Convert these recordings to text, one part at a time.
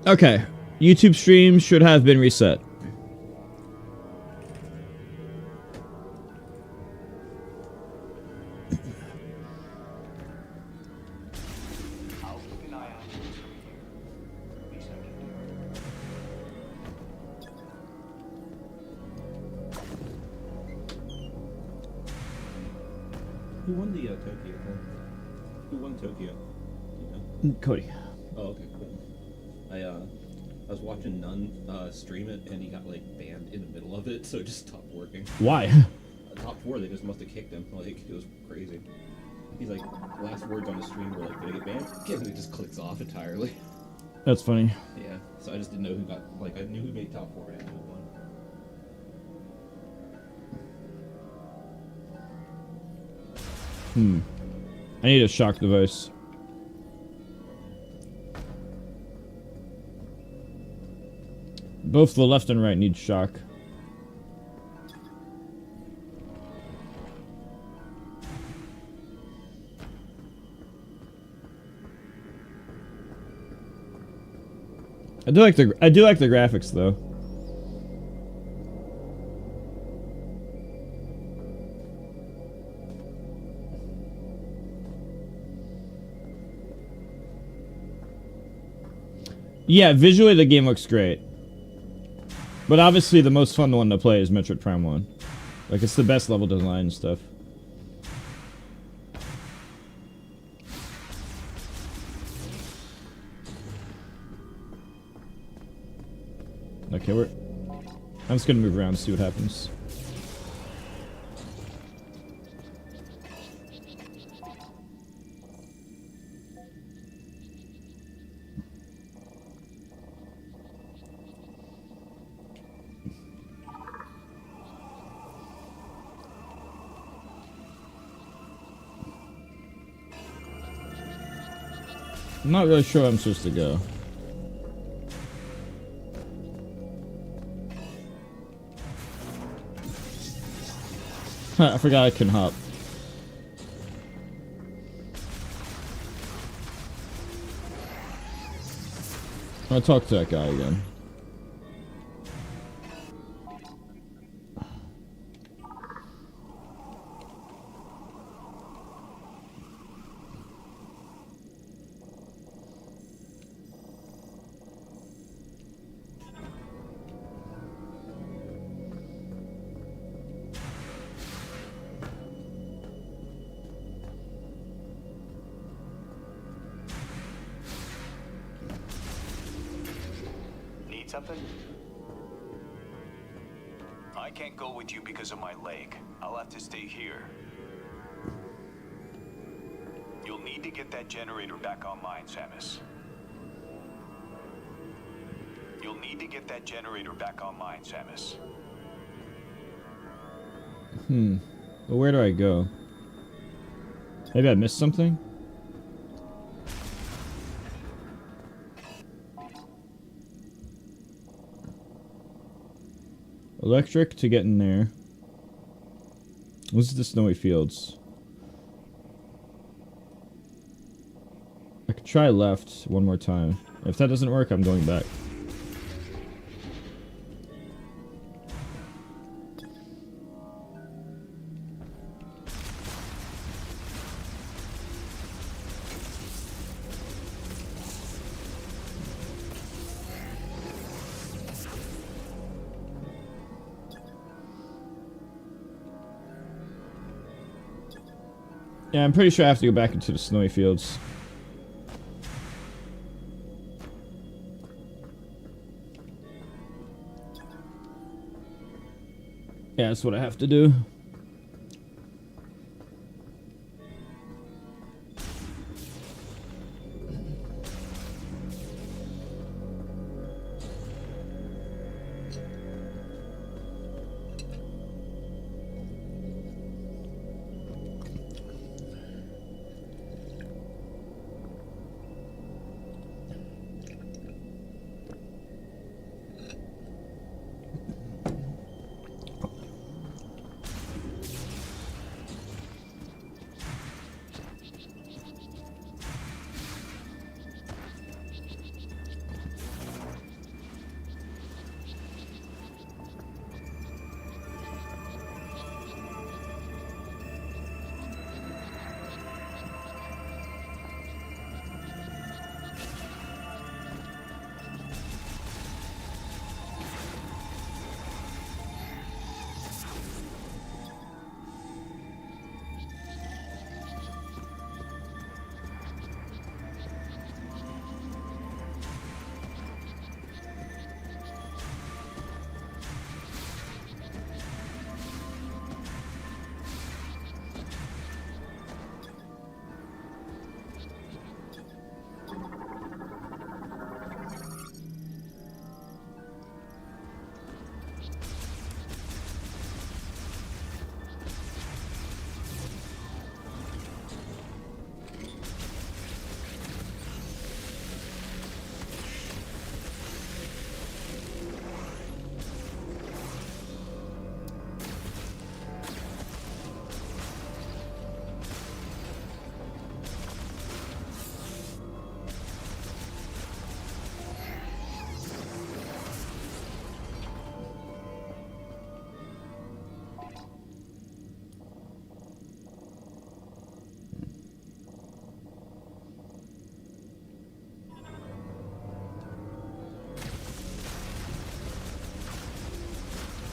Okay. YouTube stream should have been reset. Who won the Tokyo? Who won Tokyo? You know? Cody. Oh, okay, cool. I was watching Nun stream it, and he got like banned in the middle of it, so it just stopped working. Why? Top 4, they just must have kicked him. Like, it was crazy. He's like, last words on the stream were like, "Did I get banned?" Yeah, and he just clicks off entirely. That's funny. Yeah, so I just didn't know who got, like, I knew who made top 4, but I didn't know who won. I need a shock device. Both the left and right need shock. I do like the graphics though. Yeah, visually the game looks great. But obviously the most fun one to play is Metroid Prime 1. Like, it's the best level design and stuff. Okay, I'm just gonna move around and see what happens. I'm not really sure where I'm supposed to go. I forgot I can hop. I'll talk to that guy again. Something? I can't go with you because of my leg. I'll have to stay here. You'll need to get that generator back online, Samus. You'll need to get that generator back online, Samus. But where do I go? Maybe I missed something? Electric to get in there. This is the snowy fields. I could try left one more time. If that doesn't work, I'm going back. Yeah, I'm pretty sure I have to go back into the snowy fields. Yeah, that's what I have to do.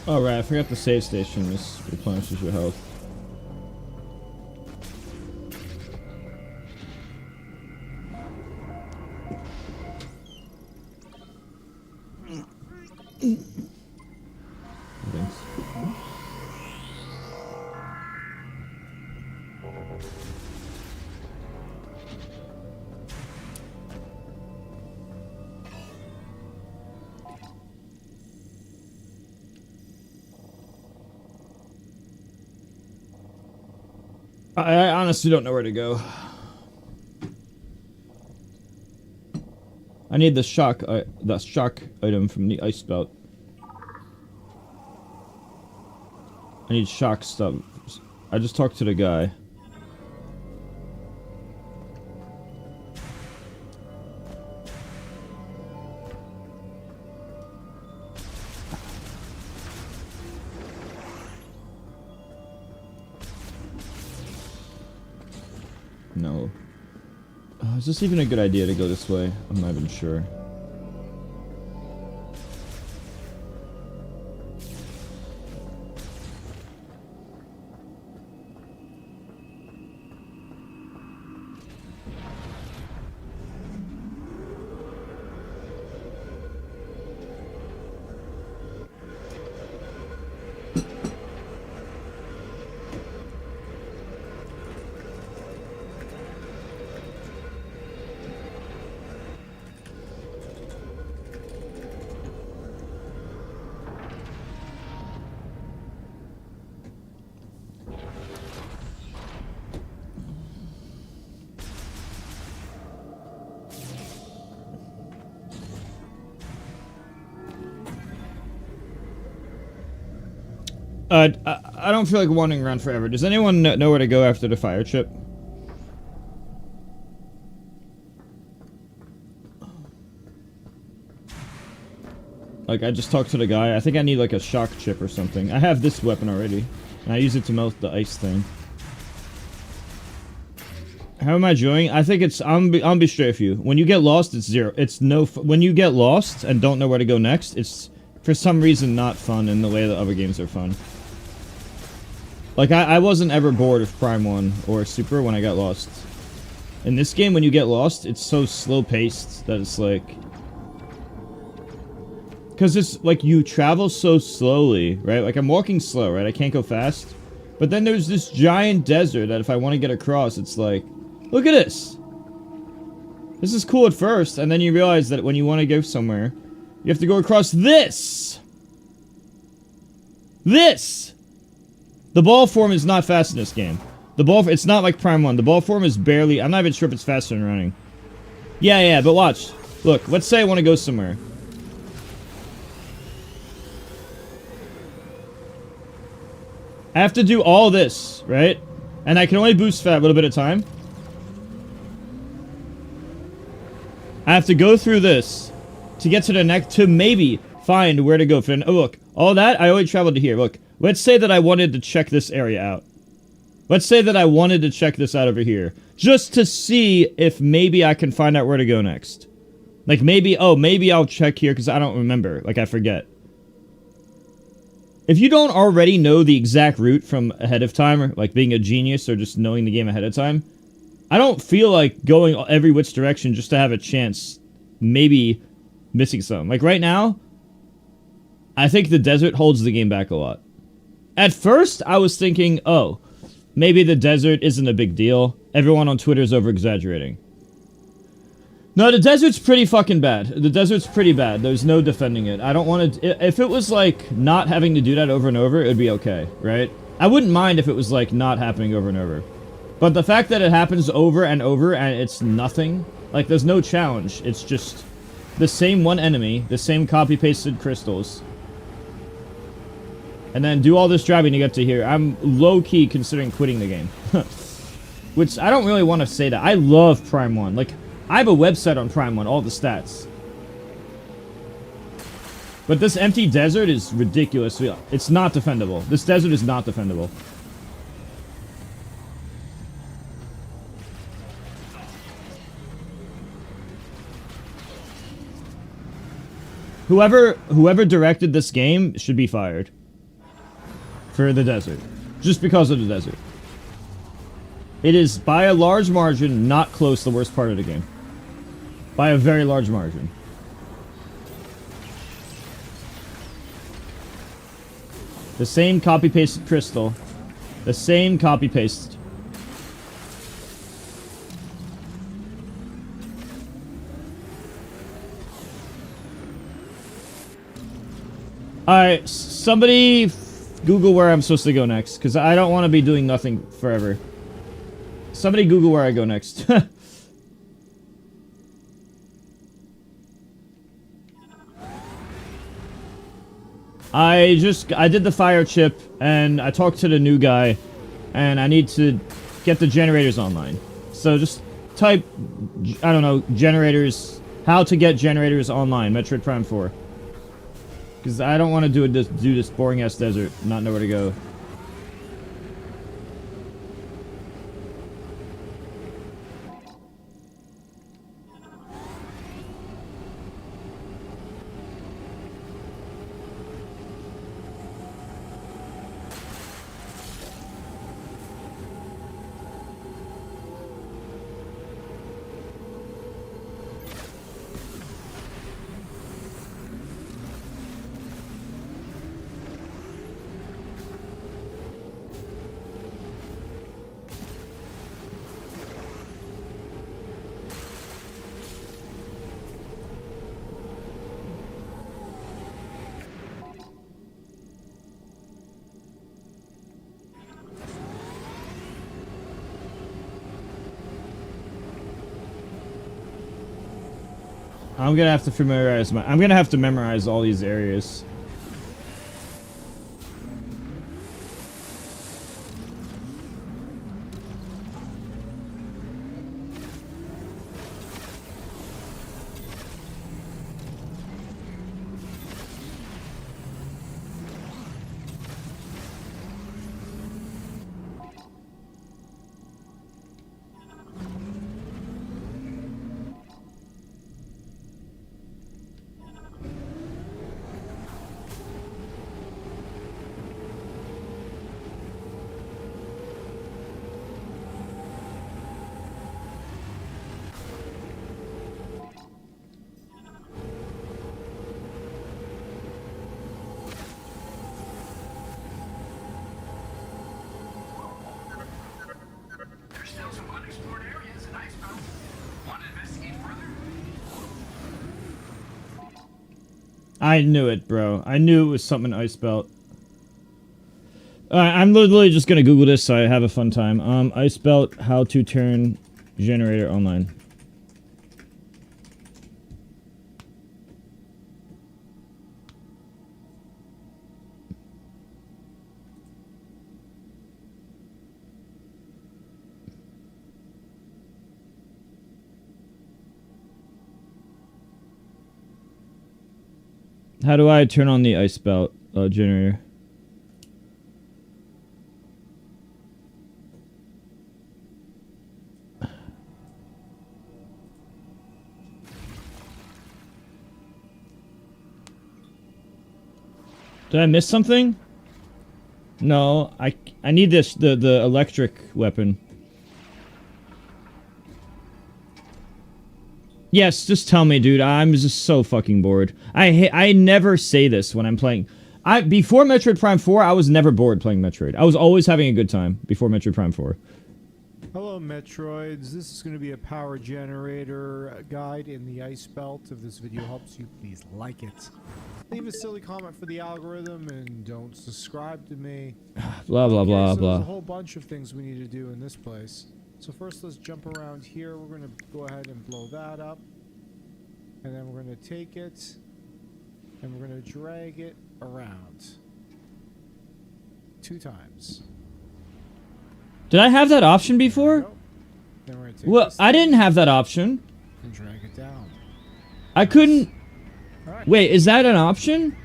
Oh right, I forgot the save station. This replenishes your health. Thanks. I honestly don't know where to go. I need the shock item from the ice belt. I need shock stuff. I just talked to the guy. No. Is this even a good idea to go this way? I'm not even sure. I don't feel like wandering around forever. Does anyone know where to go after the fire chip? Like, I just talked to the guy. I think I need, like, a shock chip or something. I have this weapon already. And I use it to melt the ice thing. How am I doing? I think it's... I'm be straight with you. When you get lost, it's zero. It's no... When you get lost and don't know where to go next, it's, for some reason, not fun in the way that other games are fun. Like, I wasn't ever bored of Prime 1 or Super when I got lost. In this game, when you get lost, it's so slow-paced that it's like... Because it's, like, you travel so slowly, right? Like, I'm walking slow, right? I can't go fast. But then there's this giant desert that if I want to get across, it's like... Look at this! This is cool at first, and then you realize that when you want to go somewhere, you have to go across this! This! The ball form is not fast in this game. The ball... It's not like Prime 1. The ball form is barely... I'm not even sure if it's faster than running. Yeah, but watch. Look, let's say I want to go somewhere. I have to do all this, right? And I can only boost fat a little bit at a time. I have to go through this to get to the next... To maybe find where to go. Oh, look. All that, I only traveled to here. Look. Let's say that I wanted to check this area out. Let's say that I wanted to check this out over here. Just to see if maybe I can find out where to go next. Like, maybe... Oh, maybe I'll check here because I don't remember. Like, I forget. If you don't already know the exact route from ahead of time, or like being a genius or just knowing the game ahead of time, I don't feel like going every which direction just to have a chance maybe missing something. Like right now, I think the desert holds the game back a lot. At first, I was thinking, oh, maybe the desert isn't a big deal. Everyone on Twitter is over-exaggerating. No, the desert's pretty fucking bad. The desert's pretty bad. There's no defending it. I don't want to... If it was, like, not having to do that over and over, it would be okay, right? I wouldn't mind if it was, like, not happening over and over. But the fact that it happens over and over and it's nothing... Like, there's no challenge. It's just the same one enemy, the same copy-pasted crystals. And then do all this driving to get to here. I'm low-key considering quitting the game. Which, I don't really want to say that. I love Prime 1. Like... I have a website on Prime 1, all the stats. But this empty desert is ridiculous. It's not defendable. This desert is not defendable. Whoever directed this game should be fired. for the desert. Just because of the desert. It is, by a large margin, not close the worst part of the game. By a very large margin. The same copy-pasted crystal. The same copy-paste. Alright, somebody Google where I'm supposed to go next, because I don't want to be doing nothing forever. Somebody Google where I go next. I did the fire chip, and I talked to the new guy, and I need to get the generators online. So just type, I don't know, generators, how to get generators online, Metroid Prime 4. Because I don't want to do this boring-ass desert, not know where to go. I'm gonna have to familiarize I'm gonna have to memorize all these areas. There's still some unexplored areas in Icebound. Want to investigate further? I knew it, bro. I knew it was something Ice Belt. I'm literally just gonna Google this so I have a fun time. Ice Belt, how to turn generator online. How do I turn on the Ice Belt generator? Did I miss something? No, I need this the electric weapon. Yes, just tell me, dude. I'm just so fucking bored. I never say this when I'm playing. Before Metroid Prime 4, I was never bored playing Metroid. I was always having a good time before Metroid Prime 4. Hello, Metroids. This is going to be a power generator guide in the Ice Belt. If this video helps you, please like it. Leave a silly comment for the algorithm and don't subscribe to me. Blah, blah, blah, so blah. There's a whole bunch of things we need to do in this place. So first, let's jump around here. We're going to go ahead and blow that up. And then we're going to take it and we're going to drag it around 2 times. Did I have that option before? Then we're going to take Well, this I didn't have that option. and drag it down. I couldn't... All right. Wait, is that an option?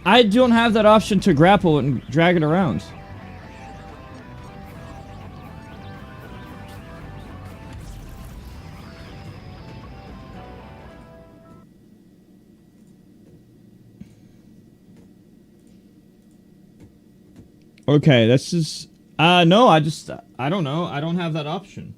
I don't have that option to grapple and drag it around. Okay, this is... no, I don't know. I don't have that option.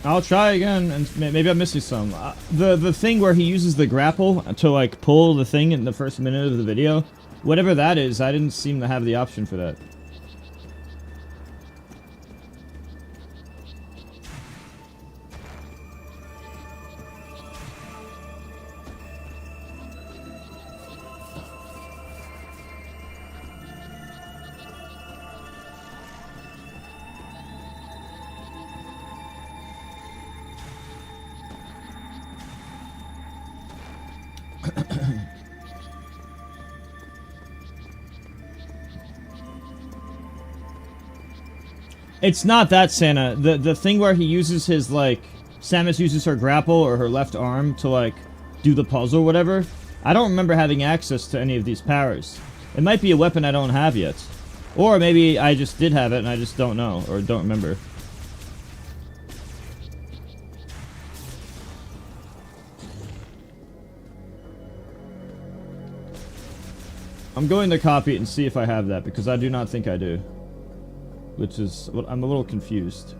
I'll try again, and maybe I'm missing some. The thing where he uses the grapple to, like, pull the thing in the first minute of the video, whatever that is, I didn't seem to have the option for that. It's not that, Santa. The thing where he uses his, like... Samus uses her grapple or her left arm to, like, do the puzzle or whatever. I don't remember having access to any of these powers. It might be a weapon I don't have yet. Or maybe I just did have it and I just don't know, or don't remember. I'm going to copy it and see if I have that, because I do not think I do. Which is... I'm a little confused.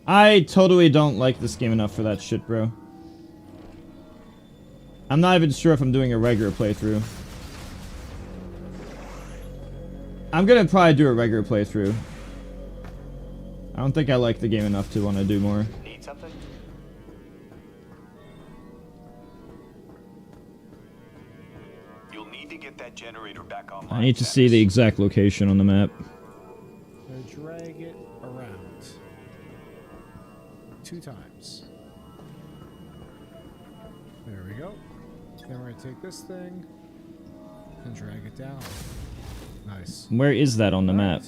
I totally don't like this game enough for that shit, bro. I'm not even sure if I'm doing a regular playthrough. I'm gonna probably do a regular playthrough. I don't think I like the game enough to want to do more. Need something? You'll need to get that generator back online. I need to see the exact location on the map. Drag it around 2 times. There we go. Then we're gonna take this thing and drag it down. Nice. Where is that on the map?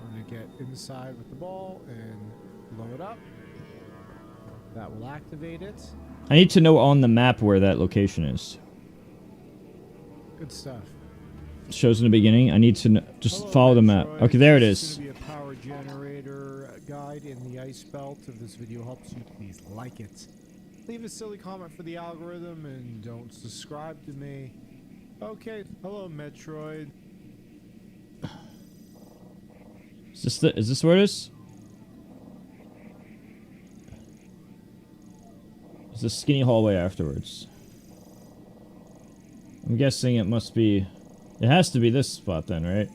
I'm gonna get inside with the ball and blow it up. That will activate it. I need to know on the map where that location is. Good stuff. It shows in the beginning. I need to just follow the map. Metroid. Okay, there it This is. is gonna be a power generator guide in the ice belt. If this video helps you, please like it. Leave a silly comment for the algorithm and don't subscribe to me. Okay, hello Metroid. Is this where it is? It's a skinny hallway afterwards. I'm guessing it must be... It has to be this spot then, right?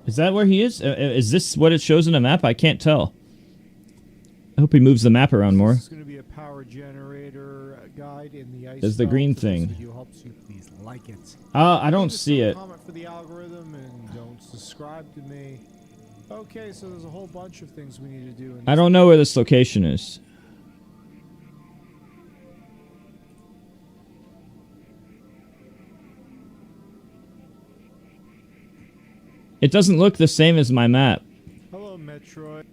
Is that where he is? Is this what it shows in the map? I can't tell. I hope he moves the map around more. This is going to be a power generator guide in the ice There's the belt. green If this thing. video helps you, please like it. I don't Leave a see silly it. Comment for the algorithm and don't subscribe to me. Okay, so there's a whole bunch of things we need to do. In I don't know where this location is. It doesn't look the same as my map. Hello, Metroid.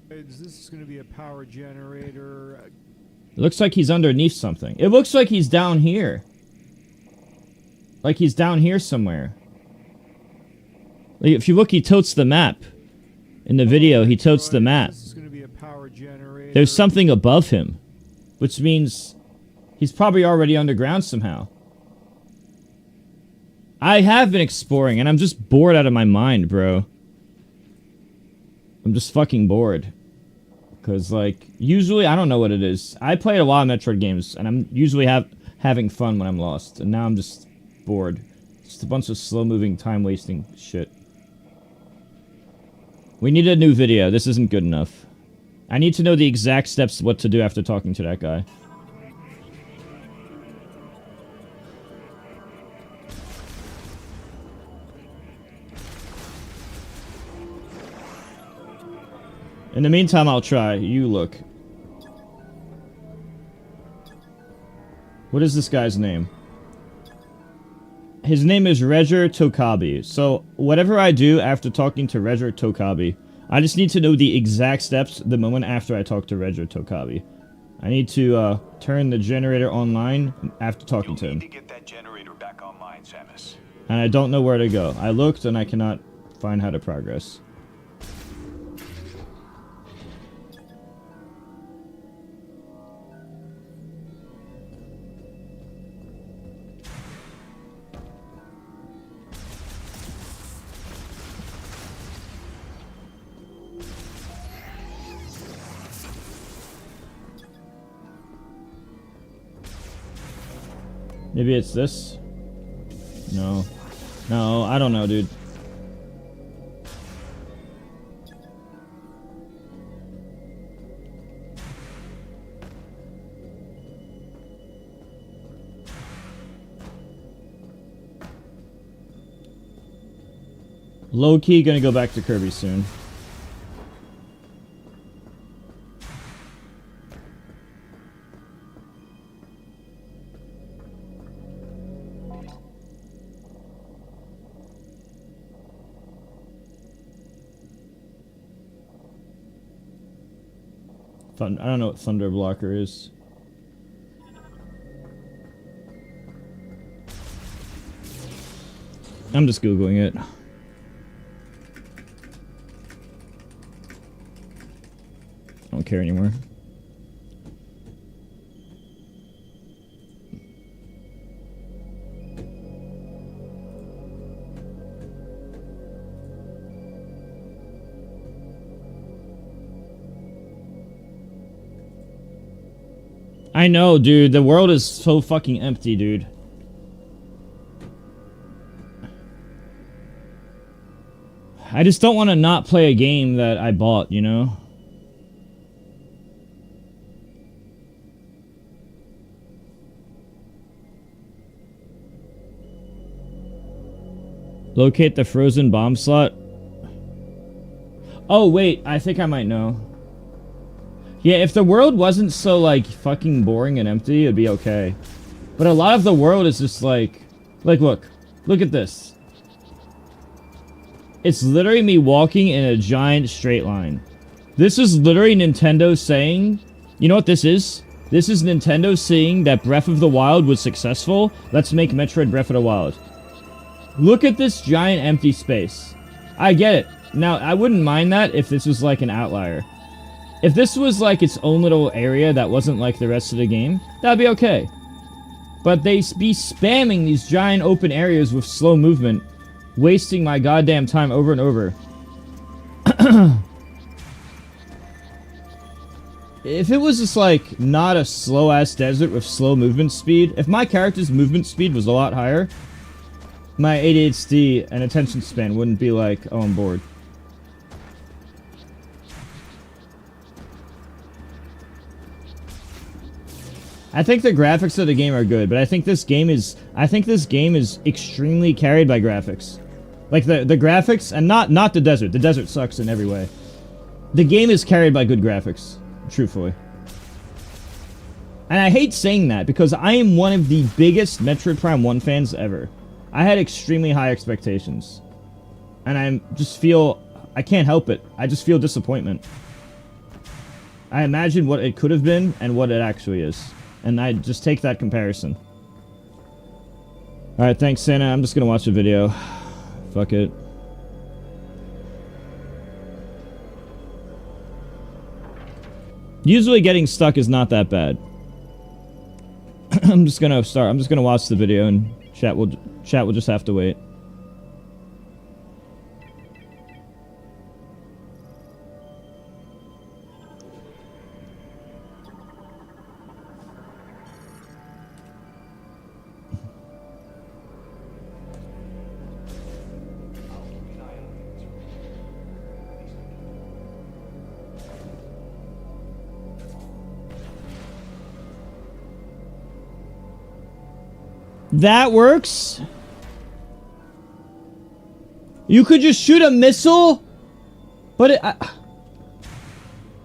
This is going to be a power generator. It looks like he's underneath something. It looks like he's down here. Like he's down here somewhere. Like if you look, he tilts the map. In the video, he tilts the map. This is going to be a power generator. There's something above him. Which means he's probably already underground somehow. I have been exploring, and I'm just bored out of my mind, bro. I'm just fucking bored. Because, like, usually, I don't know what it is. I played a lot of Metroid games, and I'm usually having fun when I'm lost. And now I'm just bored. Just a bunch of slow-moving, time-wasting shit. We need a new video. This isn't good enough. I need to know the exact steps what to do after talking to that guy. In the meantime, I'll try. You look. What is this guy's name? His name is Reger Tokabi. So, whatever I do after talking to Reger Tokabi, I just need to know the exact steps the moment after I talk to Reger Tokabi. I need to turn the generator online after talking to him. You'll need to get that generator back online, Samus. And I don't know where to go. I looked and I cannot find how to progress. Maybe it's this? No. No, I don't know, dude. Low-key gonna go back to Kirby soon. I don't know what Thunder Blocker is. I'm just Googling it. I don't care anymore. I know, dude. The world is so fucking empty, dude. I just don't want to not play a game that I bought, you know? Locate the frozen bomb slot. Oh, wait. I think I might know. Yeah, if the world wasn't so, like, fucking boring and empty, it'd be okay. But a lot of the world is just, like, look. Look at this. It's literally me walking in a giant straight line. This is literally Nintendo saying... You know what this is? This is Nintendo saying that Breath of the Wild was successful. Let's make Metroid Breath of the Wild. Look at this giant empty space. I get it. Now, I wouldn't mind that if this was, like, an outlier. If this was, like, its own little area that wasn't like the rest of the game, that'd be okay. But they be spamming these giant open areas with slow movement, wasting my goddamn time over and over. If it was just, like, not a slow-ass desert with slow movement speed, if my character's movement speed was a lot higher, my ADHD and attention span wouldn't be like, oh, I'm bored. I think the graphics of the game are good, but I think this game is extremely carried by graphics. Like the graphics, and not the desert. The desert sucks in every way. The game is carried by good graphics, truthfully. And I hate saying that because I am one of the biggest Metroid Prime 1 fans ever. I had extremely high expectations. And I can't help it. I just feel disappointment. I imagine what it could have been and what it actually is. And I just take that comparison. Alright, thanks, Santa. I'm just gonna watch the video. Fuck it. Usually getting stuck is not that bad. I'm just gonna watch the video and chat will just have to wait. That works? You could just shoot a missile? But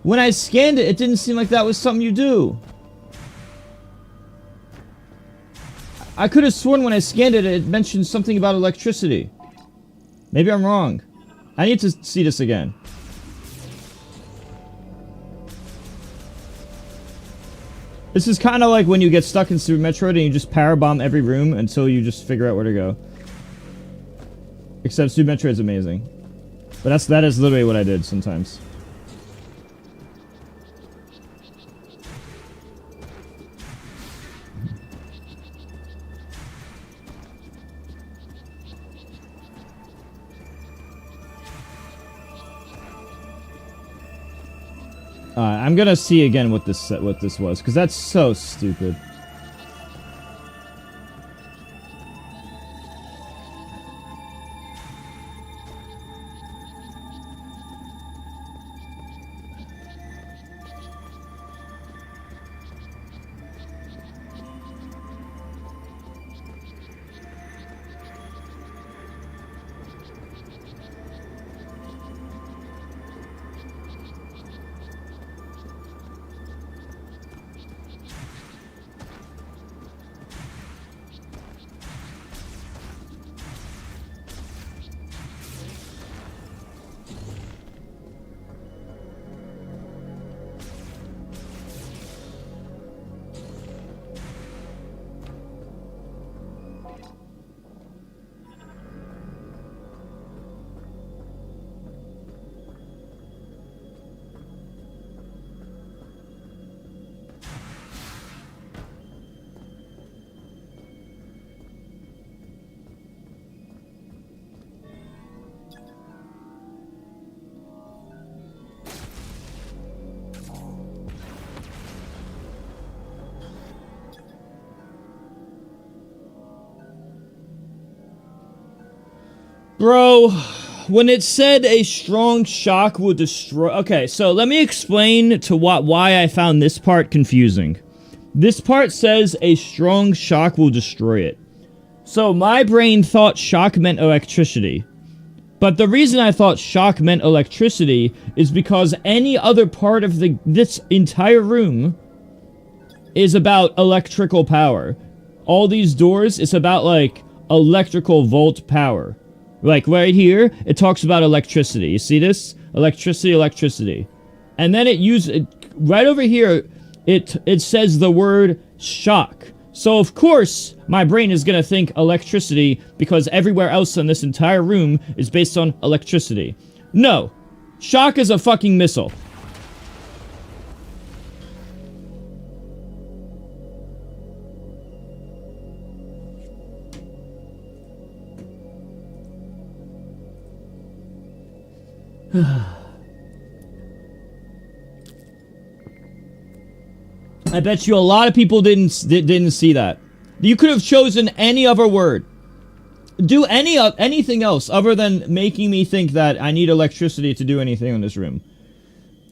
when I scanned it, it didn't seem like that was something you do. I could have sworn when I scanned it, it mentioned something about electricity. Maybe I'm wrong. I need to see this again. This is kind of like when you get stuck in Super Metroid and you just power bomb every room until you just figure out where to go. Except Super Metroid's amazing. But that is literally what I did sometimes. I'm gonna see again what this was, because that's so stupid. Bro, when it said a strong shock will destroy... Okay, so let me explain to why I found this part confusing. This part says a strong shock will destroy it. So my brain thought shock meant electricity. But the reason I thought shock meant electricity is because any other part of this entire room is about electrical power. All these doors, it's about, like, electrical volt power. Like, right here, it talks about electricity. You see this? Electricity, electricity. And then right over here, it says the word shock. So, of course, my brain is gonna think electricity because everywhere else in this entire room is based on electricity. No. Shock is a fucking missile. I bet you a lot of people didn't see that. You could have chosen any other word. Do anything else other than making me think that I need electricity to do anything in this room.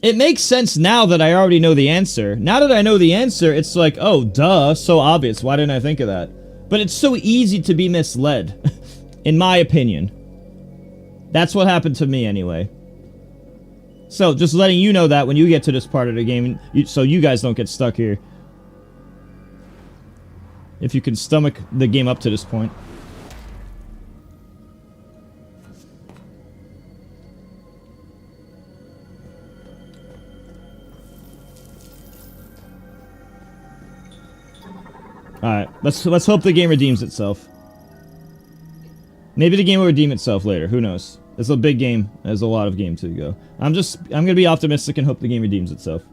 It makes sense now that I already know the answer. Now that I know the answer, it's like, oh, duh, so obvious. Why didn't I think of that? But it's so easy to be misled, in my opinion. That's what happened to me anyway. So, just letting you know that when you get to this part of the game, so you guys don't get stuck here. If you can stomach the game up to this point. Alright, let's hope the game redeems itself. Maybe the game will redeem itself later, who knows? It's a big game. There's a lot of game to go. I'm gonna be optimistic and hope the game redeems itself.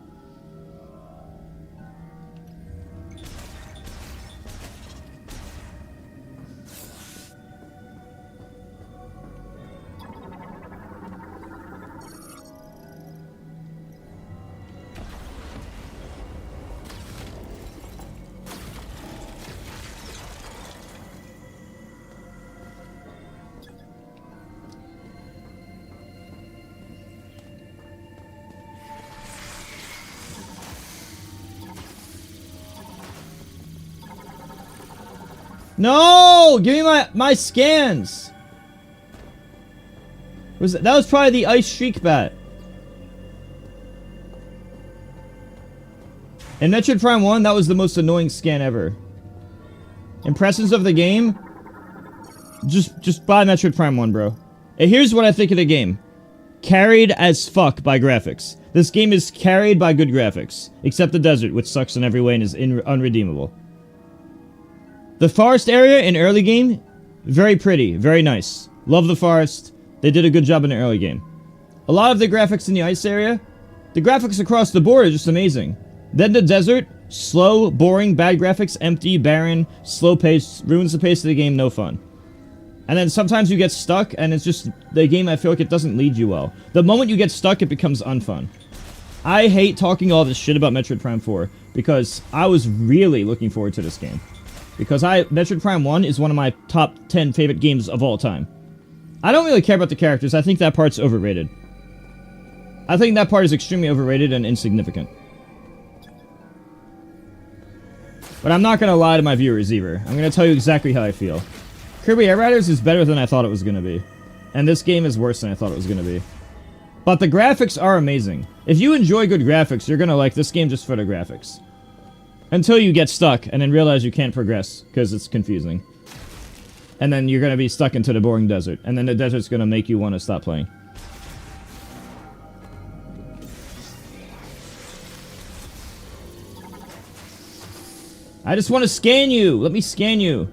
No! Give me my scans! That was probably the Ice Shriek Bat. In Metroid Prime 1, that was the most annoying scan ever. Impressions of the game? Just buy Metroid Prime 1, bro. And here's what I think of the game. Carried as fuck by graphics. This game is carried by good graphics. Except the desert, which sucks in every way and is unredeemable. The forest area in early game, very pretty, very nice. Love the forest. They did a good job in the early game. A lot of the graphics in the ice area, the graphics across the board are just amazing. Then the desert, slow, boring, bad graphics, empty, barren, slow pace, ruins the pace of the game, no fun. And then sometimes you get stuck, and it's just the game, I feel like it doesn't lead you well. The moment you get stuck, it becomes unfun. I hate talking all this shit about Metroid Prime 4, because I was really looking forward to this game. Because Metroid Prime 1 is one of my top 10 favorite games of all time. I don't really care about the characters, I think that part's overrated. I think that part is extremely overrated and insignificant. But I'm not gonna lie to my viewers either. I'm gonna tell you exactly how I feel. Kirby Air Riders is better than I thought it was gonna be. And this game is worse than I thought it was gonna be. But the graphics are amazing. If you enjoy good graphics, you're gonna like this game just for the graphics. Until you get stuck, and then realize you can't progress, because it's confusing. And then you're gonna be stuck into the boring desert. And then the desert's gonna make you want to stop playing. I just want to scan you! Let me scan you!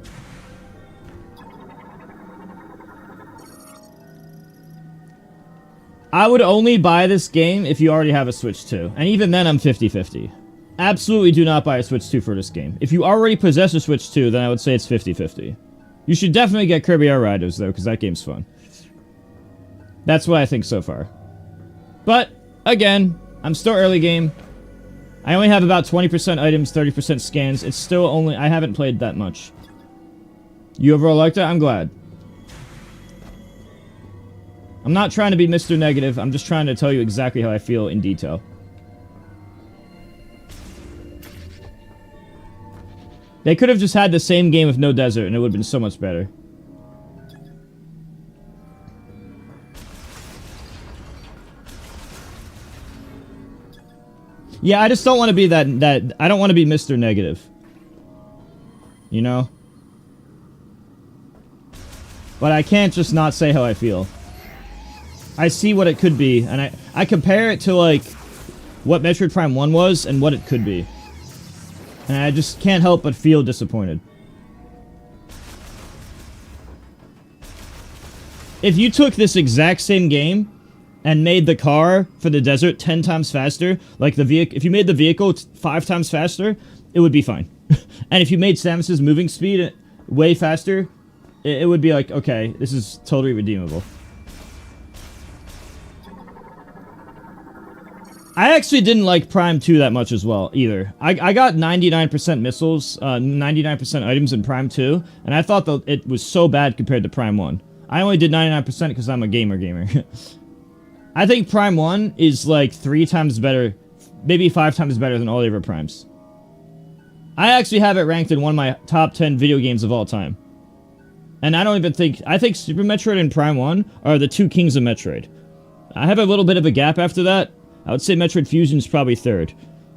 I would only buy this game if you already have a Switch 2. And even then, I'm 50-50. Absolutely do not buy a Switch 2 for this game. If you already possess a Switch 2, then I would say it's 50-50. You should definitely get Kirby Air Riders, though, because that game's fun. That's what I think so far. But, again, I'm still early game. I only have about 20% items, 30% scans. It's still only... I haven't played that much. You overall liked it? I'm glad. I'm not trying to be Mr. Negative. I'm just trying to tell you exactly how I feel in detail. They could have just had the same game with no desert, and it would have been so much better. Yeah, I just don't want to be that... I don't want to be Mr. Negative. You know? But I can't just not say how I feel. I see what it could be, and I compare it to, like, what Metroid Prime 1 was and what it could be. And I just can't help but feel disappointed. If you took this exact same game and made the car for the desert 10 times faster, like the vehicle, if you made the vehicle 5 times faster, it would be fine. And if you made Samus's moving speed way faster, it would be like, okay, this is totally redeemable. I actually didn't like Prime 2 that much as well, either. I got 99% missiles, 99% items in Prime 2, and I thought that it was so bad compared to Prime 1. I only did 99% because I'm a gamer. I think Prime 1 is like 3 times better, maybe 5 times better than all the other Primes. I actually have it ranked in one of my top 10 video games of all time. And I don't even think... I think Super Metroid and Prime 1 are the 2 kings of Metroid. I have a little bit of a gap after that. I would say Metroid Fusion's probably 3rd.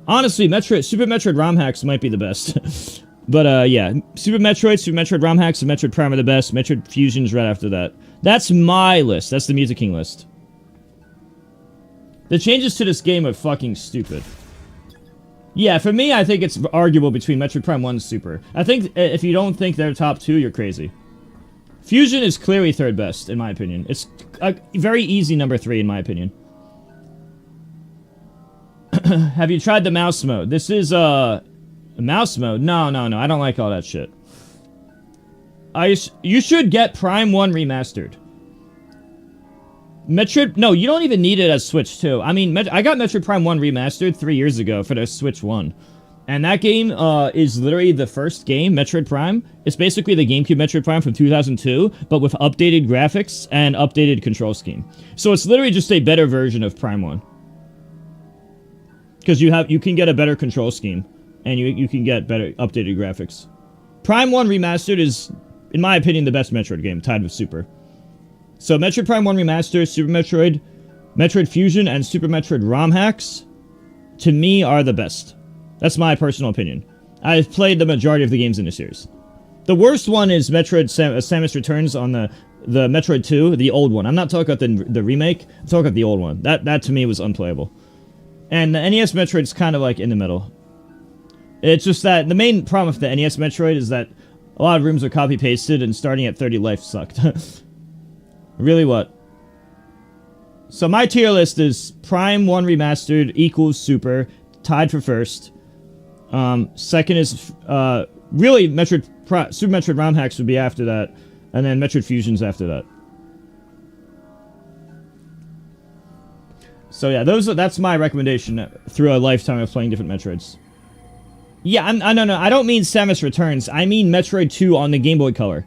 Honestly, Super Metroid ROM hacks might be the best. But, yeah. Super Metroid ROM hacks, and Metroid Prime are the best. Metroid Fusion's right after that. That's my list. That's the Music King list. The changes to this game are fucking stupid. Yeah, for me, I think it's arguable between Metroid Prime 1 and Super. I think if you don't think they're top 2, you're crazy. Fusion is clearly 3rd best, in my opinion. It's a very easy number 3, in my opinion. Have you tried the mouse mode? This is, mouse mode? No, I don't like all that shit. You should get Prime 1 Remastered. Metroid... No, you don't even need it as Switch 2. I mean, I got Metroid Prime 1 Remastered 3 years ago for the Switch 1. And that game, is literally the first game, Metroid Prime. It's basically the GameCube Metroid Prime from 2002, but with updated graphics and updated control scheme. So it's literally just a better version of Prime 1. Because you can get a better control scheme, and you can get better updated graphics. Prime 1 Remastered is, in my opinion, the best Metroid game, tied with Super. So Metroid Prime 1 Remastered, Super Metroid, Metroid Fusion, and Super Metroid ROM hacks, to me, are the best. That's my personal opinion. I've played the majority of the games in the series. The worst one is Metroid Samus Returns on the Metroid 2, the old one. I'm not talking about the remake, I'm talking about the old one. That to me was unplayable. And the NES Metroid's kind of like in the middle. It's just that the main problem with the NES Metroid is that a lot of rooms are copy-pasted, and starting at 30 life sucked. Really what? So my tier list is Prime 1 Remastered equals Super, tied for first. Second is, really, Super Metroid ROM hacks would be after that, and then Metroid Fusion's after that. So yeah, that's my recommendation through a lifetime of playing different Metroids. Yeah, no, I don't mean Samus Returns. I mean Metroid 2 on the Game Boy Color.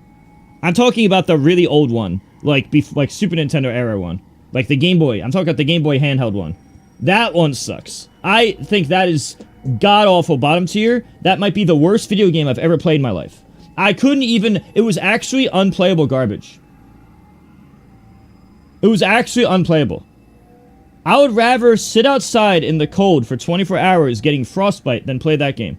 I'm talking about the really old one, like Super Nintendo era one, like the Game Boy. I'm talking about the Game Boy handheld one. That one sucks. I think that is god-awful bottom tier. That might be the worst video game I've ever played in my life. I couldn't even... It was actually unplayable garbage. It was actually unplayable. I would rather sit outside in the cold for 24 hours getting frostbite than play that game.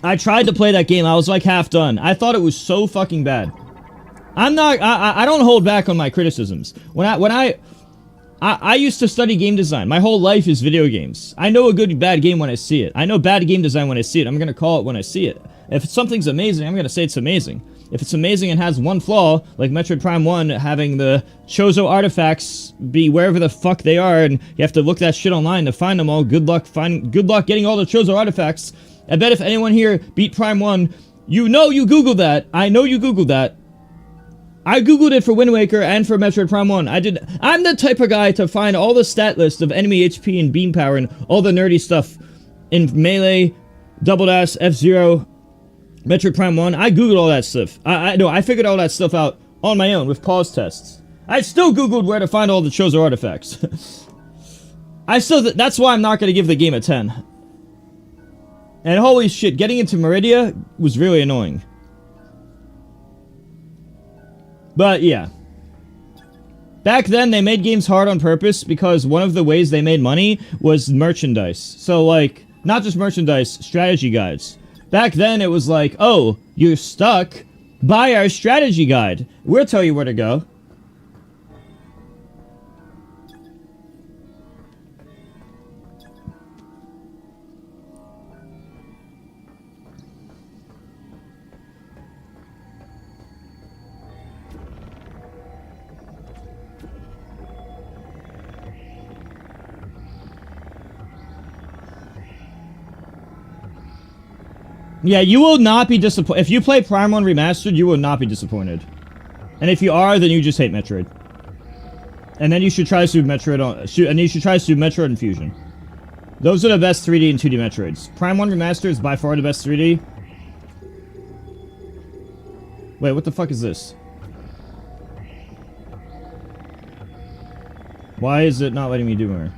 I tried to play that game. I was like half done. I thought it was so fucking bad. I don't hold back on my criticisms. I used to study game design. My whole life is video games. I know a good bad game when I see it. I know bad game design when I see it. I'm gonna call it when I see it. If something's amazing, I'm gonna say it's amazing. If it's amazing and has one flaw, like Metroid Prime 1 having the Chozo artifacts be wherever the fuck they are, and you have to look that shit online to find them all. Good luck getting all the Chozo artifacts. I bet if anyone here beat Prime 1, you know you Googled that. I know you Googled that. I Googled it for Wind Waker and for Metroid Prime 1. I'm the type of guy to find all the stat list of enemy HP and beam power and all the nerdy stuff in Melee, Double Dash, F-Zero, Metroid Prime 1. I Googled all that stuff. I figured all that stuff out on my own with pause tests. I still Googled where to find all the Chozo artifacts. That's why I'm not going to give the game a 10. And holy shit, getting into Meridia was really annoying. But yeah. Back then, they made games hard on purpose because one of the ways they made money was merchandise. So, like, not just merchandise, strategy guides. Back then, it was like, oh, you're stuck? Buy our strategy guide. We'll tell you where to go. Yeah, you will not be disappointed. If you play Prime 1 Remastered, you will not be disappointed. And if you are, then you just hate Metroid. And then you should try Super Metroid and Fusion. Those are the best 3D and 2D Metroids. Prime 1 Remastered is by far the best 3D. Wait, what the fuck is this? Why is it not letting me do more?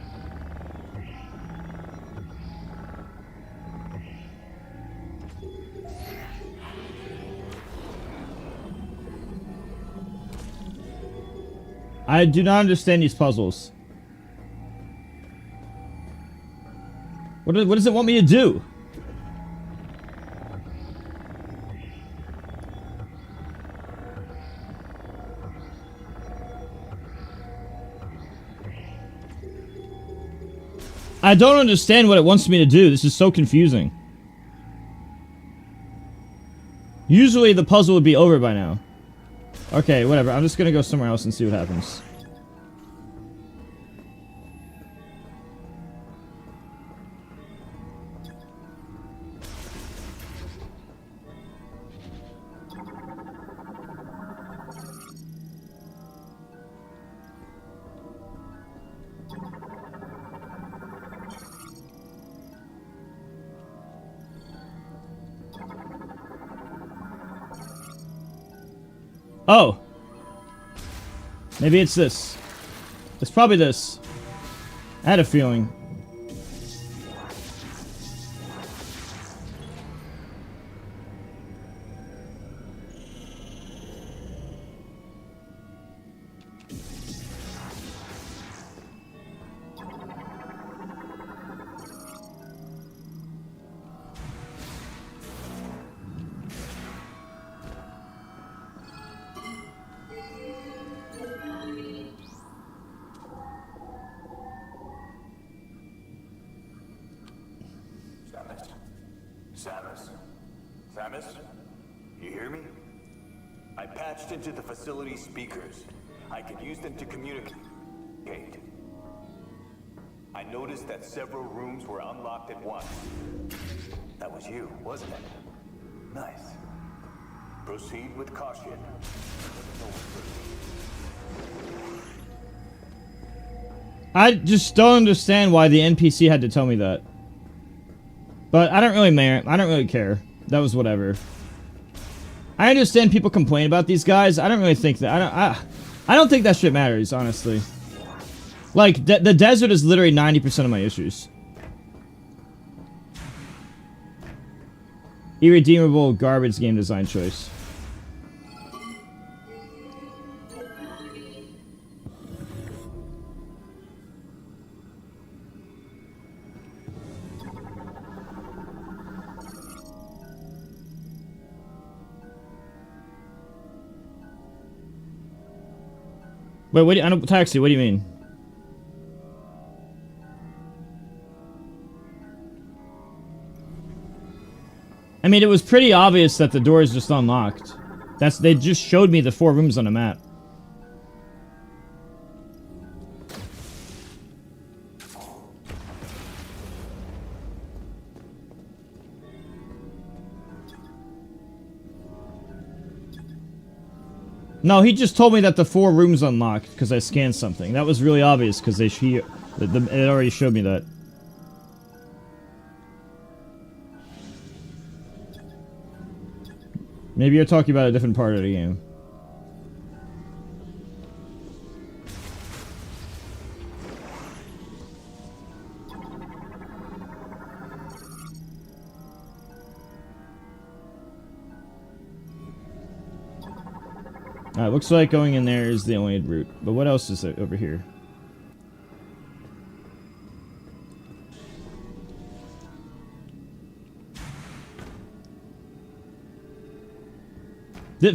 I do not understand these puzzles. What does it want me to do? I don't understand what it wants me to do. This is so confusing. Usually the puzzle would be over by now. Okay, whatever. I'm just gonna go somewhere else and see what happens. Oh! Maybe it's this. It's probably this. I had a feeling. Samus. Samus? You hear me? I patched into the facility speakers. I can use them to communicate. I noticed that several rooms were unlocked at once. That was you, wasn't it? Nice. Proceed with caution. I just don't understand why the NPC had to tell me that. But I don't really care. That was whatever. I understand people complain about these guys. I don't really think that. I don't think that shit matters, honestly. Like, the desert is literally 90% of my issues. Irredeemable garbage game design choice. Wait, what do you, I don't, taxi, what do you mean? I mean, it was pretty obvious that the door is just unlocked. They just showed me the 4 rooms on the map. No, he just told me that the 4 rooms unlocked because I scanned something. That was really obvious because it already showed me that. Maybe you're talking about a different part of the game. Alright, looks like going in there is the only route. But what else is over here?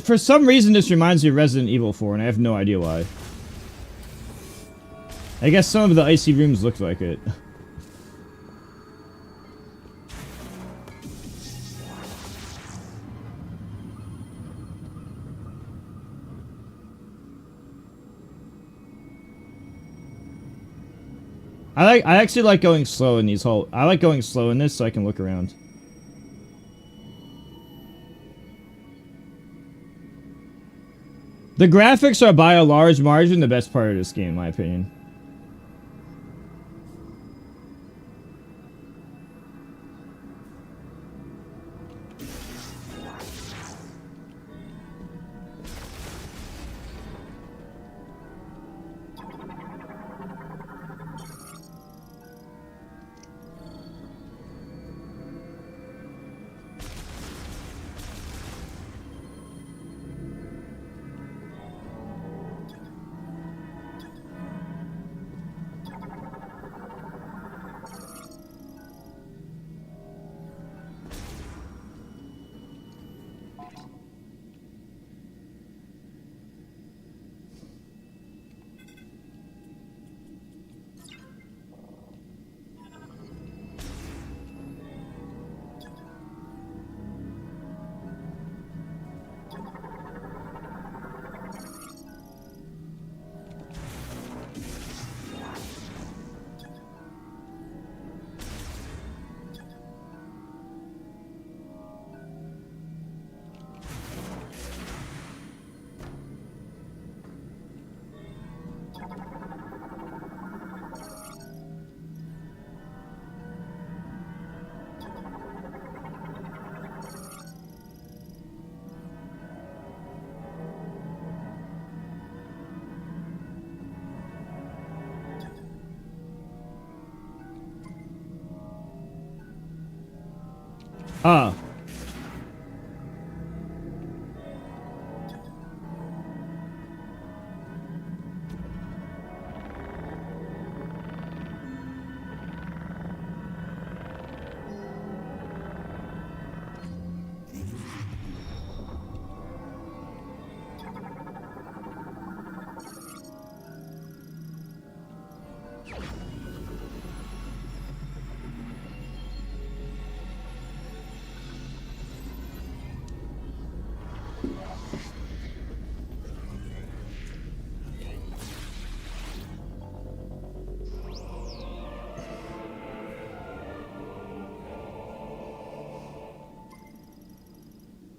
For some reason, this reminds me of Resident Evil 4, and I have no idea why. I guess some of the icy rooms looked like it. I actually like going slow in these I like going slow in this so I can look around. The graphics are by a large margin the best part of this game, in my opinion. Ah.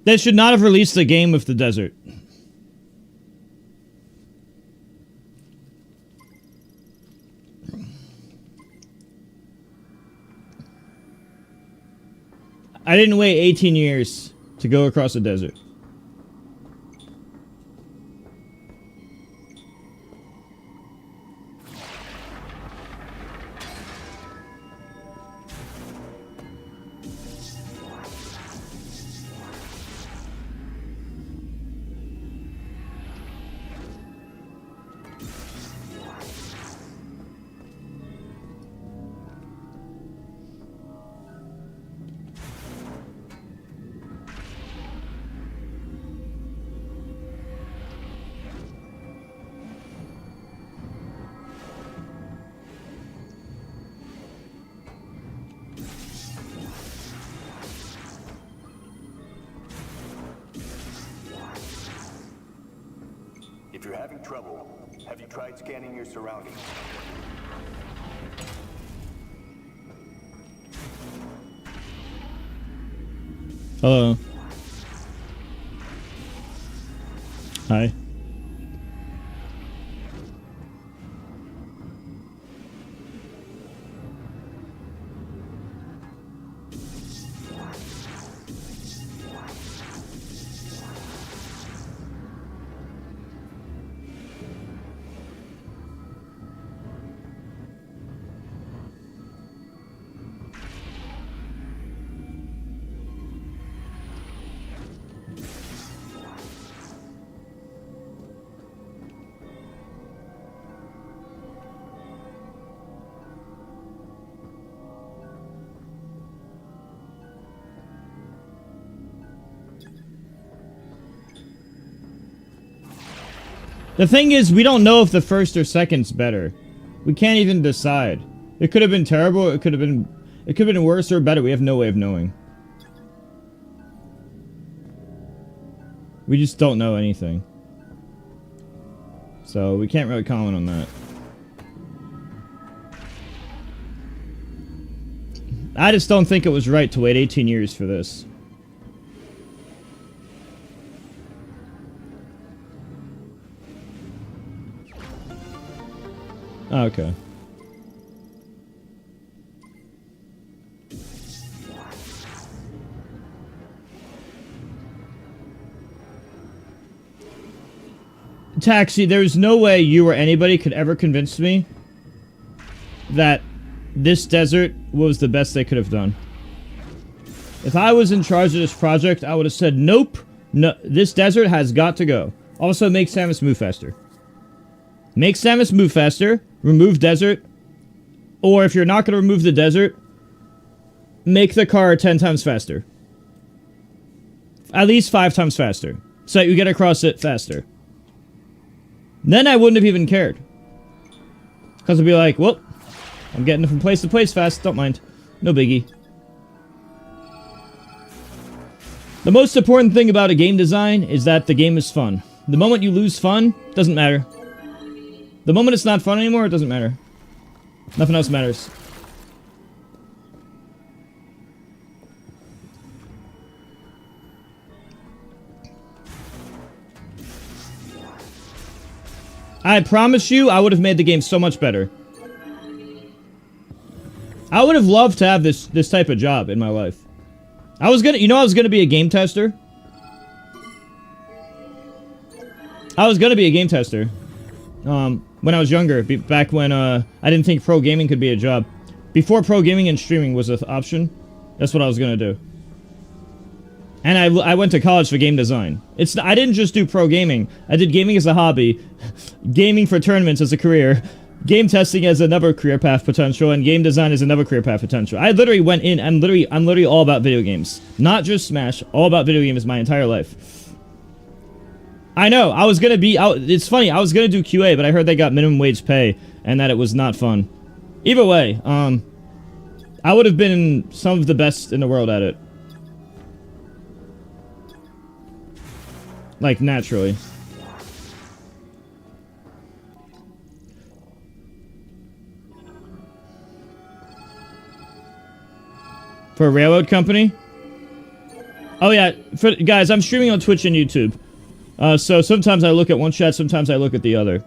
They should not have released the game with the desert. I didn't wait 18 years to go across the desert. If you're having trouble, have you tried scanning your surroundings? Hello. Hi. The thing is, we don't know if the first or second's better. We can't even decide. It could have been terrible, it could have been worse or better. We have no way of knowing. We just don't know anything. So, we can't really comment on that. I just don't think it was right to wait 18 years for this. Oh, okay. Taxi, there's no way you or anybody could ever convince me that this desert was the best they could have done. If I was in charge of this project, I would have said, nope, no, this desert has got to go. Also, make Samus move faster. Make Samus move faster, remove desert, or if you're not going to remove the desert, make the car 10 times faster. At least 5 times faster, so that you get across it faster. Then I wouldn't have even cared. Because I'd be like, well, I'm getting from place to place fast, don't mind. No biggie. The most important thing about a game design is that the game is fun. The moment you lose fun, doesn't matter. The moment it's not fun anymore, it doesn't matter. Nothing else matters. I promise you, I would have made the game so much better. I would have loved to have this type of job in my life. I was gonna be a game tester. I was gonna be a game tester. When I was younger, back when I didn't think pro gaming could be a job. Before pro gaming and streaming was an option, that's what I was gonna do. And I went to college for game design. I didn't just do pro gaming. I did gaming as a hobby, gaming for tournaments as a career, game testing as another career path potential, and game design as another career path potential. I literally went in. I'm literally all about video games, not just Smash. All about video games my entire life. I know, I was gonna be out. It's funny, I was gonna do QA, but I heard they got minimum wage pay and that it was not fun. Either way, I would have been some of the best in the world at it. Like, naturally. For a railroad company? Oh yeah, guys, I'm streaming on Twitch and YouTube. So sometimes I look at one chat, sometimes I look at the other.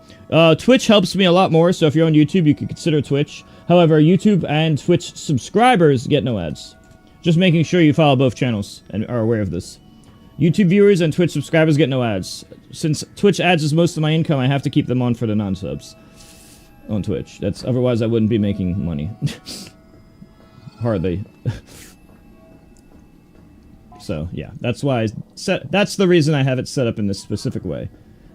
Twitch helps me a lot more, so if you're on YouTube, you can consider Twitch. However, YouTube and Twitch subscribers get no ads. Just making sure you follow both channels and are aware of this. YouTube viewers and Twitch subscribers get no ads. Since Twitch ads is most of my income, I have to keep them on for the non-subs. On Twitch. Otherwise I wouldn't be making money. Hardly. So, yeah. That's why that's the reason I have it set up in this specific way.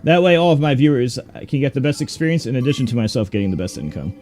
That way all of my viewers can get the best experience in addition to myself getting the best income.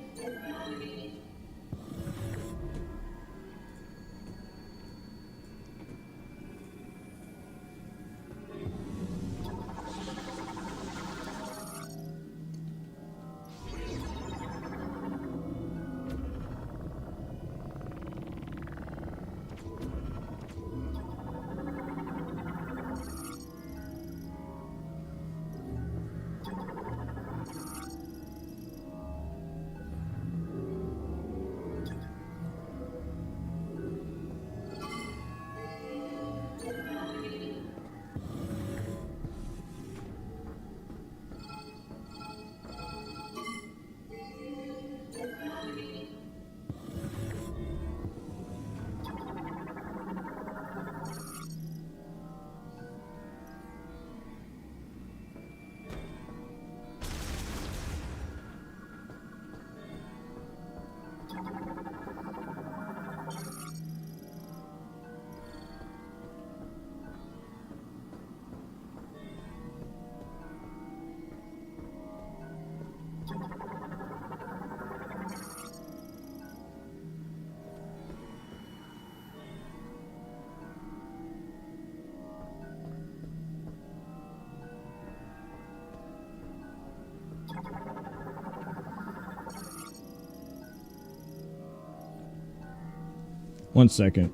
One second.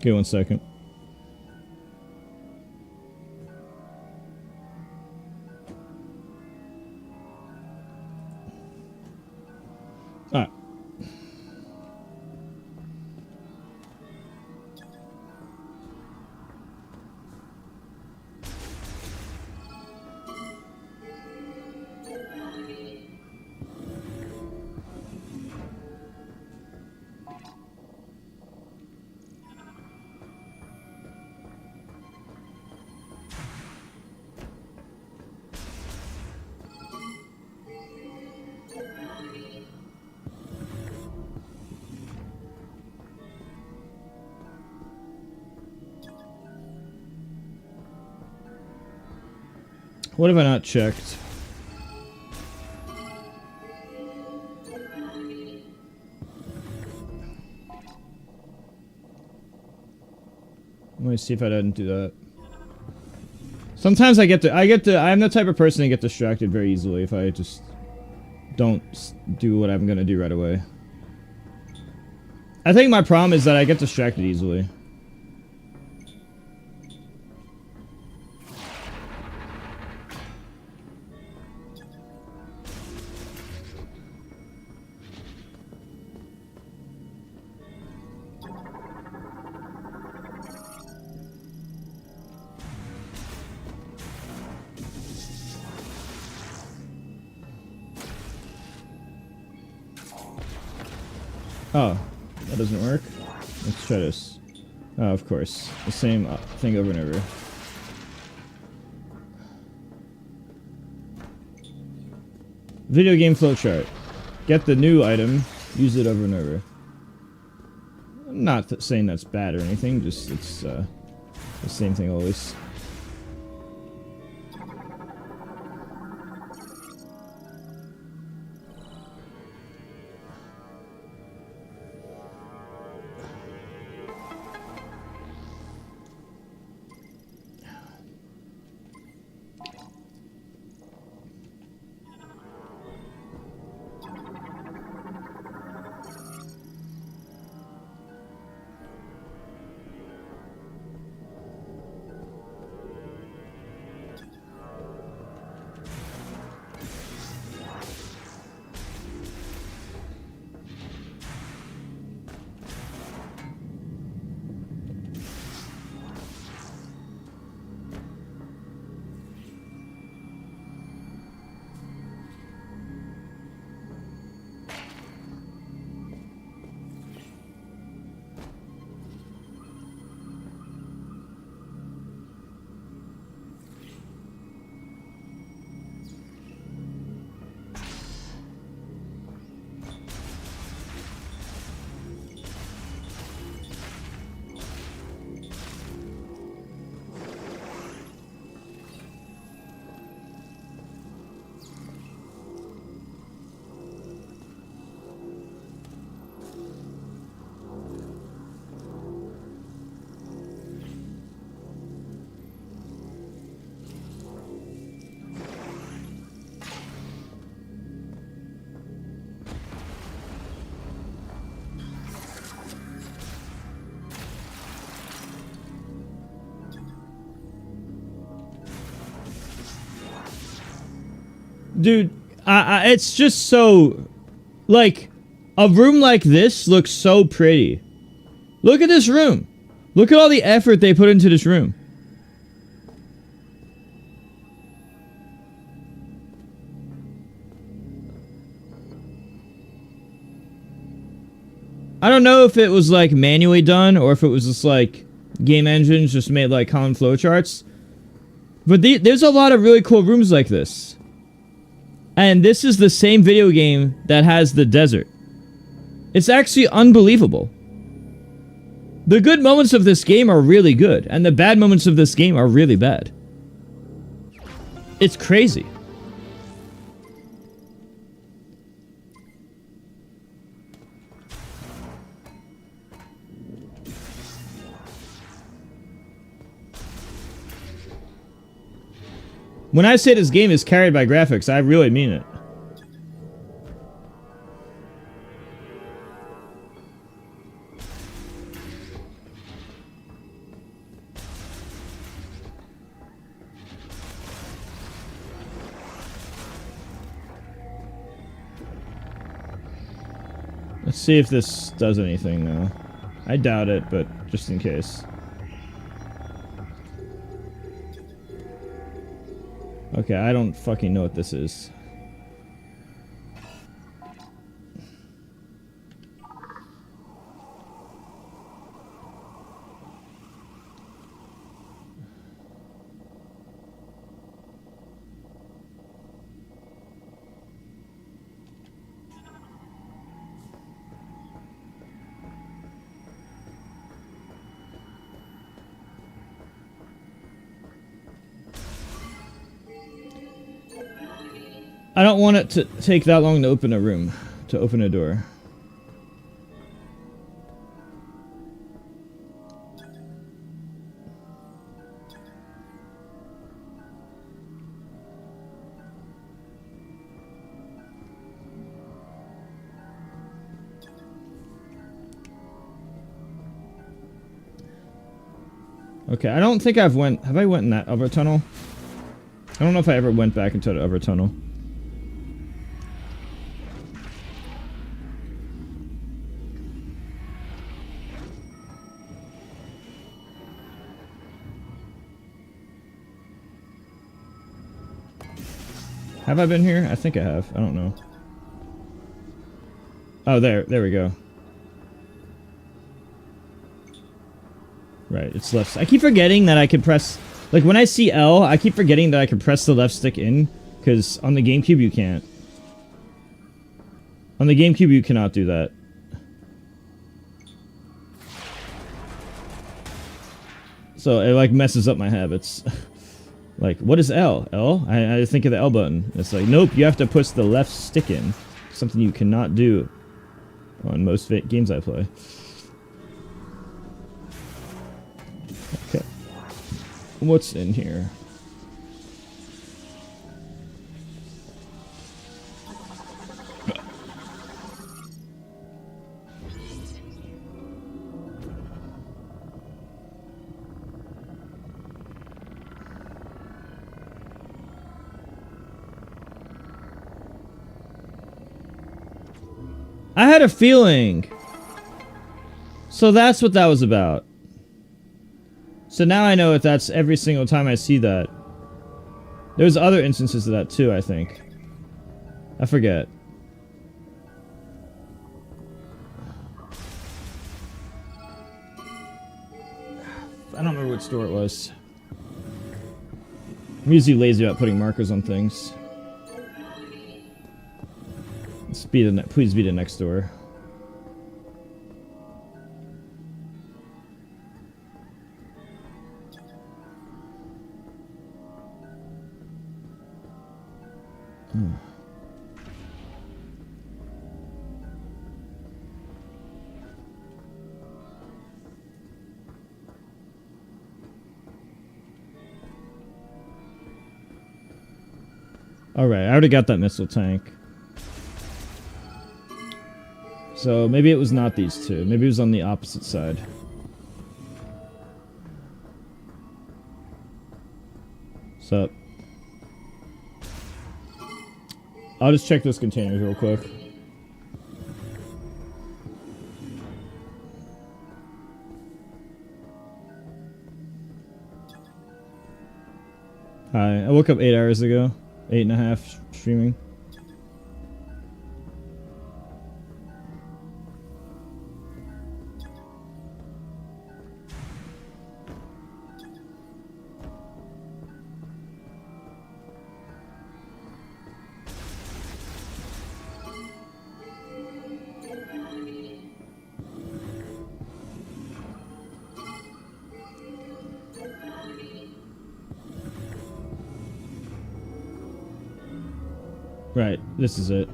Okay, one second. Alright. What have I not checked? Let me see if I didn't do that. Sometimes I'm the type of person to get distracted very easily if I just don't do what I'm gonna do right away. I think my problem is that I get distracted easily. Oh, that doesn't work. Let's try this. Oh, of course. The same thing over and over. Video game flowchart. Get the new item, use it over and over. I'm not saying that's bad or anything, just it's the same thing always. Dude, it's just so... Like, a room like this looks so pretty. Look at this room. Look at all the effort they put into this room. I don't know if it was like manually done or if it was just like game engines just made like common flowcharts. But there's a lot of really cool rooms like this. And this is the same video game that has the desert. It's actually unbelievable. The good moments of this game are really good, and the bad moments of this game are really bad. It's crazy. When I say this game is carried by graphics, I really mean it. Let's see if this does anything now. I doubt it, but just in case. Okay, I don't fucking know what this is. I don't want it to take that long to open a room, to open a door. Okay, I don't think have I went in that other tunnel? I don't know if I ever went back into the other tunnel. Have I been here? I think I have. I don't know. Oh, there we go. Right, it's left. I keep forgetting that I can press... Like, when I see L, I keep forgetting that I can press the left stick in, because on the GameCube you can't. On the GameCube you cannot do that. So, it, like, messes up my habits. Like, what is L? L? I think of the L button. It's like, nope, you have to push the left stick in. Something you cannot do on most games I play. Okay. What's in here? I had a feeling. So that's what that was about. So now I know if that's every single time I see that. There's other instances of that too, I think. I forget. I don't remember which store it was. I'm usually lazy about putting markers on things. Please be the next door. Alright, I already got that missile tank. So maybe it was not these two. Maybe it was on the opposite side. What's up? I'll just check those containers real quick. Hi, I woke up 8 hours ago. 8.5 streaming. Right, this is it.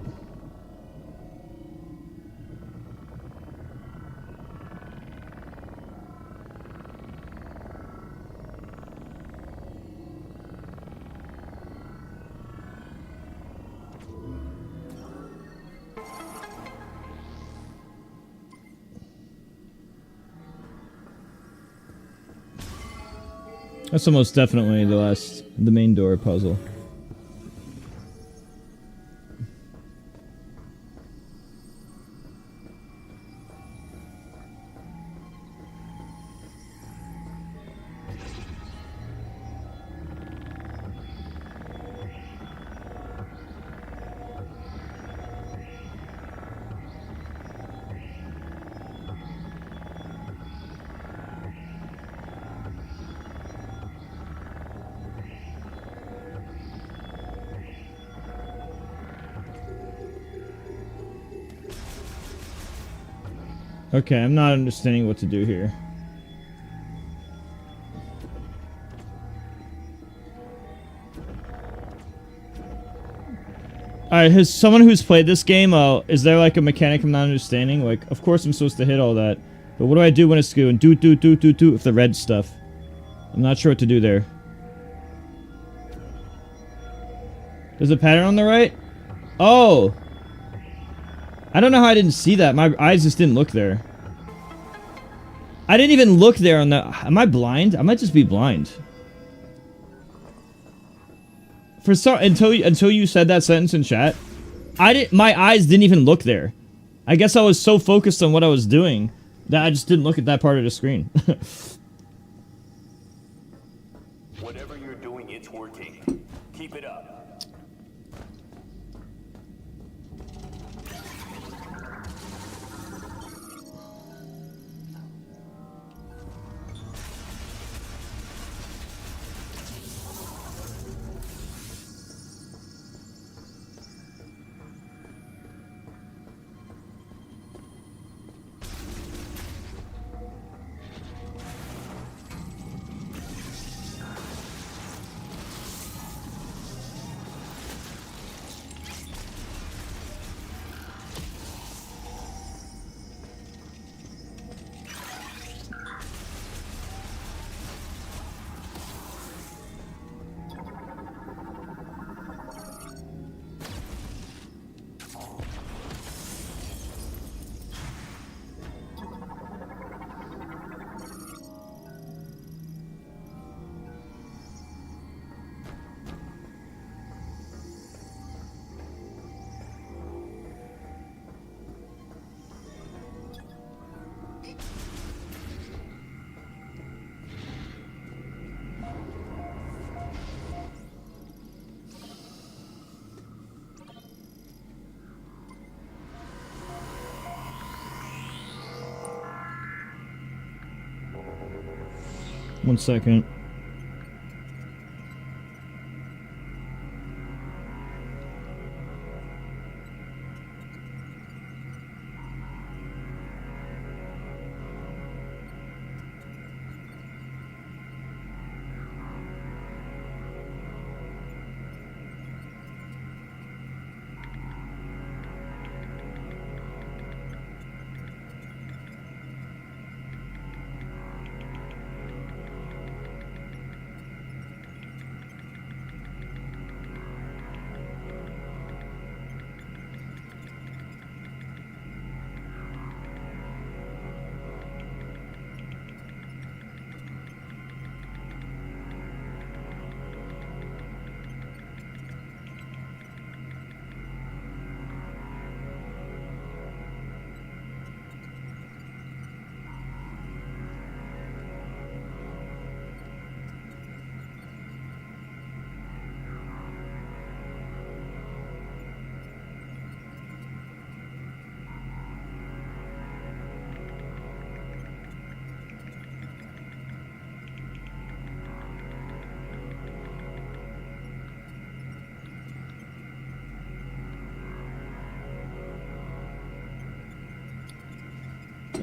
That's almost definitely the main door puzzle. Okay, I'm not understanding what to do here. Alright, has someone who's played this game, is there like a mechanic I'm not understanding? Like, of course I'm supposed to hit all that. But what do I do when it's going do with the red stuff? I'm not sure what to do there. There's a pattern on the right? Oh! I don't know how I didn't see that. My eyes just didn't look there. I didn't even look there on the... Am I blind? I might just be blind. For some... Until you said that sentence in chat, my eyes didn't even look there. I guess I was so focused on what I was doing that I just didn't look at that part of the screen. Whatever you're doing, it's working. Keep it up. One second.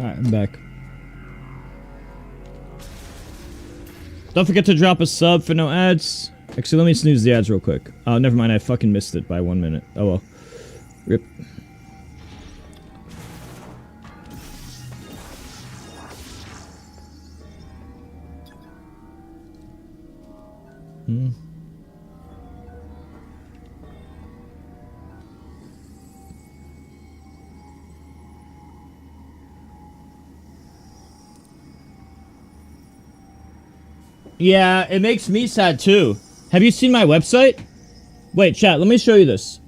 Alright, I'm back. Don't forget to drop a sub for no ads. Actually, let me snooze the ads real quick. Oh, never mind. I fucking missed it by 1 minute. Oh well. Rip. Yeah, it makes me sad too. Have you seen my website? Wait, chat, let me show you this.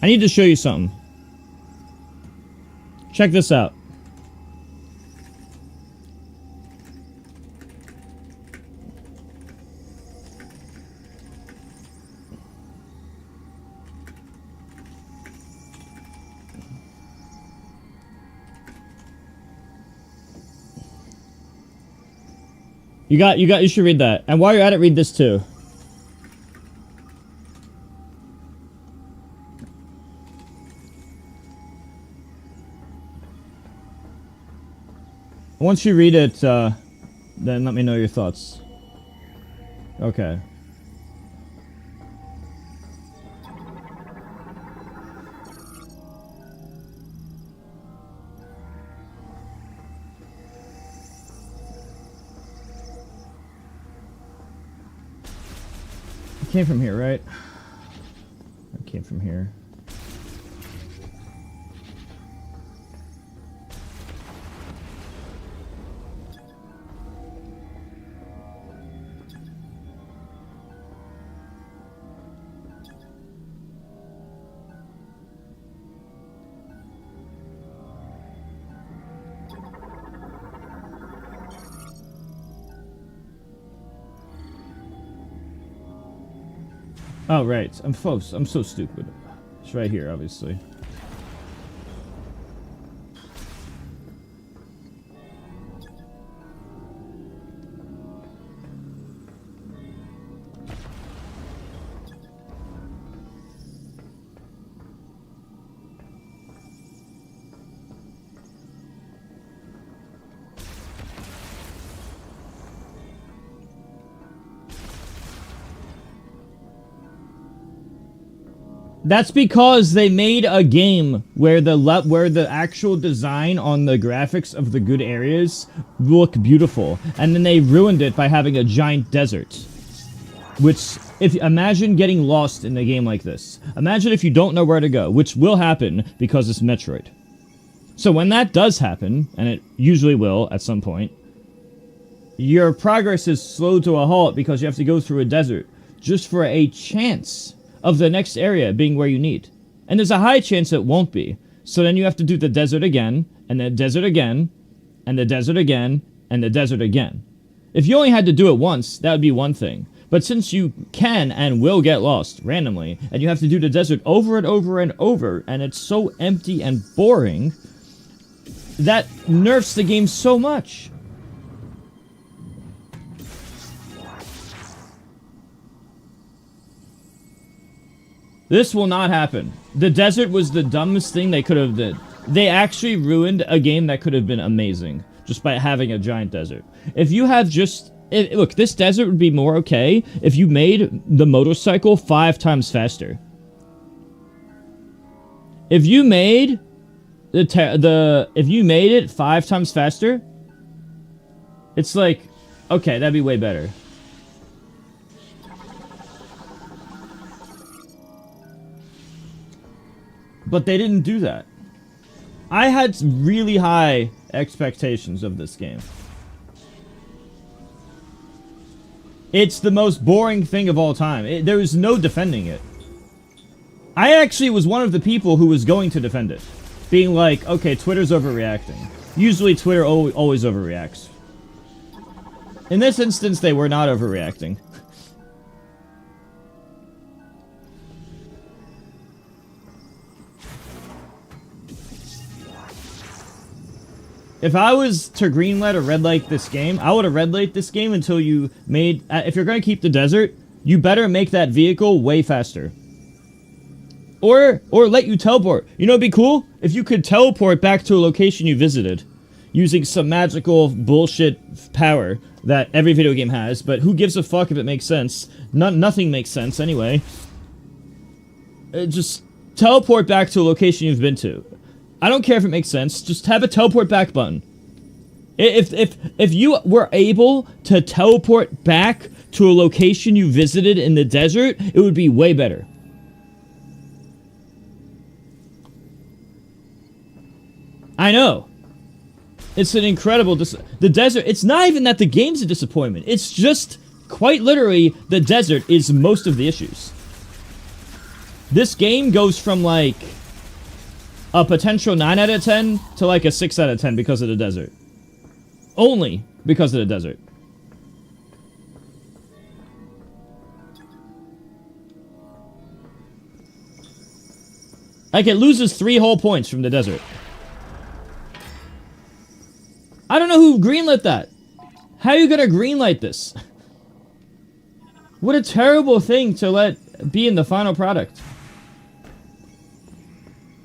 I need to show you something. Check this out. You should read that. And while you're at it, read this too. Once you read it, then let me know your thoughts. Okay. Came from here, right? I came from here. Oh, right. I'm so stupid. It's right here, obviously. That's because they made a game where the actual design on the graphics of the good areas look beautiful, and then they ruined it by having a giant desert. Which, imagine getting lost in a game like this. Imagine if you don't know where to go, which will happen because it's Metroid. So when that does happen, and it usually will at some point, your progress is slowed to a halt because you have to go through a desert just for a chance of the next area being where you need. And there's a high chance it won't be. So then you have to do the desert again, and the desert again, and the desert again, and the desert again. If you only had to do it once, that would be one thing. But since you can and will get lost randomly, and you have to do the desert over and over and over, and it's so empty and boring, that nerfs the game so much. This will not happen. The desert was the dumbest thing they could have did. They actually ruined a game that could have been amazing just by having a giant desert. If you have just... look, this desert would be more okay if you made the motorcycle 5 times faster. If you made if you made it 5 times faster, it's like, okay, that'd be way better. But they didn't do that. I had really high expectations of this game. It's the most boring thing of all time. There is no defending it. I actually was one of the people who was going to defend it. Being like, okay, Twitter's overreacting. Usually Twitter always overreacts. In this instance, they were not overreacting. If I was to greenlight or red light this game, I would have red light this game until you made... if you're going to keep the desert, you better make that vehicle way faster. Or let you teleport. You know, it'd be cool if you could teleport back to a location you visited using some magical bullshit power that every video game has, but who gives a fuck if it makes sense? Nothing makes sense anyway. Just teleport back to a location you've been to. I don't care if it makes sense. Just have a teleport back button. If you were able to teleport back to a location you visited in the desert, it would be way better. I know. It's an incredible... The desert... It's not even that the game's a disappointment. It's just, quite literally, the desert is most of the issues. This game goes from, like, a potential 9 out of 10 to, like, a 6 out of 10 because of the desert. Only because of the desert. Like, it loses 3 whole points from the desert. I don't know who greenlit that. How are you gonna greenlight this? What a terrible thing to let be in the final product.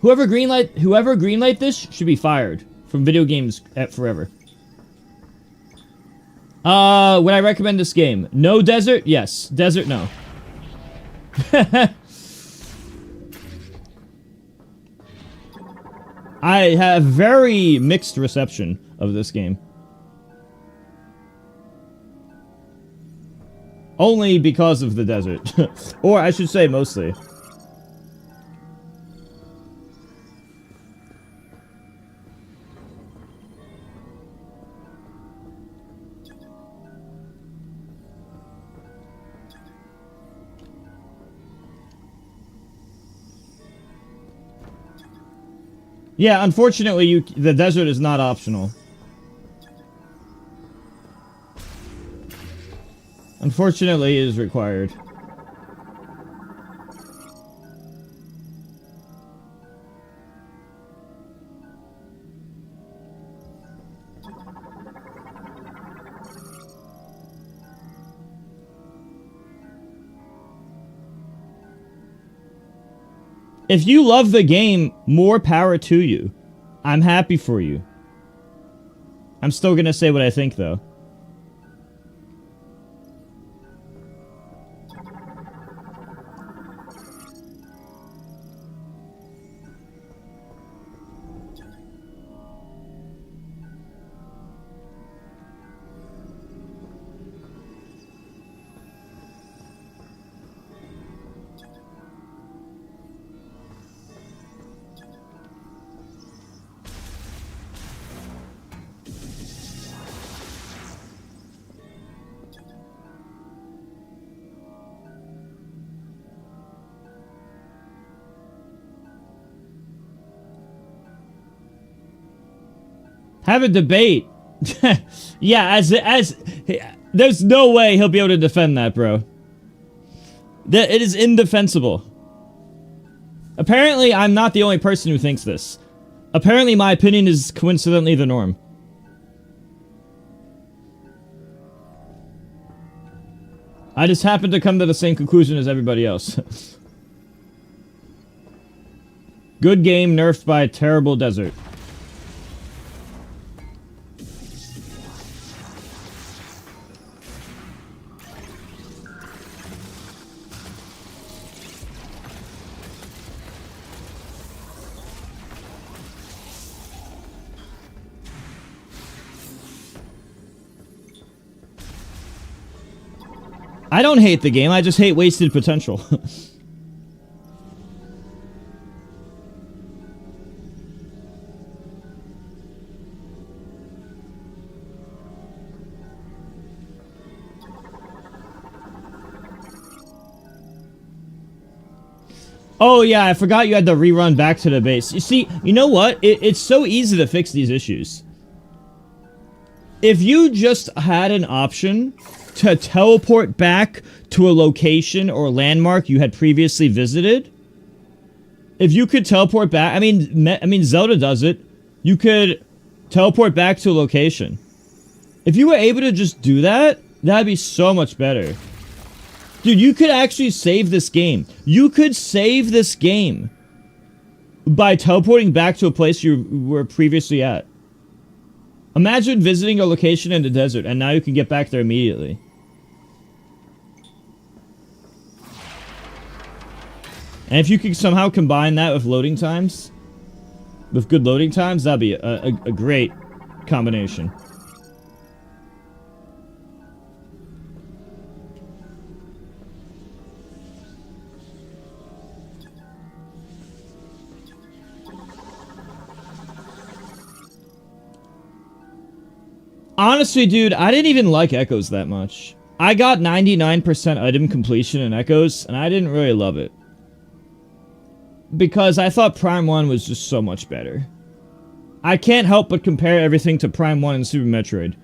Whoever greenlight this should be fired from video games forever. Would I recommend this game? No desert? Yes. Desert? No. I have very mixed reception of this game. Only because of the desert. Or I should say mostly. Yeah, unfortunately, the desert is not optional. Unfortunately, it is required. If you love the game, more power to you. I'm happy for you. I'm still gonna say what I think, though. Have a debate. Yeah, as there's no way he'll be able to defend that, bro. It is indefensible. Apparently, I'm not the only person who thinks this. Apparently, my opinion is coincidentally the norm. I just happen to come to the same conclusion as everybody else. Good game nerfed by a terrible desert. I don't hate the game, I just hate wasted potential. Oh yeah, I forgot you had to rerun back to the base. You see, you know what? It's so easy to fix these issues. If you just had an option to teleport back to a location or landmark you had previously visited, if you could teleport back, I mean Zelda does it. You could teleport back to a location. If you were able to just do that, that'd be so much better. Dude, you could actually save this game. You could save this game by teleporting back to a place you were previously at. Imagine visiting a location in the desert, and now you can get back there immediately. And if you could somehow combine that with loading times, with good loading times, that'd be a great combination. Honestly, dude, I didn't even like Echoes that much. I got 99% item completion in Echoes, and I didn't really love it. Because I thought Prime 1 was just so much better. I can't help but compare everything to Prime 1 and Super Metroid,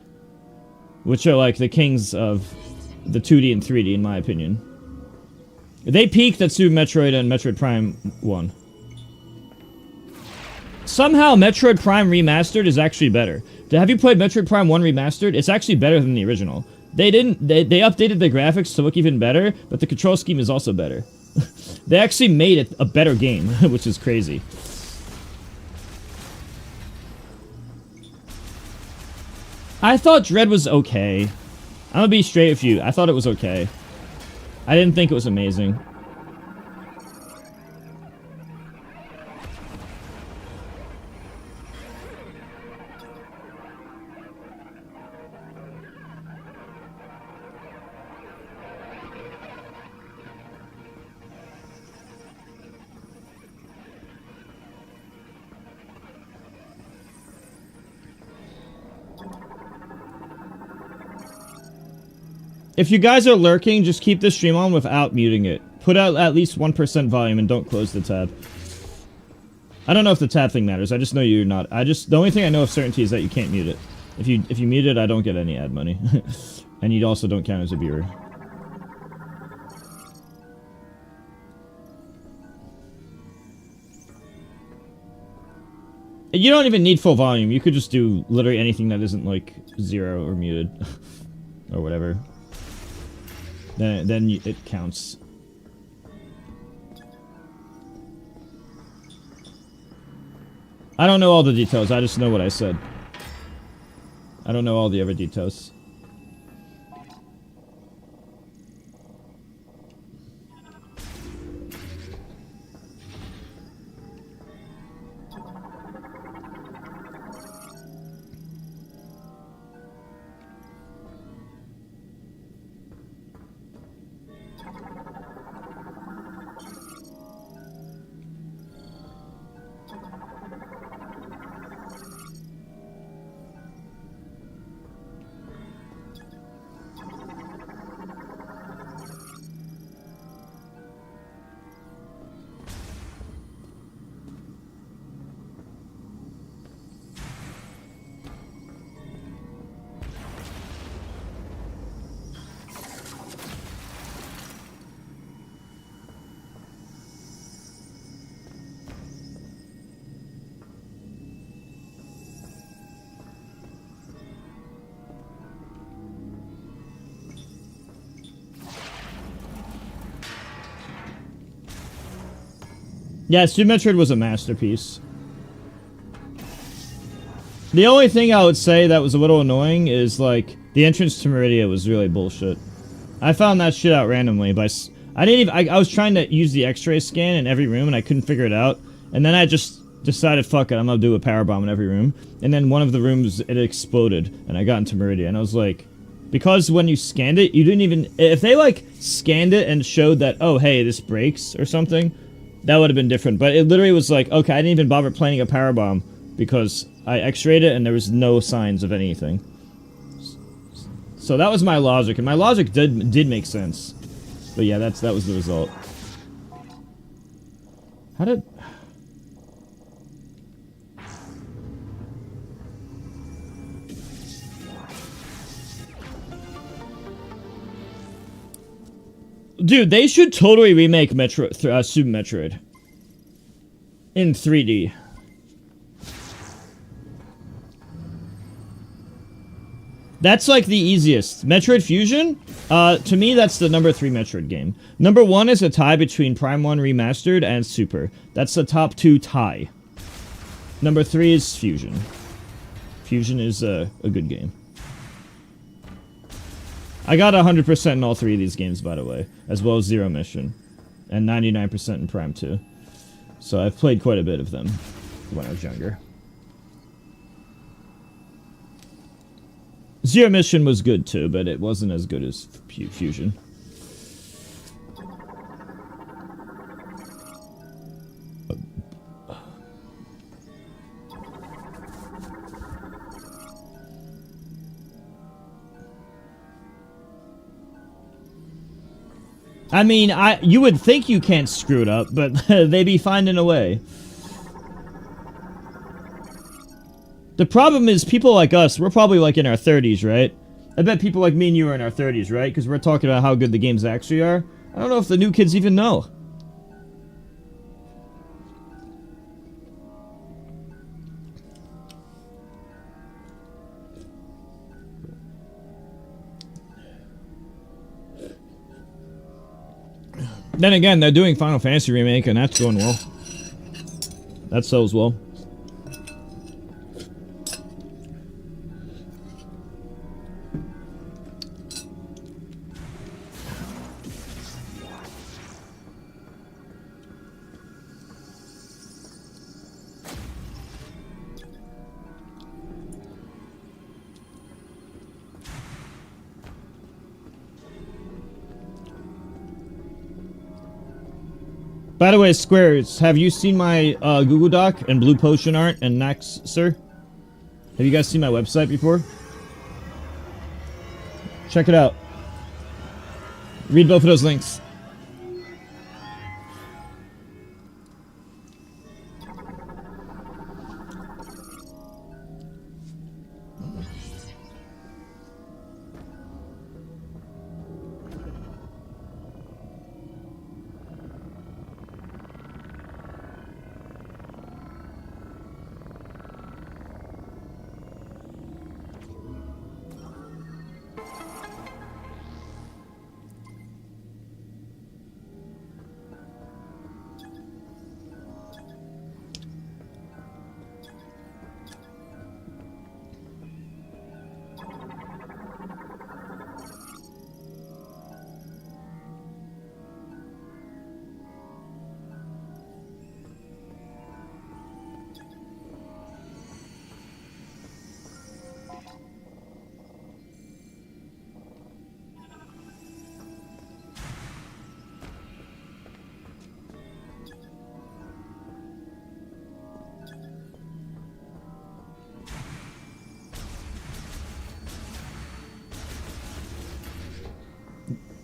which are like the kings of the 2D and 3D, in my opinion. They peaked at Super Metroid and Metroid Prime 1. Somehow, Metroid Prime Remastered is actually better. Have you played Metroid Prime 1 Remastered? It's actually better than the original. They updated the graphics to look even better, but the control scheme is also better. They actually made it a better game, which is crazy. I thought Dread was okay. I'm gonna be straight with you. I thought it was okay. I didn't think it was amazing. If you guys are lurking, just keep the stream on without muting it. Put out at least 1% volume and don't close the tab. I don't know if the tab thing matters. I just know you're not. The only thing I know of certainty is that you can't mute it. If you mute it, I don't get any ad money. And you also don't count as a viewer. You don't even need full volume. You could just do literally anything that isn't like 0 or muted. Or whatever. Then it counts. I don't know all the details, I just know what I said. I don't know all the other details. Yeah, Super Metroid was a masterpiece. The only thing I would say that was a little annoying is, like, the entrance to Meridia was really bullshit. I found that shit out randomly by... I was trying to use the X-ray scan in every room and I couldn't figure it out. And then I just decided, fuck it, I'm gonna do a power bomb in every room. And then one of the rooms, it exploded and I got into Meridia. And I was like... Because when you scanned it, you didn't even... If they, like, scanned it and showed that, oh, hey, this breaks or something... That would have been different, but it literally was like, okay, I didn't even bother planning a power bomb because I x-rayed it and there was no signs of anything. So that was my logic, and my logic did make sense. But yeah, that was the result. How did... Dude, they should totally remake Super Metroid in 3D. That's like the easiest. Metroid Fusion? To me, that's the number 3 Metroid game. Number 1 is a tie between Prime 1 Remastered and Super. That's the top 2 tie. Number 3 is Fusion. Fusion is a good game. I got 100% in all 3 of these games, by the way. As well as Zero Mission. And 99% in Prime 2. So I've played quite a bit of them when I was younger. Zero Mission was good too, but it wasn't as good as Fusion. I mean, you would think you can't screw it up, but they be finding a way. The problem is, people like us, we're probably like in our 30s, right? I bet people like me and you are in our 30s, right? Because we're talking about how good the games actually are. I don't know if the new kids even know. Then again, they're doing Final Fantasy Remake, and that's going well. That sells well. By the way, Squares, have you seen my Google Doc and Blue Potion art and Nax, sir? Have you guys seen my website before? Check it out. Read both of those links.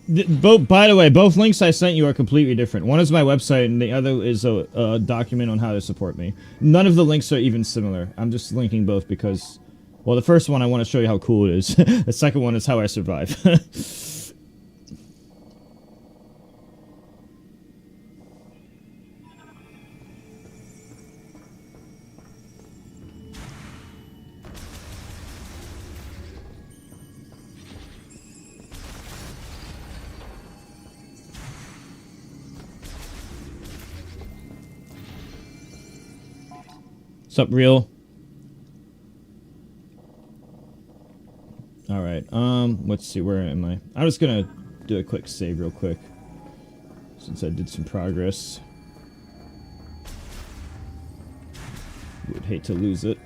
By the way, both links I sent you are completely different. One is my website, and the other is a document on how to support me. None of the links are even similar. I'm just linking both because, well, the first one I want to show you how cool it is. The second one is how I survive. What's up, real? Alright, let's see, where am I? I'm just gonna do a quick save real quick, since I did some progress. Would hate to lose it.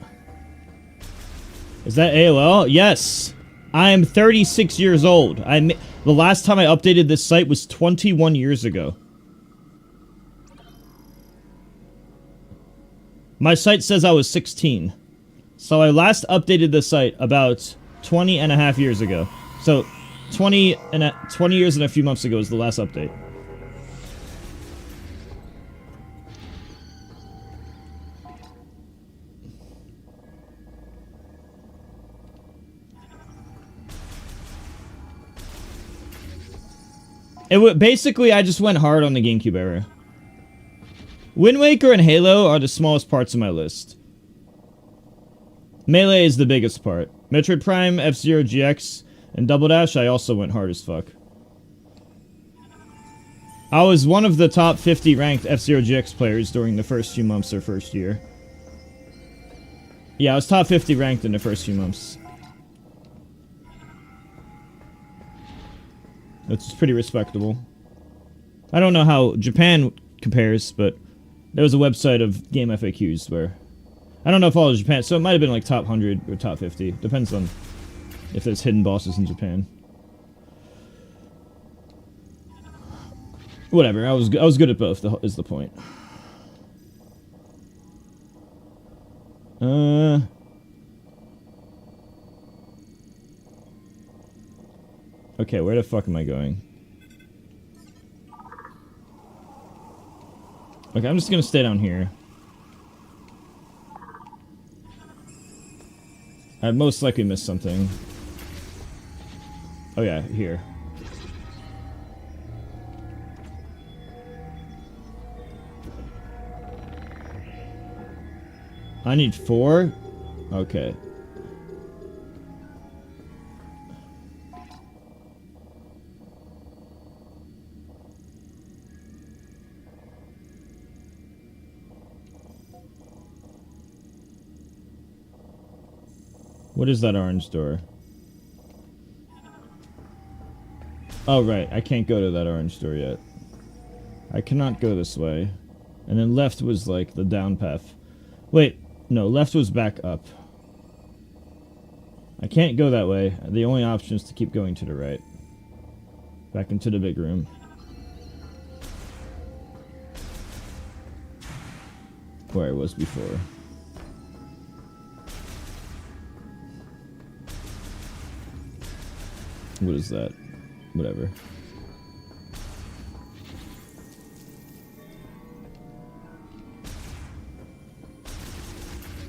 Is that AOL? Yes! I am 36 years old. The last time I updated this site was 21 years ago. My site says I was 16. So I last updated the site about 20 and a half years ago. So 20 years and a few months ago is the last update. Basically, I just went hard on the GameCube era. Wind Waker and Halo are the smallest parts of my list. Melee is the biggest part. Metroid Prime, F-Zero GX, and Double Dash, I also went hard as fuck. I was one of the top 50 ranked F-Zero GX players during the first few months or first year. Yeah, I was top 50 ranked in the first few months. That's pretty respectable. I don't know how Japan compares, but there was a website of game FAQs where... I don't know if all of Japan... So it might have been like top 100 or top 50. Depends on if there's hidden bosses in Japan. Whatever, I was good at both, is the point. Okay, where the fuck am I going? Okay, I'm just gonna stay down here. I'd most likely missed something. Oh yeah, here. I need 4? Okay. What is that orange door? Oh, right. I can't go to that orange door yet. I cannot go this way. And then left was, like, the down path. Wait. No, left was back up. I can't go that way. The only option is to keep going to the right. Back into the big room. Where I was before. What is that? Whatever.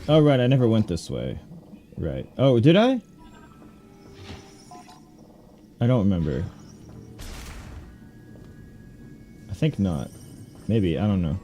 Oh, right, I never went this way. Right. Oh, did I? I don't remember. I think not. Maybe, I don't know.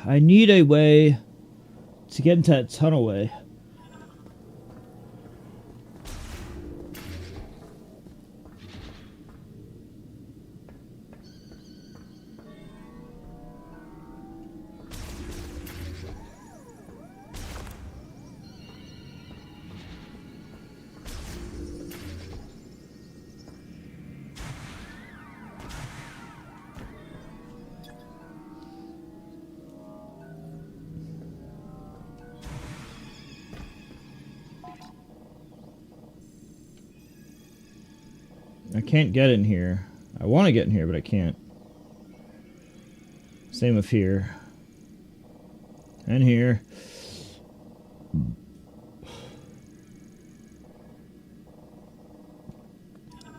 I need a way to get into that tunnelway. I can't get in here. I want to get in here, but I can't. Same with here. And here.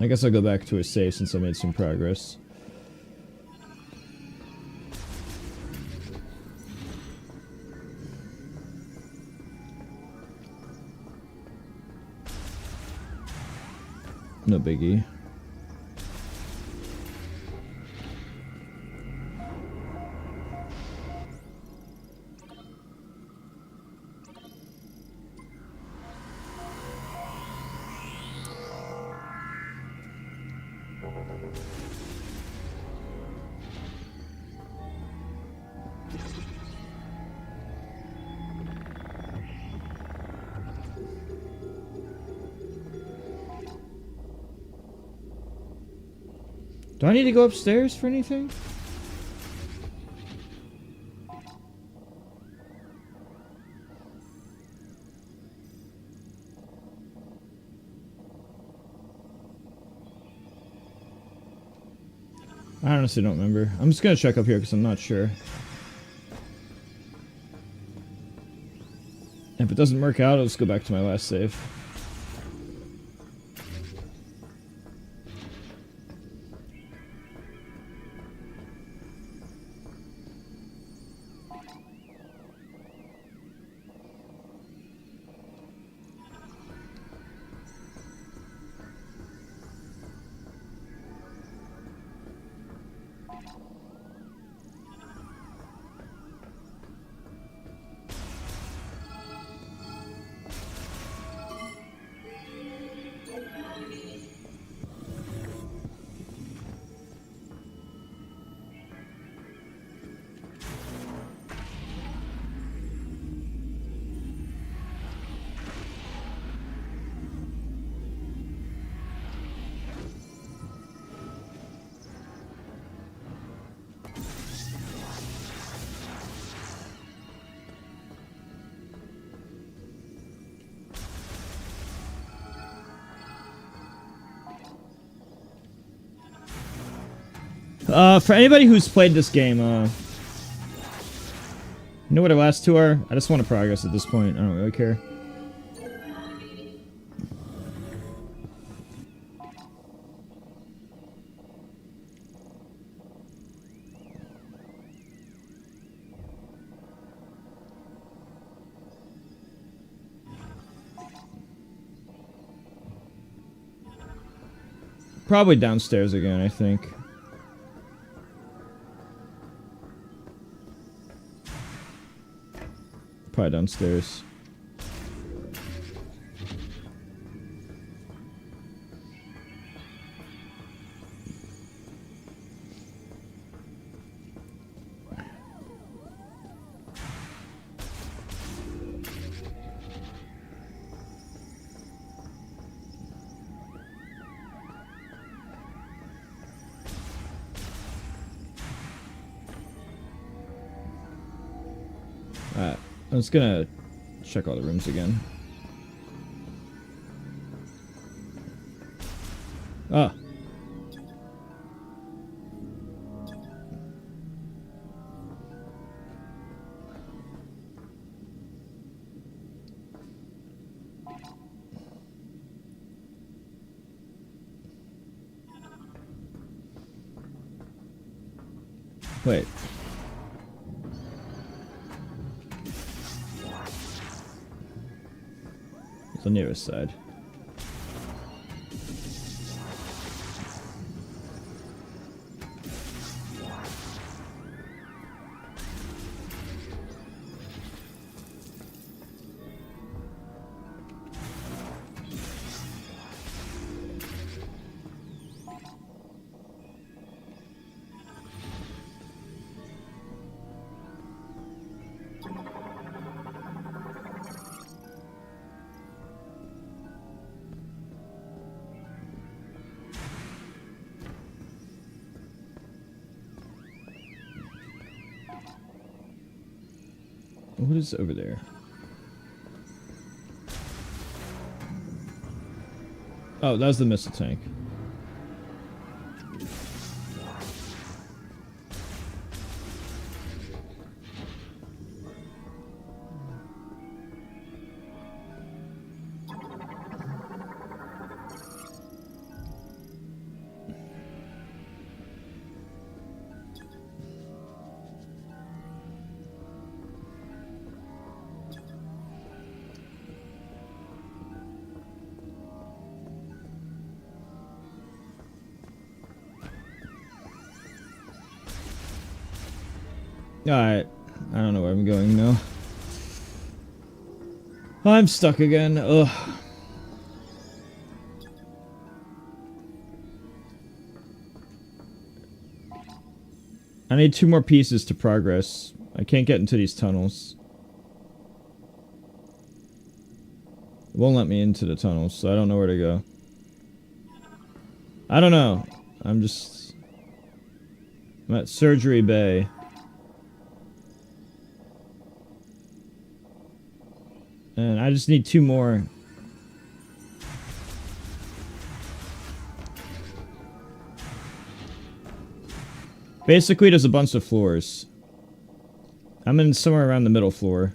I guess I'll go back to a save since I made some progress. No biggie. Do I need to go upstairs for anything? I honestly don't remember. I'm just gonna check up here because I'm not sure. If it doesn't work out, I'll just go back to my last save. For anybody who's played this game, you know what our last two are? I just want to progress at this point. I don't really care. Probably downstairs again, I think. Probably downstairs. Alright, I'm just gonna check all the rooms again. Ah. Wait. It's the nearest side. What is over there? Oh, that was the missile tank. Alright. I don't know where I'm going now. I'm stuck again. Ugh. I need 2 more pieces to progress. I can't get into these tunnels. It won't let me into the tunnels, so I don't know where to go. I don't know. I'm at Surgery Bay. And I just need 2 more. Basically, there's a bunch of floors. I'm in somewhere around the middle floor.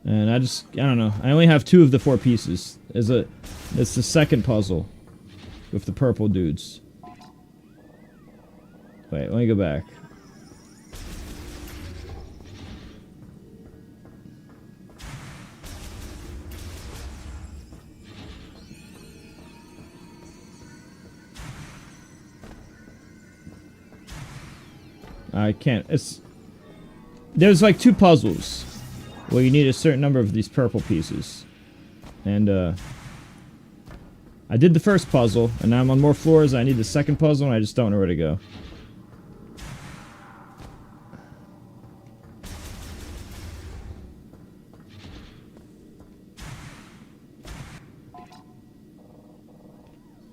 And I don't know. I only have 2 of the 4 pieces. It's the second puzzle. With the purple dudes. Wait, let me go back. I can't. There's like 2 puzzles where you need a certain number of these purple pieces. And, I did the first puzzle, and now I'm on more floors. I need the second puzzle, and I just don't know where to go.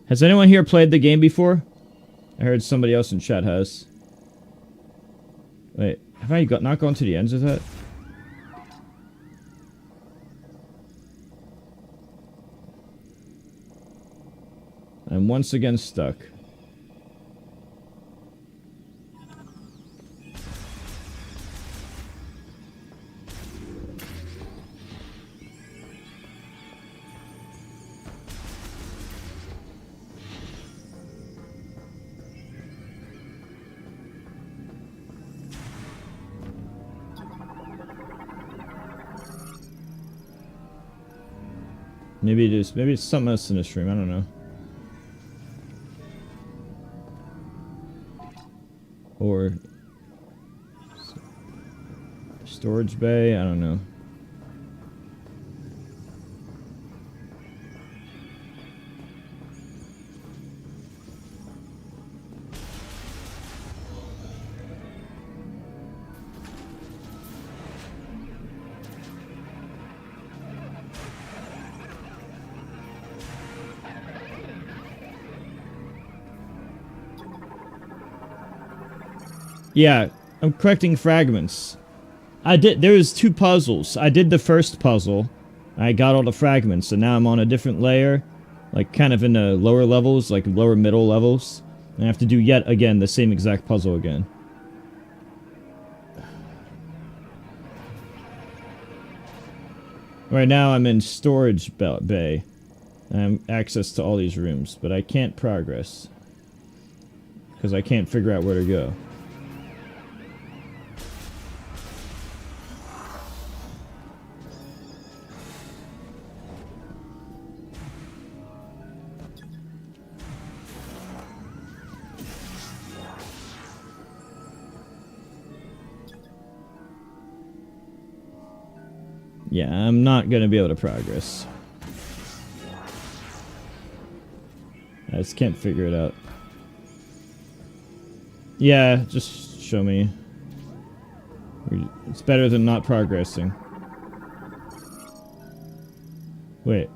Has anyone here played the game before? I heard somebody else in chat has. Wait, have I not gone to the ends of that? I'm once again stuck. Maybe it's something else in the stream, I don't know. Or storage bay, I don't know. Yeah, I'm collecting fragments. There was 2 puzzles. I did the first puzzle. I got all the fragments, and now I'm on a different layer. Like, kind of in the lower levels, like lower middle levels. And I have to do yet again the same exact puzzle again. Right now I'm in storage bay. I have access to all these rooms, but I can't progress. Because I can't figure out where to go. Yeah, I'm not gonna be able to progress. I just can't figure it out. Yeah, just show me. It's better than not progressing. Wait.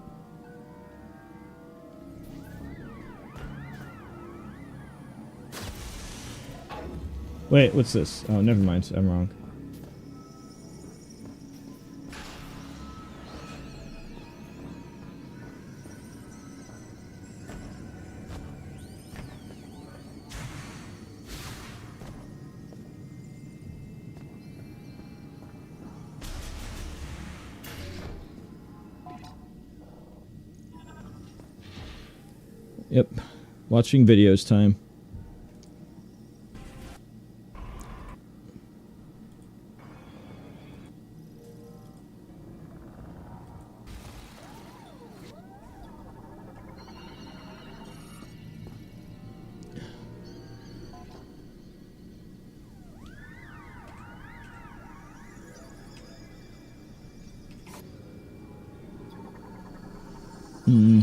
Wait, what's this? Oh, never mind. I'm wrong. Yep. Watching videos time. Hmm.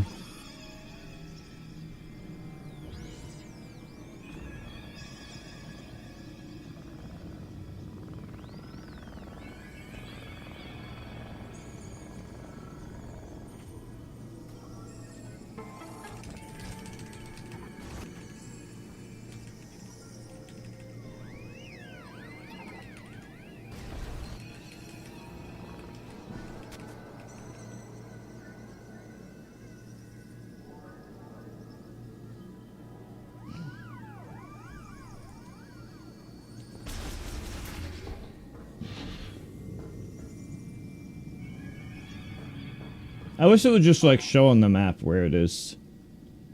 I wish it would just, like, show on the map where it is.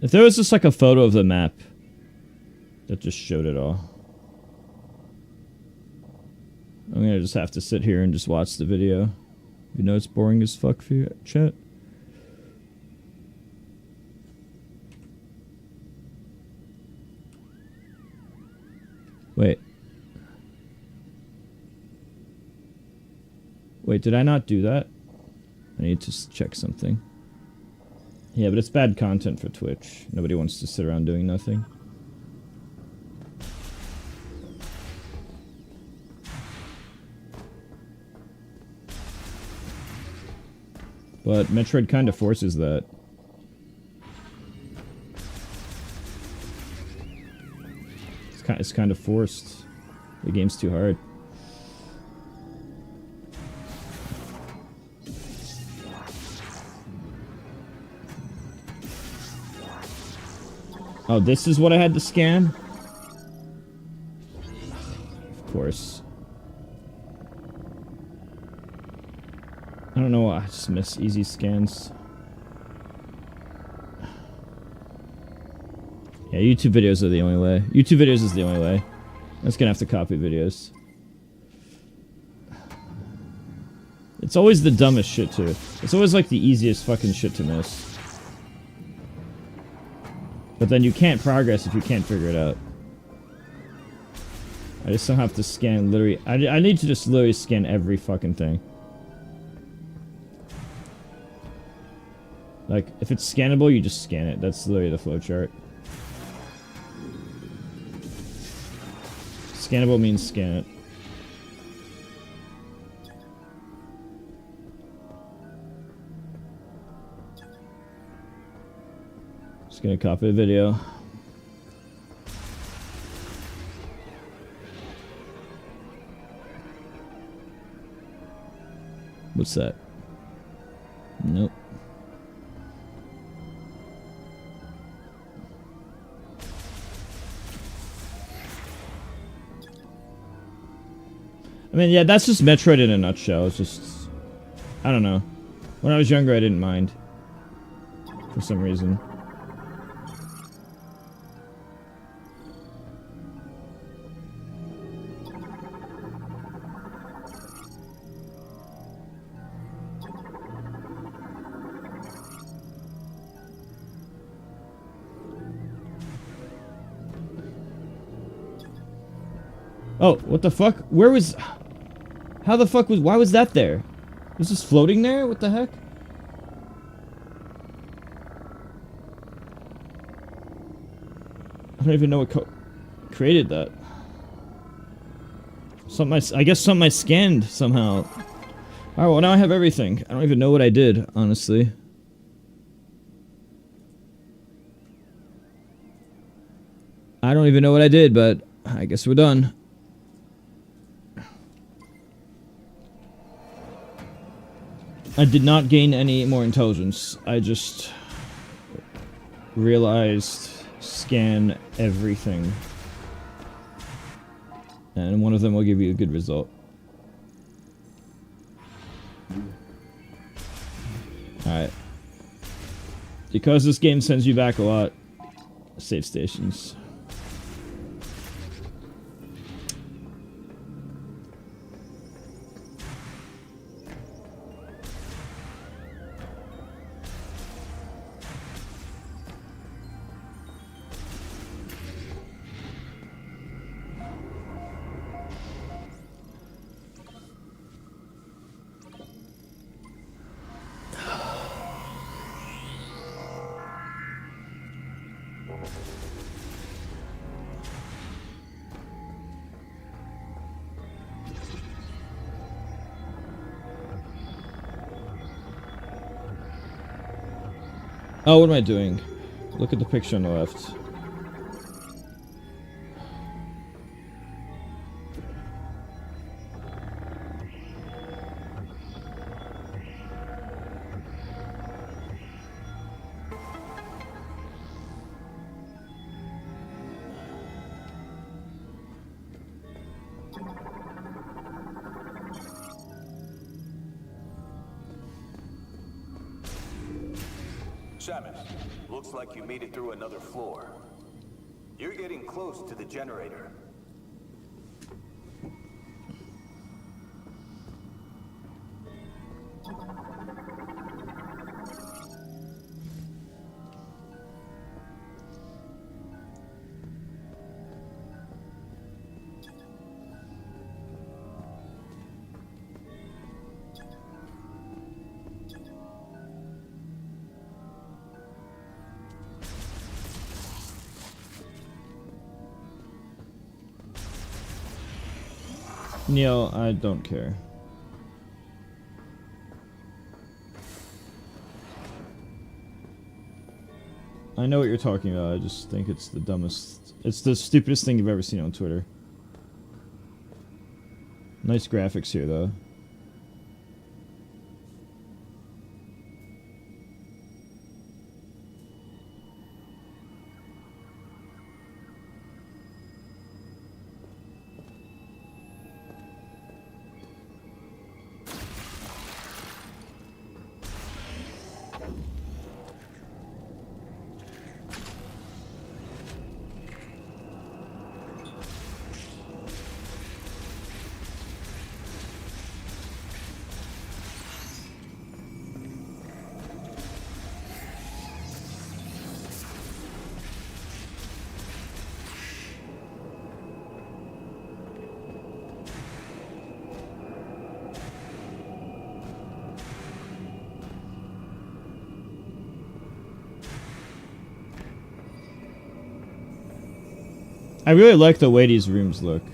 If there was just, like, a photo of the map that just showed it all. I'm gonna just have to sit here and just watch the video. You know it's boring as fuck for you, chat? Wait. Wait, did I not do that? I need to check something. Yeah, but it's bad content for Twitch. Nobody wants to sit around doing nothing. But Metroid kind of forces that. It's kind of forced. The game's too hard. Oh, this is what I had to scan? Of course. I don't know why, I just miss easy scans. Yeah, YouTube videos are the only way. YouTube videos is the only way. I'm just gonna have to copy videos. It's always the dumbest shit, too. It's always, like, the easiest fucking shit to miss. But then you can't progress if you can't figure it out. I just don't have to scan literally... I need to just literally scan every fucking thing. Like, if it's scannable, you just scan it. That's literally the flowchart. Scannable means scan it. Just gonna copy the video. What's that? Nope. I mean, yeah, that's just Metroid in a nutshell. It's just... I don't know. When I was younger, I didn't mind. For some reason. Oh, what the fuck? Where was... How the fuck was... Why was that there? Was this floating there? What the heck? I don't even know what created that. Something I guess something I scanned somehow. Alright, well now I have everything. I don't even know what I did, honestly. I don't even know what I did, but I guess we're done. I did not gain any more intelligence. I just realized scan everything. And one of them will give you a good result. Alright. Because this game sends you back a lot, save stations. Oh, what am I doing? Look at the picture on the left. Shamus, looks like you made it through another floor. You're getting close to the generator. Neil, I don't care. I know what you're talking about, I just think it's the dumbest... It's the stupidest thing you've ever seen on Twitter. Nice graphics here, though. I really like the way these rooms look.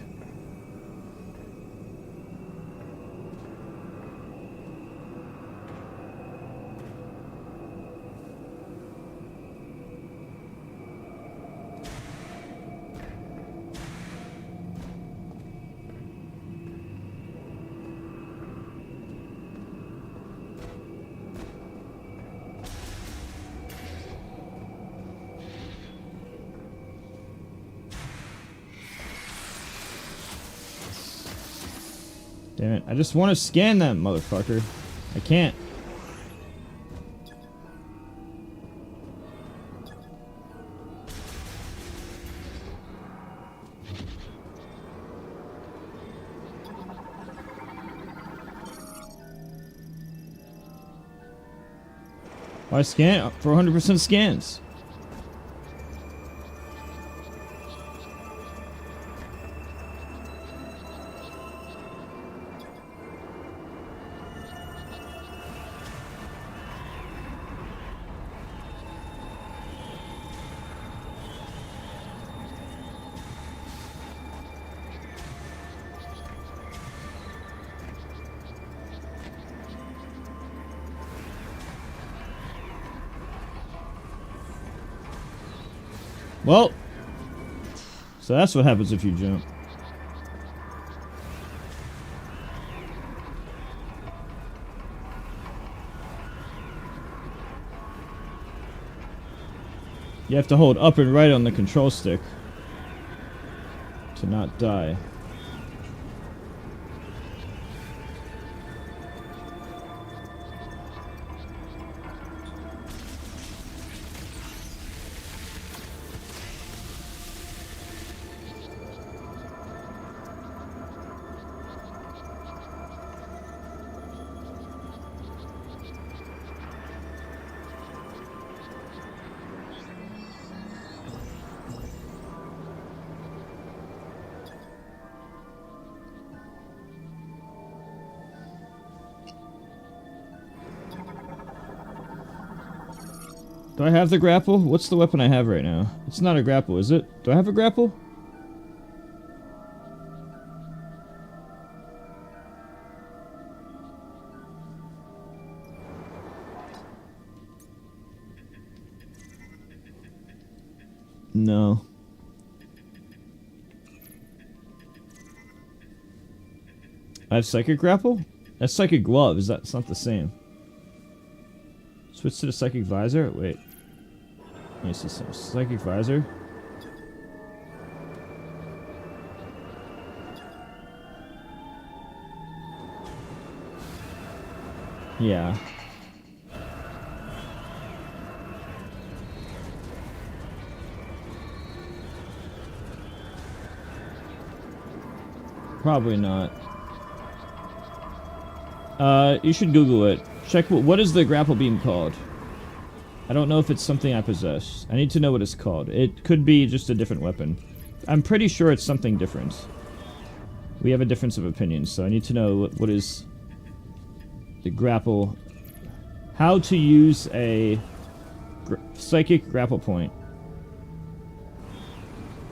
Damn it, I just want to scan that motherfucker. I can't. Why scan for 100% scans? Well, so that's what happens if you jump. You have to hold up and right on the control stick to not die. Do I have the grapple? What's the weapon I have right now? It's not a grapple, is it? Do I have a grapple? No. I have psychic grapple? That's psychic gloves. That's not the same. Switch to the psychic visor? Wait. Let me see some. Psychic visor? Yeah. Probably not. You should Google it. Check what is the grapple beam called? I don't know if it's something I possess. I need to know what it's called. It could be just a different weapon. I'm pretty sure it's something different. We have a difference of opinion, so I need to know what is the grapple. How to use a psychic grapple point.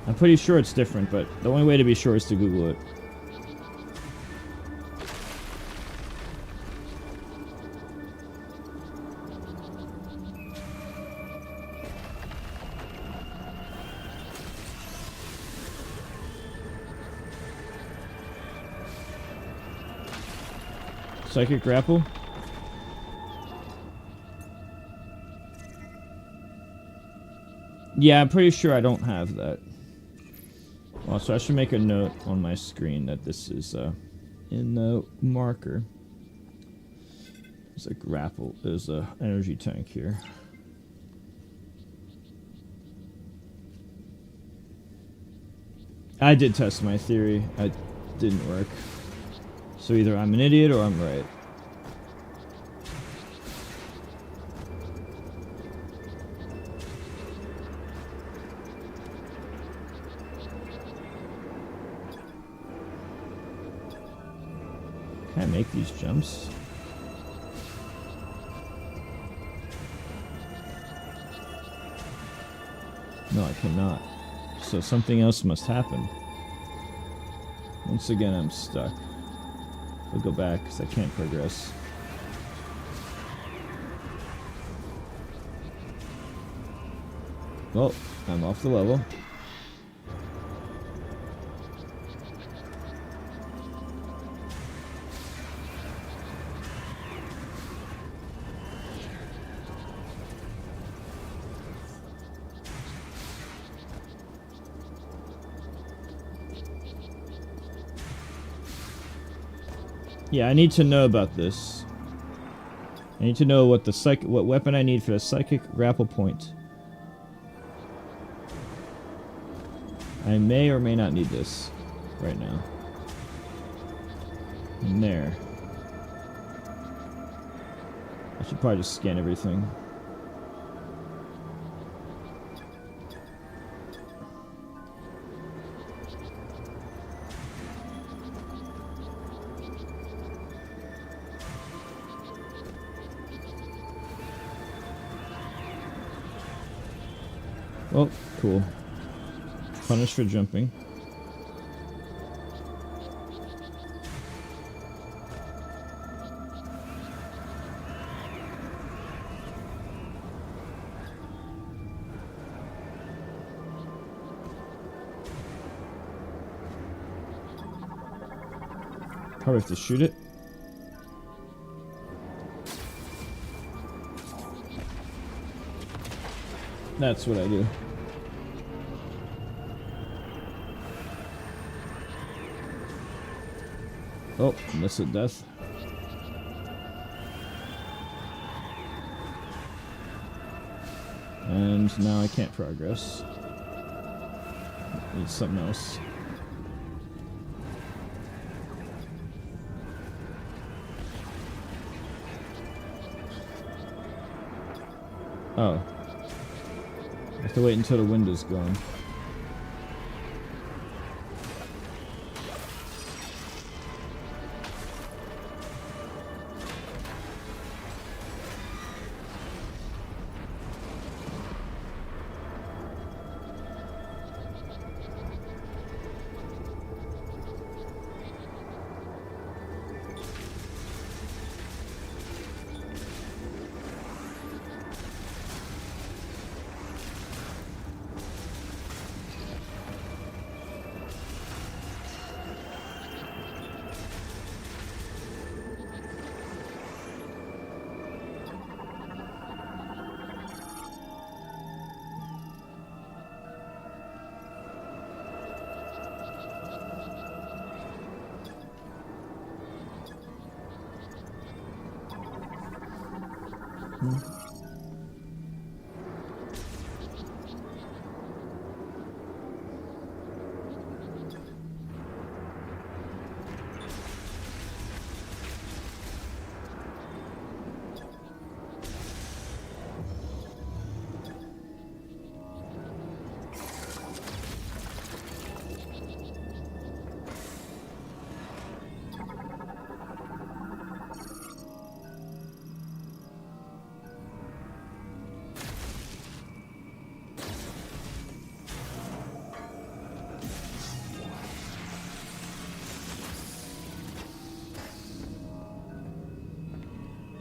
I'm pretty sure it's different, but the only way to be sure is to Google it. Psychic grapple? Yeah, I'm pretty sure I don't have that. Well, so I should make a note on my screen that this is in the marker. There's a grapple. There's a energy tank here. I did test my theory. It didn't work. So either I'm an idiot or I'm right. Can I make these jumps? No, I cannot. So something else must happen. Once again, I'm stuck. I'll go back because I can't progress. Well, I'm off the level. Yeah, I need to know about this. I need to know what what weapon I need for the psychic grapple point. I may or may not need this right now. And there. I should probably just scan everything. Oh, cool. Punished for jumping. Probably have to shoot it. That's what I do. Oh, miss it, death. And now I can't progress. Need something else. Oh. I have to wait until the wind is gone.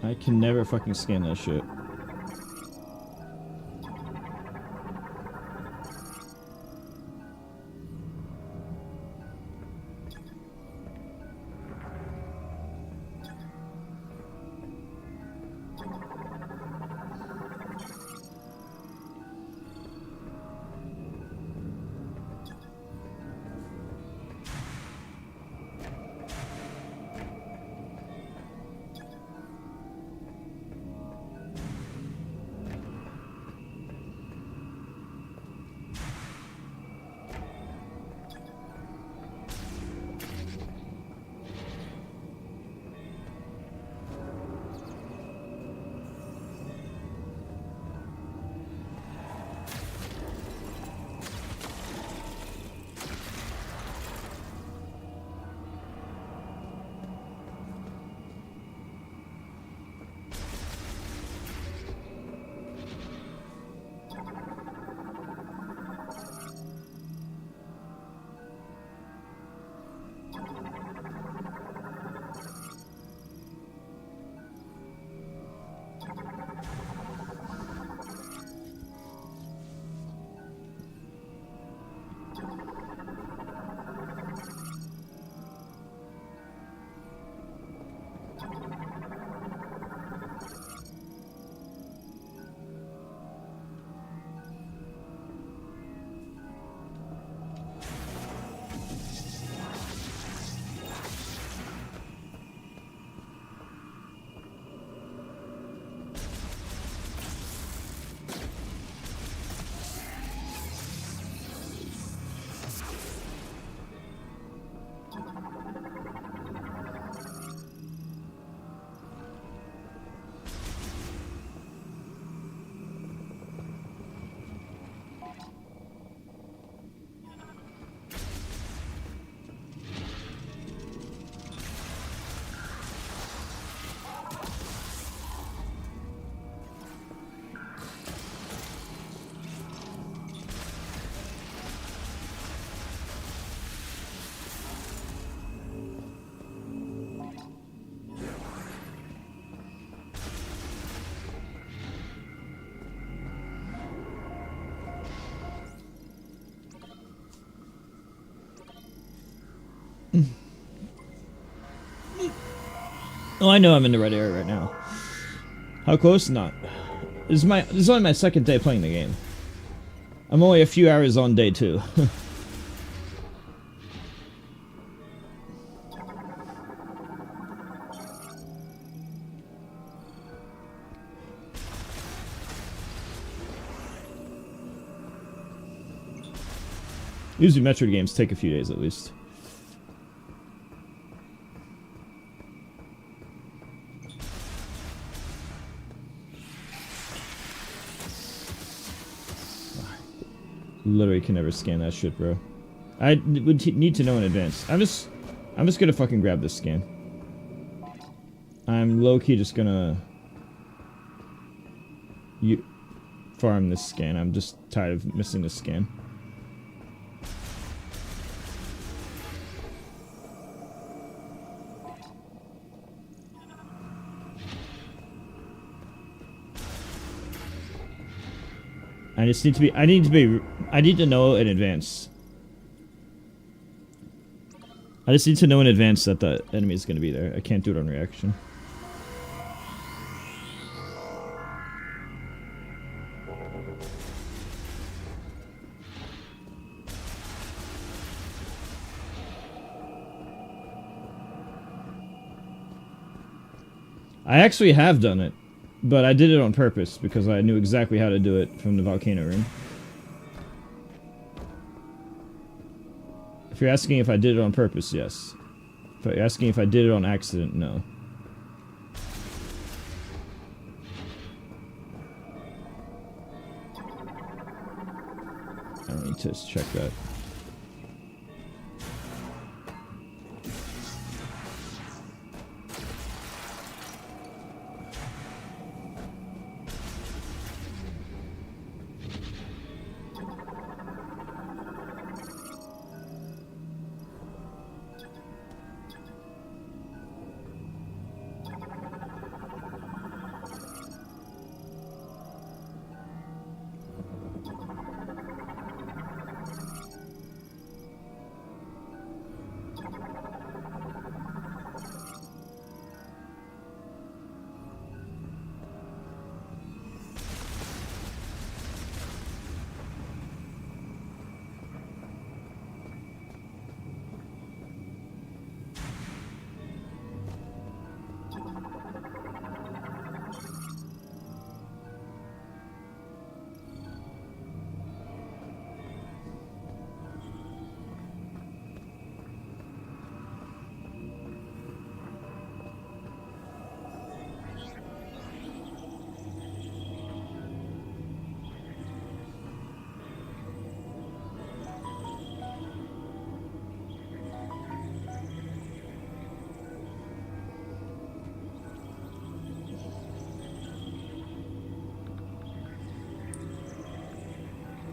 I can never fucking scan that shit. Oh, I know I'm in the right area right now. How close? Not. This is only my second day playing the game. I'm only a few hours on day 2. Usually Metroid games take a few days at least. Literally can never scan that shit, bro. I would need to know in advance. I'm just gonna fucking grab this scan. I'm low-key just gonna farm this scan. I'm just tired of missing this scan. I need to know in advance. I just need to know in advance that the enemy is going to be there. I can't do it on reaction. I actually have done it. But I did it on purpose, because I knew exactly how to do it from the volcano room. If you're asking if I did it on purpose, yes. If you're asking if I did it on accident, no. I don't need to check that.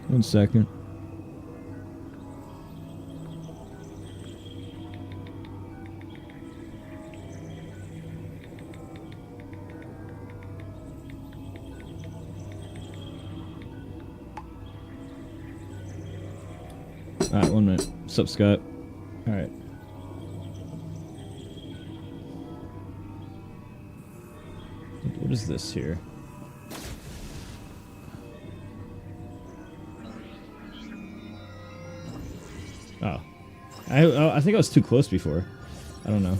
One second. Alright, 1 minute. What's up, Scott? Alright. What is this here? Oh. I think I was too close before. I don't know.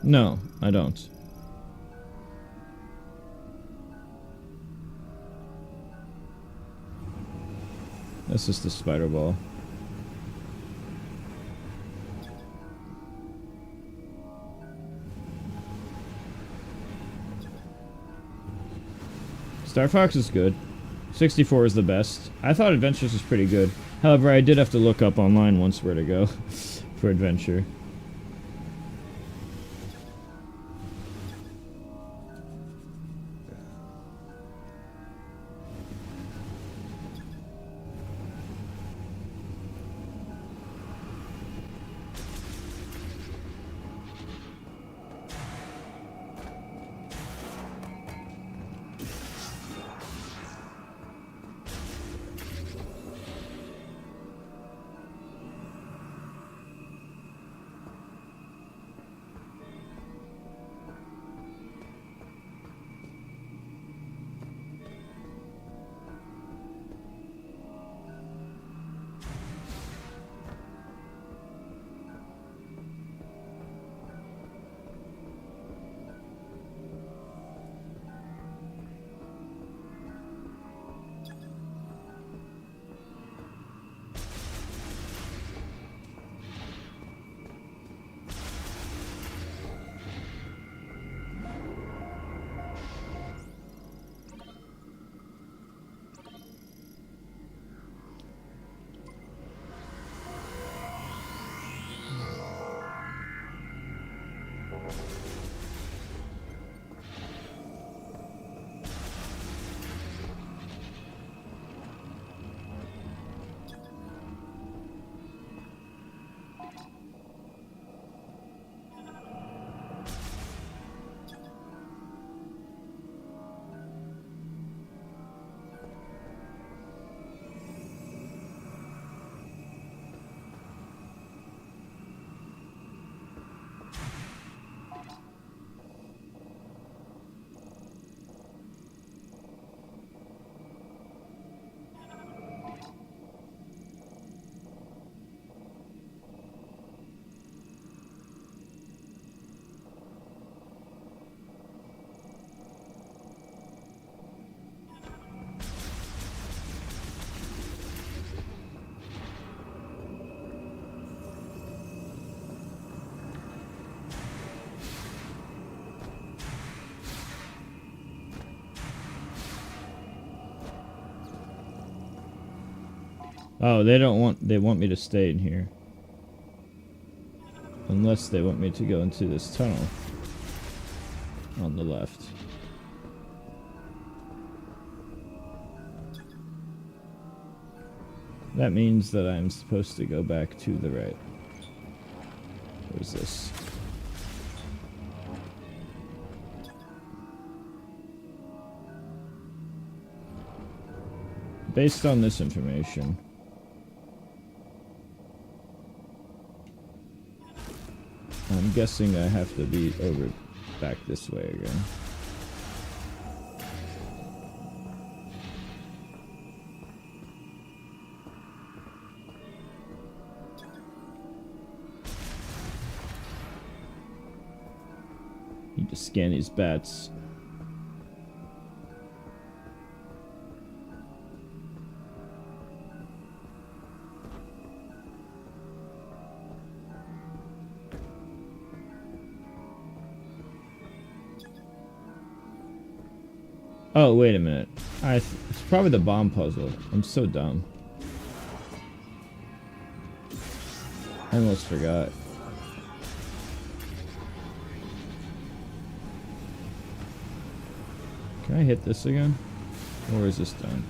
No, I don't. That's just the spider ball. Star Fox is good. 64 is the best. I thought Adventures was pretty good. However, I did have to look up online once where to go for Adventure. Oh, they want me to stay in here. Unless they want me to go into this tunnel on the left. That means that I'm supposed to go back to the right. What is this? Based on this information, I'm guessing I have to be over back this way again. Need to scan these bats. Oh, wait a minute. It's probably the bomb puzzle. I'm so dumb. I almost forgot. Can I hit this again? Or is this done?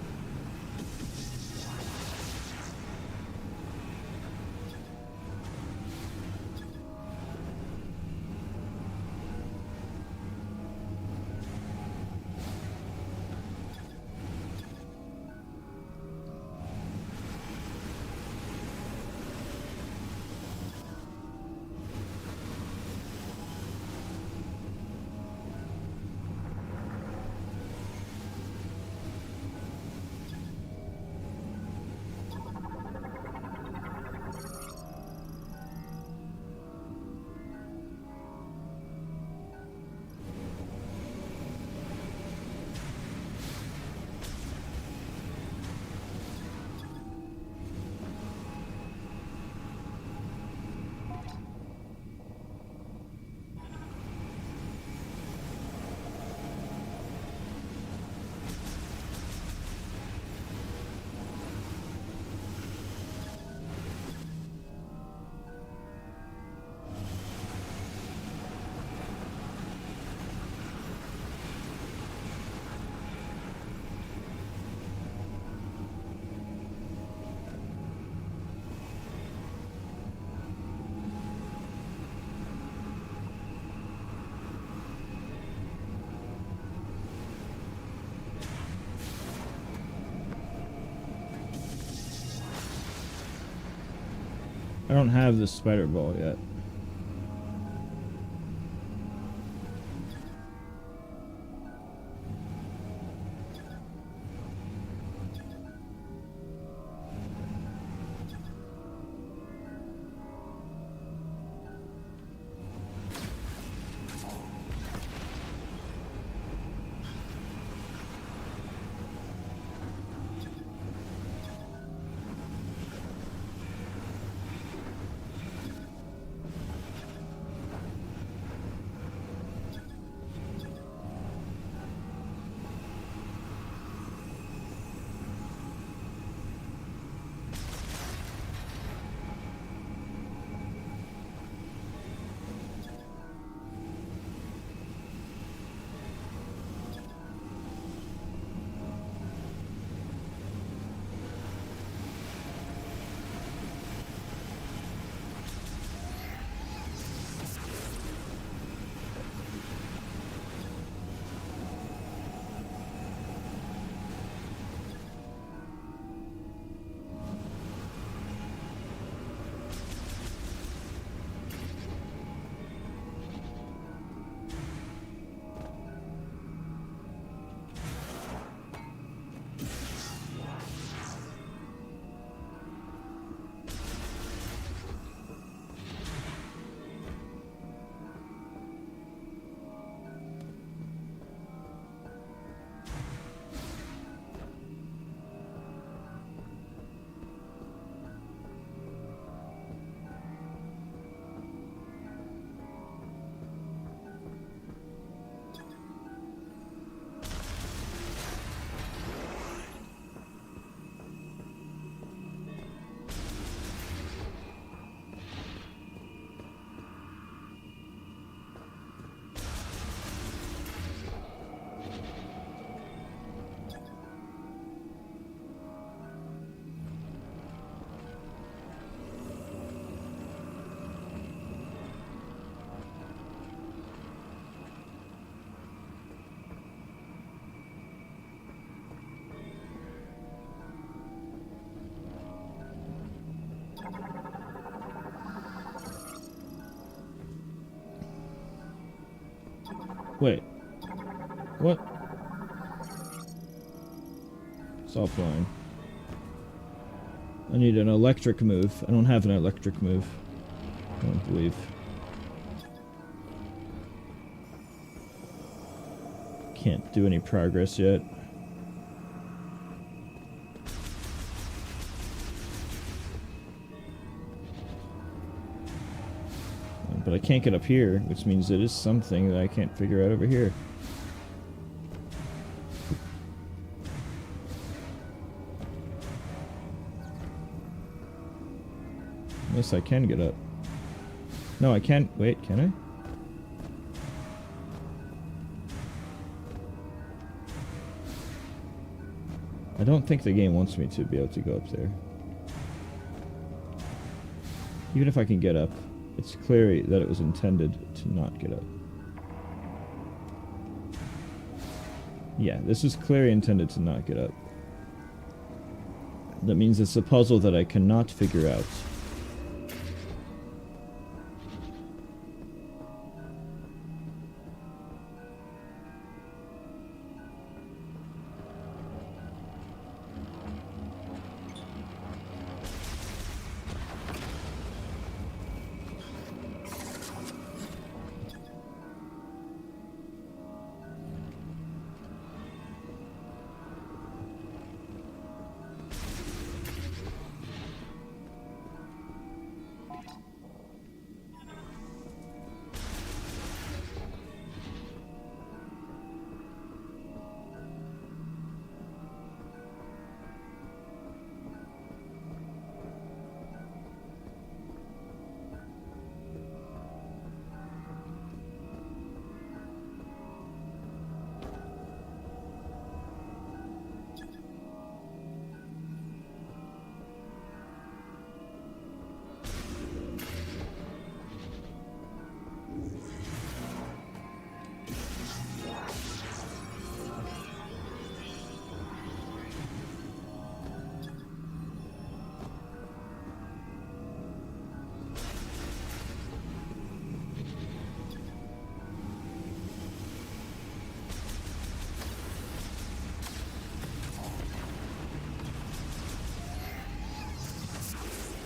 I don't have the spider ball yet. Wait. What? It's offline. I need an electric move. I don't have an electric move. I don't believe. Can't do any progress yet. But I can't get up here, which means it is something that I can't figure out over here. Unless I can get up. No, I can't. Wait, can I? I don't think the game wants me to be able to go up there. Even if I can get up, it's clear that it was intended to not get up. Yeah, this is clearly intended to not get up. That means it's a puzzle that I cannot figure out.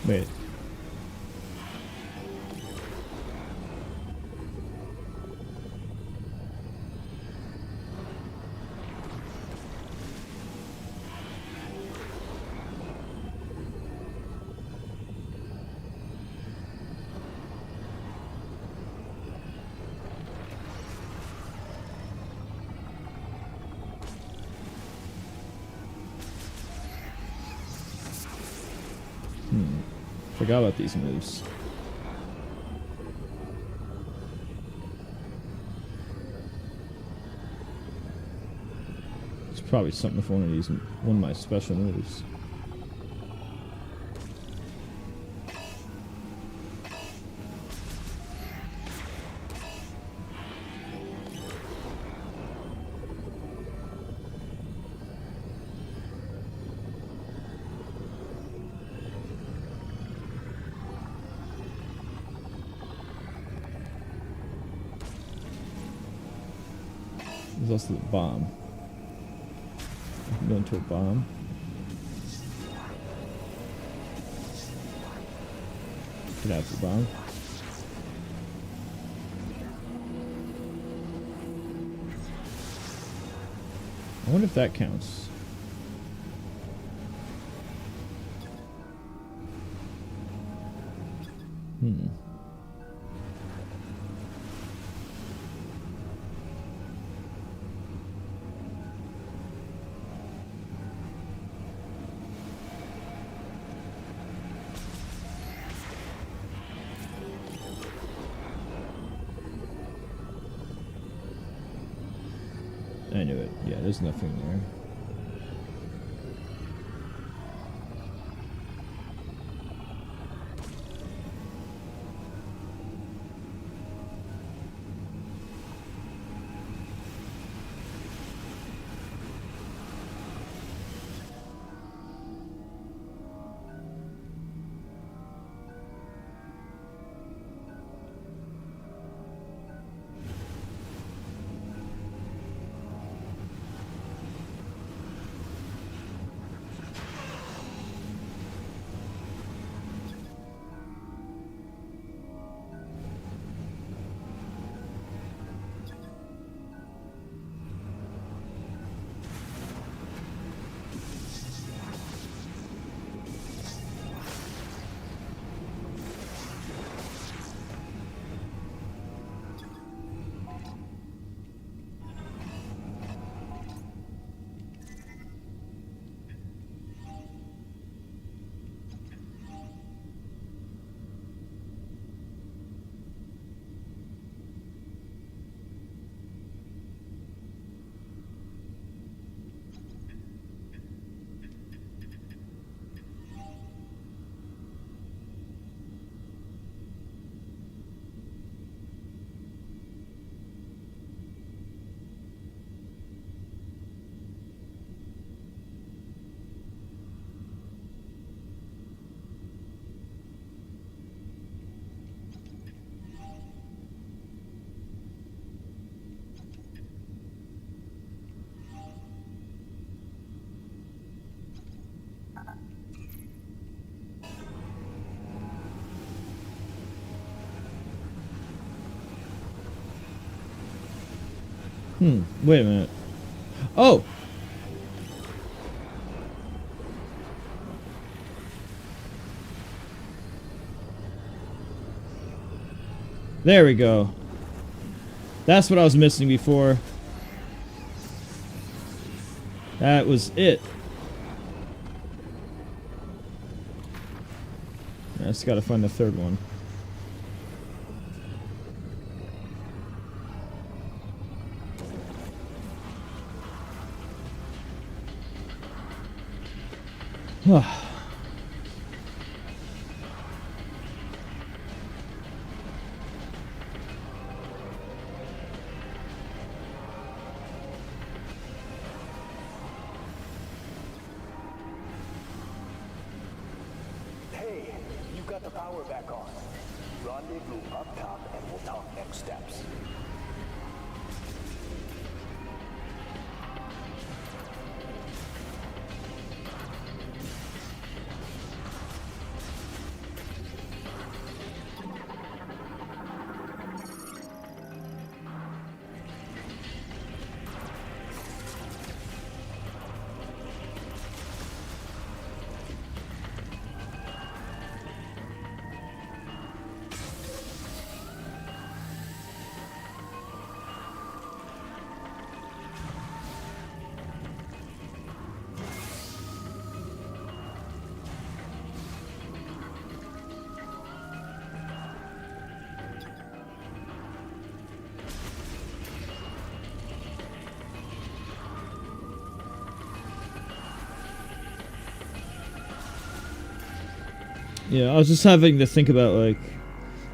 Wait. Forgot about these moves. It's probably something for one of my special moves. There's also the bomb. I can go into a bomb. Get out the bomb. I wonder if that counts. I knew it. Yeah, there's nothing there. Wait a minute. Oh! There we go. That's what I was missing before. That was it. I just gotta find the third one. Hey, you've got the power back on. Rendezvous up top and we'll talk next steps. Yeah, I was just having to think about, like,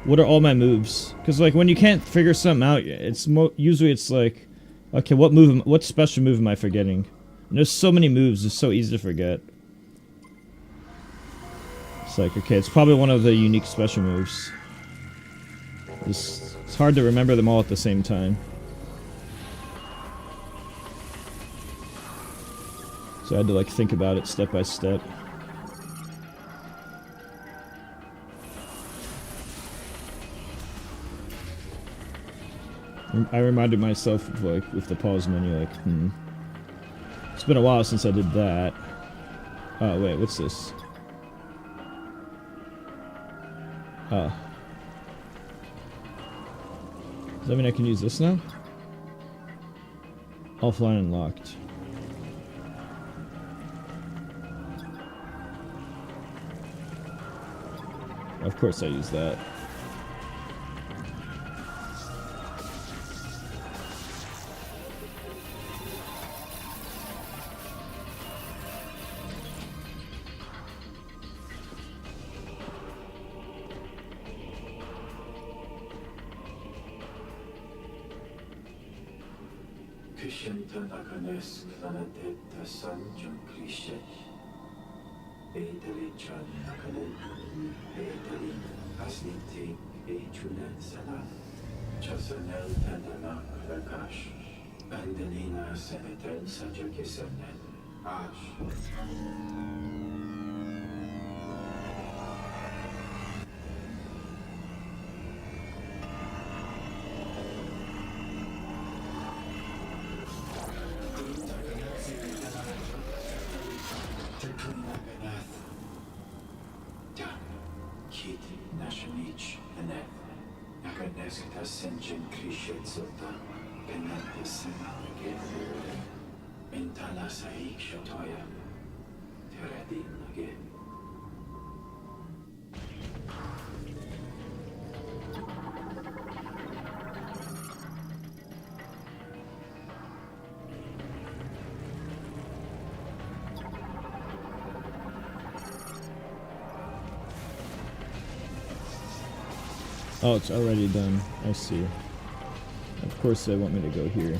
what are all my moves? Because, like, when you can't figure something out, it's usually it's like, okay, what special move am I forgetting? And there's so many moves, it's so easy to forget. It's like, okay, it's probably one of the unique special moves. It's hard to remember them all at the same time. So I had to, like, think about it step by step. I reminded myself of, like, with the pause menu, like, it's been a while since I did that. Oh, wait, what's this? Oh. Does that mean I can use this now? Offline unlocked. Of course I use that. Oh, it's already done. I see. Of course they want me to go here.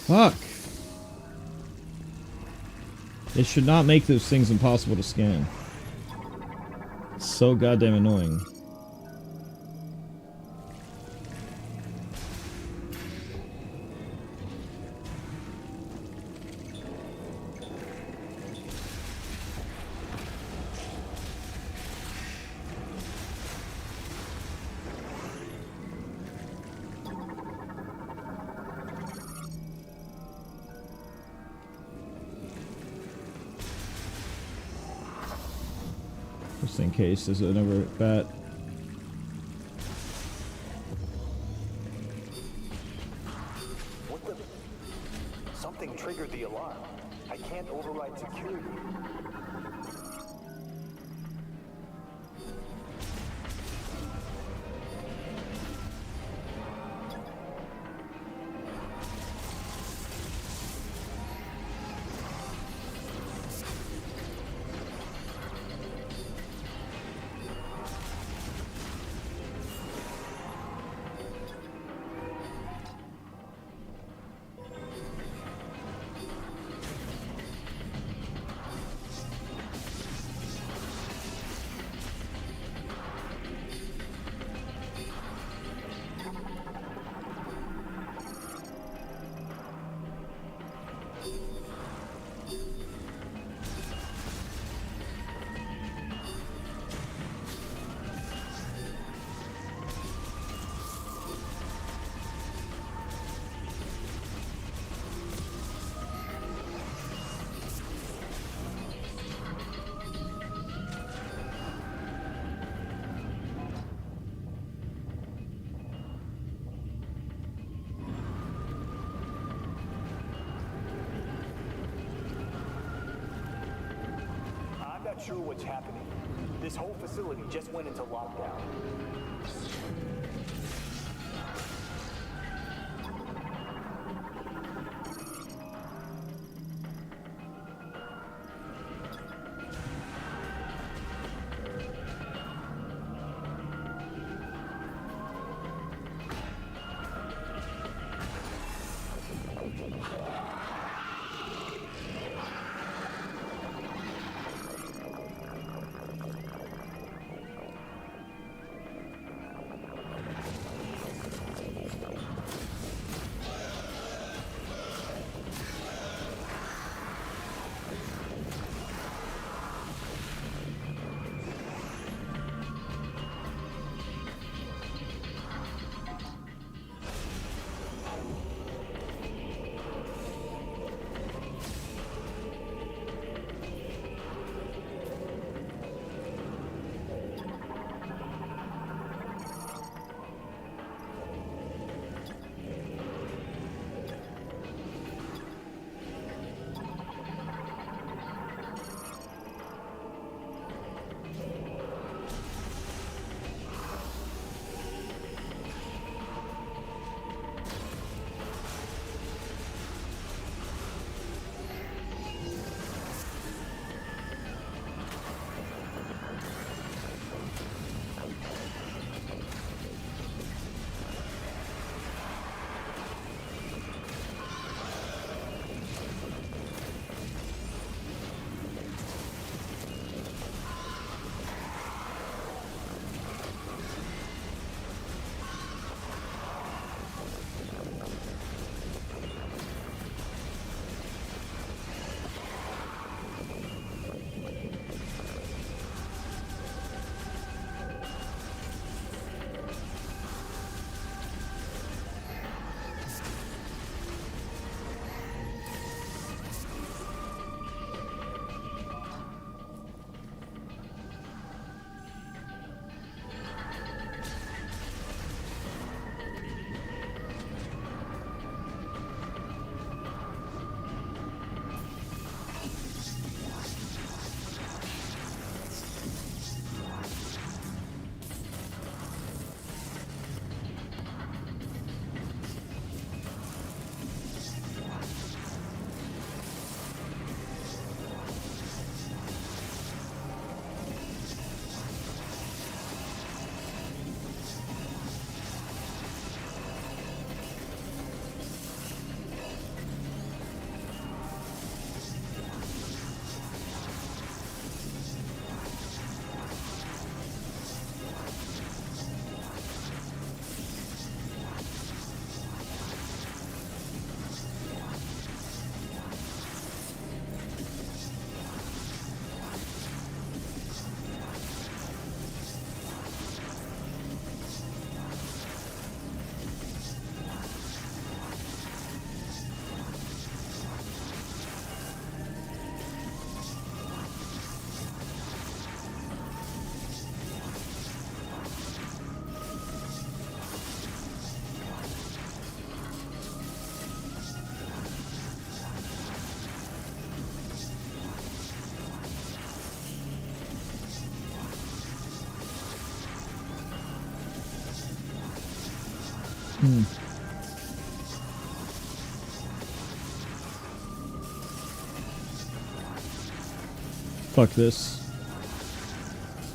Fuck. They should not make those things impossible to scan. It's so goddamn annoying. Just in case there's another bat. What the? Something triggered the alarm. I can't override security. I'm not sure what's happening. This whole facility just went into lockdown. Fuck this.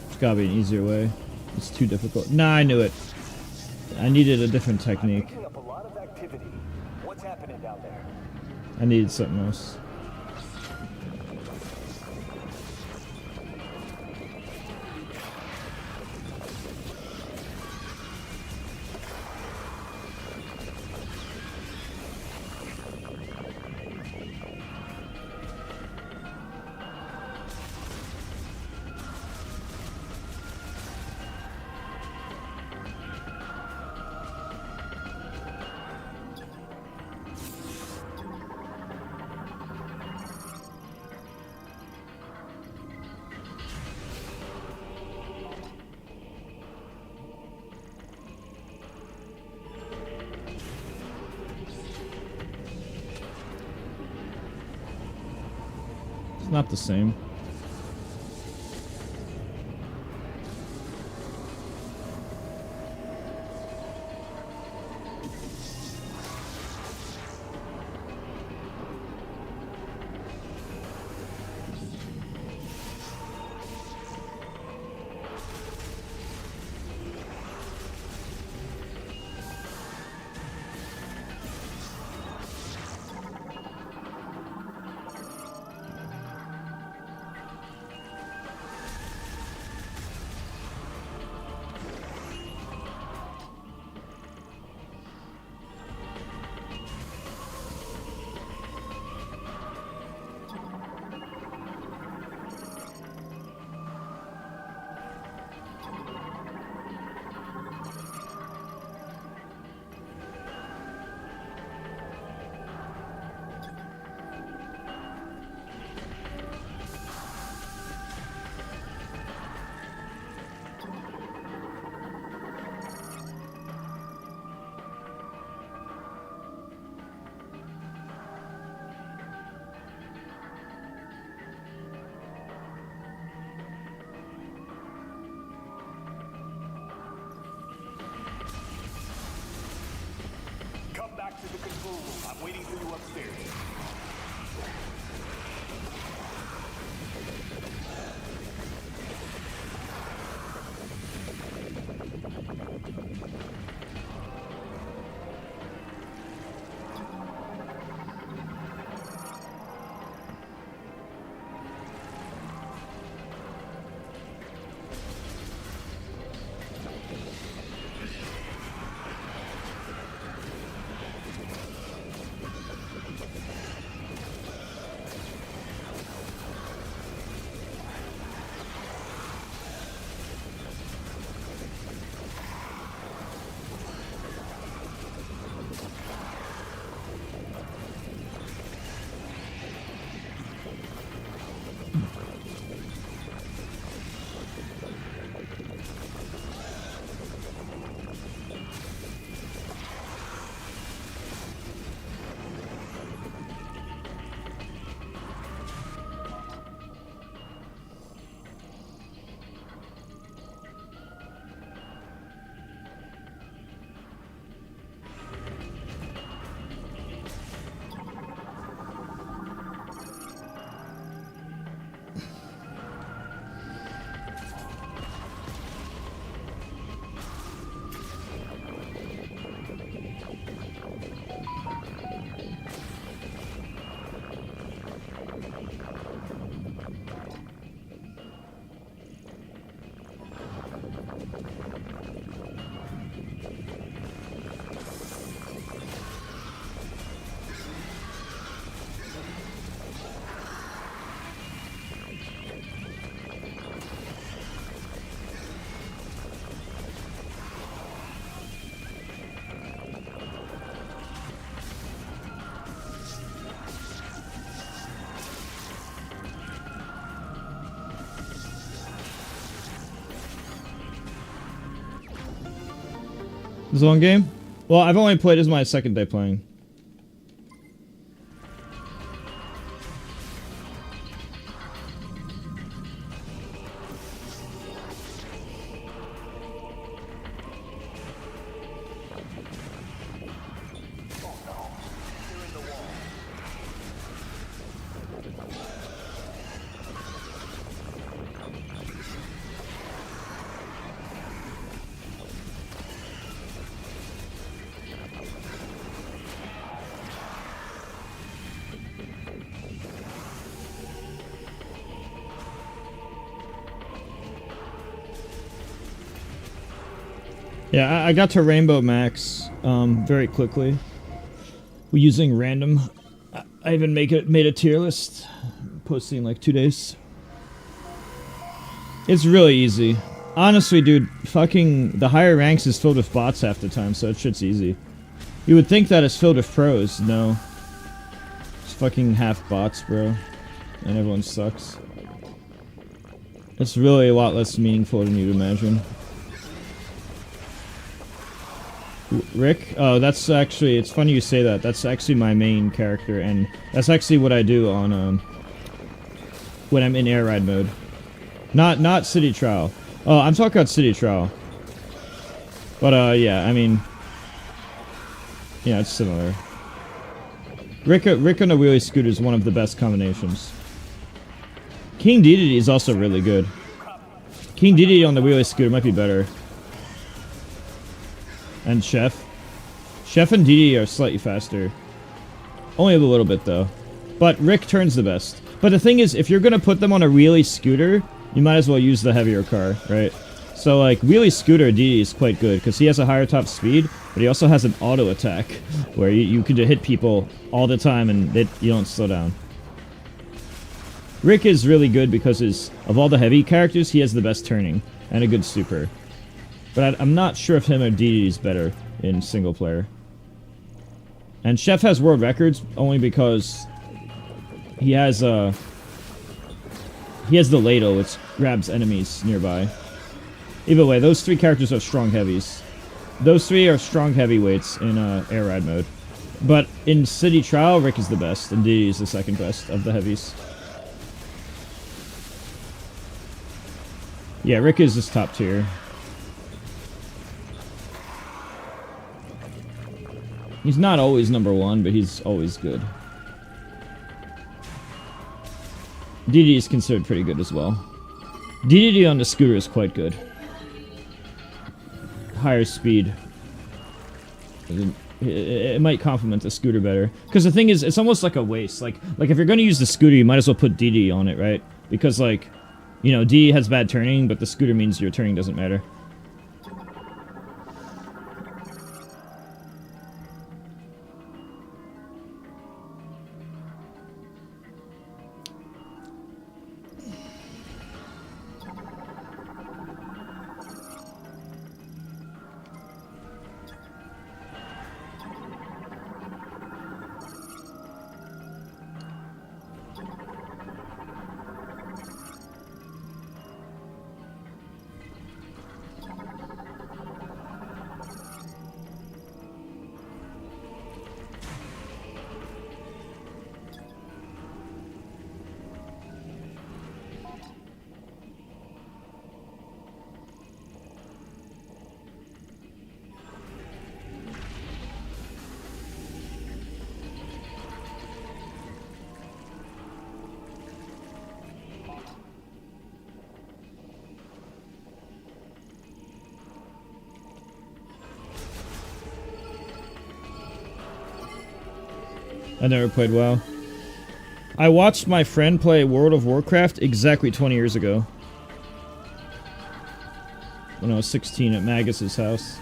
There's gotta be an easier way. It's too difficult. Nah, I knew it. I needed a different technique. Picking up a lot of activity. What's happening down there? I needed something else. It's not the same. Come back to the control room. I'm waiting for you upstairs. This one game? Well, I've only played. This is my second day playing. Yeah, I got to Rainbow Max very quickly. We're using random. I even made a tier list, posting in like 2 days. It's really easy. Honestly, dude, fucking the higher ranks is filled with bots half the time, so that shit's easy. You would think that it's filled with pros. No. It's fucking half bots, bro. And everyone sucks. It's really a lot less meaningful than you'd imagine. Rick? Oh, that's actually, it's funny you say that. That's actually my main character, and that's actually what I do on, when I'm in air ride mode. Not City Trial. Oh, I'm talking about City Trial. But, yeah, I mean... Yeah, it's similar. Rick on a wheelie scooter is one of the best combinations. King Dedede is also really good. King Dedede on the wheelie scooter might be better. And Chef. Chef and Dedede are slightly faster. Only a little bit, though. But Rick turns the best. But the thing is, if you're gonna put them on a wheelie scooter, you might as well use the heavier car, right? So, like, wheelie scooter Dedede is quite good, because he has a higher top speed, but he also has an auto attack, where you can hit people all the time and you don't slow down. Rick is really good because of all the heavy characters, he has the best turning, and a good super. But I'm not sure if him or Dedede is better in single player. And Chef has world records only because he has the ladle, which grabs enemies nearby. Either way, those three characters are strong heavies. Those three are strong heavyweights in air ride mode. But in City Trial, Rick is the best, and Dedede is the second best of the heavies. Yeah, Rick is just top tier. He's not always number one, but he's always good. Dedede is considered pretty good as well. Dedede on the scooter is quite good. Higher speed. It might complement the scooter better. Because the thing is, it's almost like a waste. Like if you're going to use the scooter, you might as well put Dedede on it, right? Because, like, you know, Dedede has bad turning, but the scooter means your turning doesn't matter. I never played WoW. I watched my friend play World of Warcraft exactly 20 years ago. When I was 16 at Magus's house.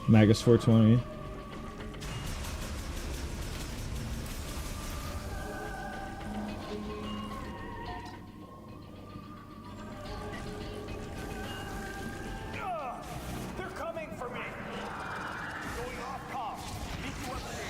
Magus 420. They're coming for me. Going off comm. Meet you up there.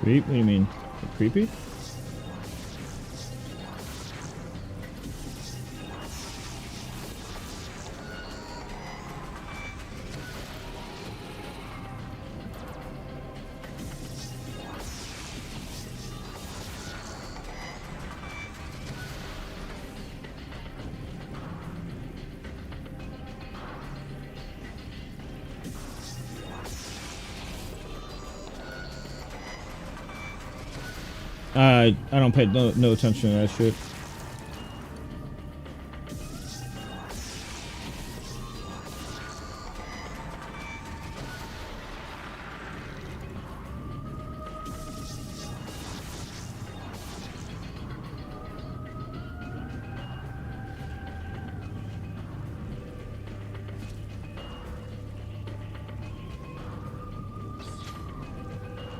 Creep? What do you mean? Creepy? I don't pay no attention to that shit.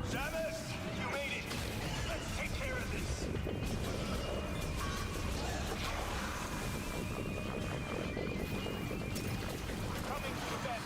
Samus, you made it. Let's take care of this. We're coming to the bed.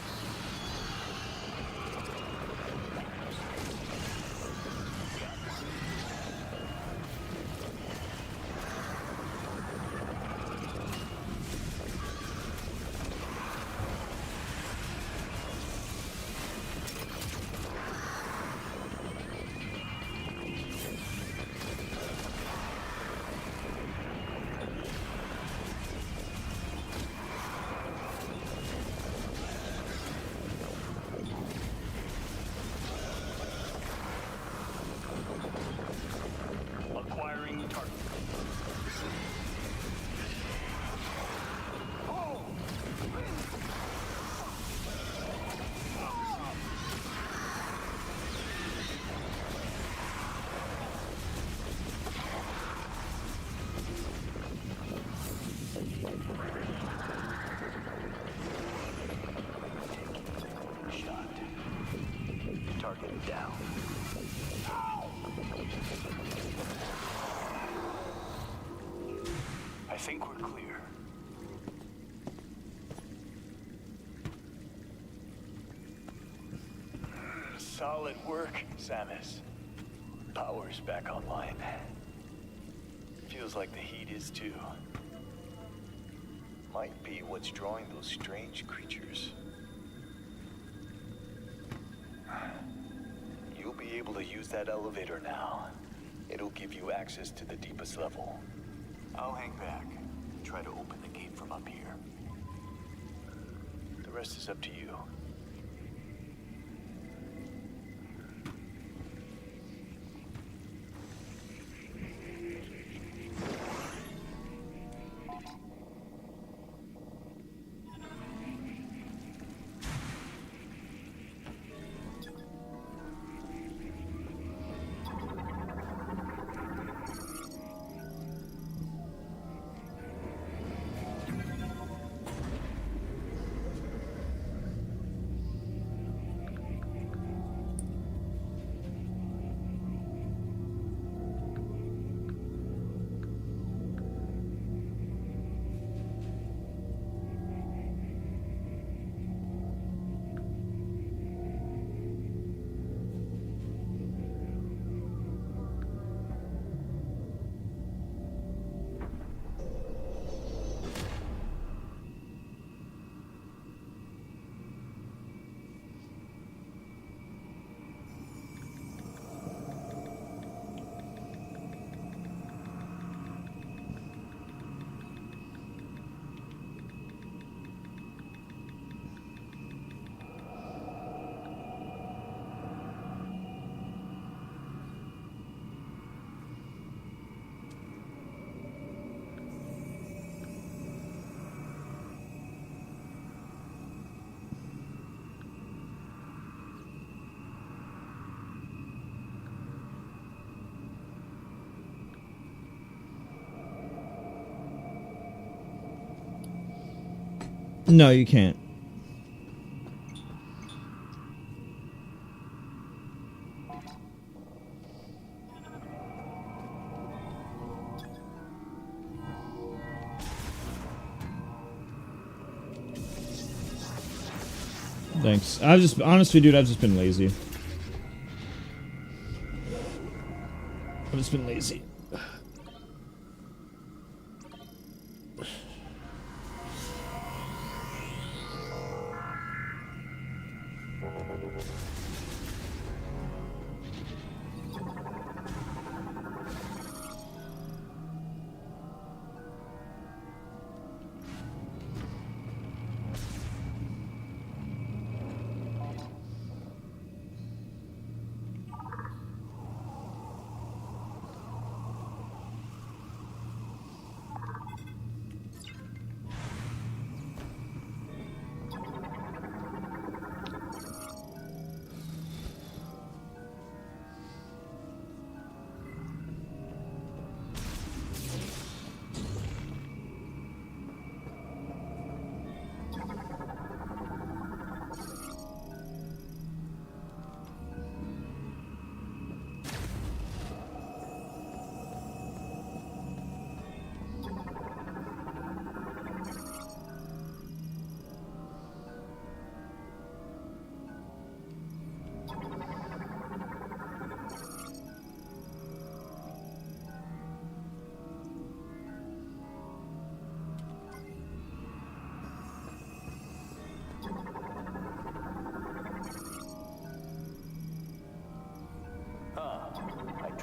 Acquiring target. Shot. Target down. I think we're clear. Solid work, Samus. Power's back online. Feels like the heat is too. Might be what's drawing those strange creatures. You'll be able to use that elevator now. It'll give you access to the deepest level. I'll hang back and try to open the gate from up here. The rest is up to you. No, you can't. Thanks. Honestly, dude, I've just been lazy. I've just been lazy.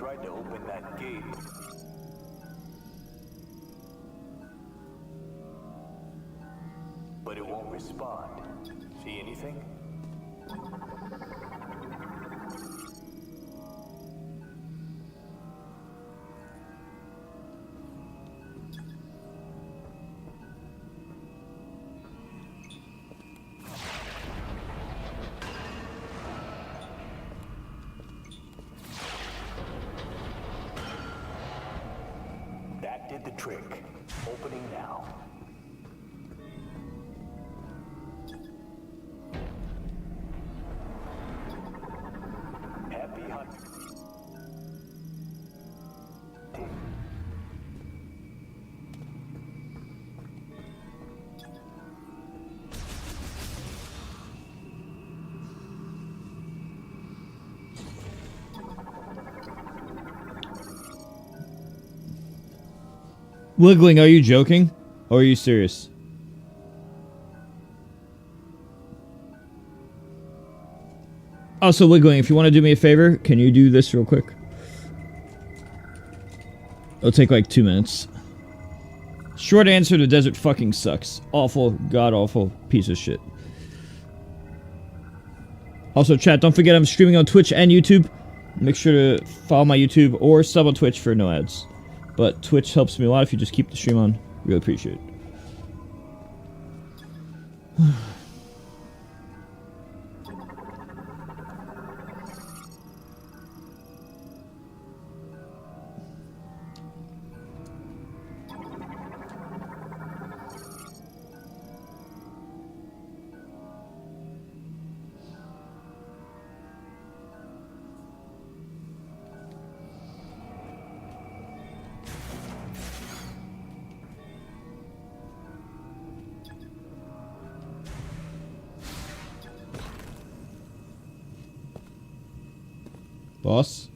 tried to open that gate. But it won't respond. See anything? That did the trick. Opening now. Happy hunting. Wiggling, are you joking? Or are you serious? Also, Wiggling, if you want to do me a favor, can you do this real quick? It'll take like 2 minutes. Short answer, the desert fucking sucks. Awful, god-awful piece of shit. Also, chat, don't forget I'm streaming on Twitch and YouTube. Make sure to follow my YouTube or sub on Twitch for no ads. But Twitch helps me a lot if you just keep the stream on. Really appreciate it. Boss?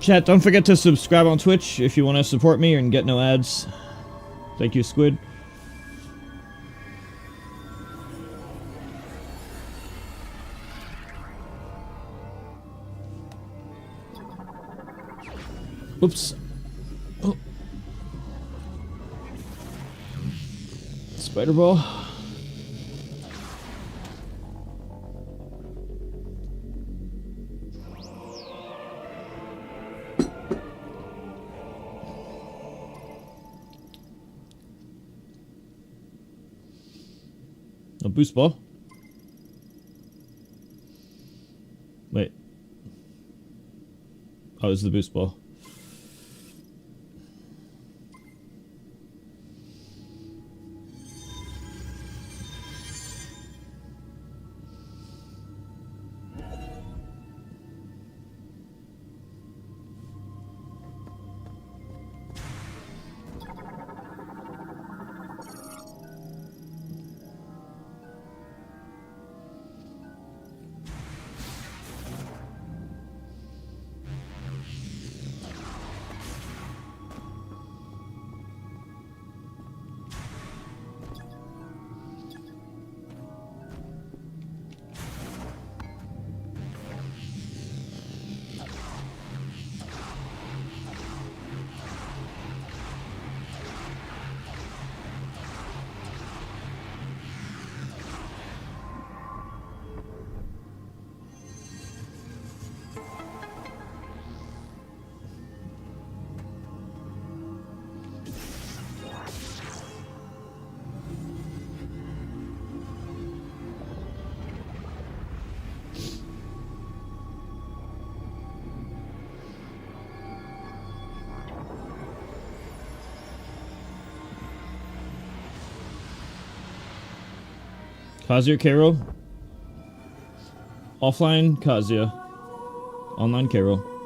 Chat, don't forget to subscribe on Twitch if you want to support me and get no ads. Thank you, Squid. Oops. Oh. Spider ball. A boost ball. Wait. Oh, this is the boost ball. Kazuya Karo. Offline Kazuya. Online Karo.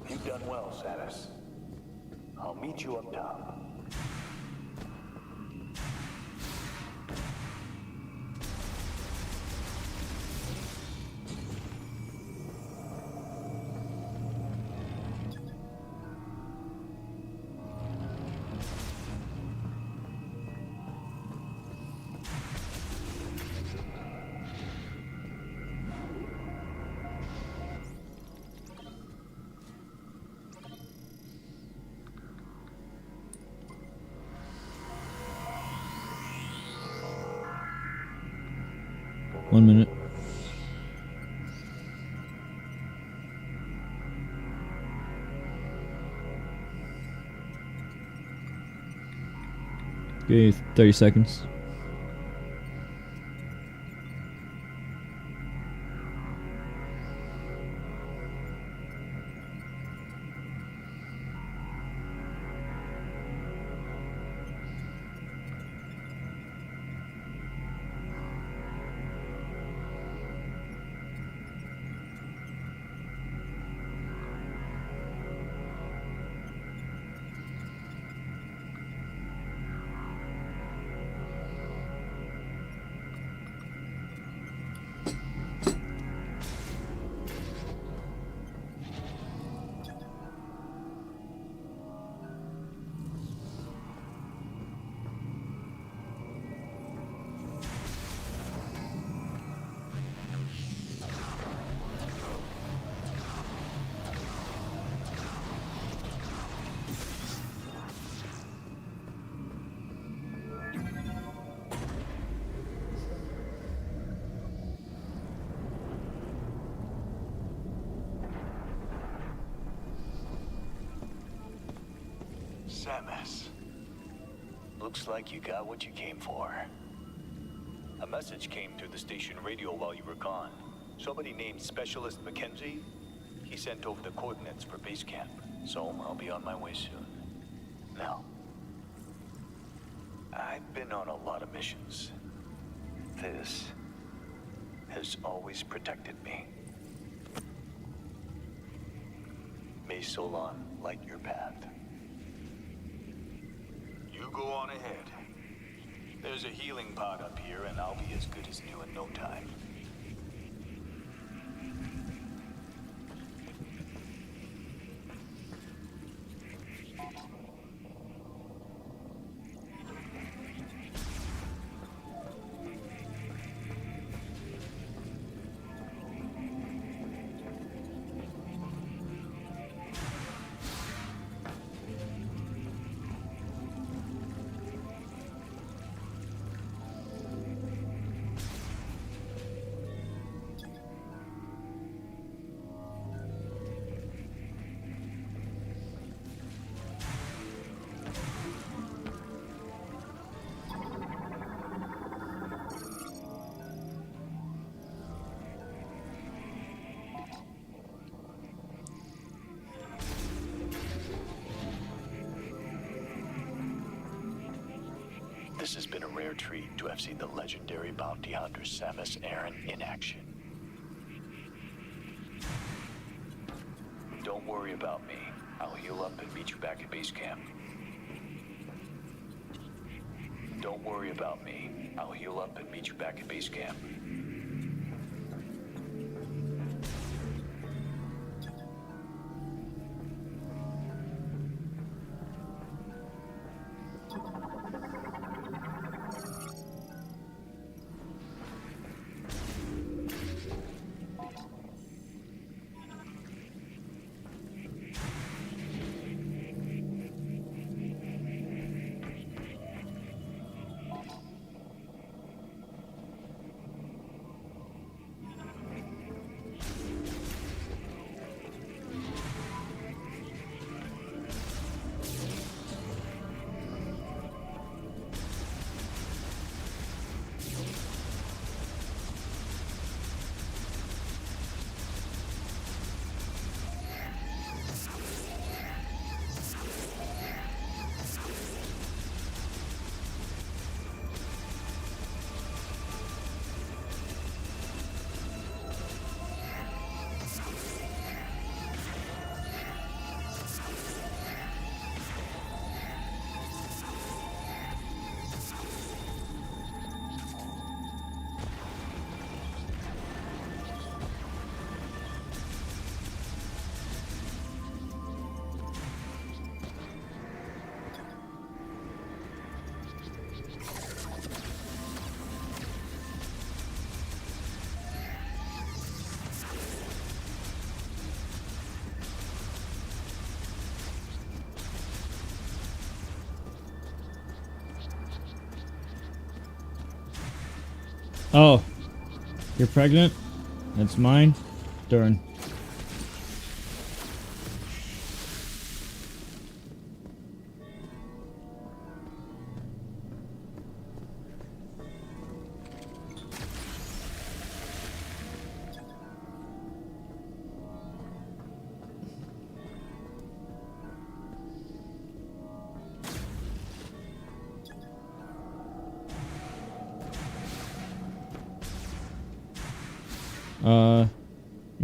You've done well, Satis. I'll meet you up top. One minute. Okay, 30 seconds. Samus. Looks like you got what you came for. A message came through the station radio while you were gone. Somebody named Specialist Mackenzie, he sent over the coordinates for base camp. So I'll be on my way soon. Now, I've been on a lot of missions. This has always protected me. May Solon light your path. You go on ahead. There's a healing pod up here, and I'll be as good as new in no time. This has been a rare treat to have seen the legendary bounty hunter Samus Aran in action. Don't worry about me. I'll heal up and meet you back at base camp. Don't worry about me. I'll heal up and meet you back at base camp. Oh, you're pregnant? That's mine? Darn.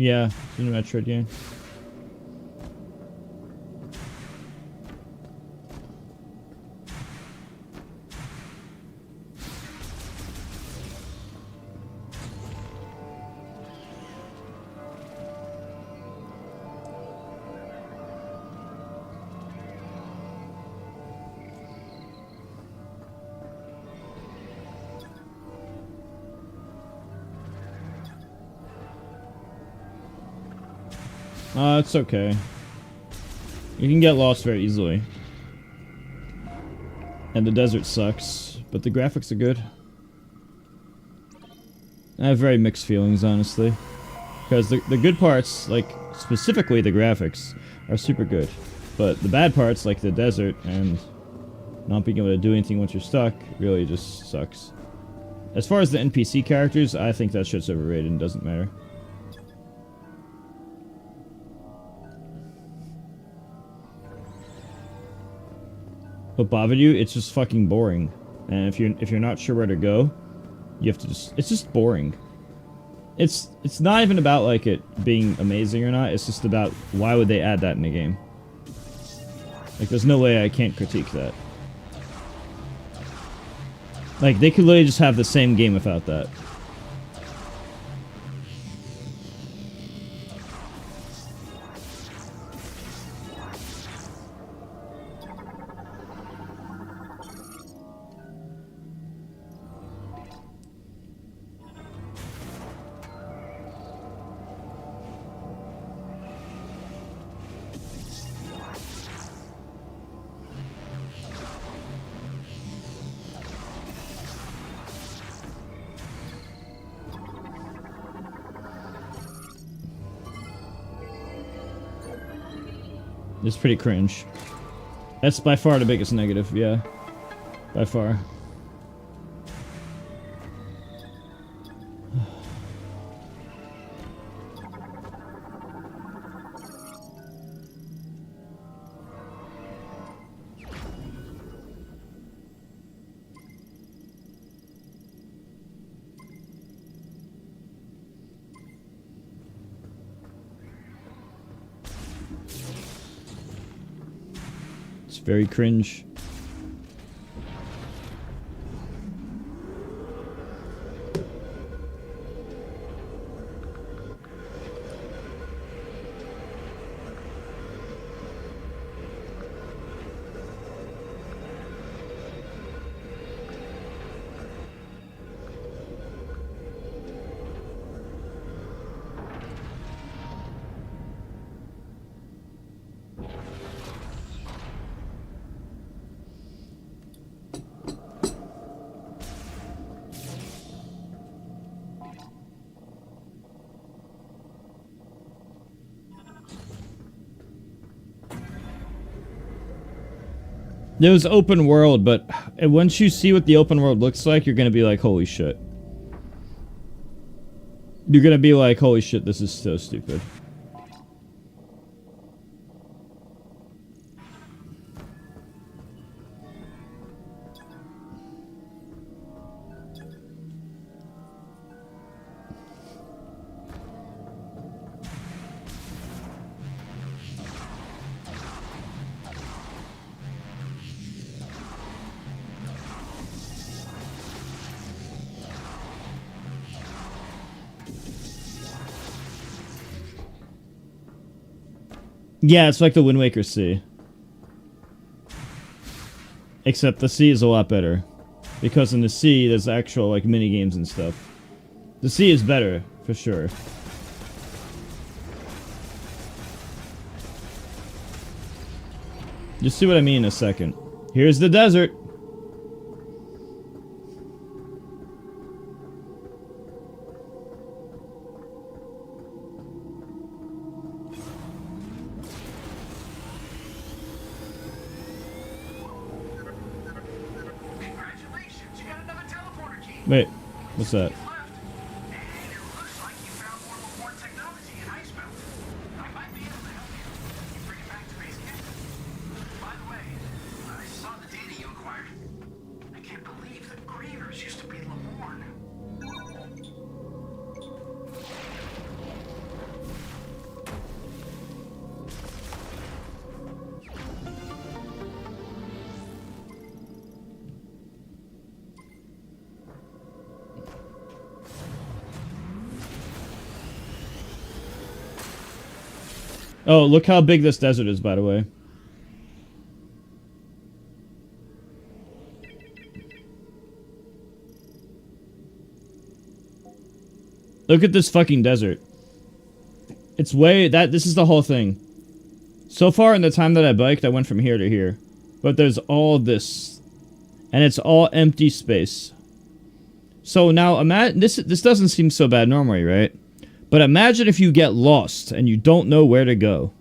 Yeah, it's in a Metroid game. It's okay. You can get lost very easily. And the desert sucks, but the graphics are good. I have very mixed feelings, honestly. Because the good parts, like, specifically the graphics, are super good. But the bad parts, like the desert and not being able to do anything once you're stuck, really just sucks. As far as the NPC characters, I think that shit's overrated and doesn't matter. But Bavadu, it's just fucking boring. And if you're not sure where to go, you have to just... It's just boring. It's not even about, like, it being amazing or not. It's just about, why would they add that in a game? Like, there's no way I can't critique that. Like, they could literally just have the same game without that. It's pretty cringe. That's by far the biggest negative, yeah. By far. It's very cringe. It was open world, but once you see what the open world looks like, you're gonna be like, holy shit. You're gonna be like, holy shit, this is so stupid. Yeah, it's like the Wind Waker Sea. Except the sea is a lot better. Because in the sea, there's actual, like, mini-games and stuff. The sea is better, for sure. You'll see what I mean in a second. Here's the desert! Wait, what's that? Oh, look how big this desert is, by the way. Look at this fucking desert. It's way... This is the whole thing. So far in the time that I biked, I went from here to here. But there's all this. And it's all empty space. So now, imagine... This doesn't seem so bad normally, right? But imagine if you get lost and you don't know where to go.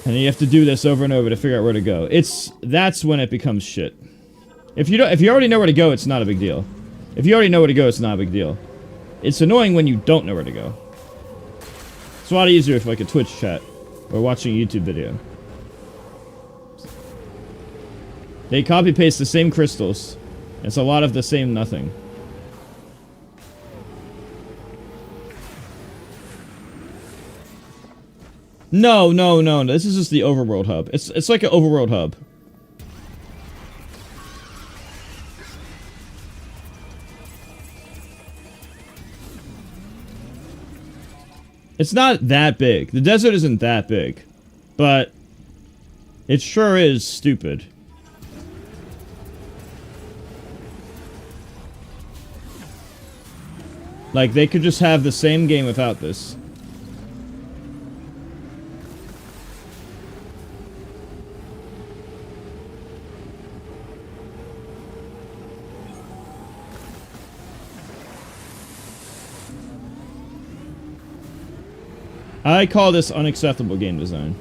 And you have to do this over and over to figure out where to go. That's when it becomes shit. If you already know where to go, it's not a big deal. If you already know where to go, it's not a big deal. It's annoying when you don't know where to go. It's a lot easier if like a Twitch chat or watching a YouTube video. They copy paste the same crystals. It's a lot of the same nothing. No. This is just the overworld hub. It's like an overworld hub. It's not that big. The desert isn't that big. But it sure is stupid. Like, they could just have the same game without this. I call this unacceptable game design.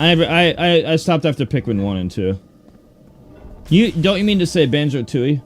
I stopped after Pikmin 1 and 2. Don't you mean to say Banjo-Tooie?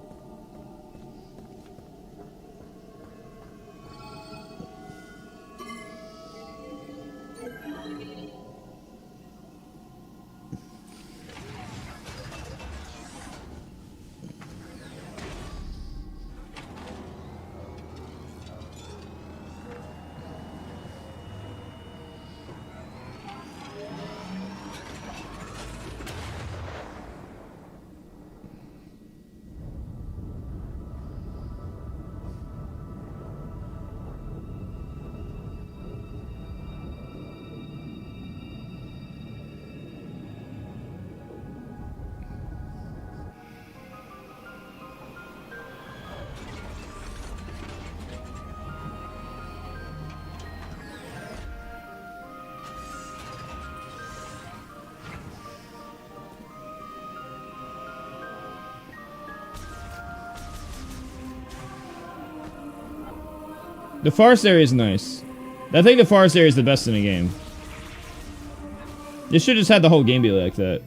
The forest area is nice. I think the forest area is the best in the game. They should just have the whole game be like that.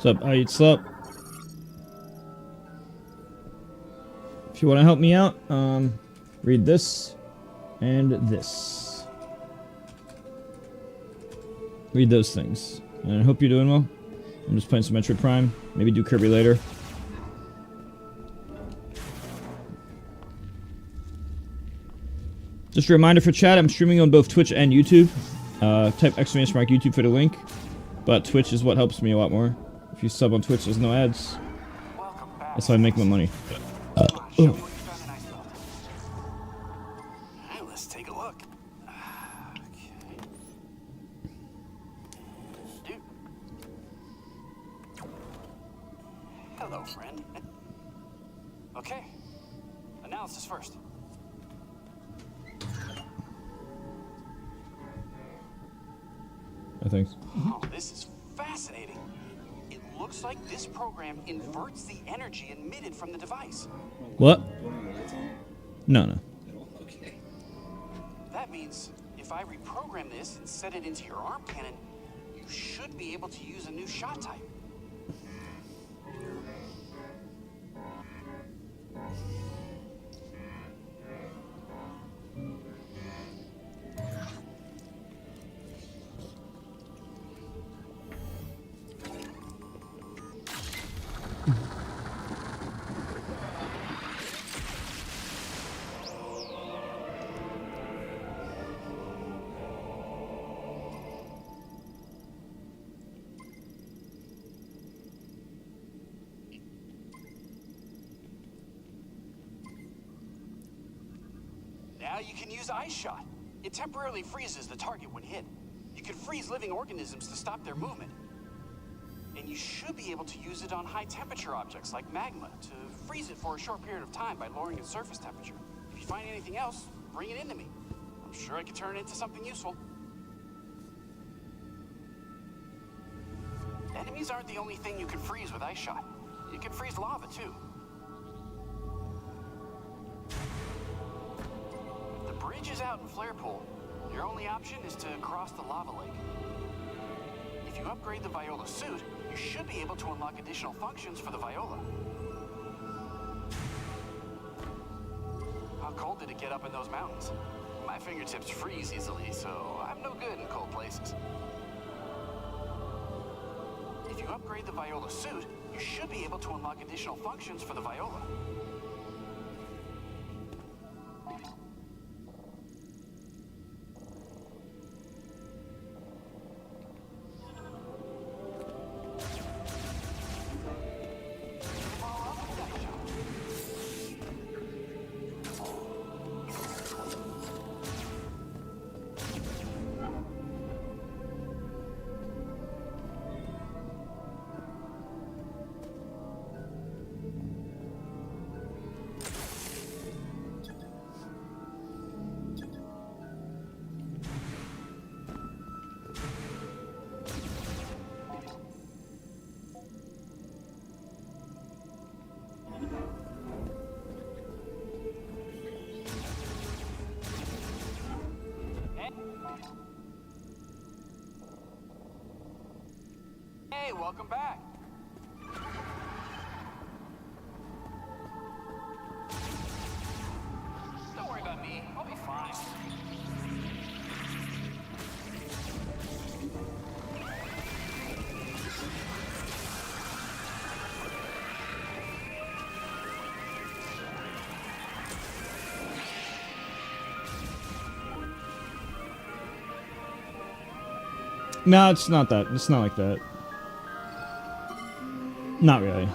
What's up, I eat sup? If you want to help me out, read this and this. Read those things. And I hope you're doing well. I'm just playing some Metroid Prime. Maybe do Kirby later. Just a reminder for chat, I'm streaming on both Twitch and YouTube. Type exclamation mark YouTube for the link. But Twitch is what helps me a lot more. If you sub on Twitch, there's no ads. That's how I make my money. Alright, let's take a look. Okay. Dude. Hello, friend. Okay. Analysis first. Thanks. Oh, this is fascinating. It looks like this program inverts the energy emitted from the device. What? Do you want the lights on? No. At all? Okay. That means if I reprogram this and set it into your arm cannon, you should be able to use a new shot type. Now you can use Ice Shot. It temporarily freezes the target when hit. You can freeze living organisms to stop their movement. And you should be able to use it on high temperature objects like magma to freeze it for a short period of time by lowering its surface temperature. If you find anything else, bring it into me. I'm sure I can turn it into something useful. Enemies aren't the only thing you can freeze with Ice Shot. You can freeze lava too. The bridge is out in Flare Pool. Your only option is to cross the lava lake. If you upgrade the Viola suit, you should be able to unlock additional functions for the Viola. How cold did it get up in those mountains? My fingertips freeze easily, so I'm no good in cold places. If you upgrade the Viola suit, you should be able to unlock additional functions for the Viola. Hey, welcome back. Don't worry about me. I'll be fine. No, it's not that. It's not like that. Not really.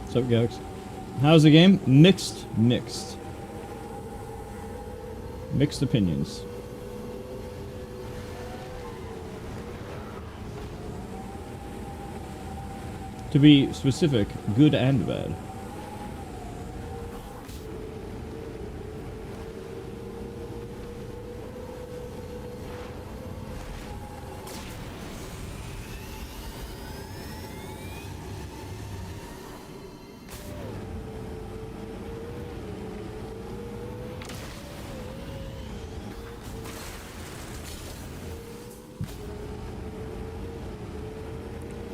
What's up, Gax? How's the game? Mixed. Mixed opinions. To be specific, good and bad.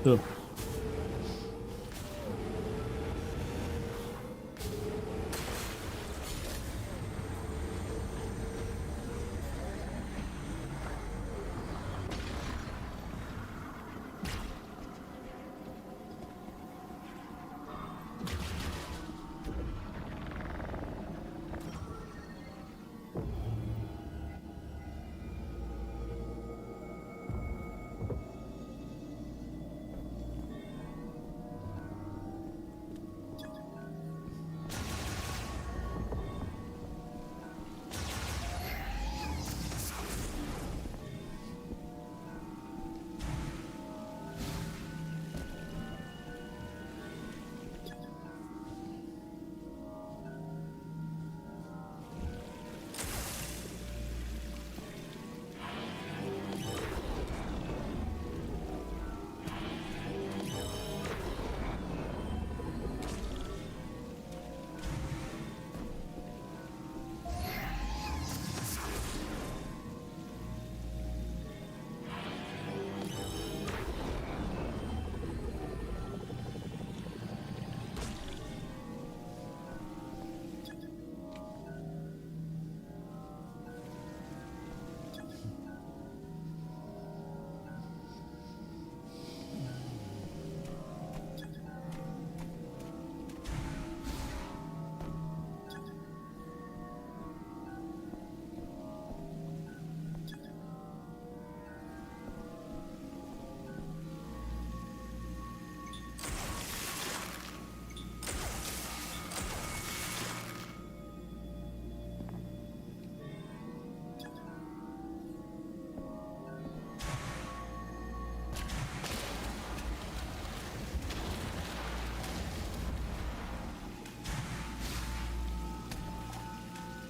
Ugh.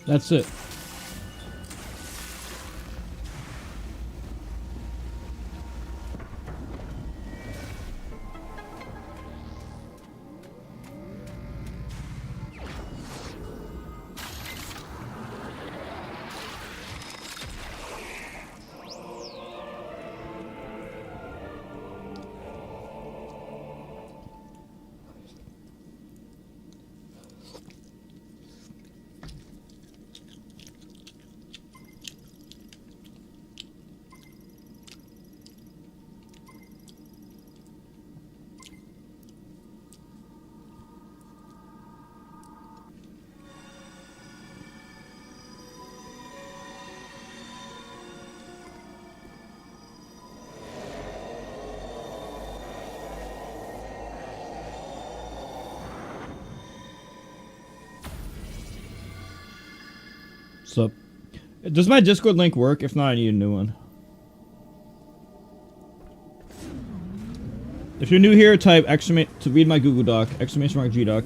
That's it. So, does my Discord link work? If not, I need a new one. If you're new here, type to read my Google Doc, !GDoc.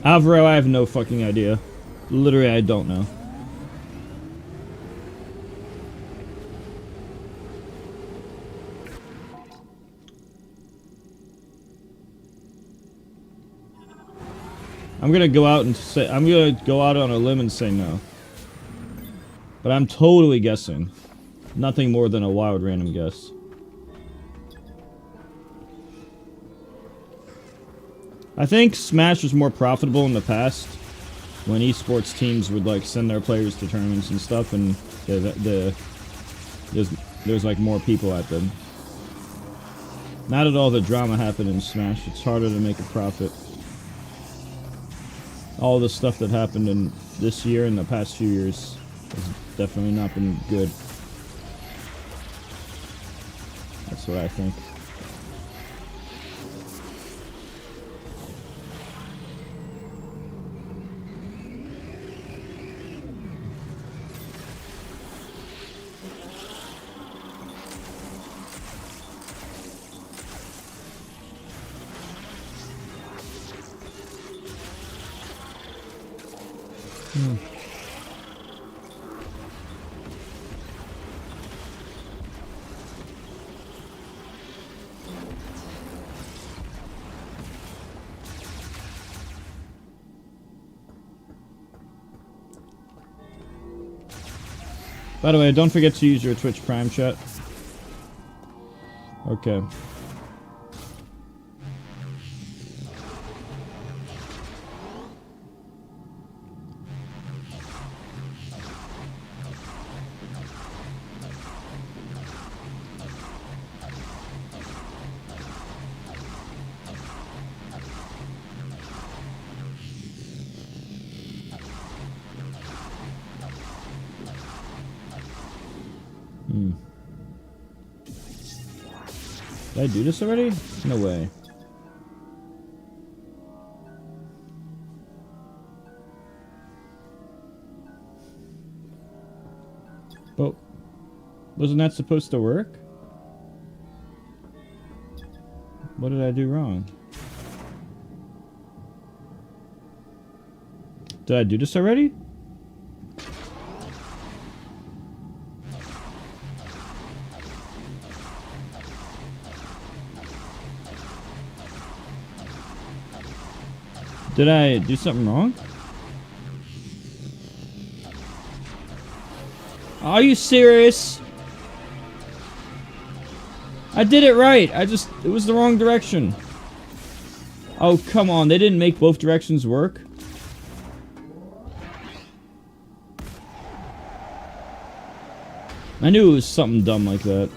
Alvaro, I have no fucking idea. Literally, I don't know. I'm gonna go out on a limb and say no. But I'm totally guessing. Nothing more than a wild random guess. I think Smash was more profitable in the past when esports teams would like send their players to tournaments and stuff, and there's like more people at them. Not at all the drama happened in Smash. It's harder to make a profit. all the stuff that happened in this year and the past few years has definitely not been good. That's what I think. By the way, don't forget to use your Twitch Prime chat. Okay. Did I do this already? No way. But wasn't that supposed to work? What did I do wrong? Did I do this already? Did I do something wrong? Are you serious? I did it right. It was the wrong direction. Oh, come on. They didn't make both directions work? I knew it was something dumb like that.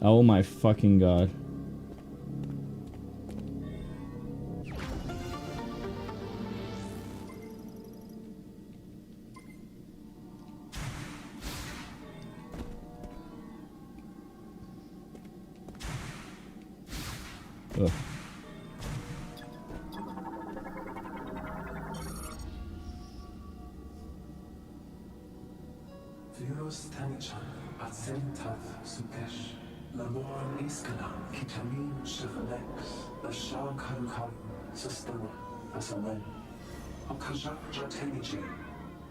Oh my fucking god. Ugh. Virus Tanichan, Acentav, Sukesh, Labor Iskana, Kitamin, Shifalex, Ashar Karukam, Sistema, Asamen, Okajak Jateliji,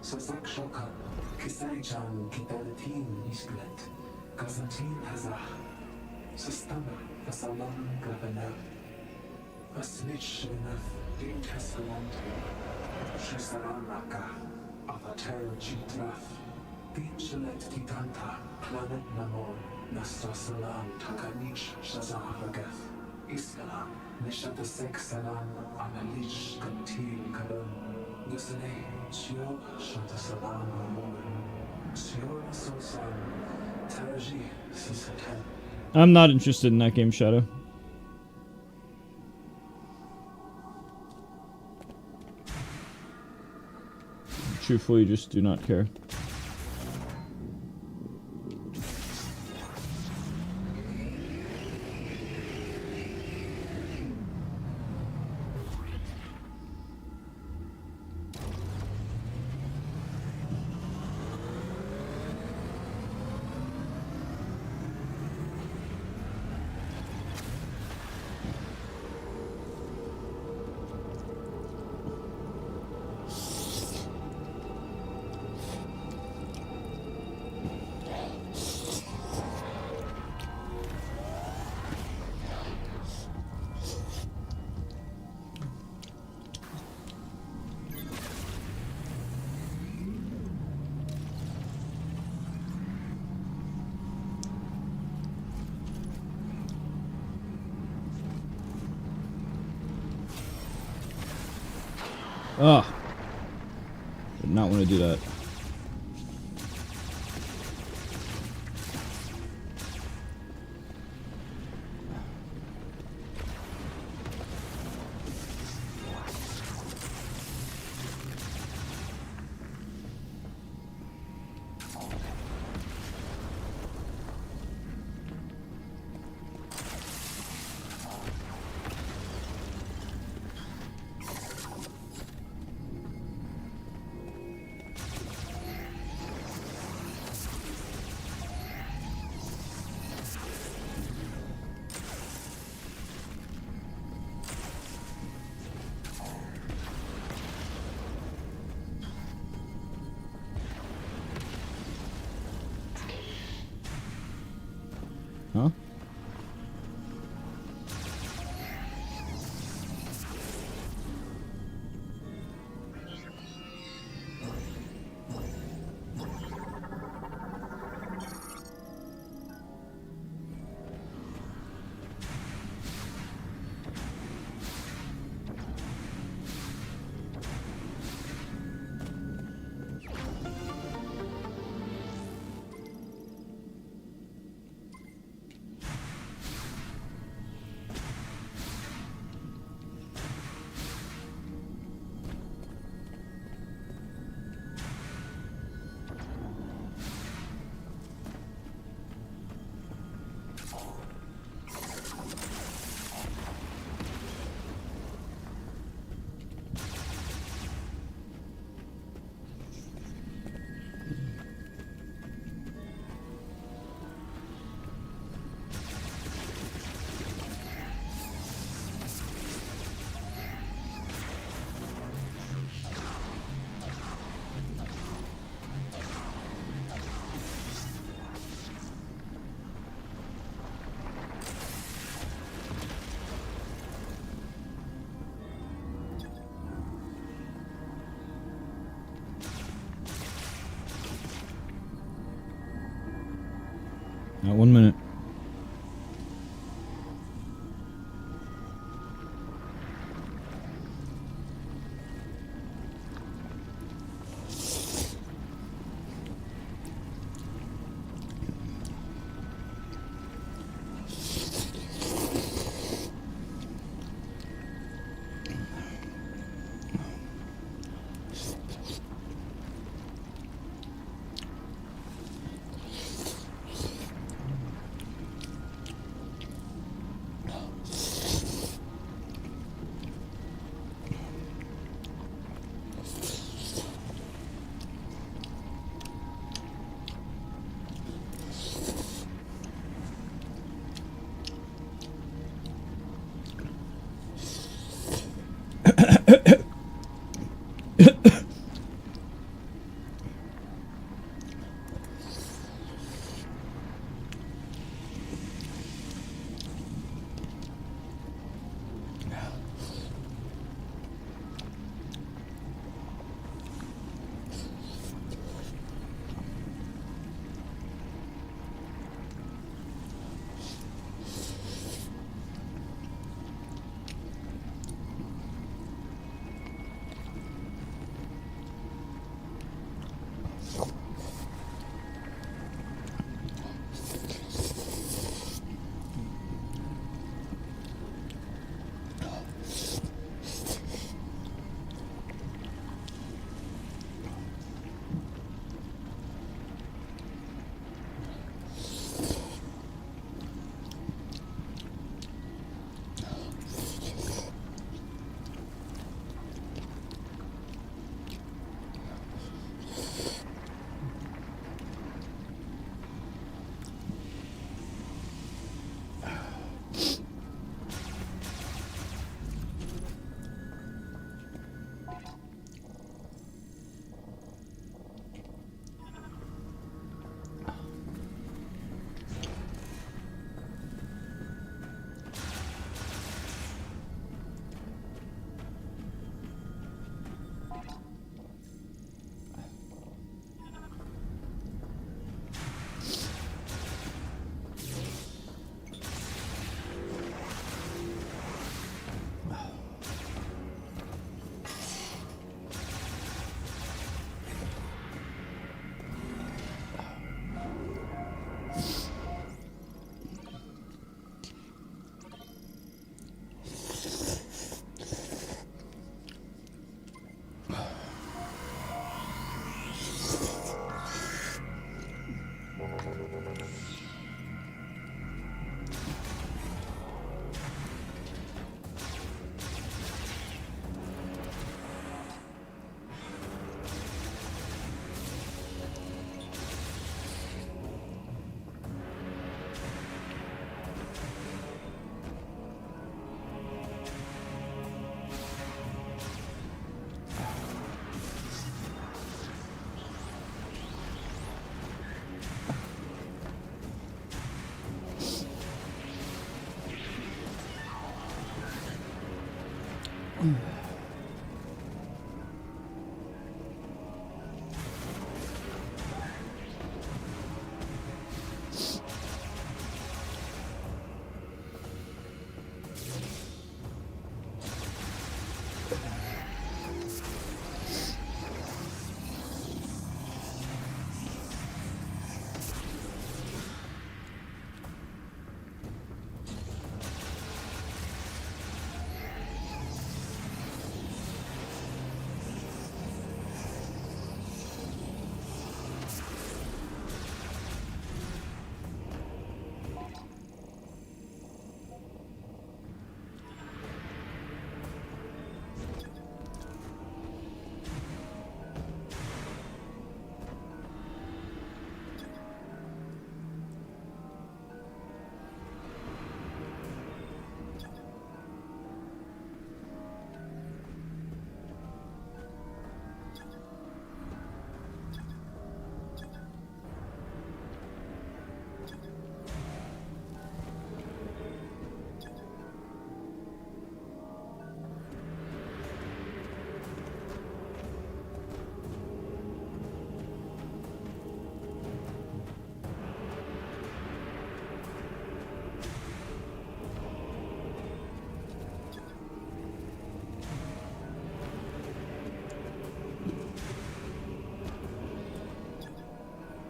Sazak Shokan, Kisaichan, Kitalatin, Isklet, Kazantin Hazah, Sistema, Asalam, Gabana, Asnich Enough, Din Tessalante, Shisaramaka, Avatar Chitraf. Pinchelet Titanta, Planet Namor, Nastra Salam, Takanich, Shazahagath, Iskalam, Nishata Sek Salam, Analish, Kantil Karam, Nusane, Chio, Shanta Salam, Amor, Chio Sosan, Taraji, Sisatan. I'm not interested in that game, Shadow. Truthfully, just do not care. Ugh. Did not want to do that. Not 1 minute.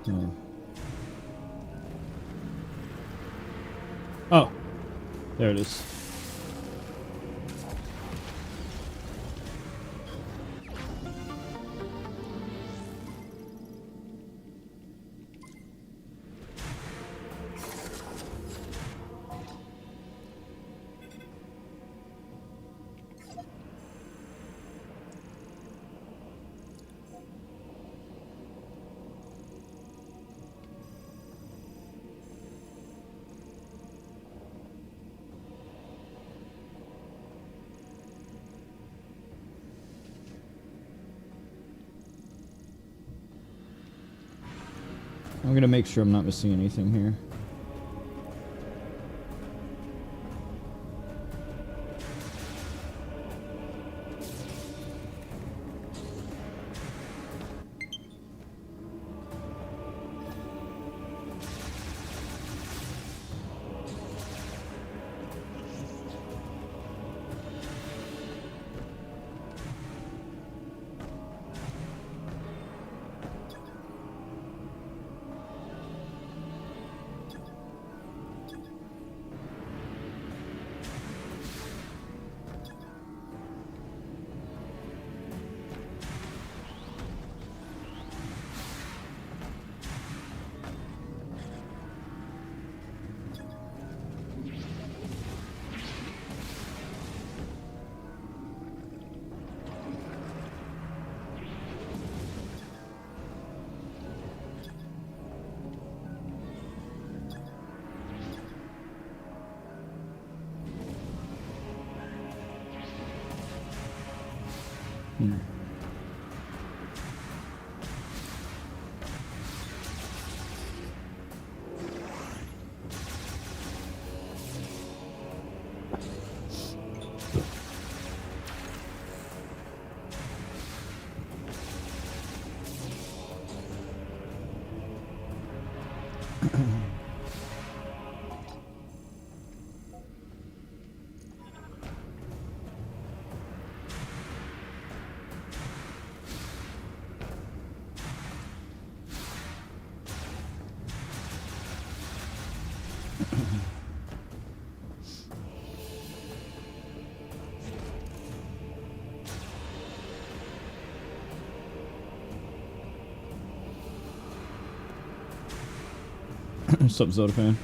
Oh. Oh. There it is. I'm gonna make sure I'm not missing anything here. What's up, Zoda fan?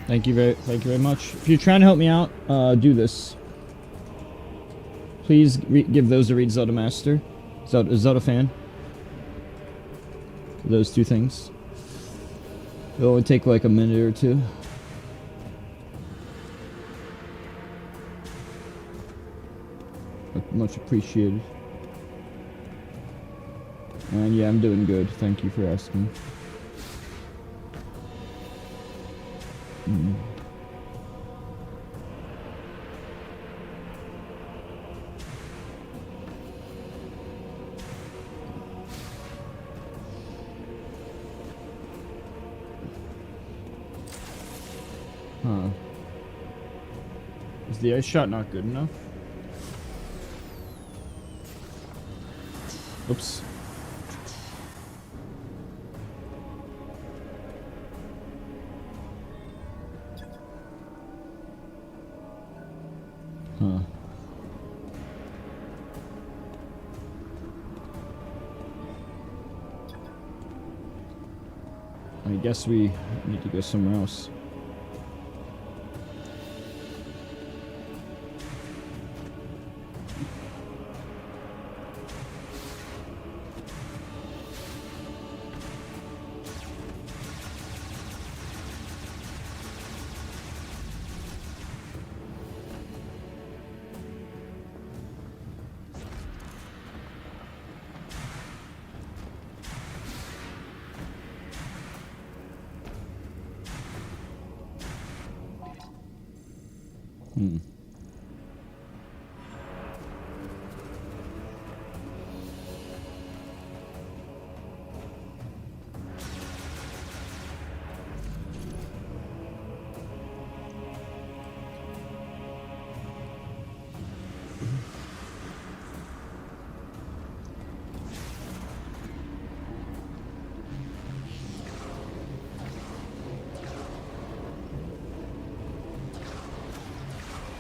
Thank you very much. If you're trying to help me out, do this. Please give those a read, Zelda Master, Zelda fan. Those two things. It'll only take like a minute or two. Much appreciated. And yeah, I'm doing good. Thank you for asking. Huh. Is the ice shot not good enough? Oops. Huh. I guess we need to go somewhere else. Hmm.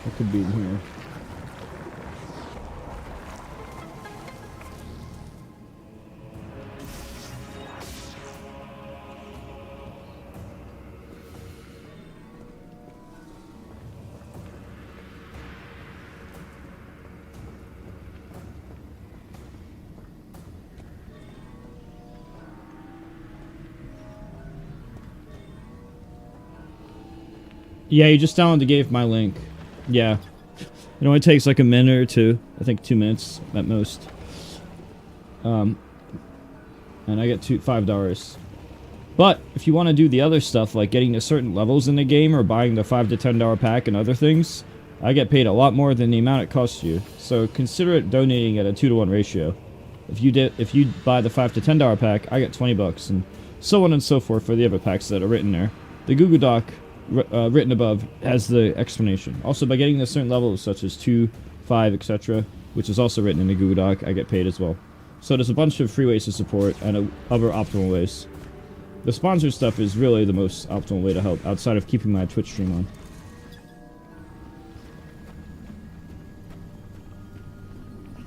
What could be in here? Yeah, you just download the game with my link. Yeah. It only takes like a minute or two. I think 2 minutes at most. And I get $5. But if you want to do the other stuff, like getting to certain levels in the game or buying the $5 to $10 pack and other things, I get paid a lot more than the amount it costs you. So consider it donating at a 2-to-1 ratio. If you buy the $5 to $10 pack, I get $20, and so on and so forth for the other packs that are written there. The Google Doc written above has the explanation. Also, by getting to certain levels such as 2, 5, etc., which is also written in the Google Doc, I get paid as well. So there's a bunch of free ways to support and other optimal ways. The sponsor stuff is really the most optimal way to help, outside of keeping my Twitch stream on.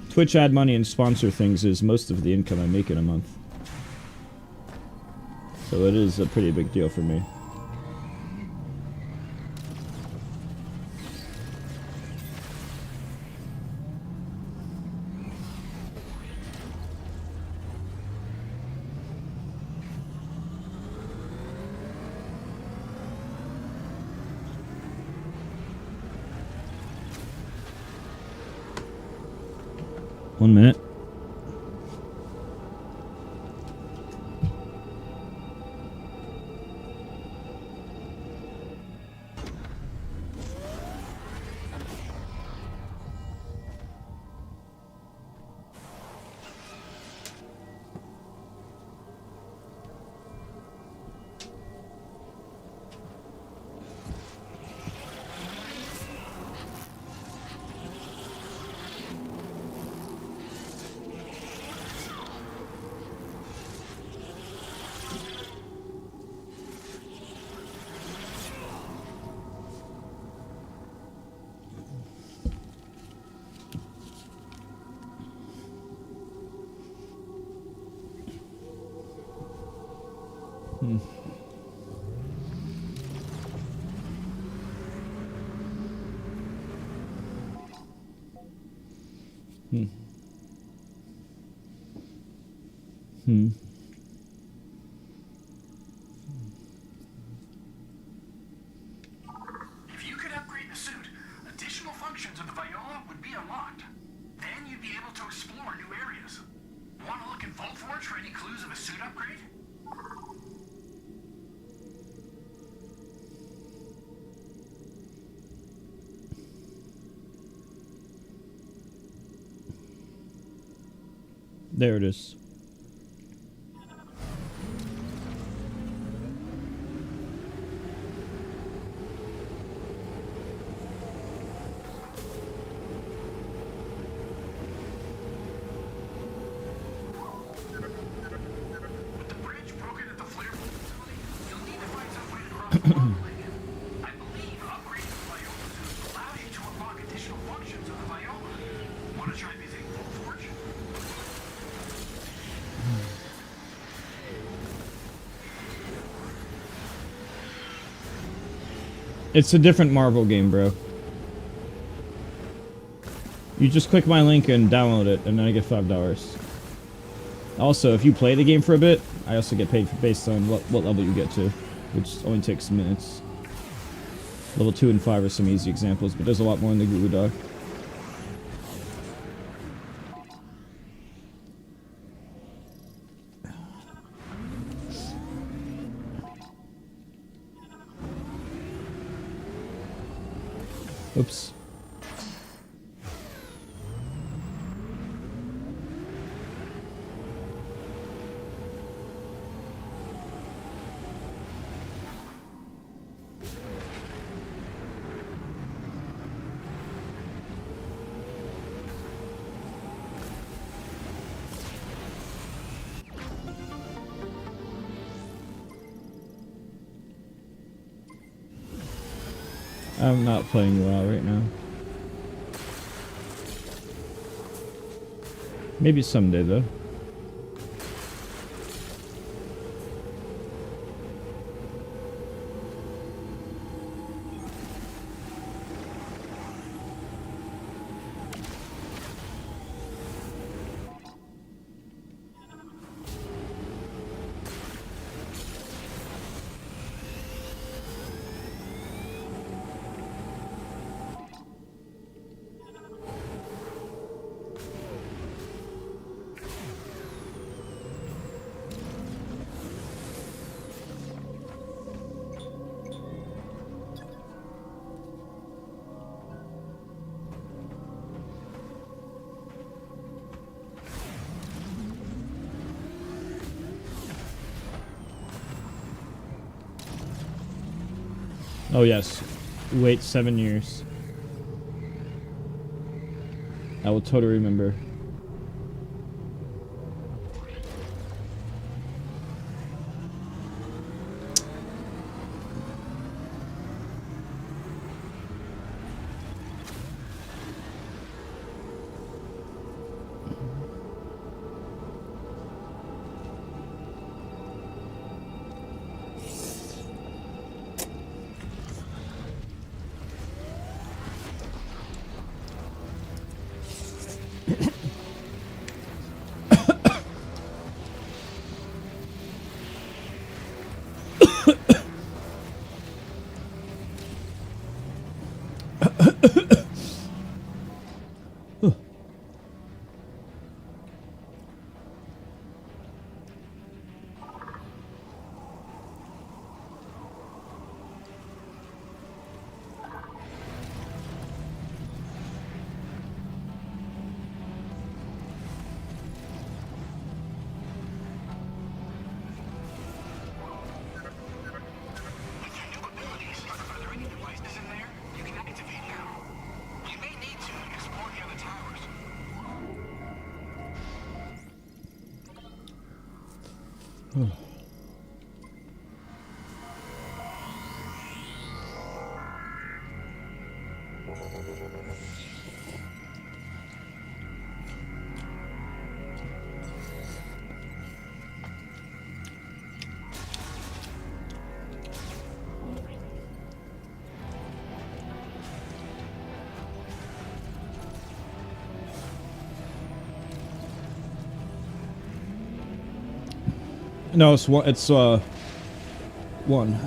Twitch ad money and sponsor things is most of the income I make in a month. So it is a pretty big deal for me. One minute. If you could upgrade the suit, additional functions of the Viola would be unlocked. Then you'd be able to explore new areas. Want to look in Vault Forge for any clues of a suit upgrade? There it is. With the bridge broken at the flare facility, you'll need to find some way to cross the lava lake. I believe upgrading the Viola suit allows you to unlock additional functions of the Viola. Want to try visiting Vault Forge? It's a different Marvel game, bro. You just click my link and download it, and then I get $5. Also, if you play the game for a bit, I also get paid based on what level you get to, which only takes minutes. Level 2 and 5 are some easy examples, but there's a lot more in the Google Doc. Oops. I'm not playing WoW right now. Maybe someday though. Oh yes. Wait 7 years. I will totally remember. No, it's one. It's one.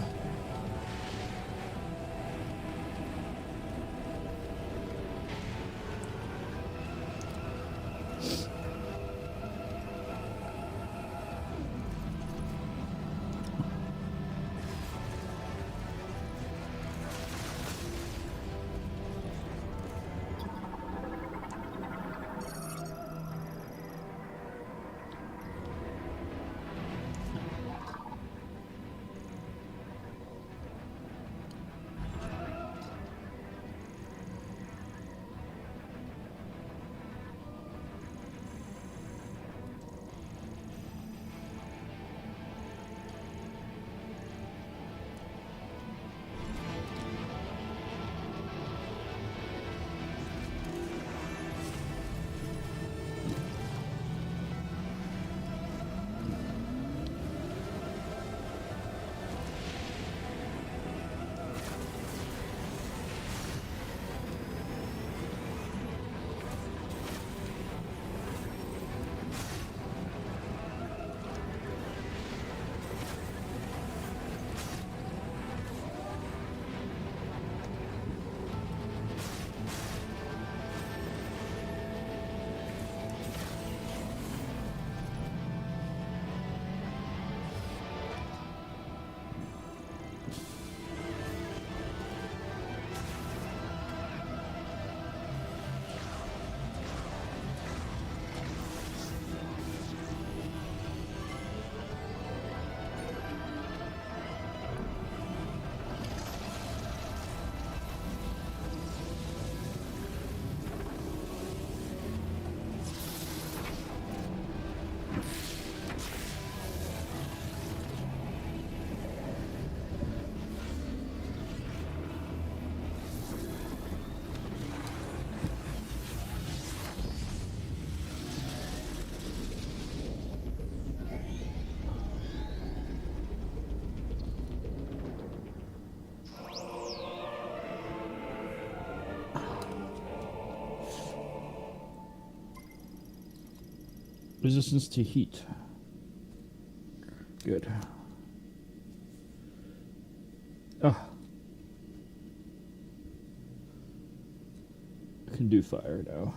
Resistance to heat. Good. Ah. I can do fire now.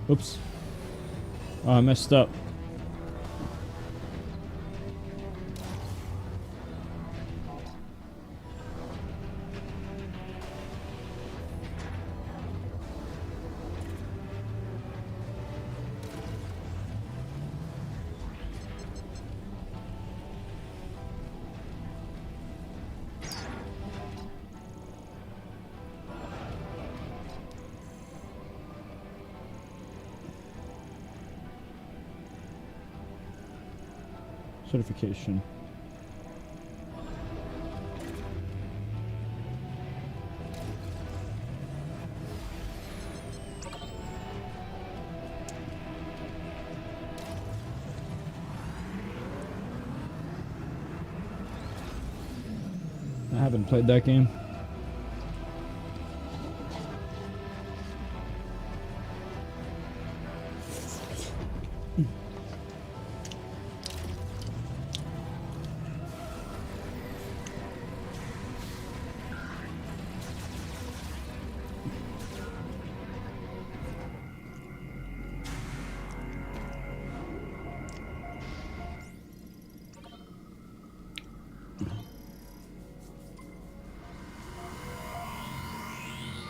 Oops. Oh, I messed up. Certification. I haven't played that game.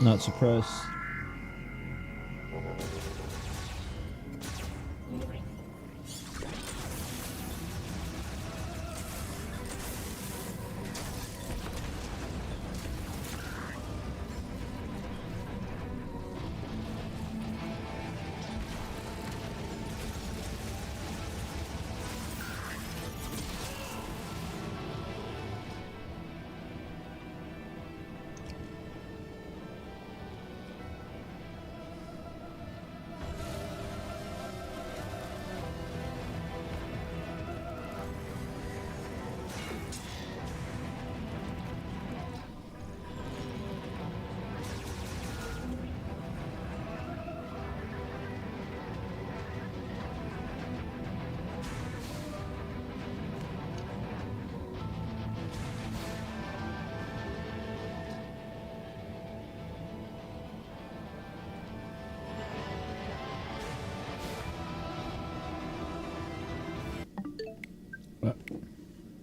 Not suppressed.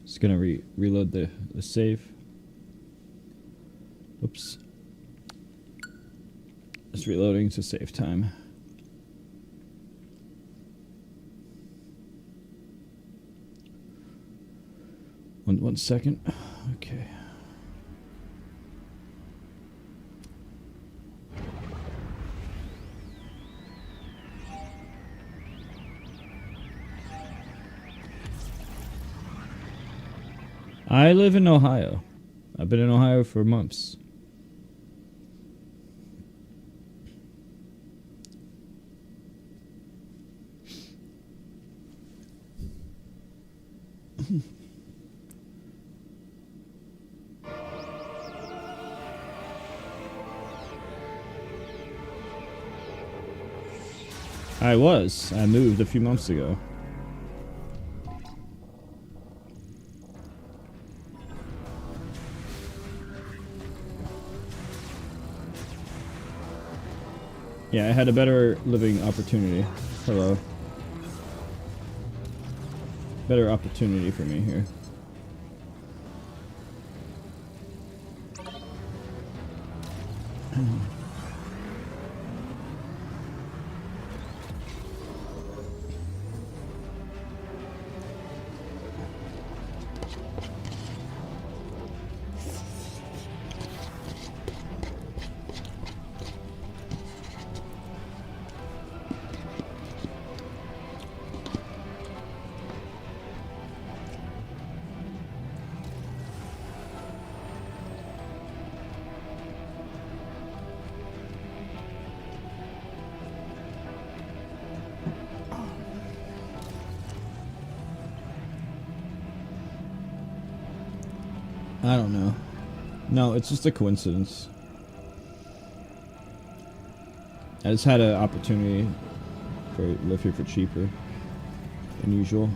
Just gonna reload the save. Oops. Just reloading to save time. One second. Okay. I live in Ohio. I've been in Ohio for months. I moved a few months ago. Yeah, I had a better living opportunity. Hello. Better opportunity for me here. I don't know. No, it's just a coincidence. I just had an opportunity to live here for cheaper than usual.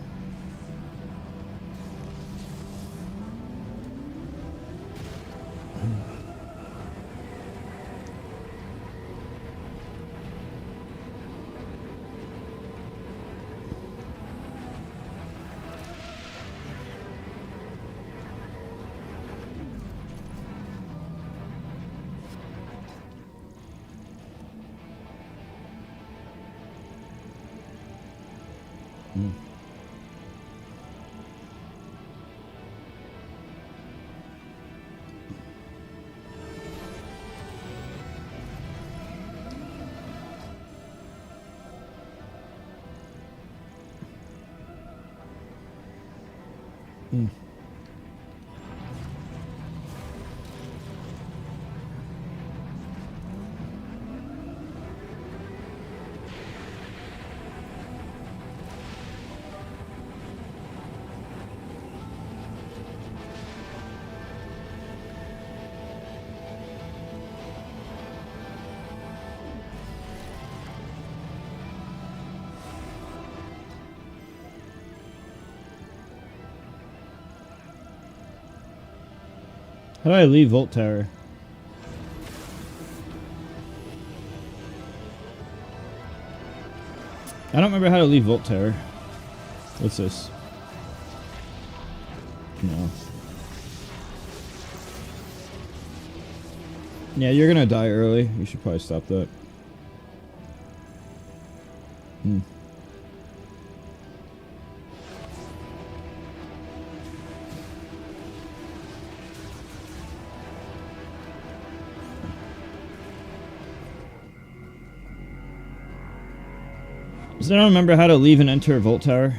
How do I leave Volt Tower? I don't remember how to leave Volt Tower. What's this? No. Yeah, you're gonna die early. You should probably stop that. Does anyone remember how to leave and enter a Volt Tower?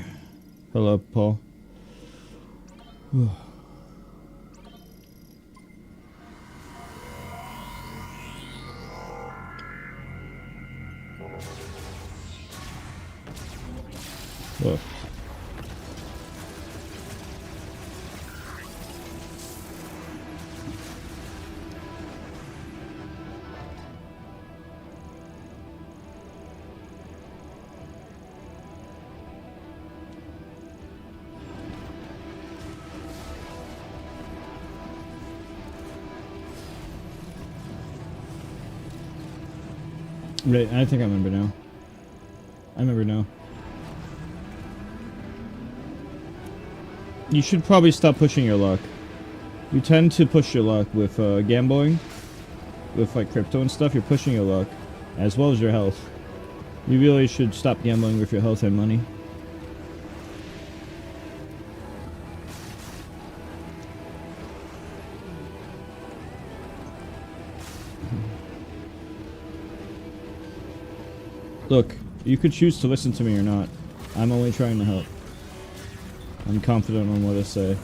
Hello, Paul. Whoa. Right, I think I remember now. I remember now. You should probably stop pushing your luck. You tend to push your luck with gambling, with like crypto and stuff. You're pushing your luck, as well as your health. You really should stop gambling with your health and money. Look, you could choose to listen to me or not. I'm only trying to help. I'm confident on what I say.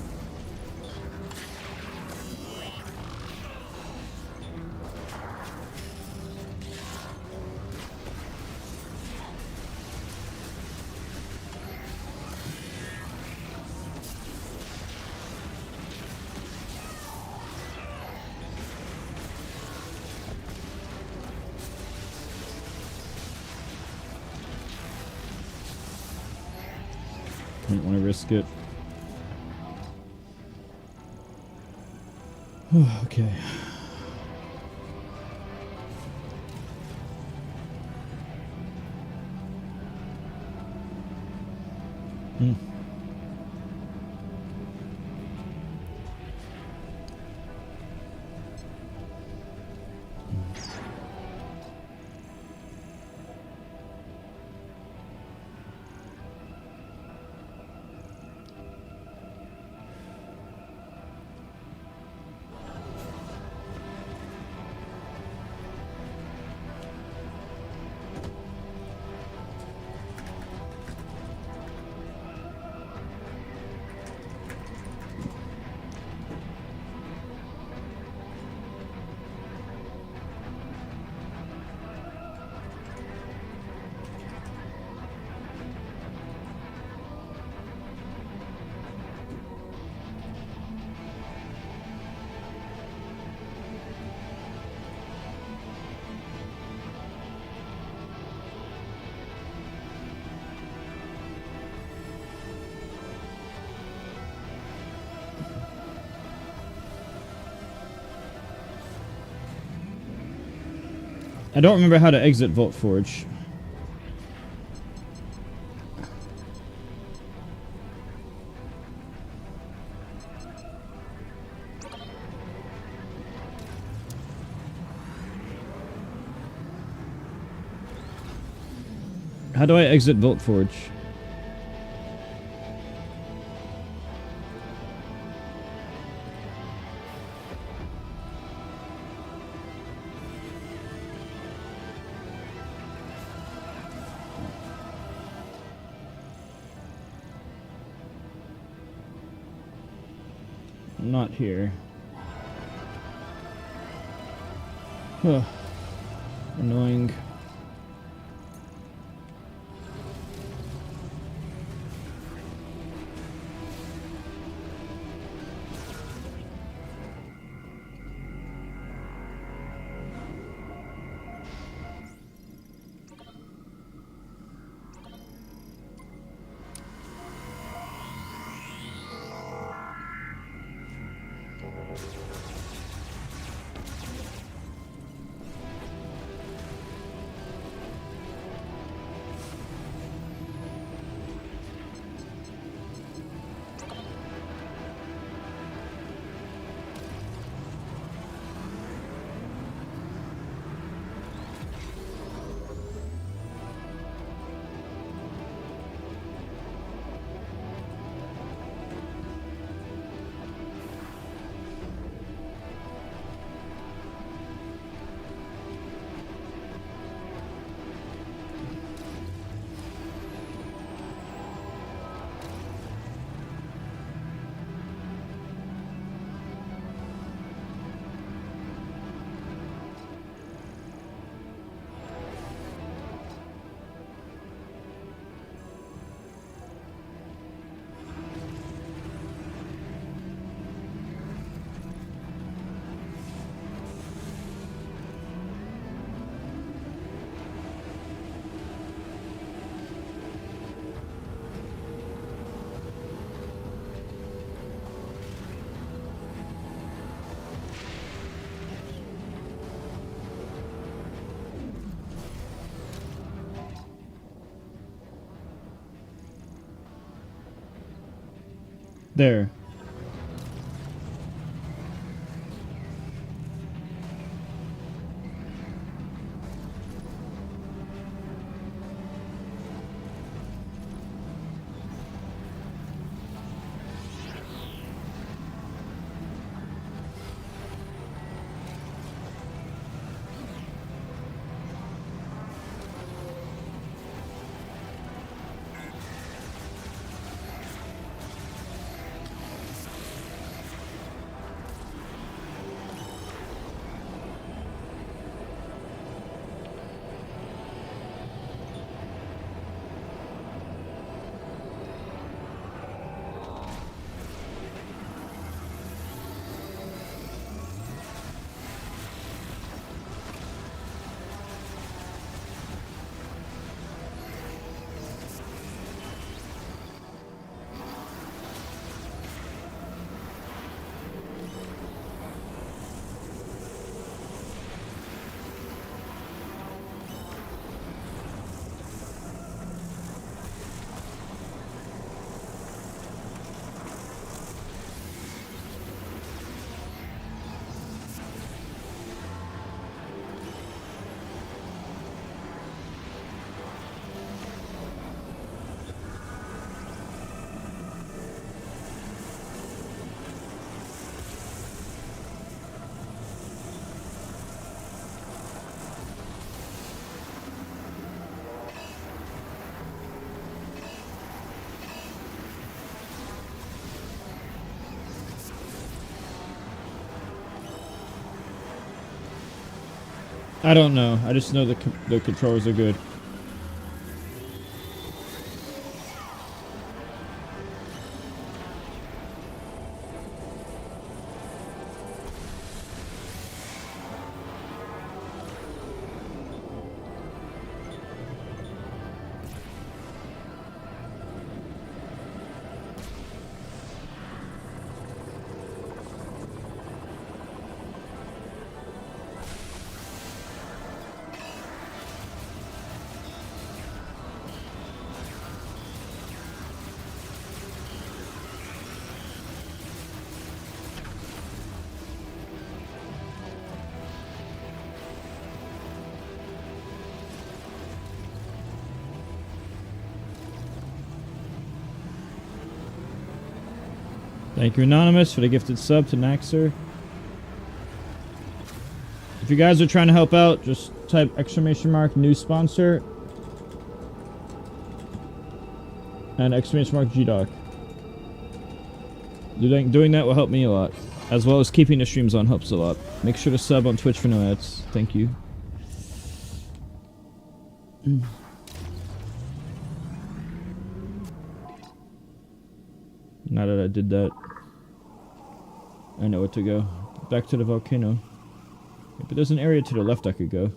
Don't want to risk it. Okay. I don't remember how to exit Vault Forge. How do I exit Vault Forge? Not here. Huh. Annoying. There. I don't know. I just know the controllers are good. Thank you, Anonymous, for the gifted sub to Naxer. If you guys are trying to help out, just type !, new sponsor, and ! GDoc. Doing that will help me a lot, as well as keeping the streams on helps a lot. Make sure to sub on Twitch for no ads. Thank you. Now that I did that, I know where to go. Back to the volcano. But there's an area to the left I could go.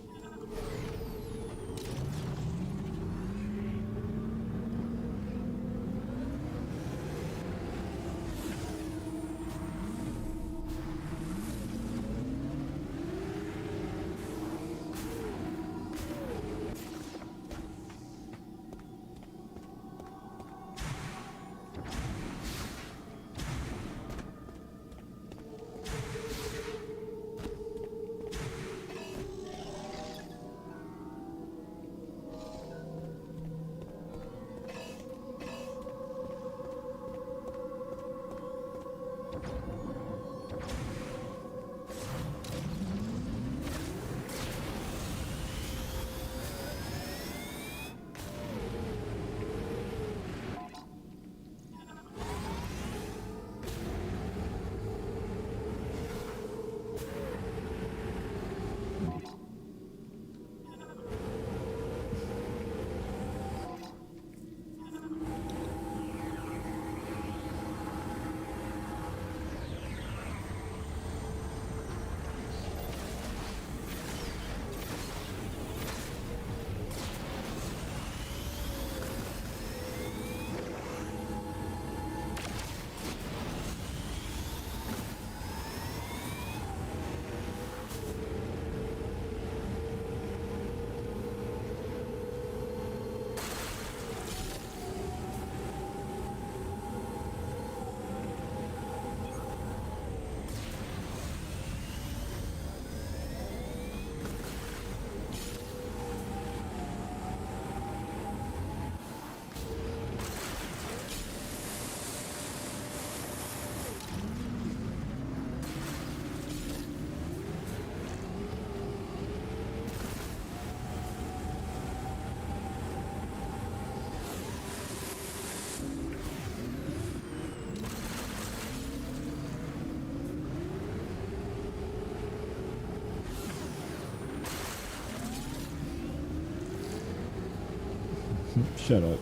Shut up.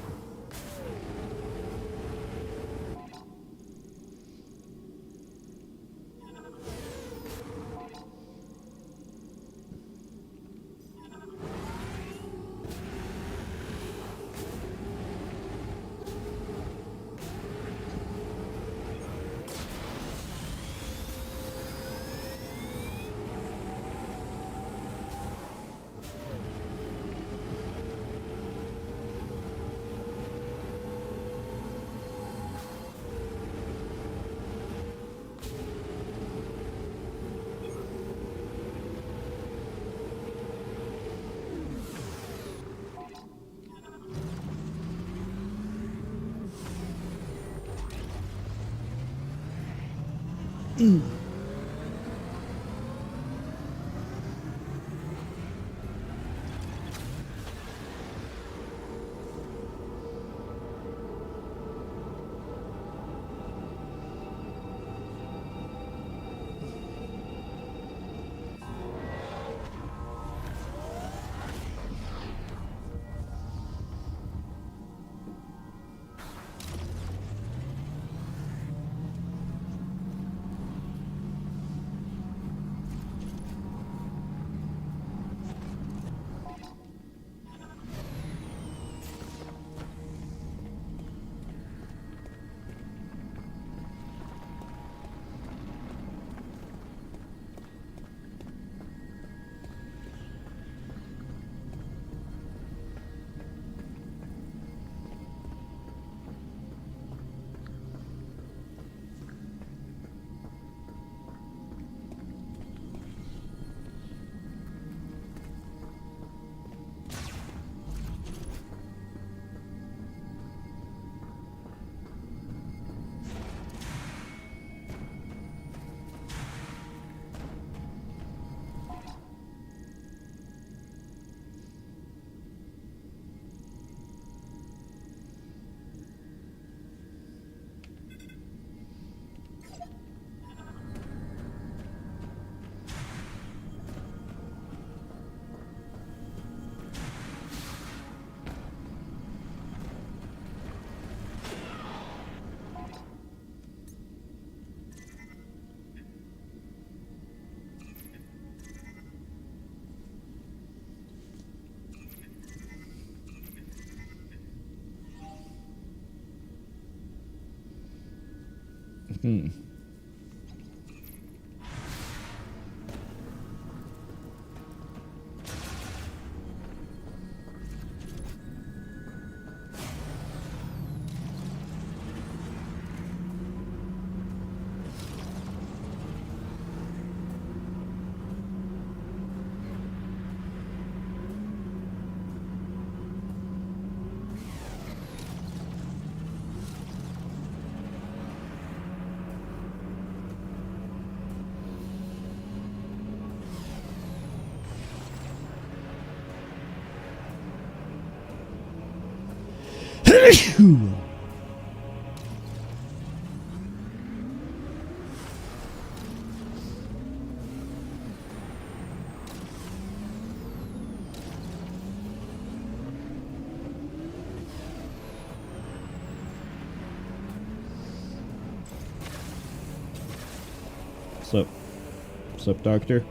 What's up, Doctor?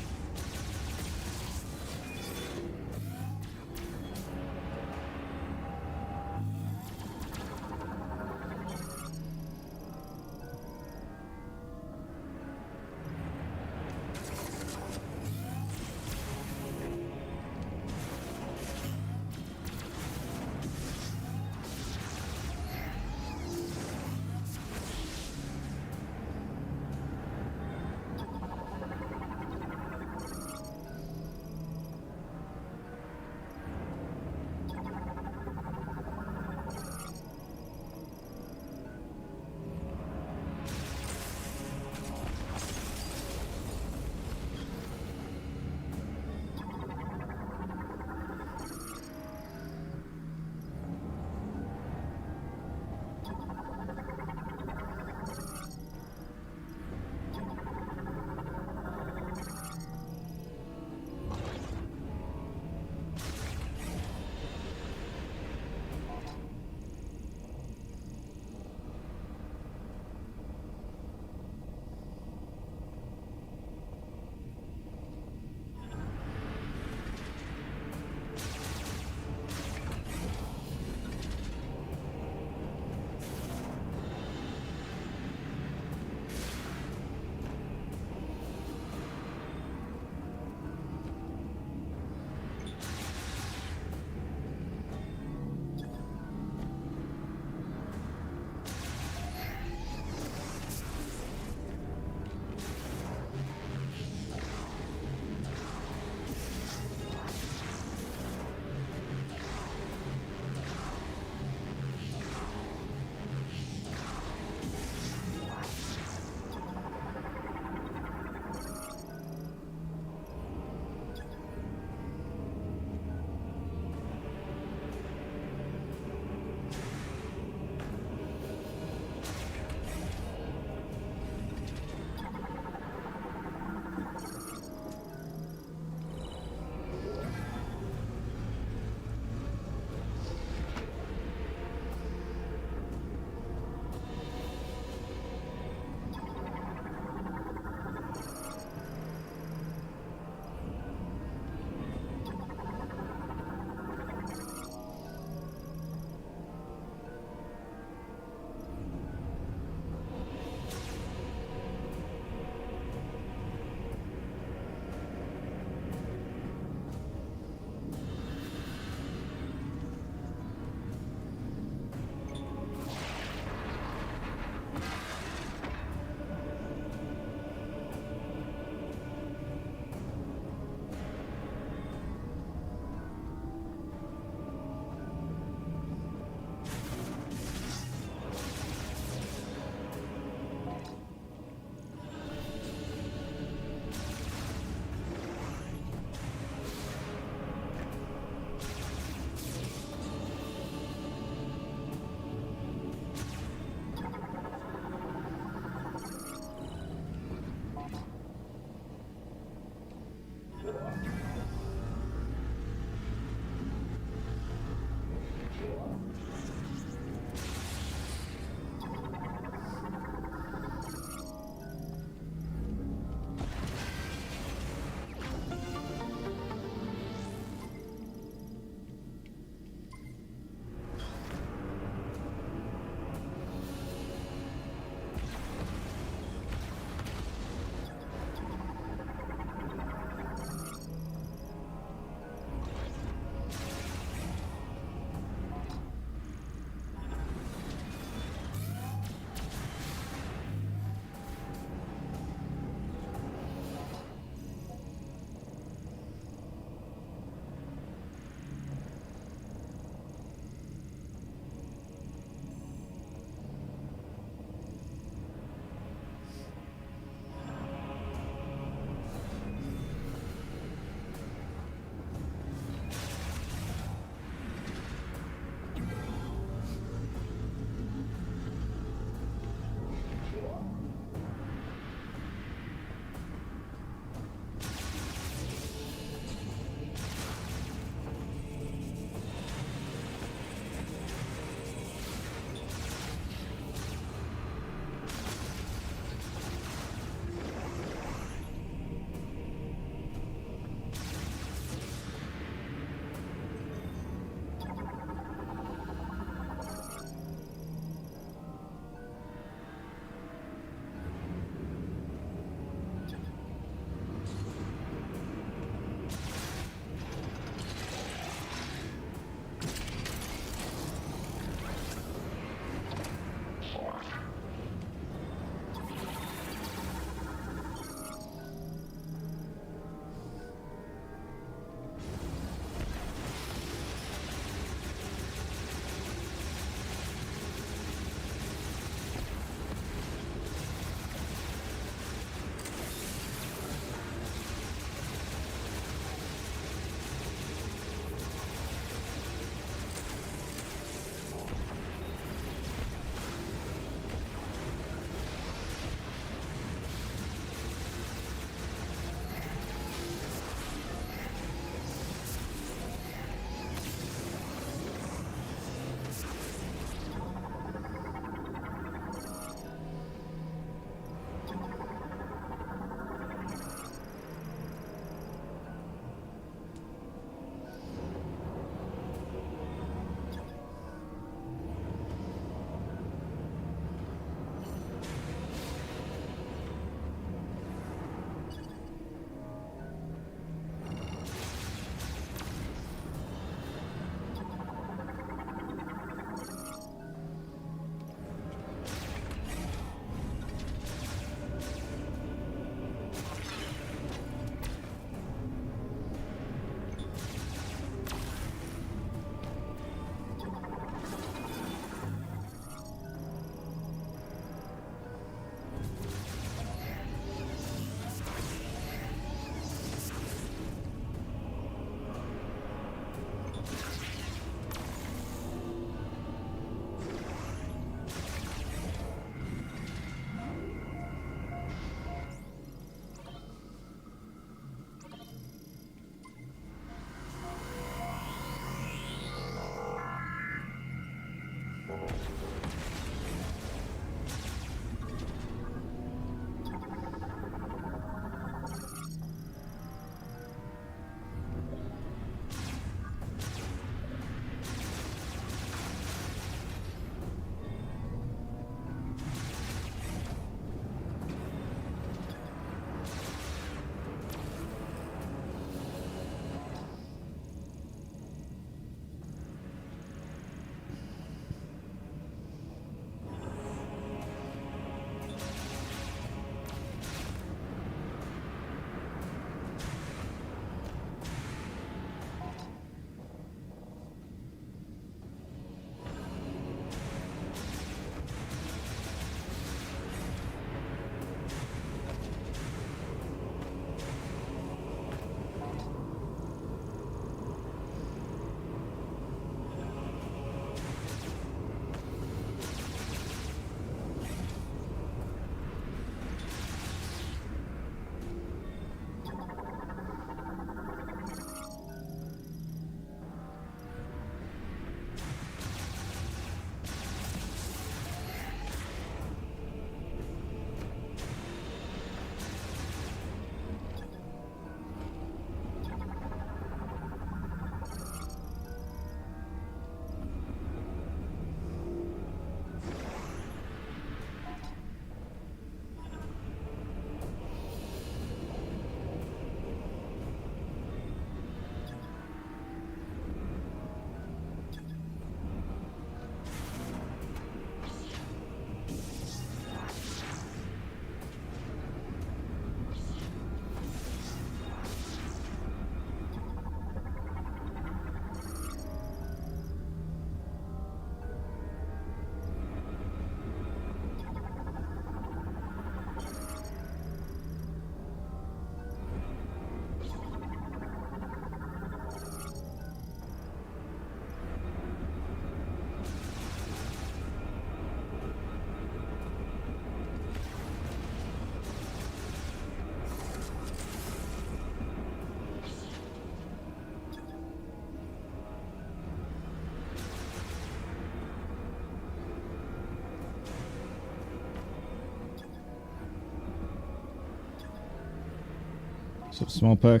So small pack.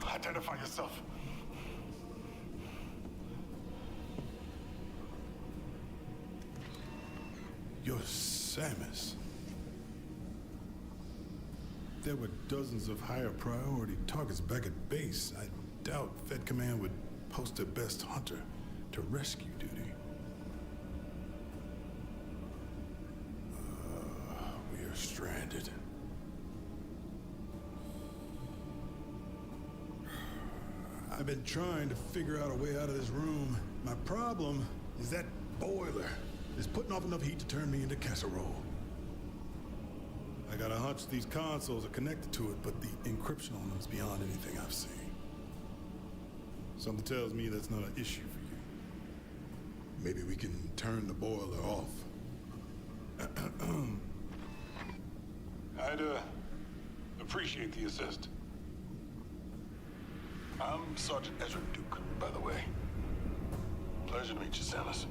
Identify yourself. You're Samus. There were dozens of higher priority targets back at base. I doubt Fed Command would post their best hunter to rescue duty. We are stranded. I've been trying to figure out a way out of this room. My problem is that boiler is putting off enough heat to turn me into casserole. I got a hunch these consoles are connected to it, but the encryption on them is beyond anything I've seen. Something tells me that's not an issue for you. Maybe we can turn the boiler off. I'd appreciate the assist. I'm Sergeant Ezra Duke, by the way. Pleasure to meet you, Samus.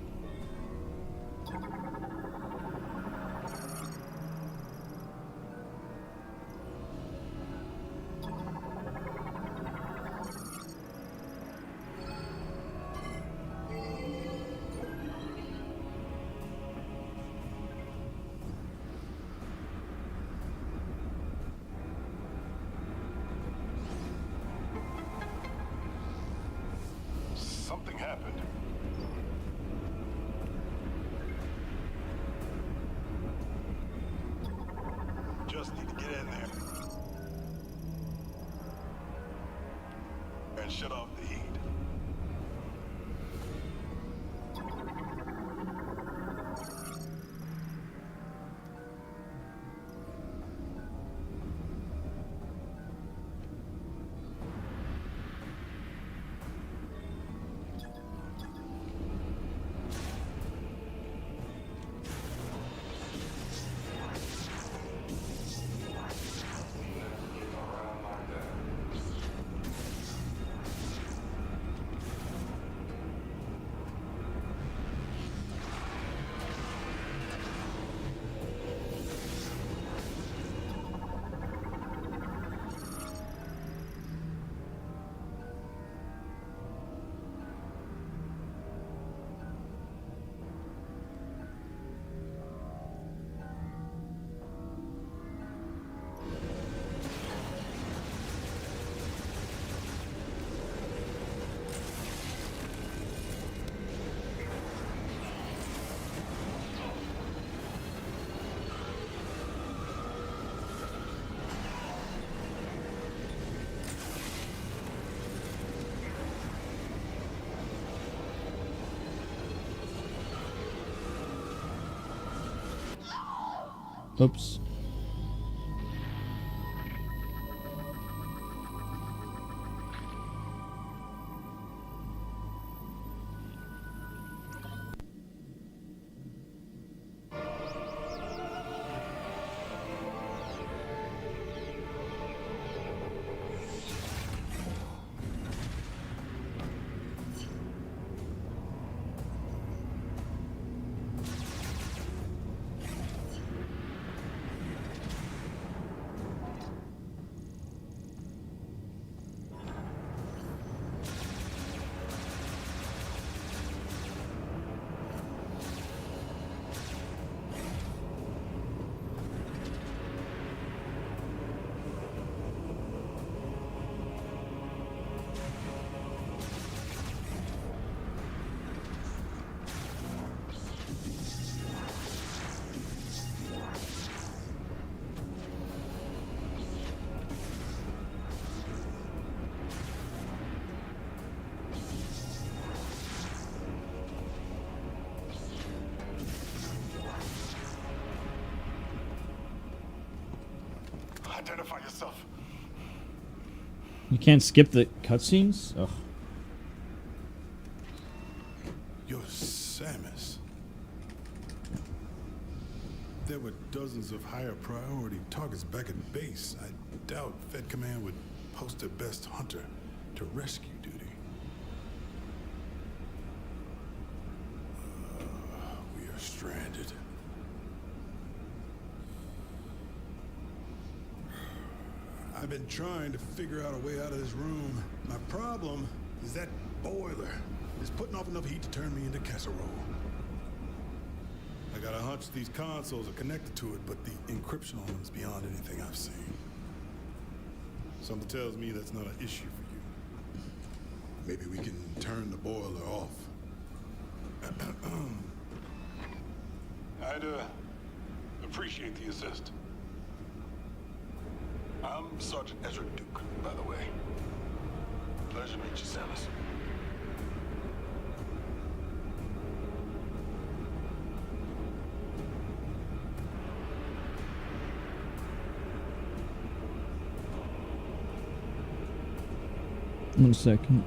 Something happened. Just need to get in there and shut off the heat. Oops. Identify yourself. You can't skip the cutscenes? Ugh. You're Samus. There were dozens of higher priority targets back at base. I doubt Fed Command would post their best hunter to rescue duty. We are stranded. I've been trying to figure out a way out of this room. My problem is that boiler is putting off enough heat to turn me into casserole. I got a hunch these consoles are connected to it, but the encryption on them is beyond anything I've seen. Something tells me that's not an issue for you. Maybe we can turn the boiler off. I'd appreciate the assist. I'm Sergeant Ezra Duke, by the way. Pleasure to meet you, Samus. One second.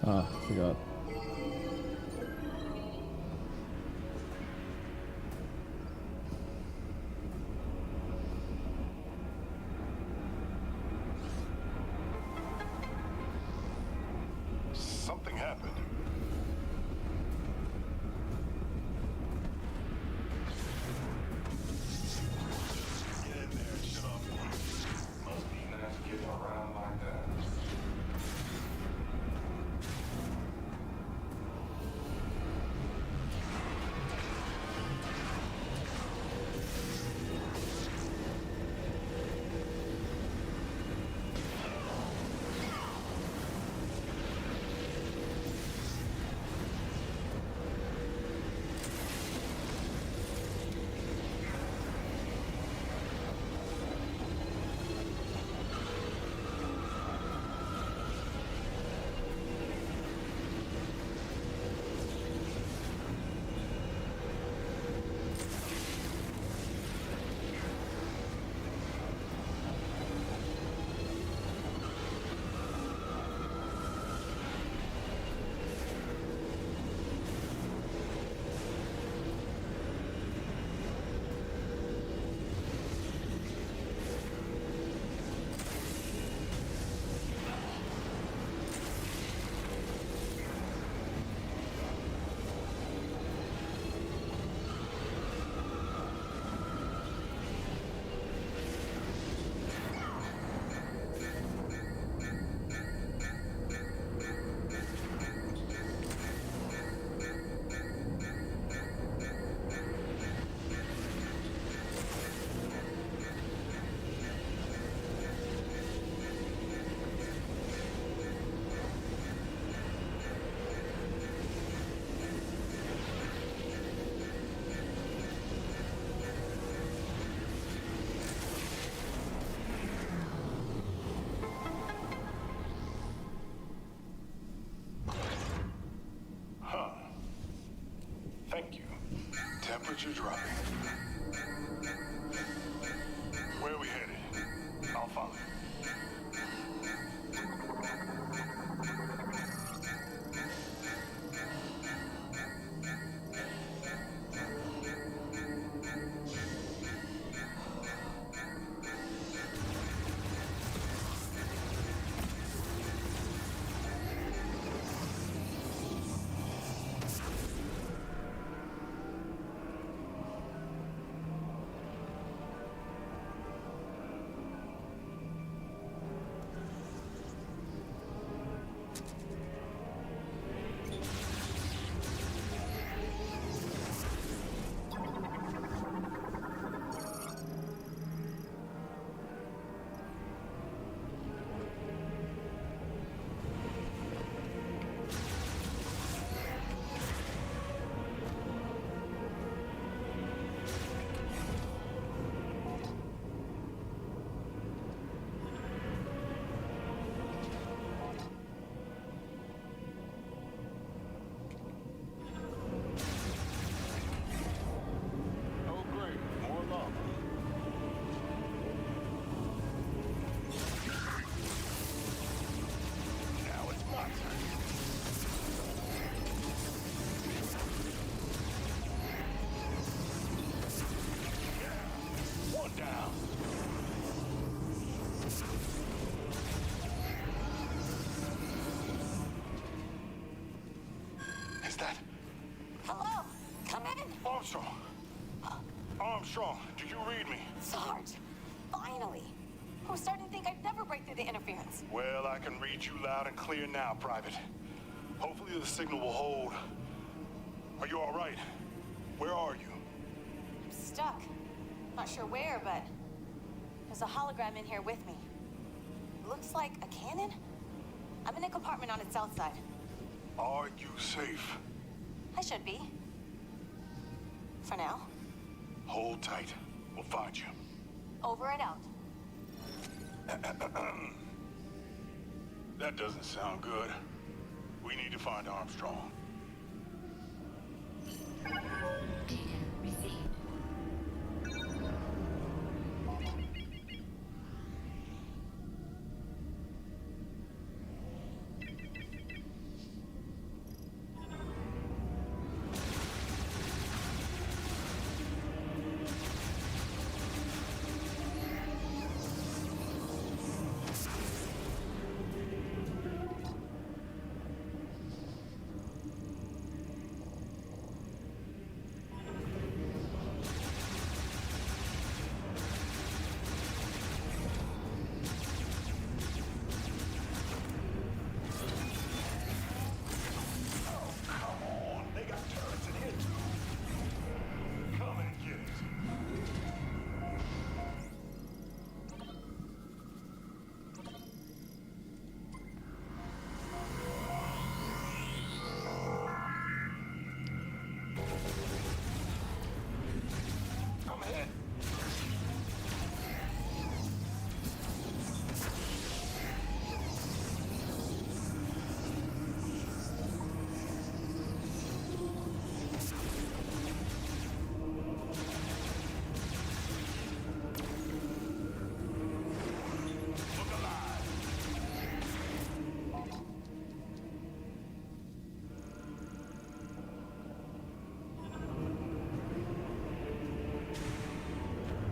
Ah, forgot. Something happened. Get in there and shut off the heat. Must be nice getting around like that. Temperature dropping. Where are we headed? I'll follow you. Oh, great. More lava. Now it's my turn. Yeah. One down. Is that Hello? Come in. Armstrong? Armstrong, do you read me? Sarge, finally. I was starting to think I'd never break through the interference. Well, I can read you loud and clear now, Private. Hopefully the signal will hold. Are you all right? Where are you? I'm stuck. Not sure where, but there's a hologram in here with me. Looks like a cannon? I'm in a compartment on its south side. Are you safe? I should be. For now. Hold tight. We'll find you. Over and out. That doesn't sound good. We need to find Armstrong.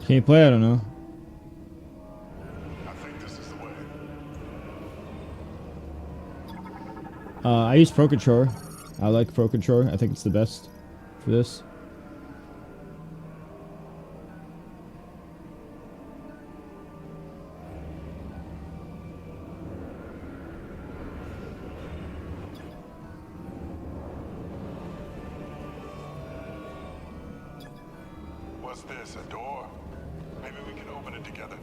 Can you play? I don't know. I think this is the way. I use Pro Controller. I like Pro Controller. I think it's the best for this. What's this, a door? Maybe we can open it together.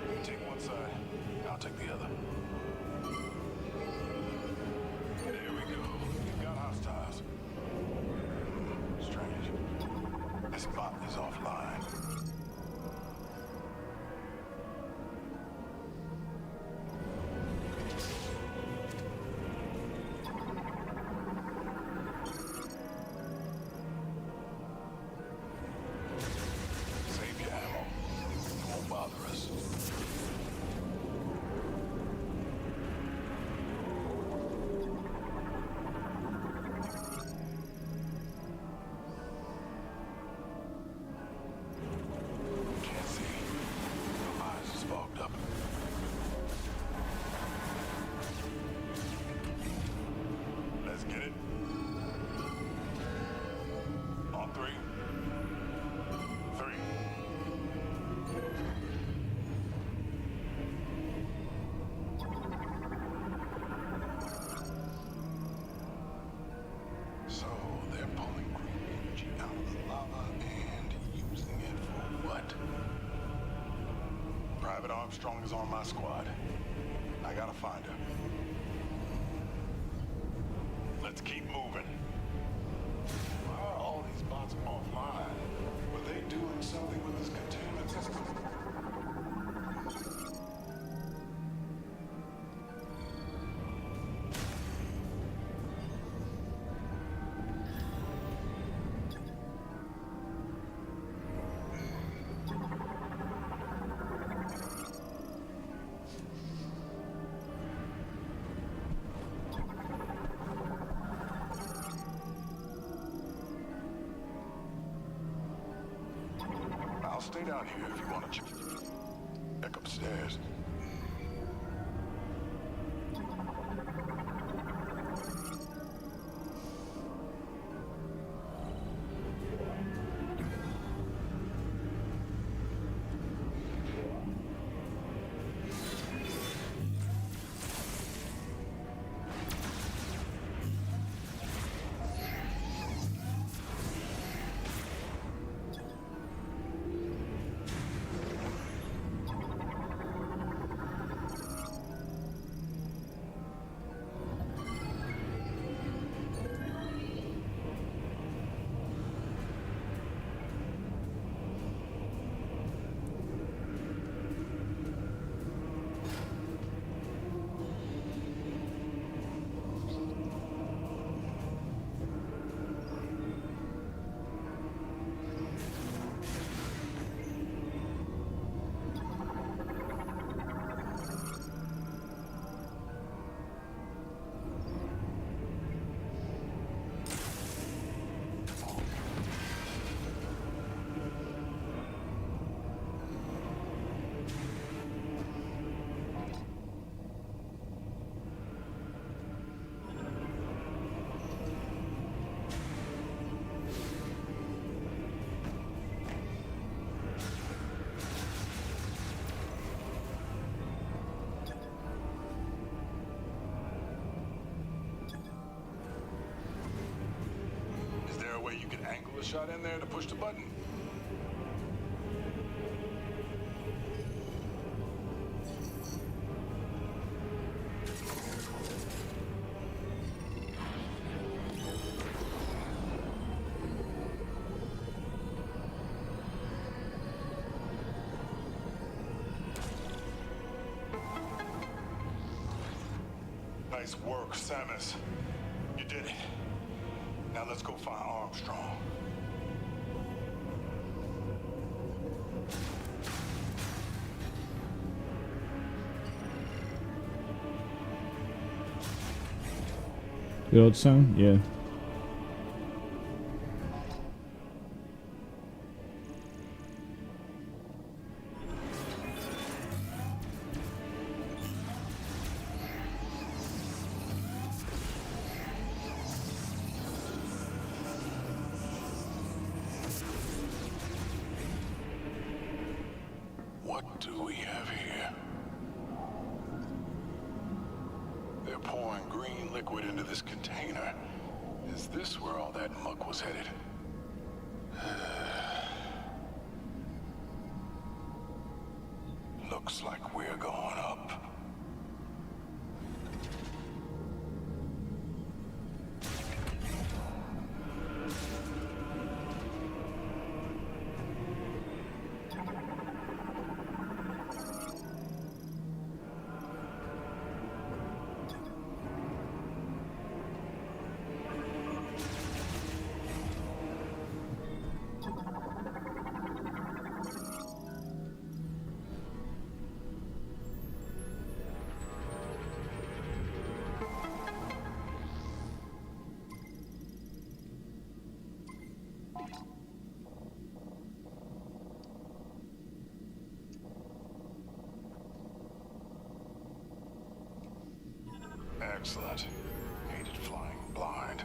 You take one side, I'll take the other. There we go. Got hostiles. Strange. This bot is offline. Armstrong is on my squad. I gotta find her. Let's keep moving. Why are all these bots offline? Were they doing something with this containment system? I'll stay down here if you want to check upstairs. Way you can angle a shot in there to push the button. Nice work, Samus. You did it. Now let's go find Armstrong. The old sound? Yeah. What do we have here? They're pouring green liquid into this container. Is this where all that muck was headed? Looks like we're going up. Excellent. Hated flying blind.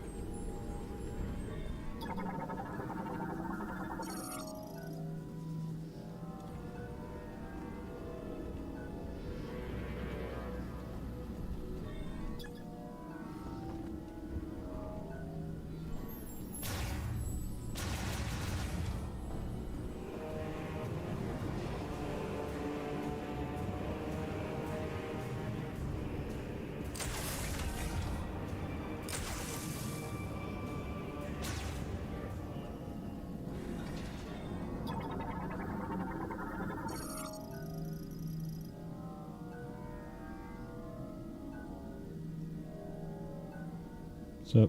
What's up?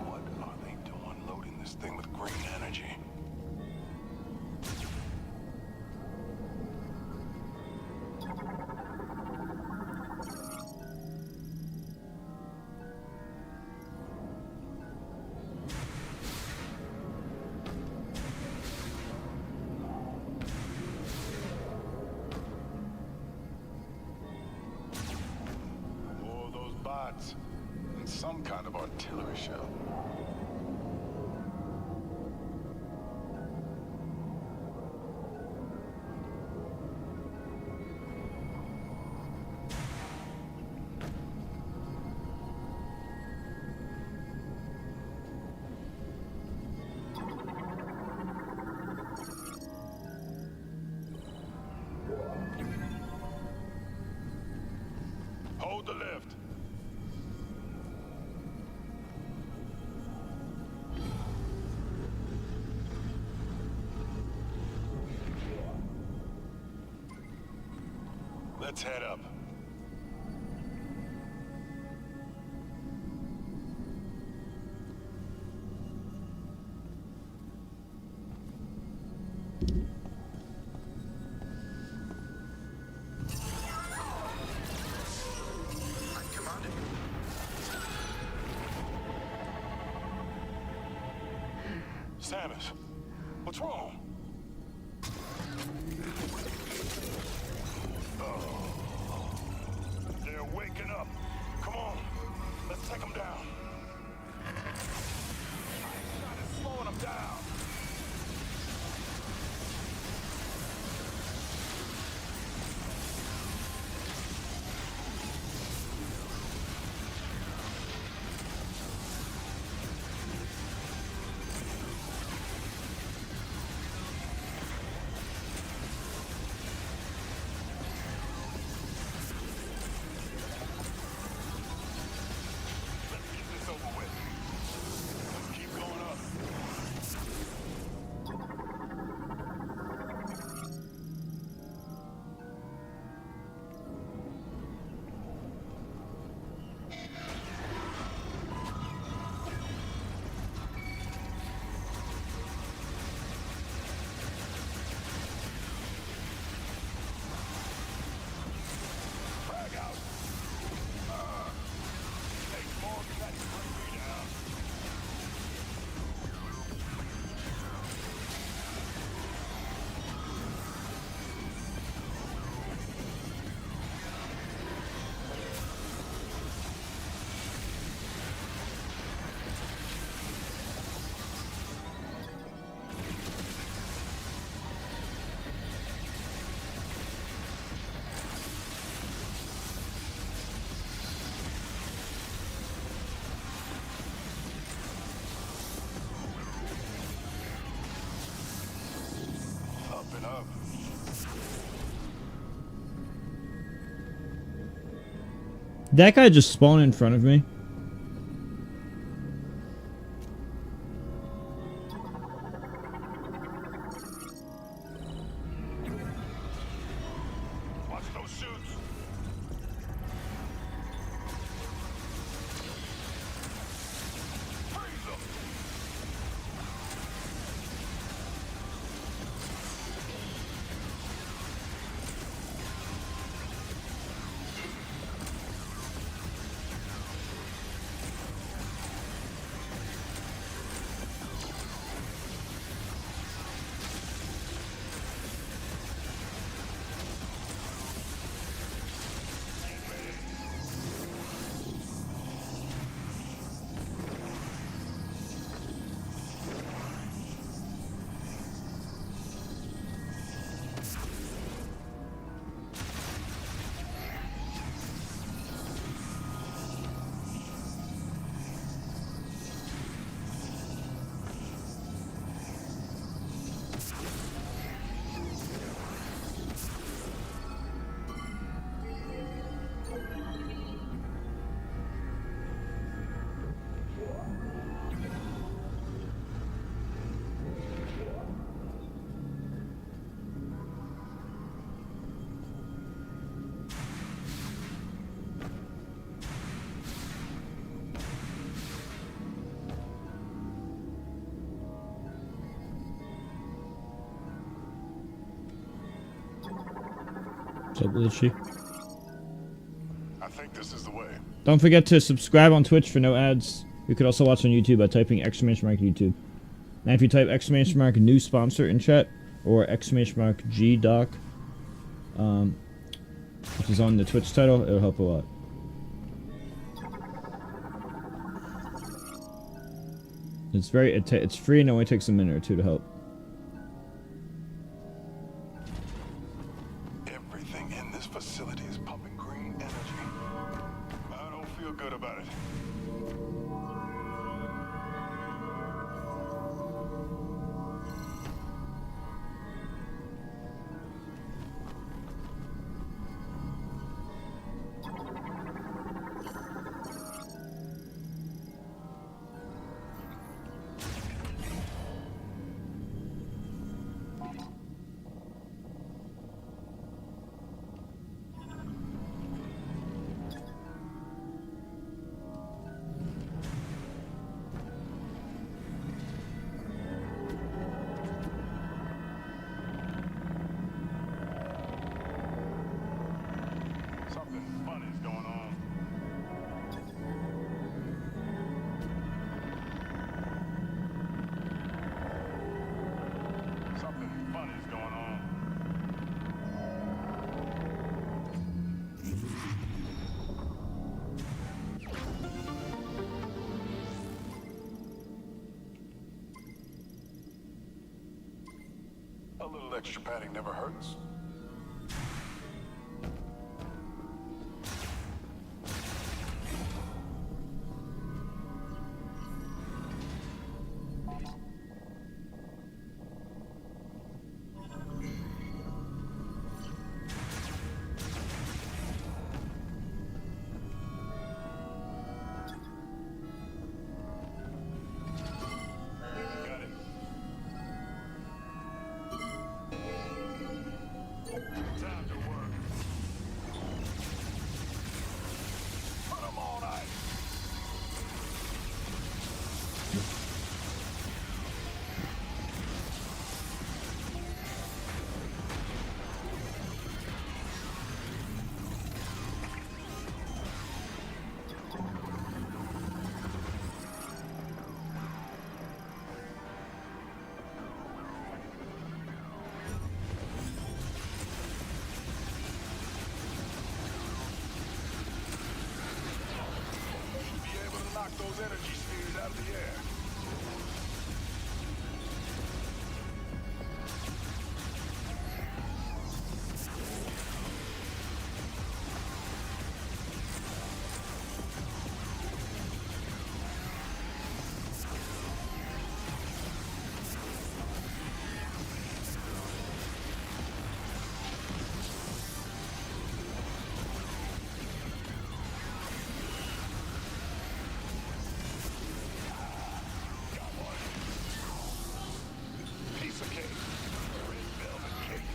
What are they doing loading this thing with green energy? Oh, those bots. And some kind of artillery shell. Hold the lift. Let's head up. Samus, what's wrong? They're waking up. Come on, let's take them down. It's slowing them down. Let's get this over with. Let's keep going up. Frag out. Take more than that to bring me down. Up and up. That guy just spawned in front of me. Watch those shoots. Freeze them. What's up, Litchi? I think this is the way. Don't forget to subscribe on Twitch for no ads. You could also watch on YouTube by typing !YouTube. Now if you type !new sponsor in chat, or !GDoc, which is on the Twitch title, it'll help a lot. It's it's free and it only takes a minute or two to help. Everything in this facility is pumping green energy. I don't feel good about it. Something funny's going on. Something funny's going on. A little extra padding never hurts. Got it. Time to work. Put 'em on ice. Be able to knock those energy spheres out of the air. Got one. Piece of cake. Red velvet cake.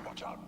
Watch out.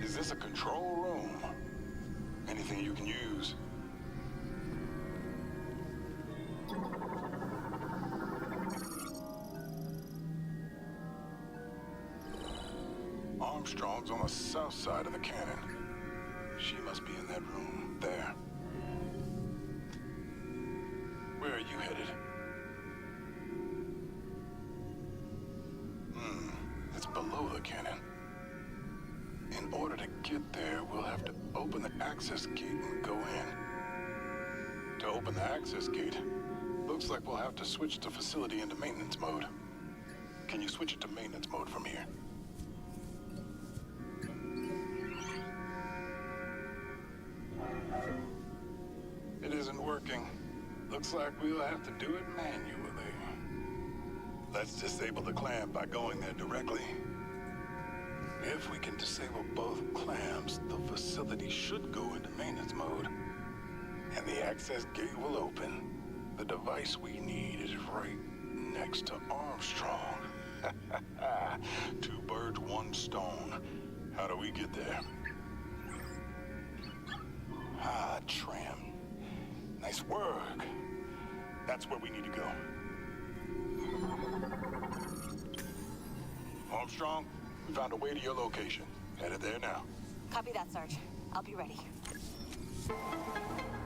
Is this a control room? Anything you can use? Armstrong's on the south side of the cannon. She must be in that room there. Where are you headed? It's below the cannon. In order to get there, we'll have to open the access gate and go in. To open the access gate, looks like we'll have to switch the facility into maintenance mode. Can you switch it to maintenance mode from here? It isn't working. Looks like we'll have to do it manually. Let's disable the clamp by going there directly. If we can disable both clamps, the facility should go into maintenance mode. And the access gate will open. The device we need is right next to Armstrong. Two birds, one stone. How do we get there? Tram. Nice work. That's where we need to go. Armstrong, we found a way to your location. Headed there now. Copy that, Sarge. I'll be ready.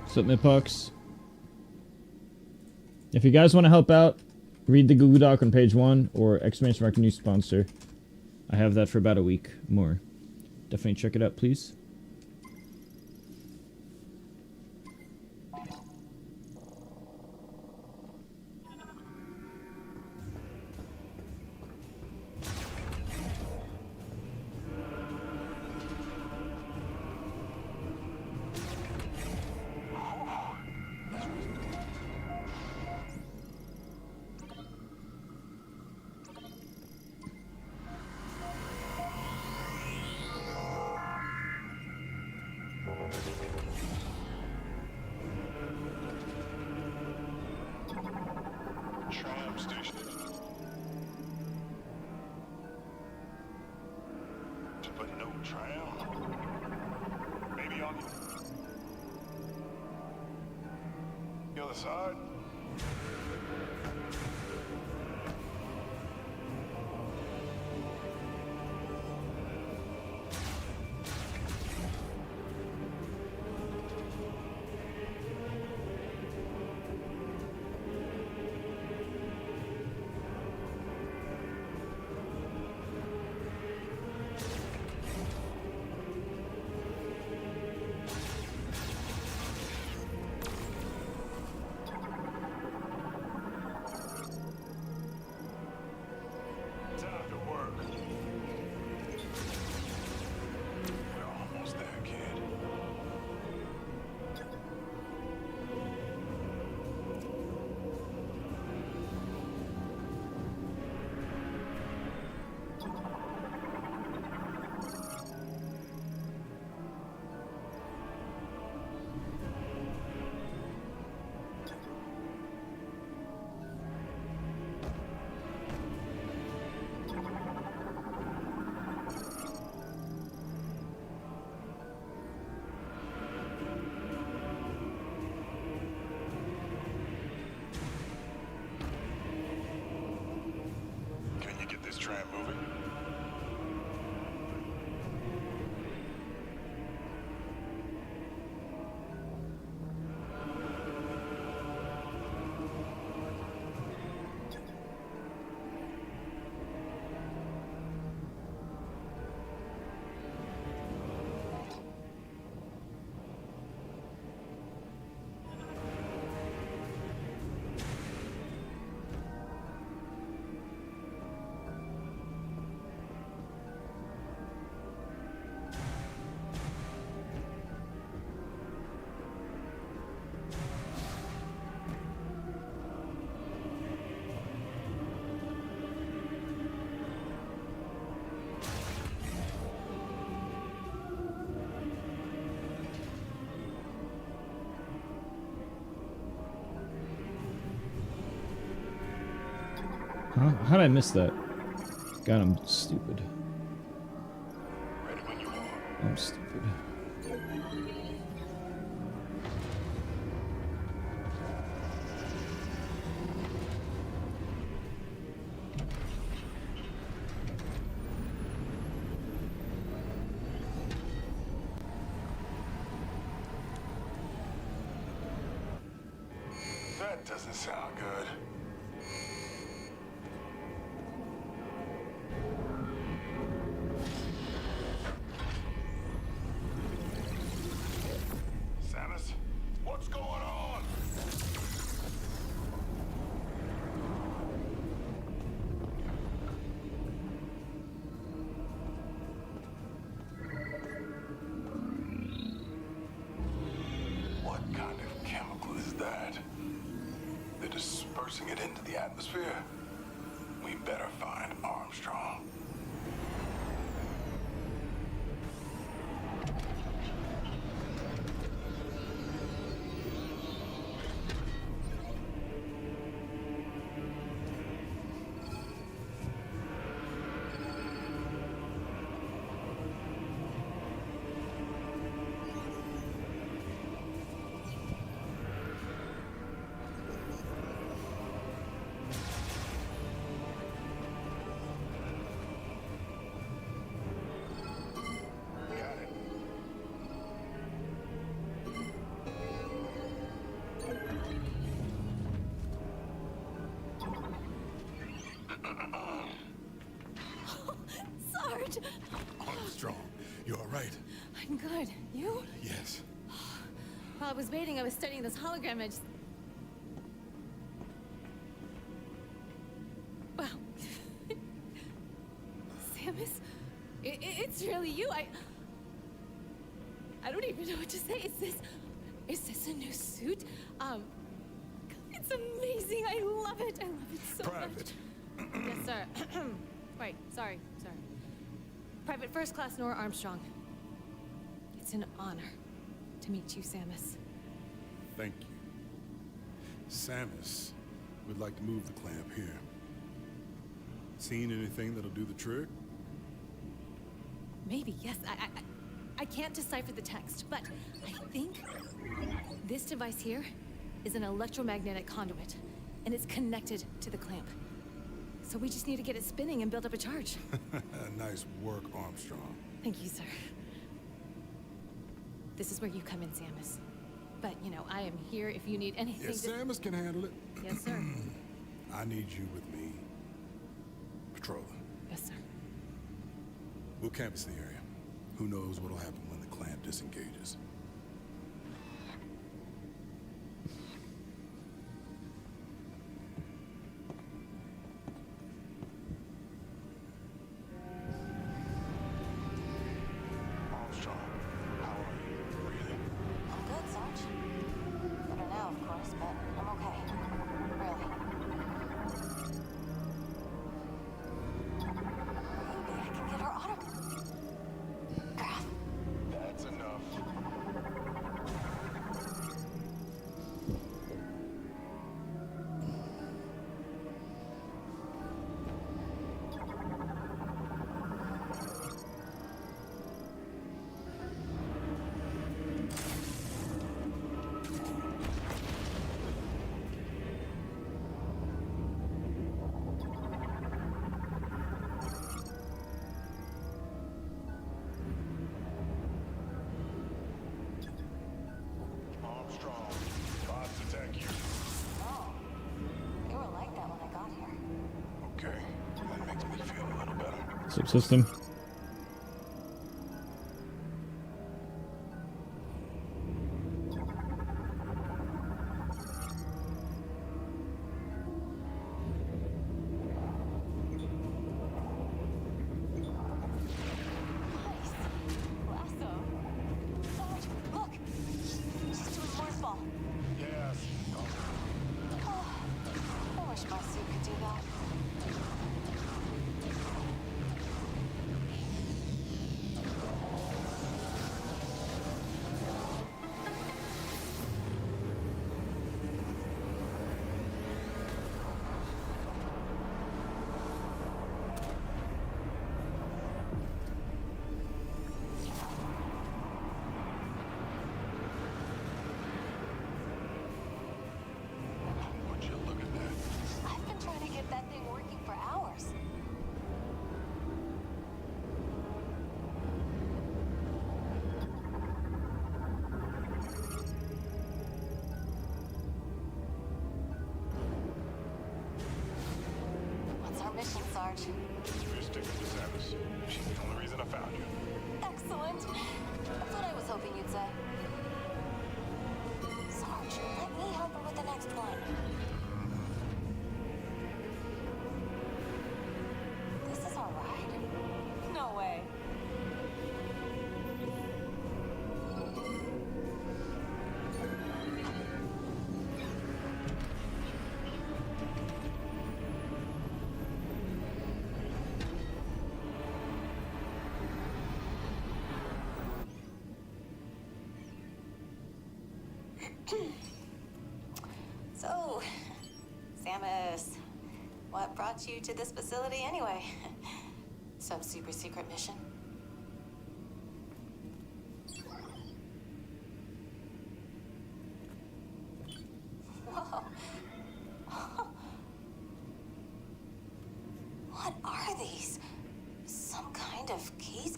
What's up, Midpucks? If you guys want to help out, read the Google Doc on page 1 or exclamation mark new sponsor. I have that for about a week more. Definitely check it out, please. Tram station. But no tram? Maybe on the other side? How did I miss that? God, I'm stupid. Ready when you are. I'm stupid. That doesn't sound good. Samus, what's going on? What kind of chemical is that? They're dispersing it into the atmosphere. We better find Armstrong. Got it. Sarge! Armstrong, you all right? I'm good. You? Yes. While I was waiting, I was studying this hologram. I just... Wow. Samus? It's really you. I don't even know what to say. Is this a new suit? It's amazing. I love it. I love it so Private. much. Yes, sir. Right. Sorry. Private First Class Nora Armstrong. It's an honor to meet you, Samus. Thank you. Samus would like to move the clamp here. Seen anything that'll do the trick? Maybe, yes. I can't decipher the text, but I think this device here is an electromagnetic conduit, and it's connected to the clamp. So we just need to get it spinning and build up a charge. Nice work, Armstrong. Thank you, sir. This is where you come in, Samus. But, you know, I am here if you need anything. Yes, Samus can handle it. Yes, sir. I need you with me. Patrolling. Yes, sir. We'll canvass the area. Who knows what'll happen when the clamp disengages. Armstrong, how are you? Breathing? I'm good, Sarge. Better now, of course, but I'm okay. Really. Maybe I can get her autograph. That's enough. Armstrong, bots attack you. Oh, they were like that when I got here. Okay, that makes me feel a little better. Subsystem. Nice. Lasso. Sarge, look! She's doing Morse ball. Yes. Oh, I wish my suit could do that. Sarge. You're sticking with Samus. She's the only reason I found you. Excellent. That's what I was hoping you'd say. Sarge, let me help her with the next one. This is our ride? No way. So, Samus, what brought you to this facility anyway? Some super secret mission? Whoa. What are these? Some kind of keys?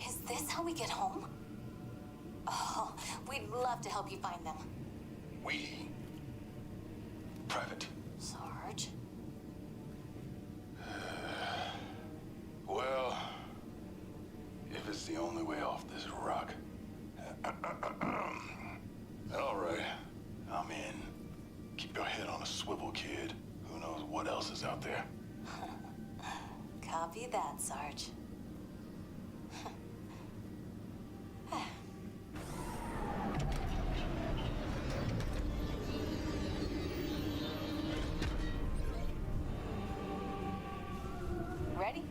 Is this how we get home? Oh, we'd love to help you find them. We? Private. Sarge? Well, if it's the only way off this rock. All right, I'm in. Keep your head on a swivel, kid. Who knows what else is out there? Copy that, Sarge. Ready?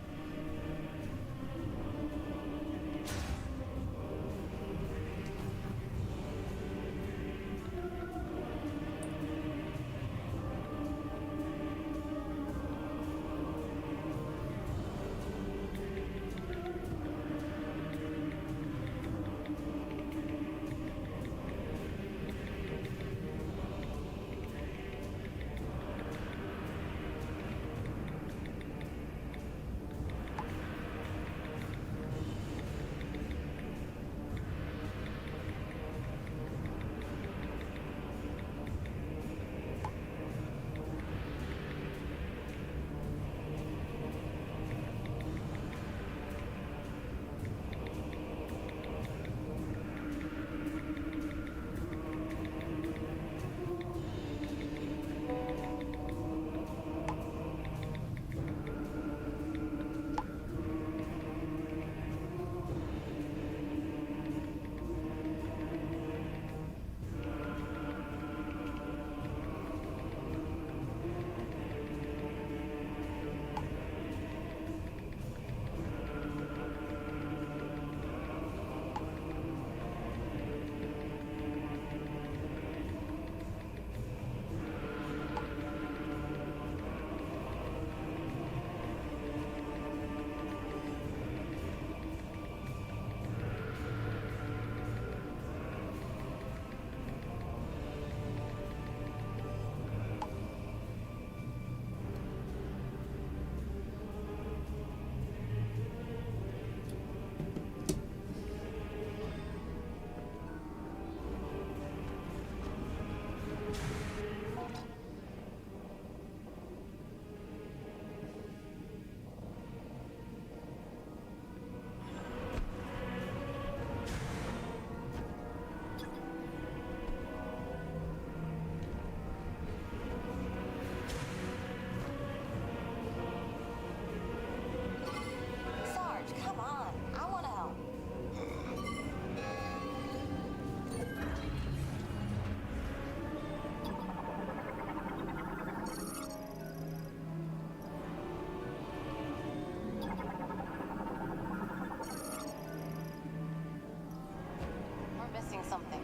something.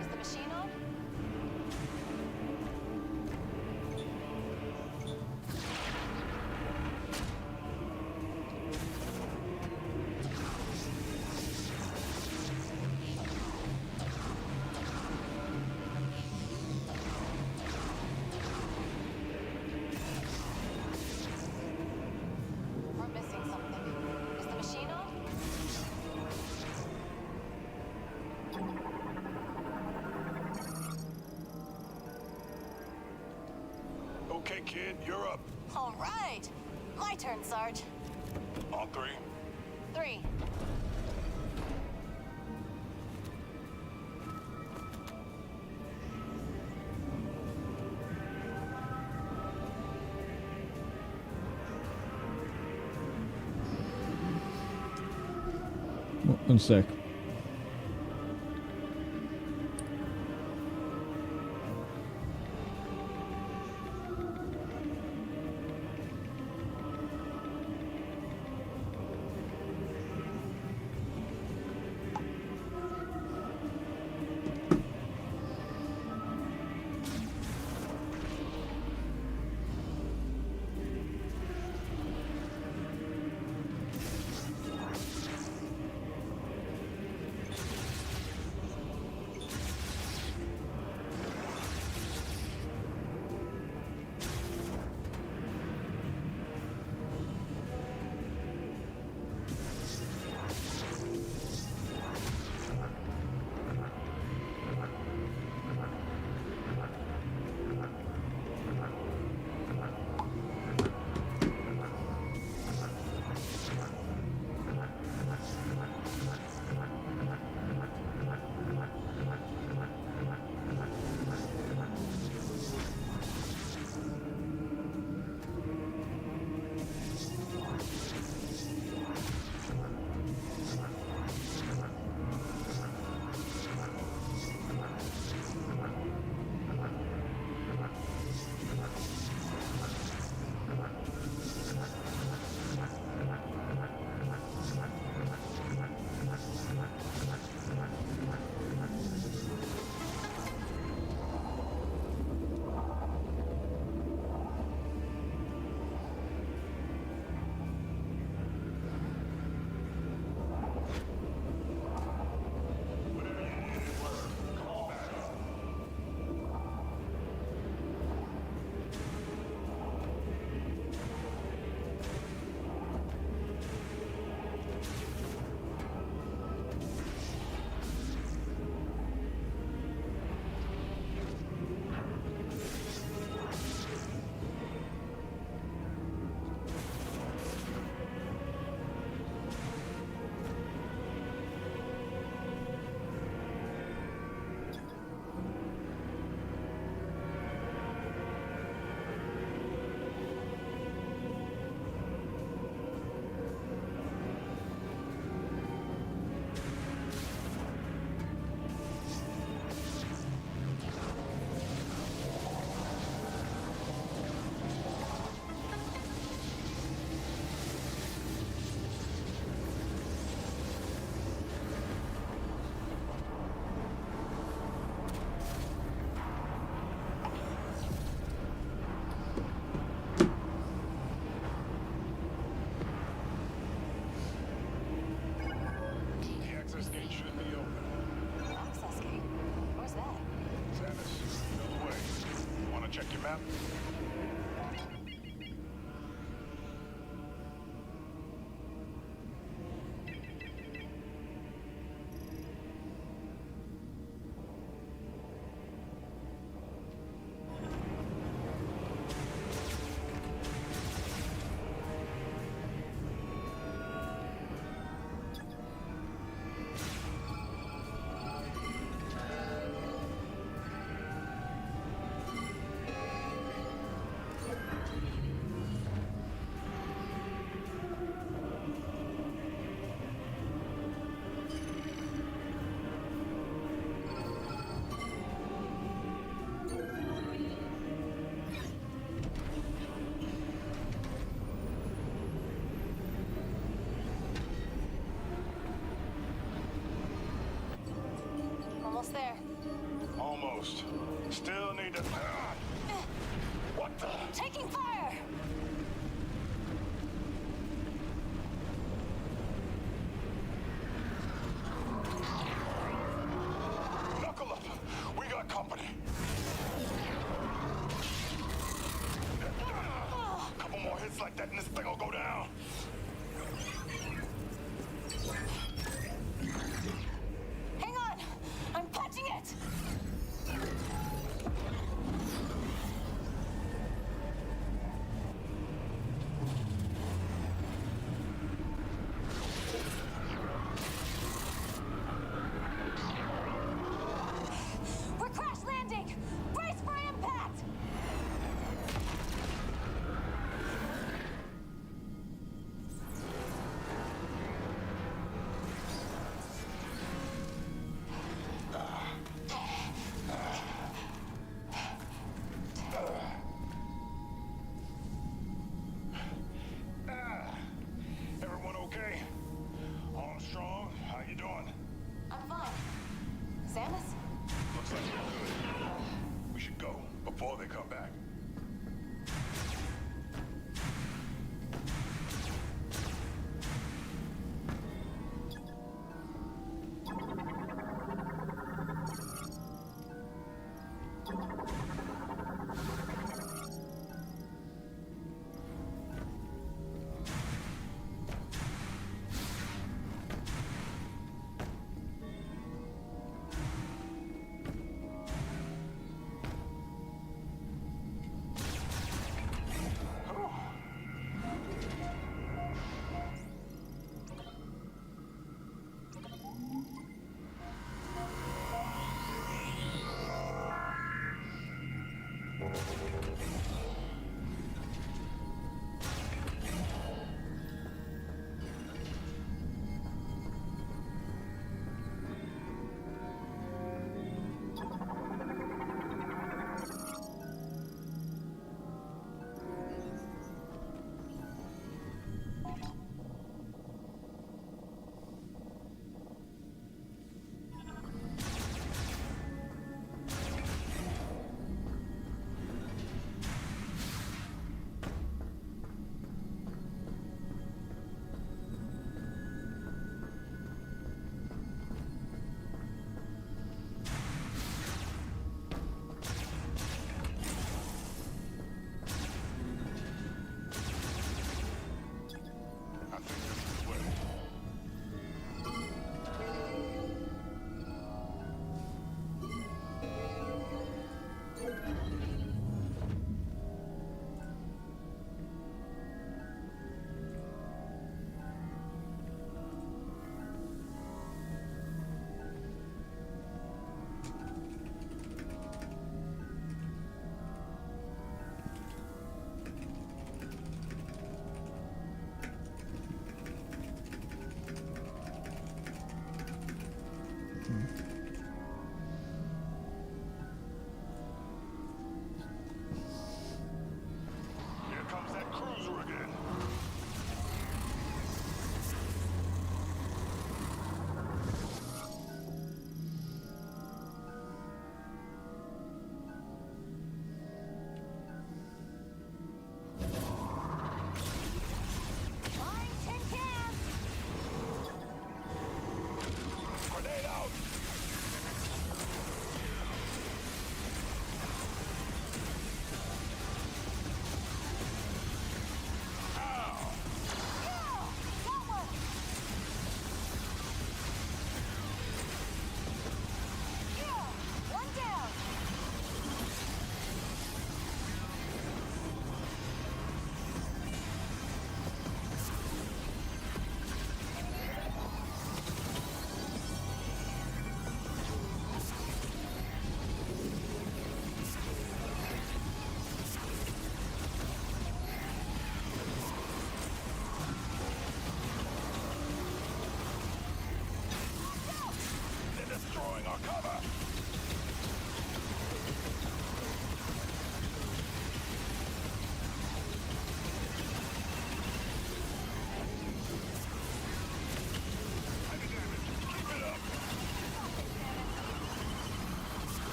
Is the machine on? We're missing something. Is the machine on? Okay, kid, you're up. All right. My turn, Sarge. On three. 3. One sec. Almost there. Almost. Still need to... What the? Taking fire! Knuckle up! We got company. Couple more hits like that and this thing will go down. Hang on! I'm punching it!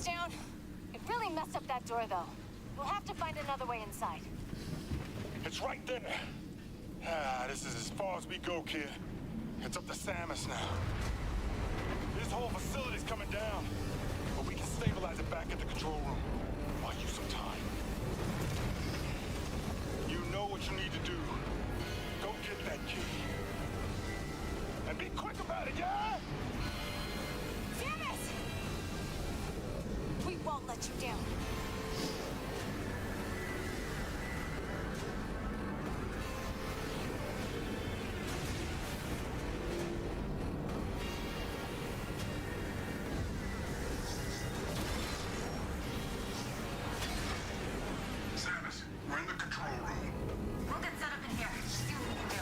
this down. It really messed up that door, though. We'll have to find another way inside. It's right there. This is as far as we go, kid. It's up to Samus now. This whole facility's coming down, but we can stabilize it back at the control room. Buy you some time. You know what you need to do. Go get that key. And be quick about it, yeah? Damn it! We won't let you down. Samus, we're in the control room. We'll get set up in here. See what we can do.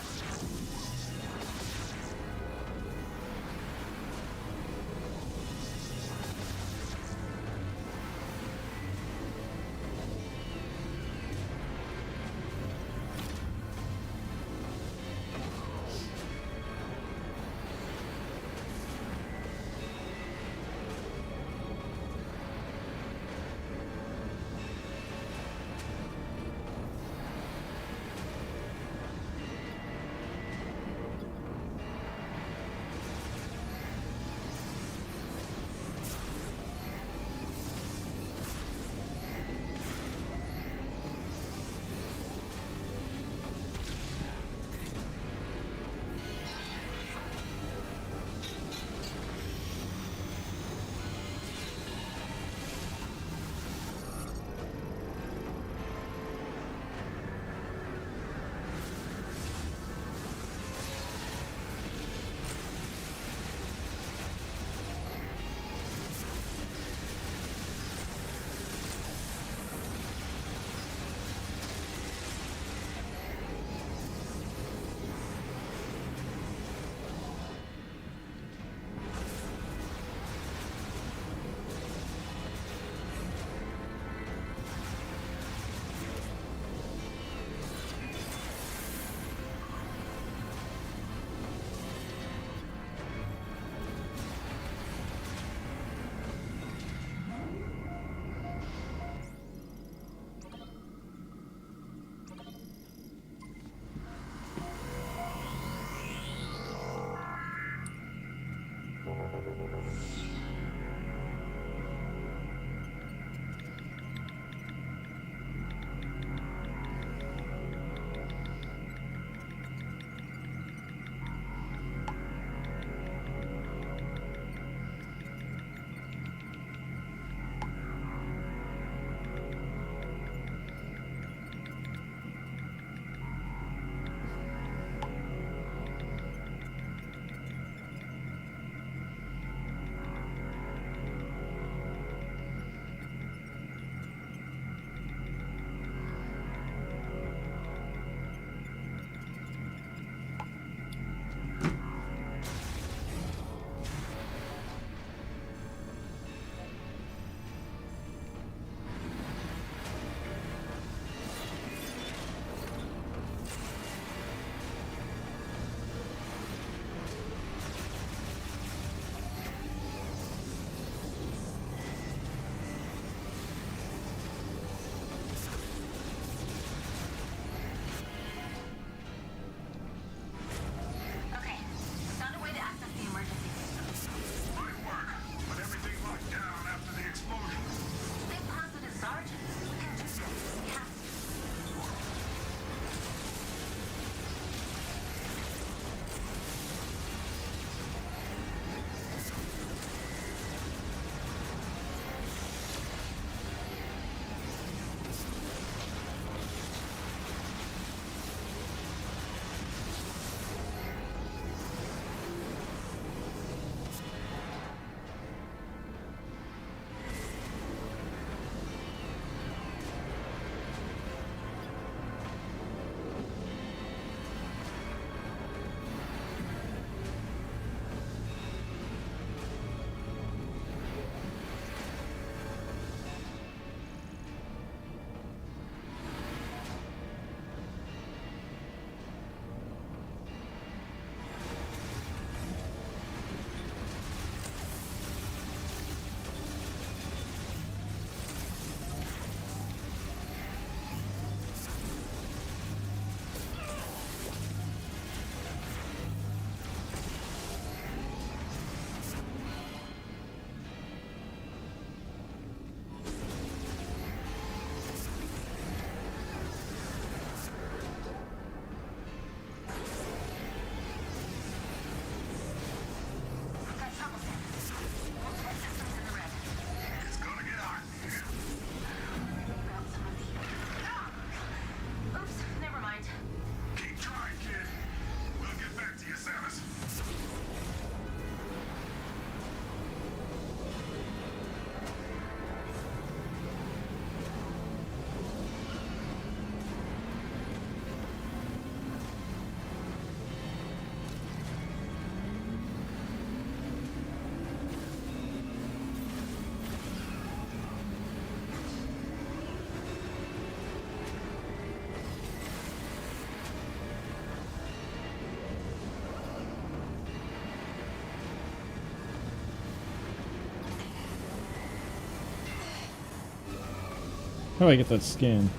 How do I get that scan?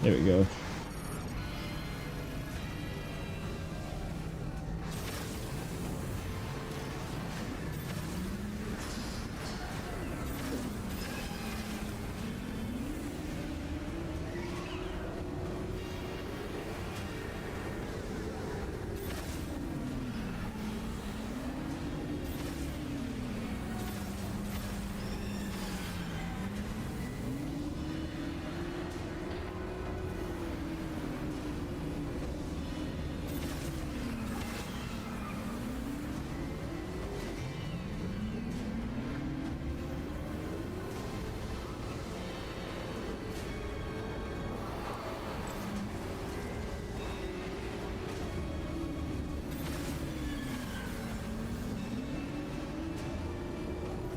There we go.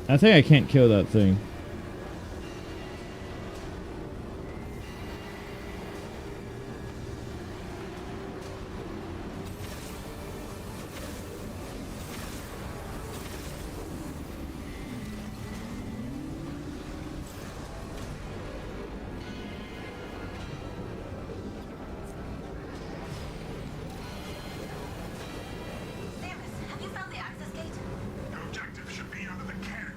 I think I can't kill that thing. Samus, have you found the access gate? Your objective should be under the cannon.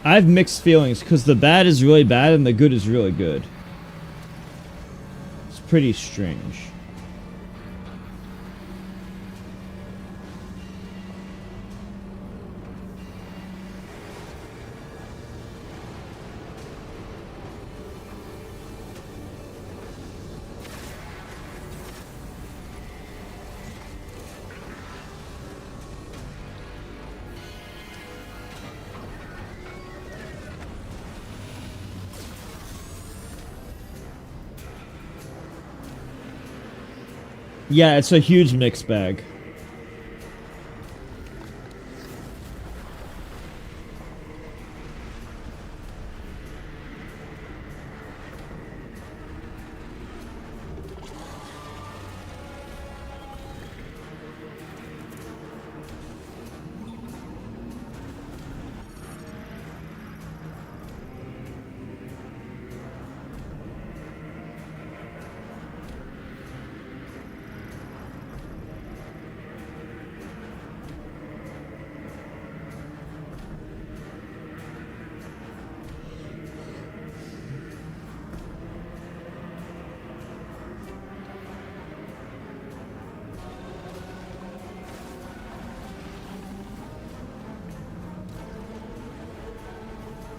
I have mixed feelings because the bad is really bad and the good is really good. It's pretty strange. Yeah, it's a huge mixed bag.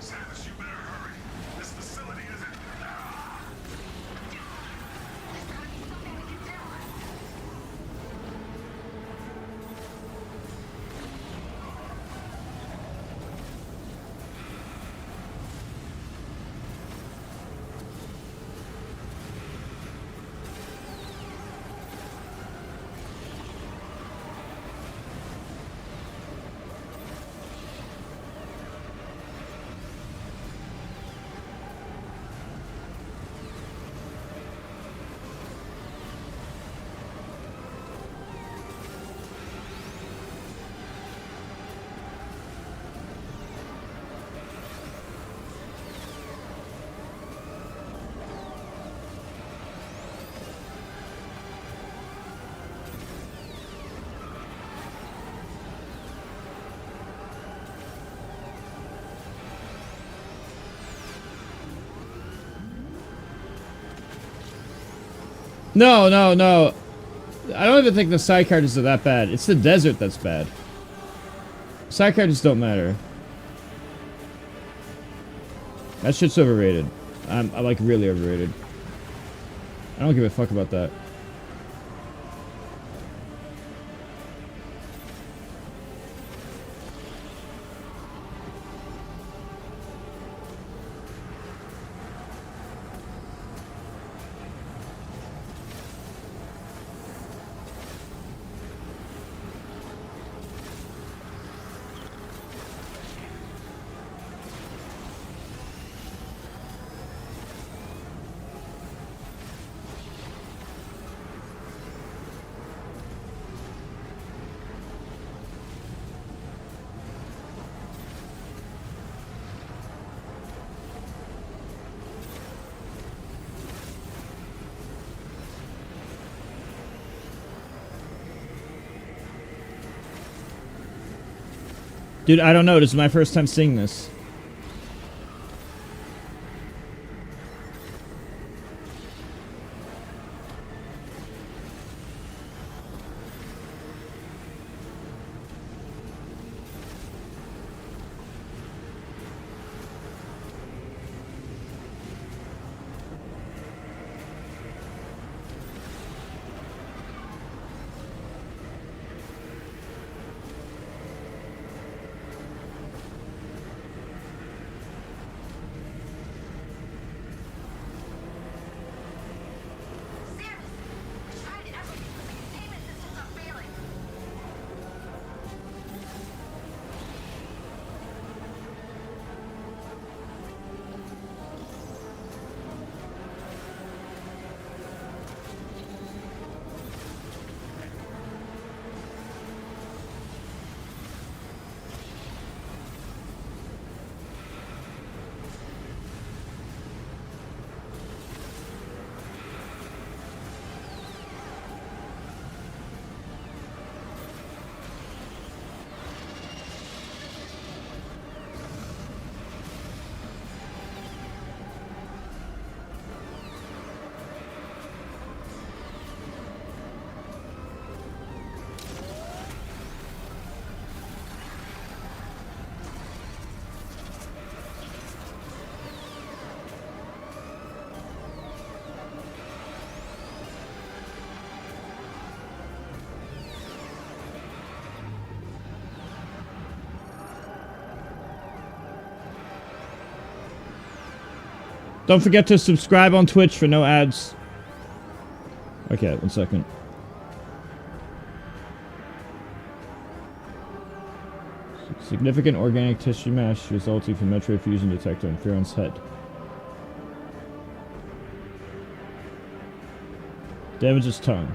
Samus, you better hurry. This facility isn't. No, no, no. I don't even think the side characters are that bad. It's the desert that's bad. Side characters don't matter. That shit's overrated. I'm like really overrated. I don't give a fuck about that. Dude, I don't know. This is my first time seeing this. Don't forget to subscribe on Twitch for no ads. Okay, 1 second. Significant organic tissue mass resulting from Metroid fusion detector on Theron's head. Damages tongue.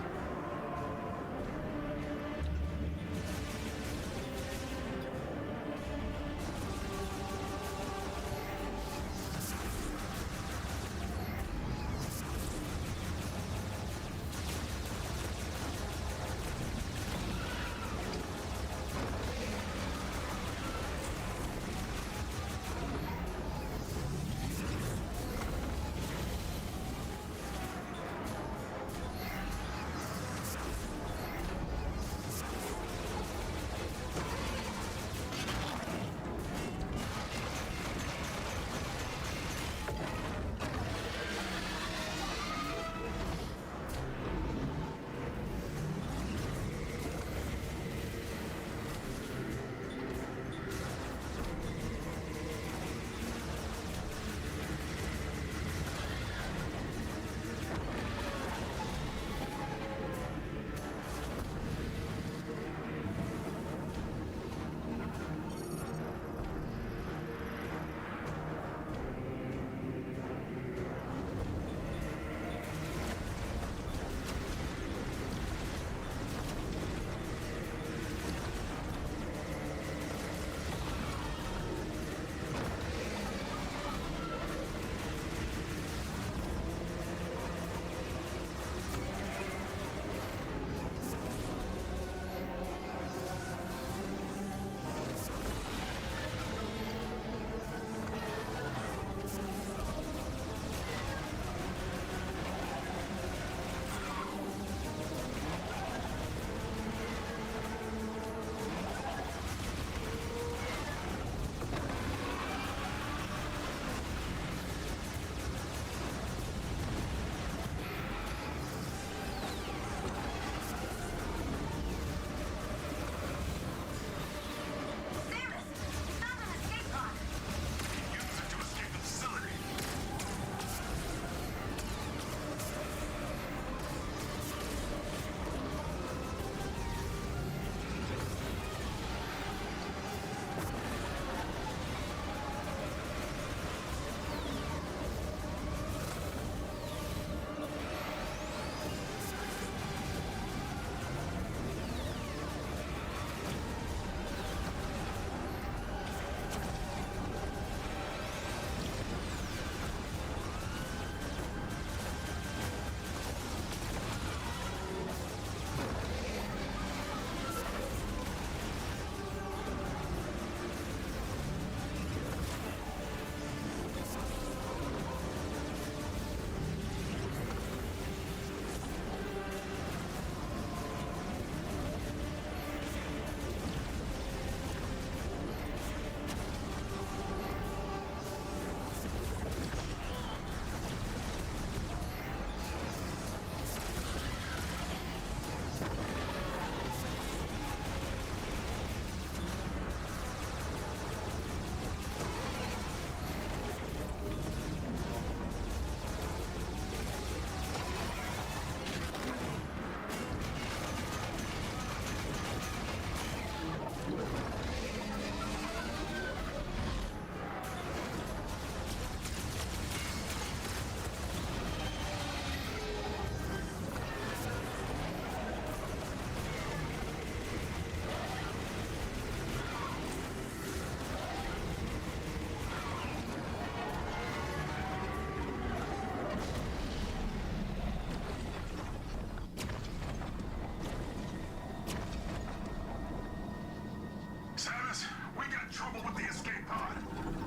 trouble with the escape pod?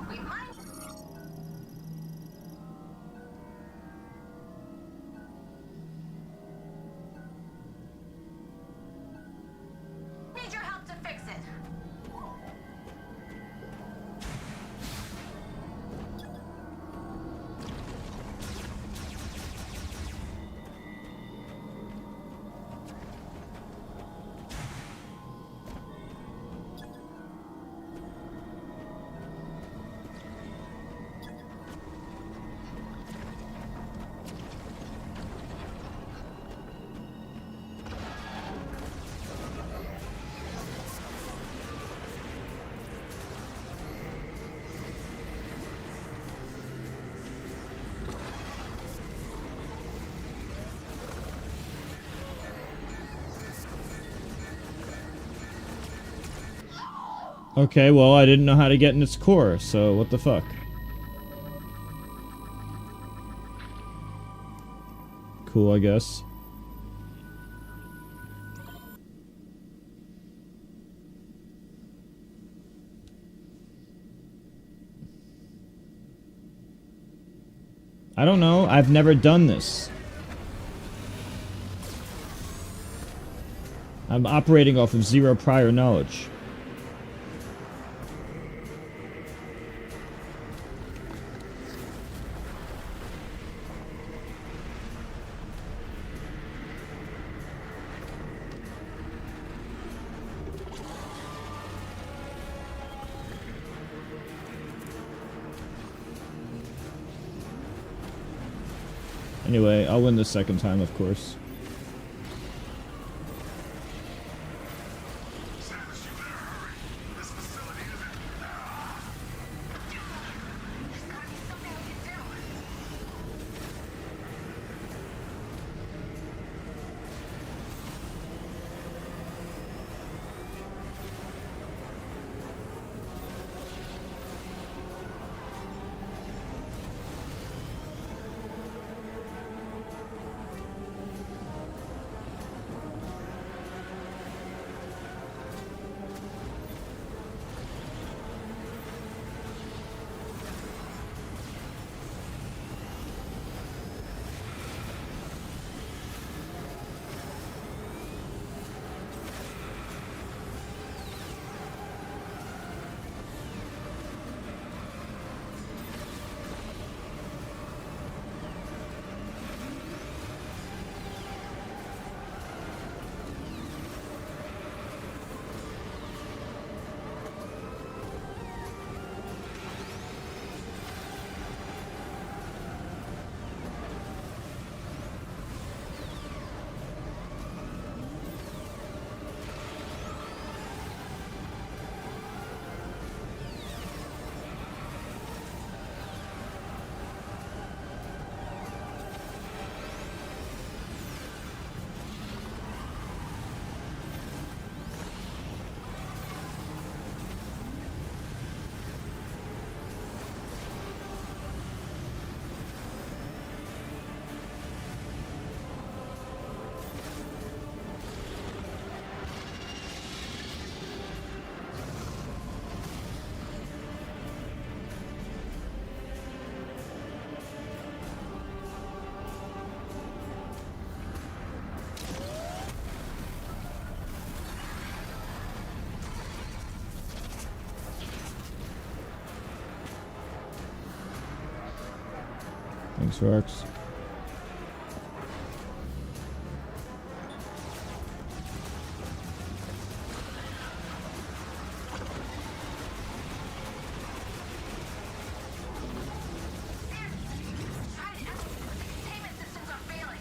We might. Need your help to fix it. Okay, well, I didn't know how to get in its core, so what the fuck? Cool, I guess. I don't know. I've never done this. I'm operating off of zero prior knowledge. Anyway, I'll win the second time, of course. Samus, you better hurry. This facility isn't... There's gotta be something we can do. Thanks, Rex. Containment systems are failing.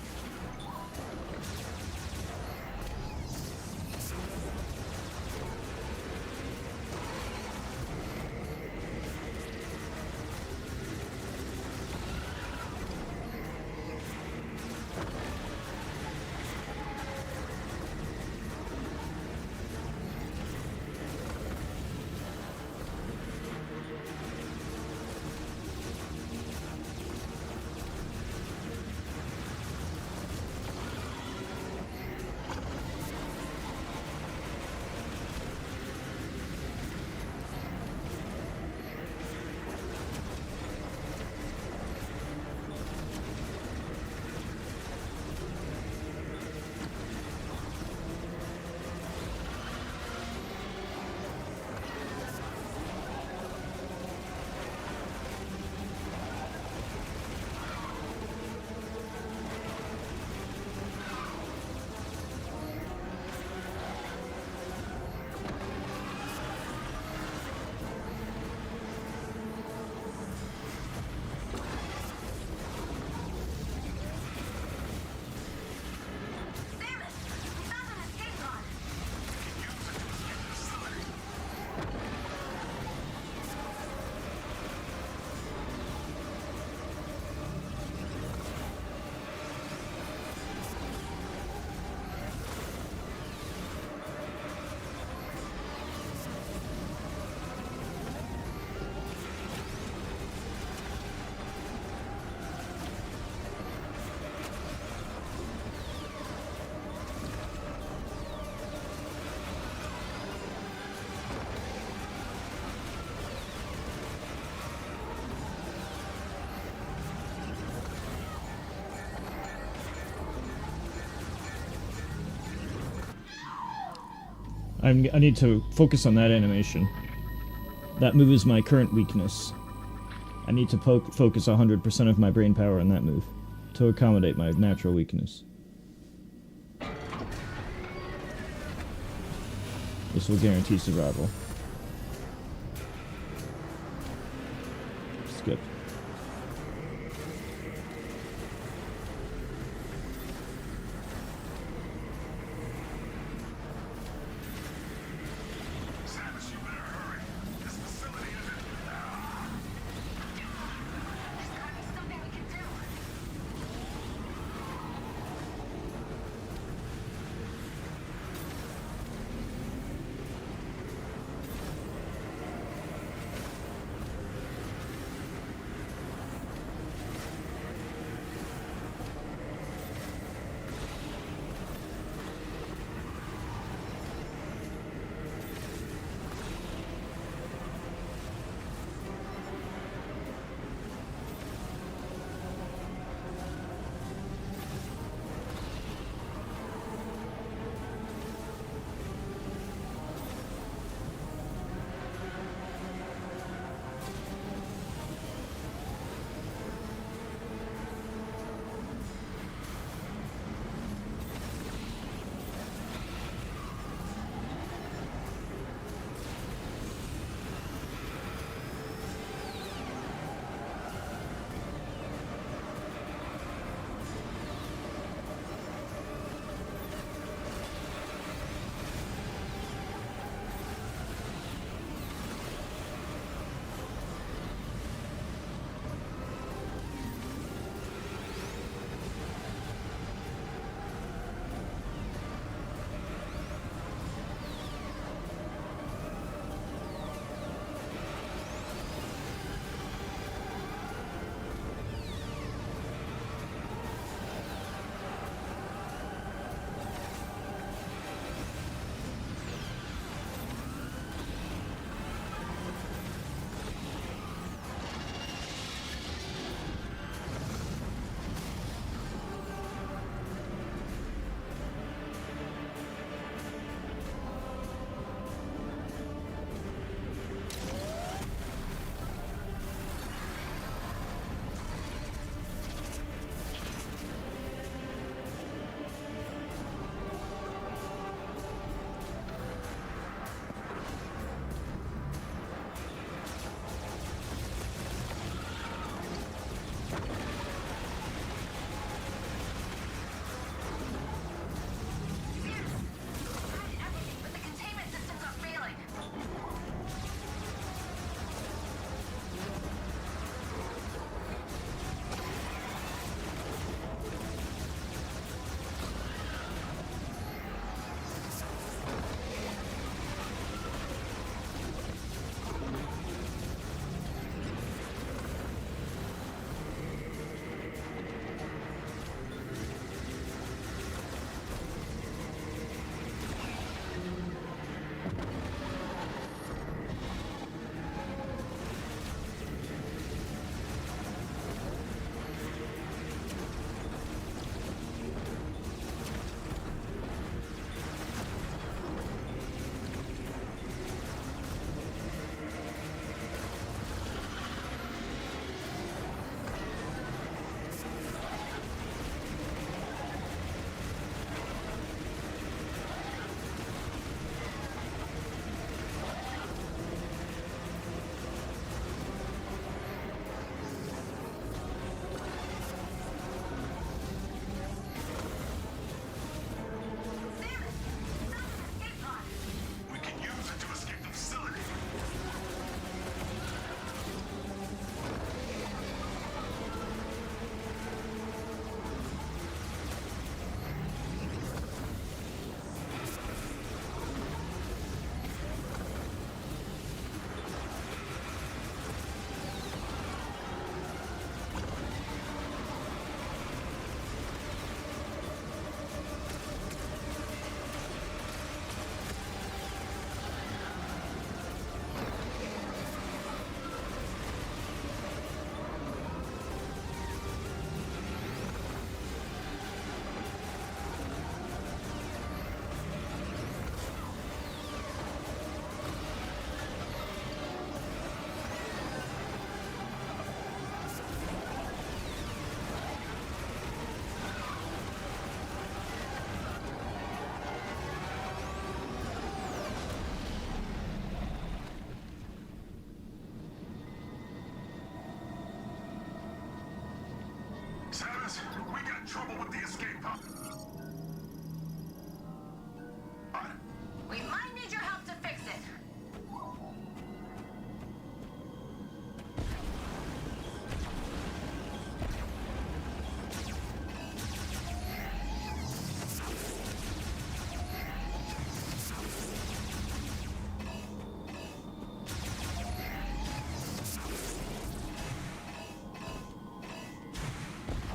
I need to focus on that animation. That move is my current weakness. I need to focus 100% of my brain power on that move to accommodate my natural weakness. This will guarantee survival. Skip.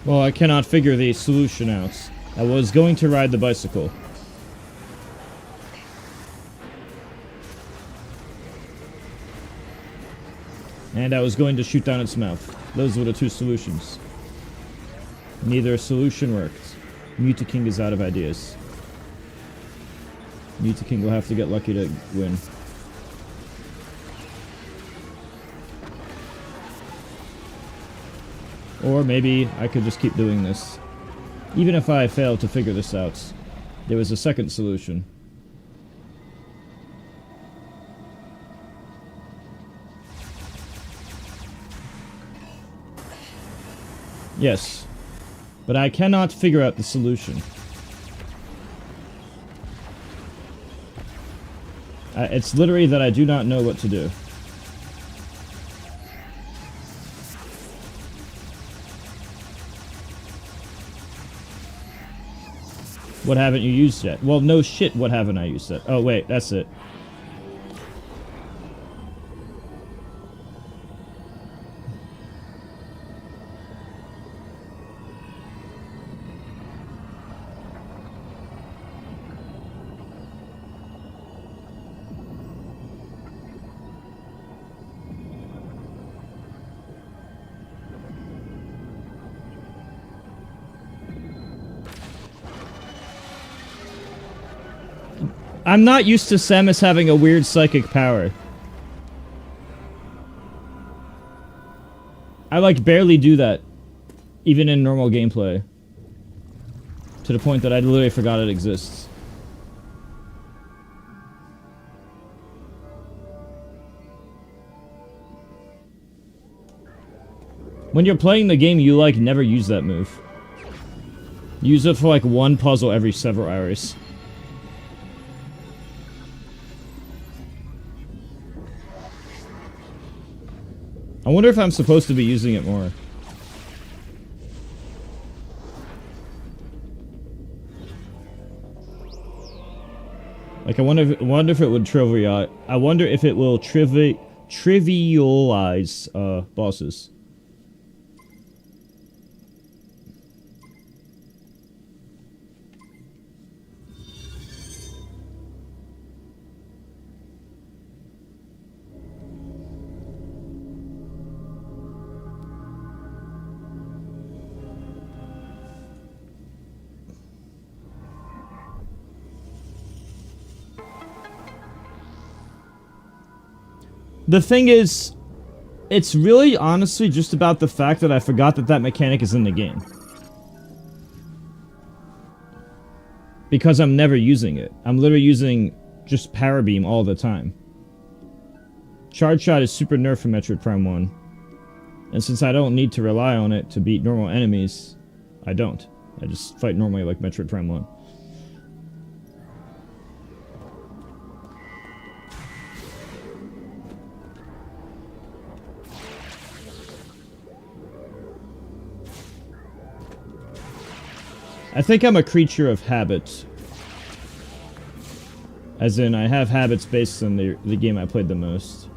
Well, I cannot figure the solution out. I was going to ride the bicycle. And I was going to shoot down its mouth. Those were the two solutions. Neither solution worked. Mutaking is out of ideas. Mutaking will have to get lucky to win. Or maybe I could just keep doing this. Even if I fail to figure this out, there was a second solution. Yes, but I cannot figure out the solution. It's literally that I do not know what to do. What haven't you used yet? Well, no shit, what haven't I used yet? Oh, wait, that's it. I'm not used to Samus having a weird psychic power. I like barely do that, even in normal gameplay. To the point that I literally forgot it exists. When you're playing the game, you like never use that move. Use it for like one puzzle every several hours. I wonder if I'm supposed to be using it more. Like, I wonder if it would trivialize. I wonder if it will trivialize bosses. The thing is, it's really honestly just about the fact that I forgot that that mechanic is in the game. Because I'm never using it. I'm literally using just Power Beam all the time. Charge Shot is super nerfed from Metroid Prime 1. And since I don't need to rely on it to beat normal enemies, I don't. I just fight normally like Metroid Prime 1. I think I'm a creature of habit. As in, I have habits based on the game I played the most.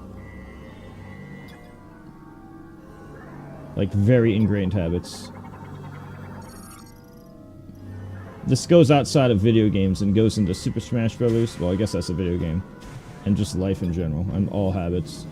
Like, very ingrained habits. This goes outside of video games and goes into Super Smash Bros. Well, I guess that's a video game. And just life in general. I'm all habits.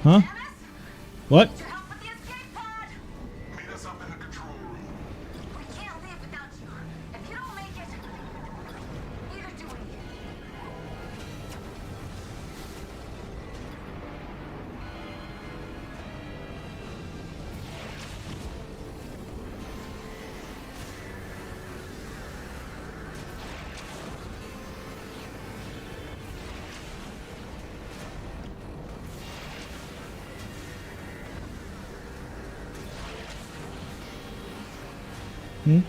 Huh? What? Meet us up in the control room. We can't live without you. If you don't make it, neither do we. Did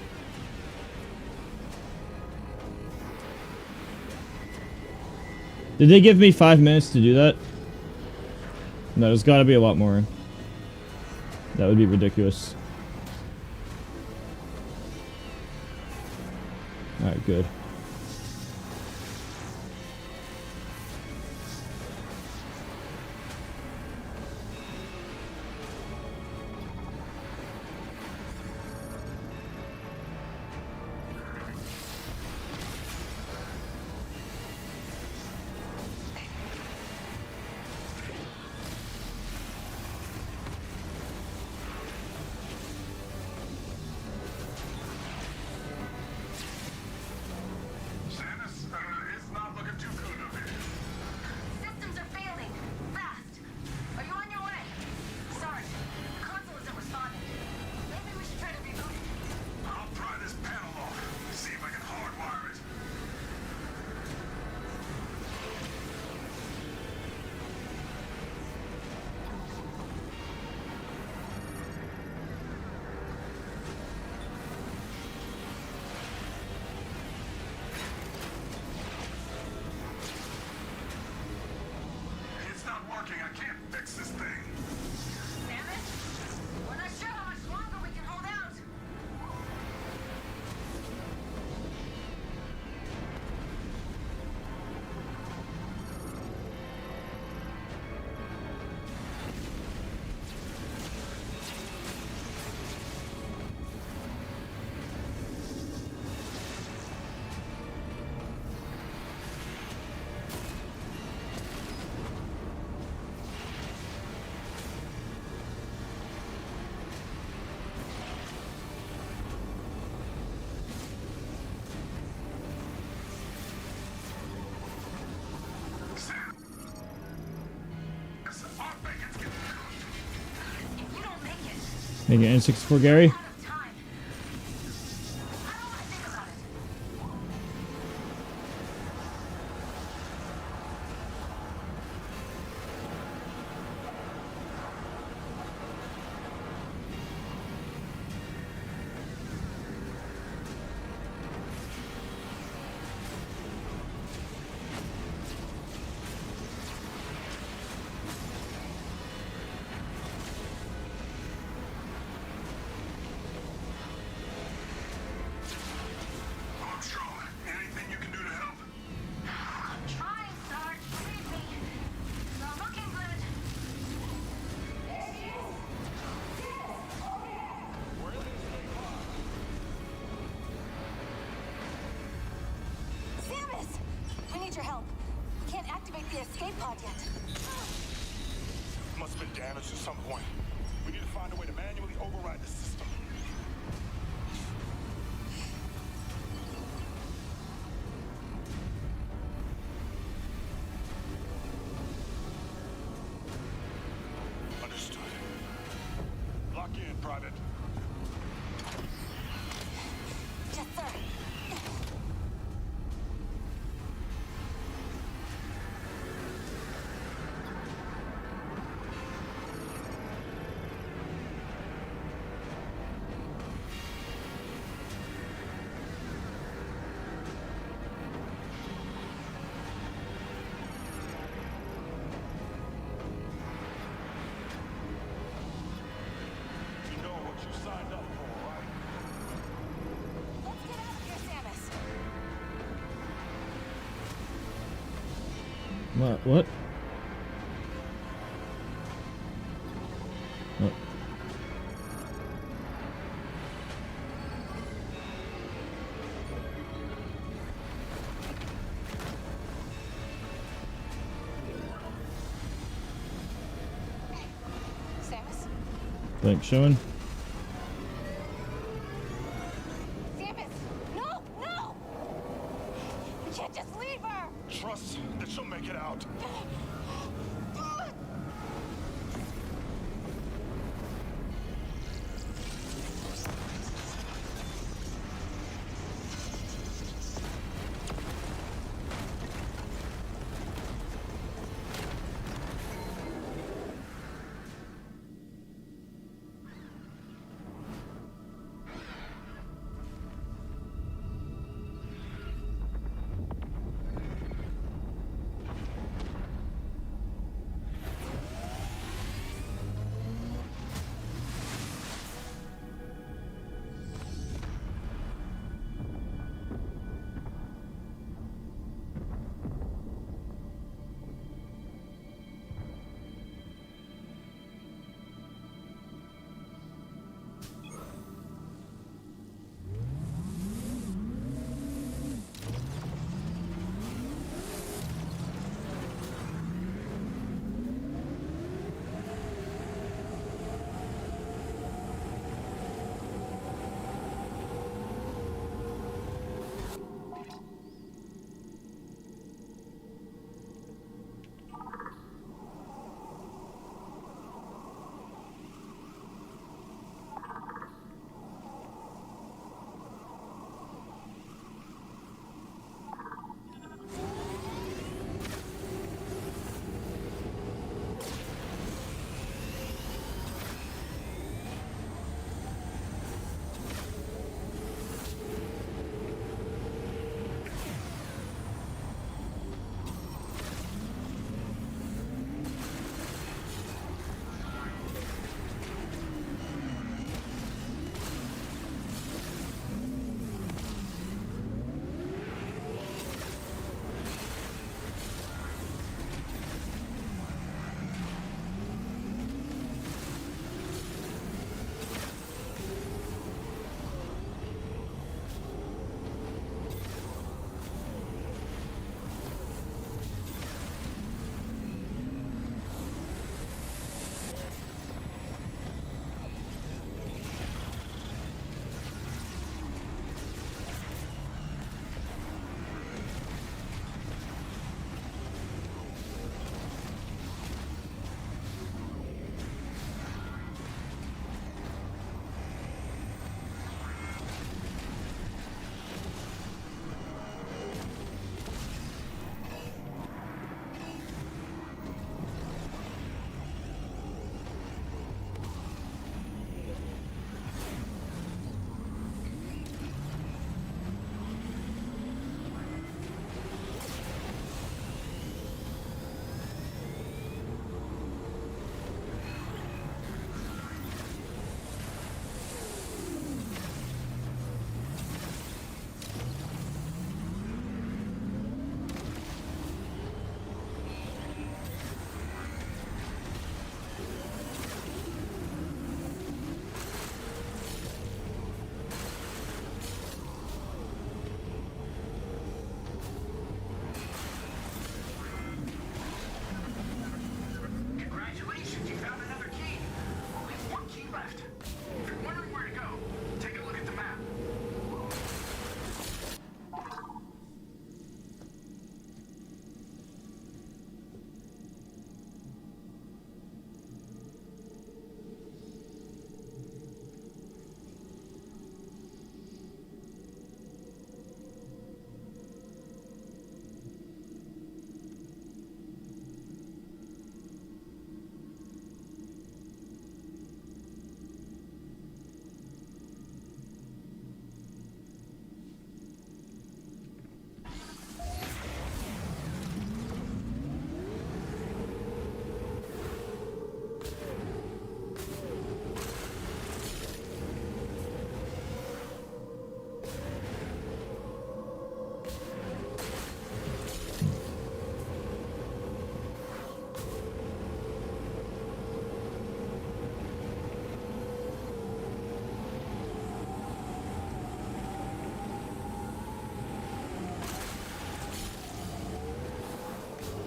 they give me 5 minutes to do that? No, there's got to be a lot more. That would be ridiculous. Alright, good. It's not looking too good over here. Systems are failing. Fast. Are you on your way? Sorry. The console isn't responding. Maybe we should try to reboot it. I'll pry this panel off. See if I can hardwire it. It's not working. I can't fix this thing. Damn it. We're not sure how much longer we can hold out. Our bacon's getting cooked. If you don't make it, Make it N64 Gary. out of time. I don't want to think about it. Armstrong, anything you can do to help? Trying, Sarge. Believe me. Not looking good. Samus! We need your help. We can't activate the escape pod yet. Must have been damaged at some point. We need to find a way to manually override the system. Understood. Lock in, Private. Yes, sir. You know what you signed up for, right? Let's get out of here, Samus. What? Oh. Samus? Like showing. Samus! No! No! We can't just leave her! Trust that she'll make it out.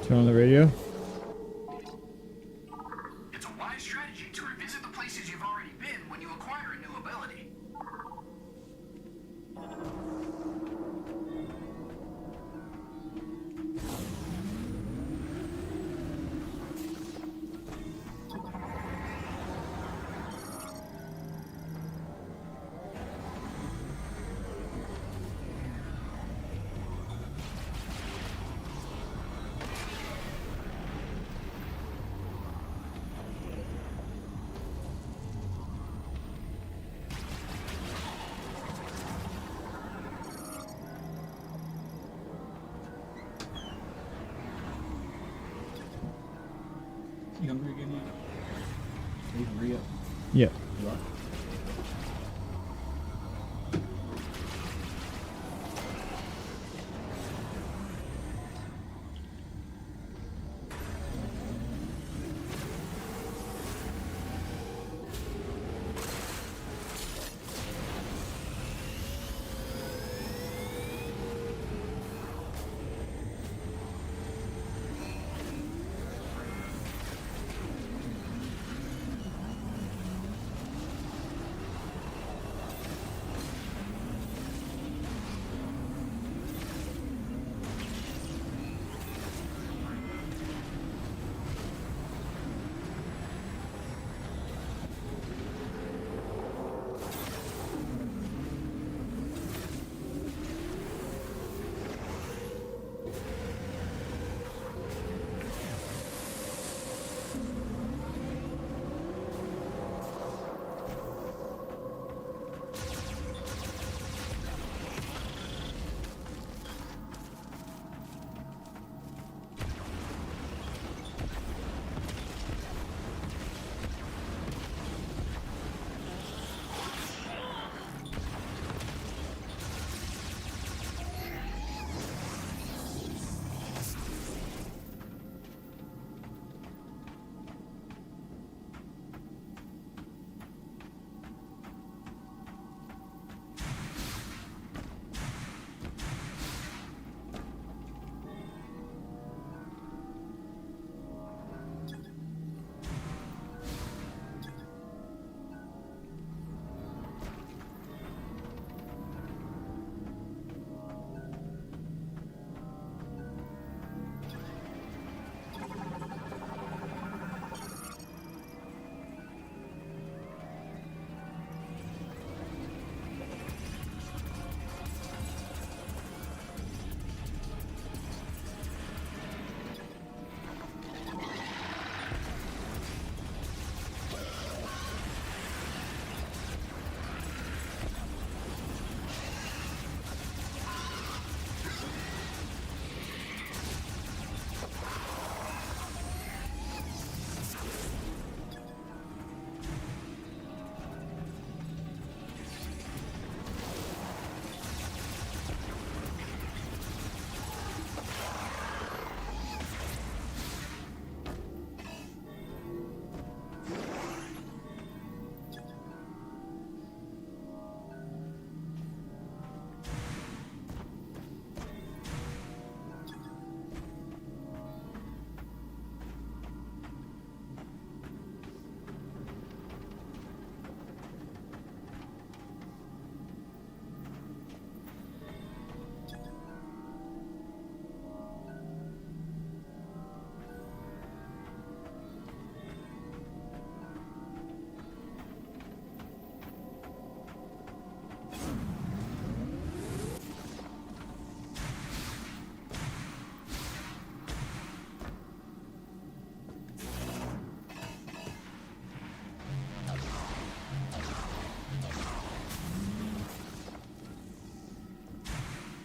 Turn on the radio. It's a wise strategy to revisit the places you've already been when you acquire a new ability. You hungry again yet? Need to re-up. Yep. You are?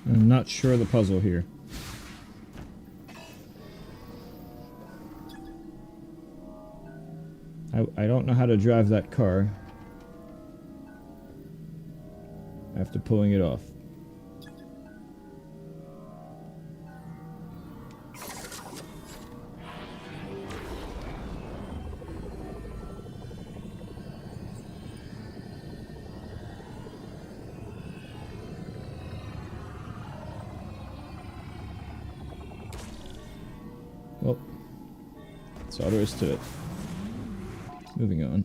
I'm not sure of the puzzle here. I don't know how to drive that car after pulling it off. Well, that's all there is to it. Moving on.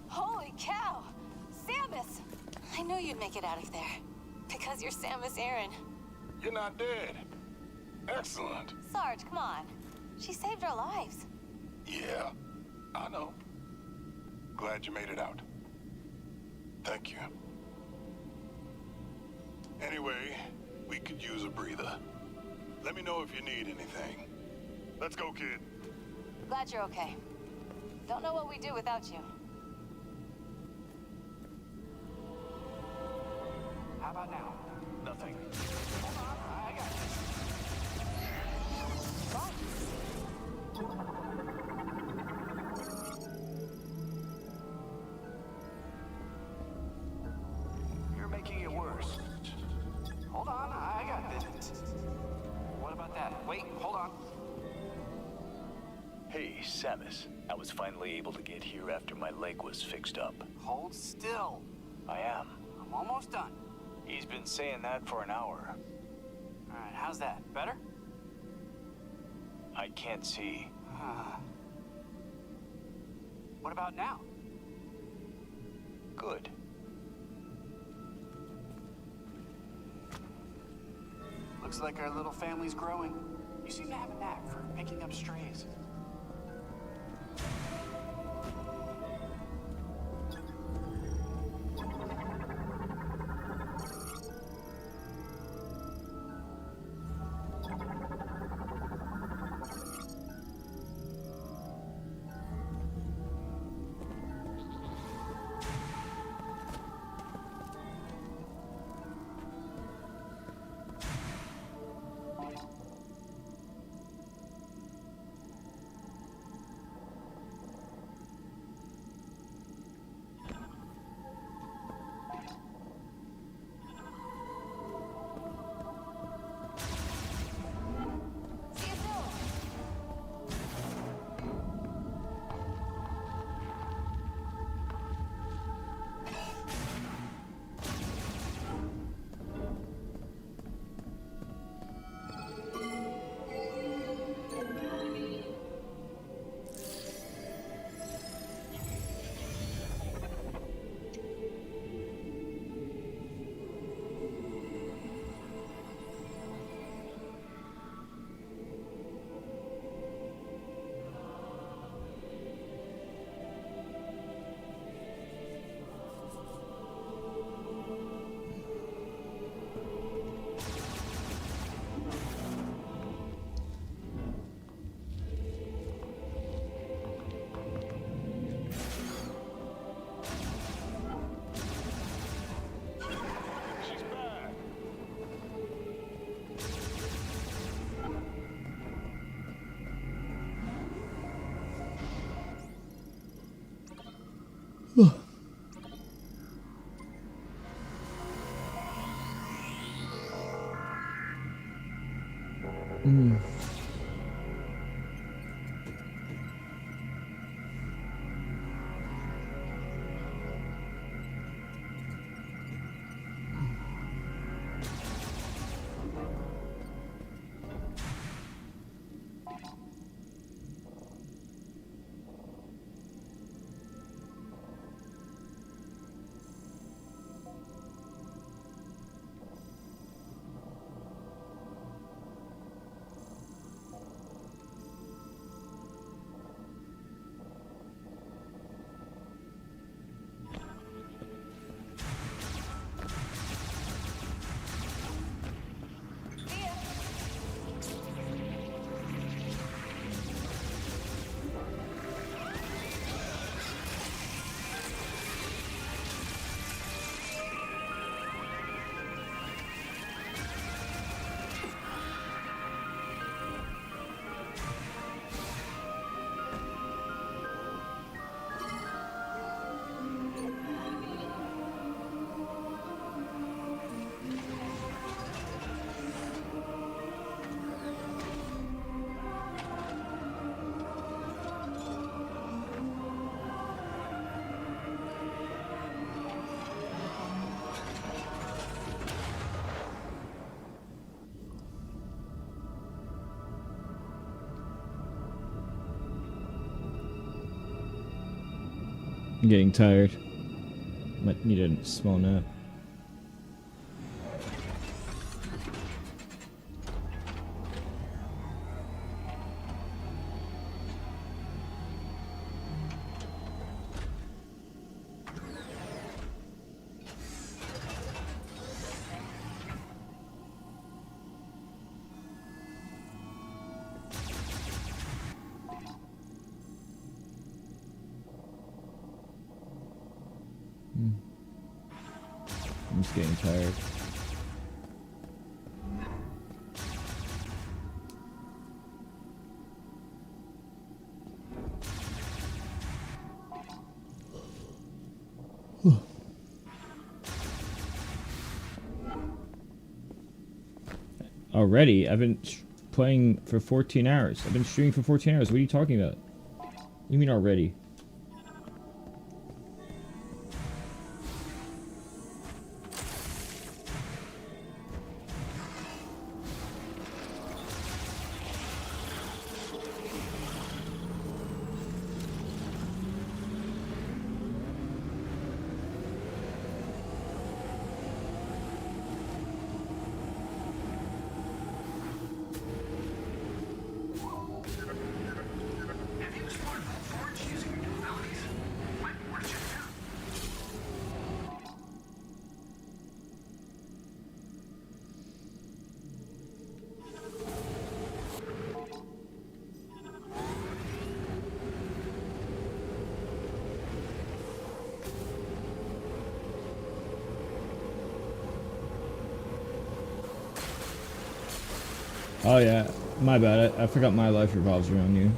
Holy cow! Samus! I knew you'd make it out of there. Because you're Samus Aran. You're not dead. Excellent. Sarge, come on. She saved our lives. Yeah, I know. Glad you made it out. Thank you. Anyway, we could use a breather. Let me know if you need anything. Let's go, kid. Glad you're okay. Don't know what we'd do without you. How about now? Nothing. Hold on, I got this. You're making it worse. Hold on, I got this. What about that? Wait, hold on. Hey, Samus. I was finally able to get here after my leg was fixed up. Hold still. I am. I'm almost done. He's been saying that for an hour. All right, how's that? Better? I can't see. What about now? Good. Looks like our little family's growing. You seem to have a knack for picking up strays. I'm getting tired. Might need a small nap. I'm just getting tired. Already? I've been playing for 14 hours. I've been streaming for 14 hours. What are you talking about? What do you mean already? Oh yeah, my bad. I forgot my life revolves around you.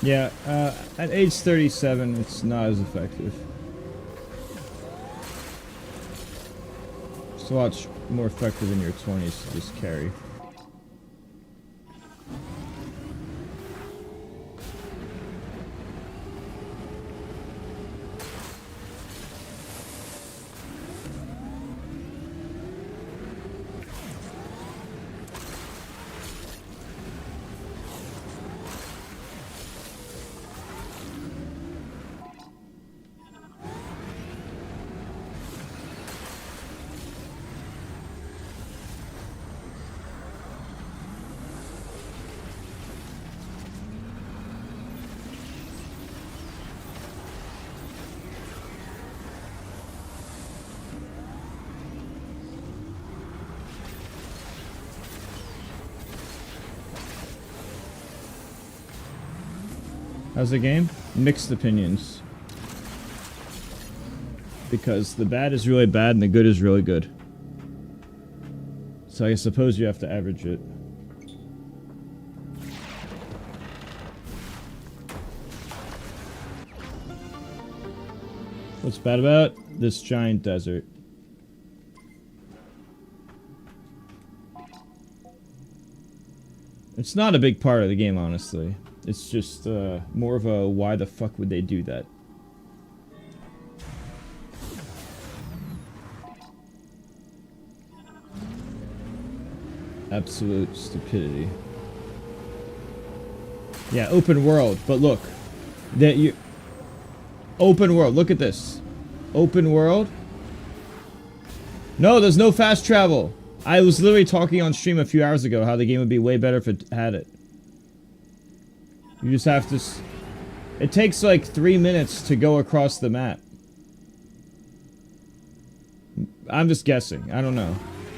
Yeah, at age 37, it's not as effective. It's a lot more effective in your 20s to just carry. How's the game? Mixed opinions. Because the bad is really bad and the good is really good. So I suppose you have to average it. What's bad about this giant desert? It's not a big part of the game, honestly. It's just more of a why the fuck would they do that? Absolute stupidity. Yeah, open world, but look. That you open world, look at this. Open world. No, there's no fast travel. I was literally talking on stream a few hours ago how the game would be way better if it had it. You just have to... It takes like 3 minutes to go across the map. I'm just guessing. I don't know.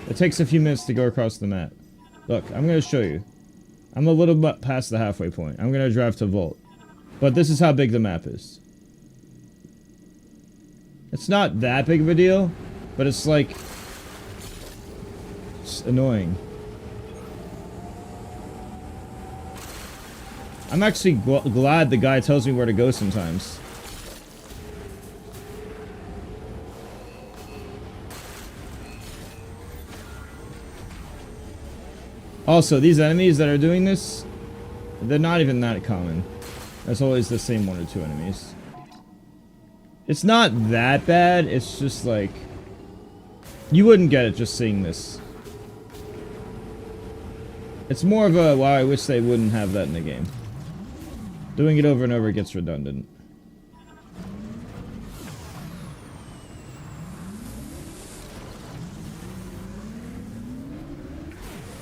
It takes a few minutes to go across the map. Look, I'm going to show you. I'm a little bit past the halfway point. I'm going to drive to Volt. But this is how big the map is. It's not that big of a deal, but it's like... It's annoying. I'm actually glad the guy tells me where to go sometimes. Also, these enemies that are doing this, they're not even that common. That's always the same 1 or 2 enemies. It's not that bad, it's just like... You wouldn't get it just seeing this. It's more of a, wow, I wish they wouldn't have that in the game. Doing it over and over gets redundant.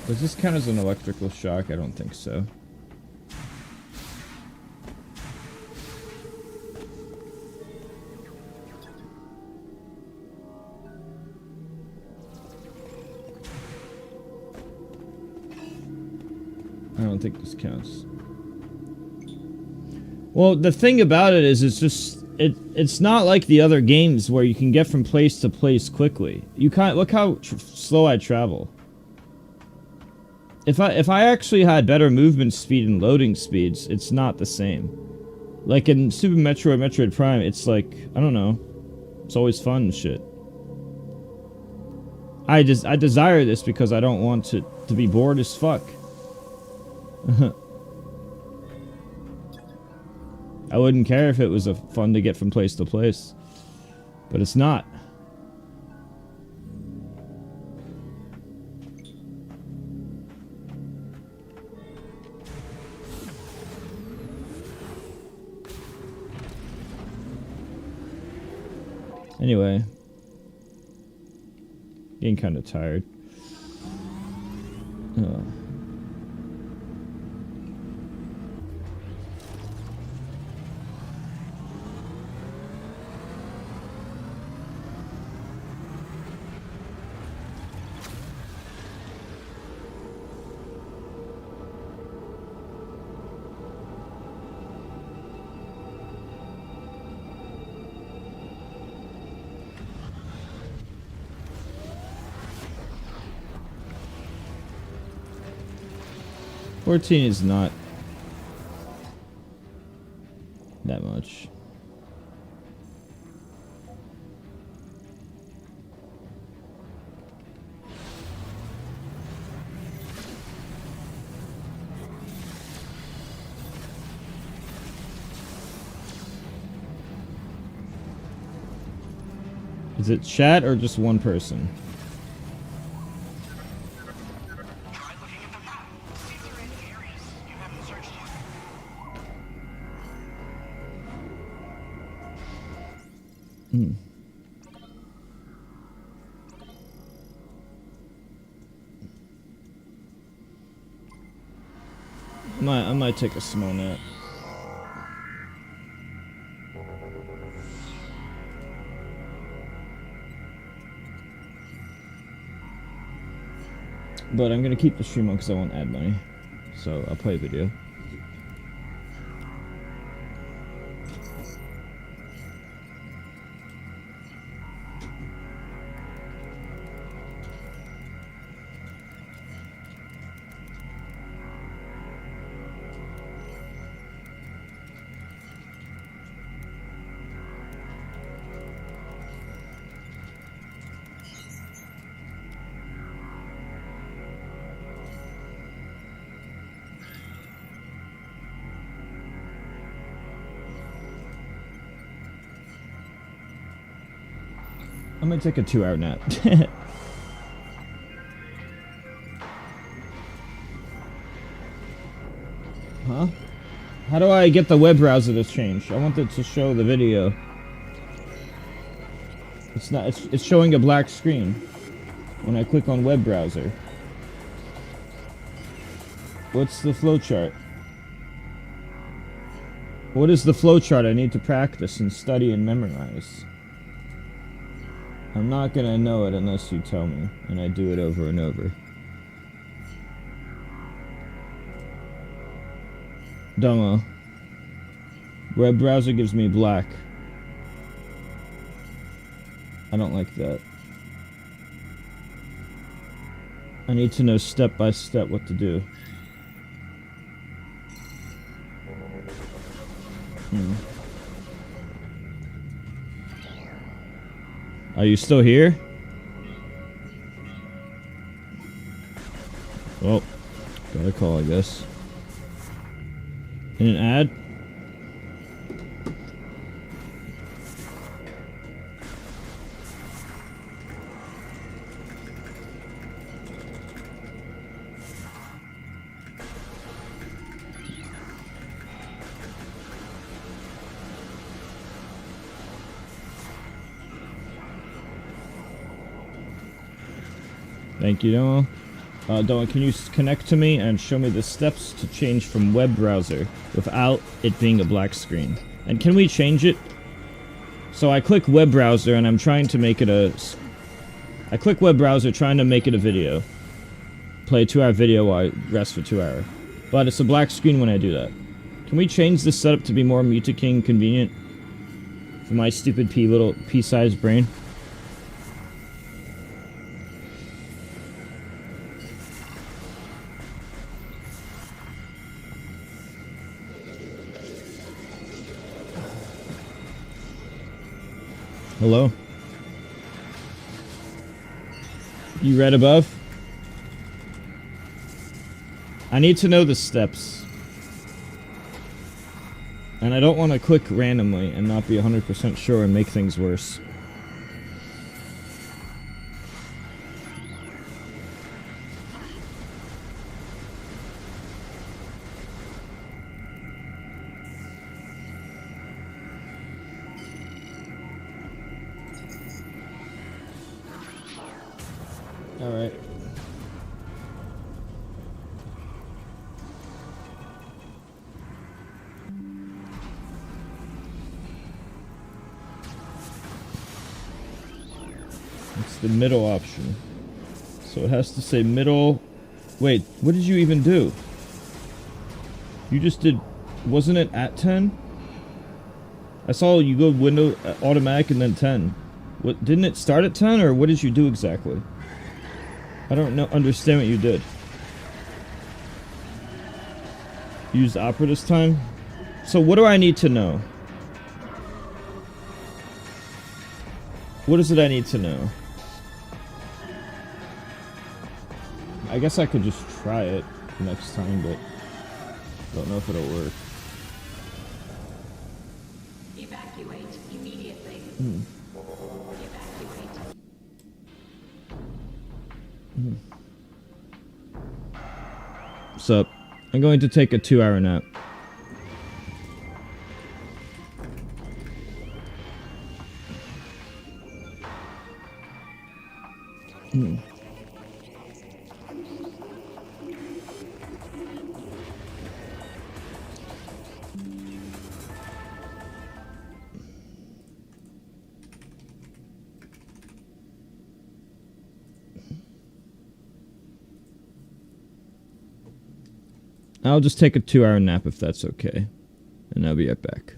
Does this count as an electrical shock? I don't think so. I don't think this counts. Well, the thing about it is, it's just it's not like the other games where you can get from place to place quickly. You can't look how slow I travel. If I actually had better movement speed and loading speeds, it's not the same. Like in Super Metroid Prime, it's like, I don't know, it's always fun and shit. I desire this because I don't want to be bored as fuck. I wouldn't care if it was fun to get from place to place, but it's not. Anyway, getting kind of tired. Oh. $14 is not that much. Is it chat or just one person? I might take a small nap. But I'm gonna keep the stream on because I won't add money. So I'll play a video. gonna take a 2-hour nap. Huh? How do I get the web browser to change? I want it to show the video. It's not. It's showing a black screen when I click on web browser. What's the flowchart? What is the flowchart I need to practice and study and memorize? I'm not gonna know it unless you tell me, and I do it over and over. Domo. Web browser gives me black. I don't like that. I need to know step by step what to do. Are you still here? Well, got a call, I guess. An ad? Thank you, Noah. Doa, can you connect to me and show me the steps to change from web browser without it being a black screen? And can we change it? So I click web browser and I'm trying to make it a... I click web browser trying to make it a video. Play a 2-hour video while I rest for 2 hours. But it's a black screen when I do that. Can we change this setup to be more Mutaking convenient? For my stupid little pea-sized brain? Hello? You read above? I need to know the steps. And I don't want to click randomly and not be 100% sure and make things worse. Alright. It's the middle option. So it has to say middle. Wait, what did you even do? You just did... Wasn't it at 10? I saw you go window automatic and then 10. What, didn't it start at 10 or what did you do exactly? I don't understand what you did. Use opera this time? So what do I need to know? What is it I need to know? I guess I could just try it next time, but don't know if it'll work. Evacuate immediately. Sup? I'm going to take a 2-hour nap. I'll just take a 2-hour nap if that's okay. And I'll be right back.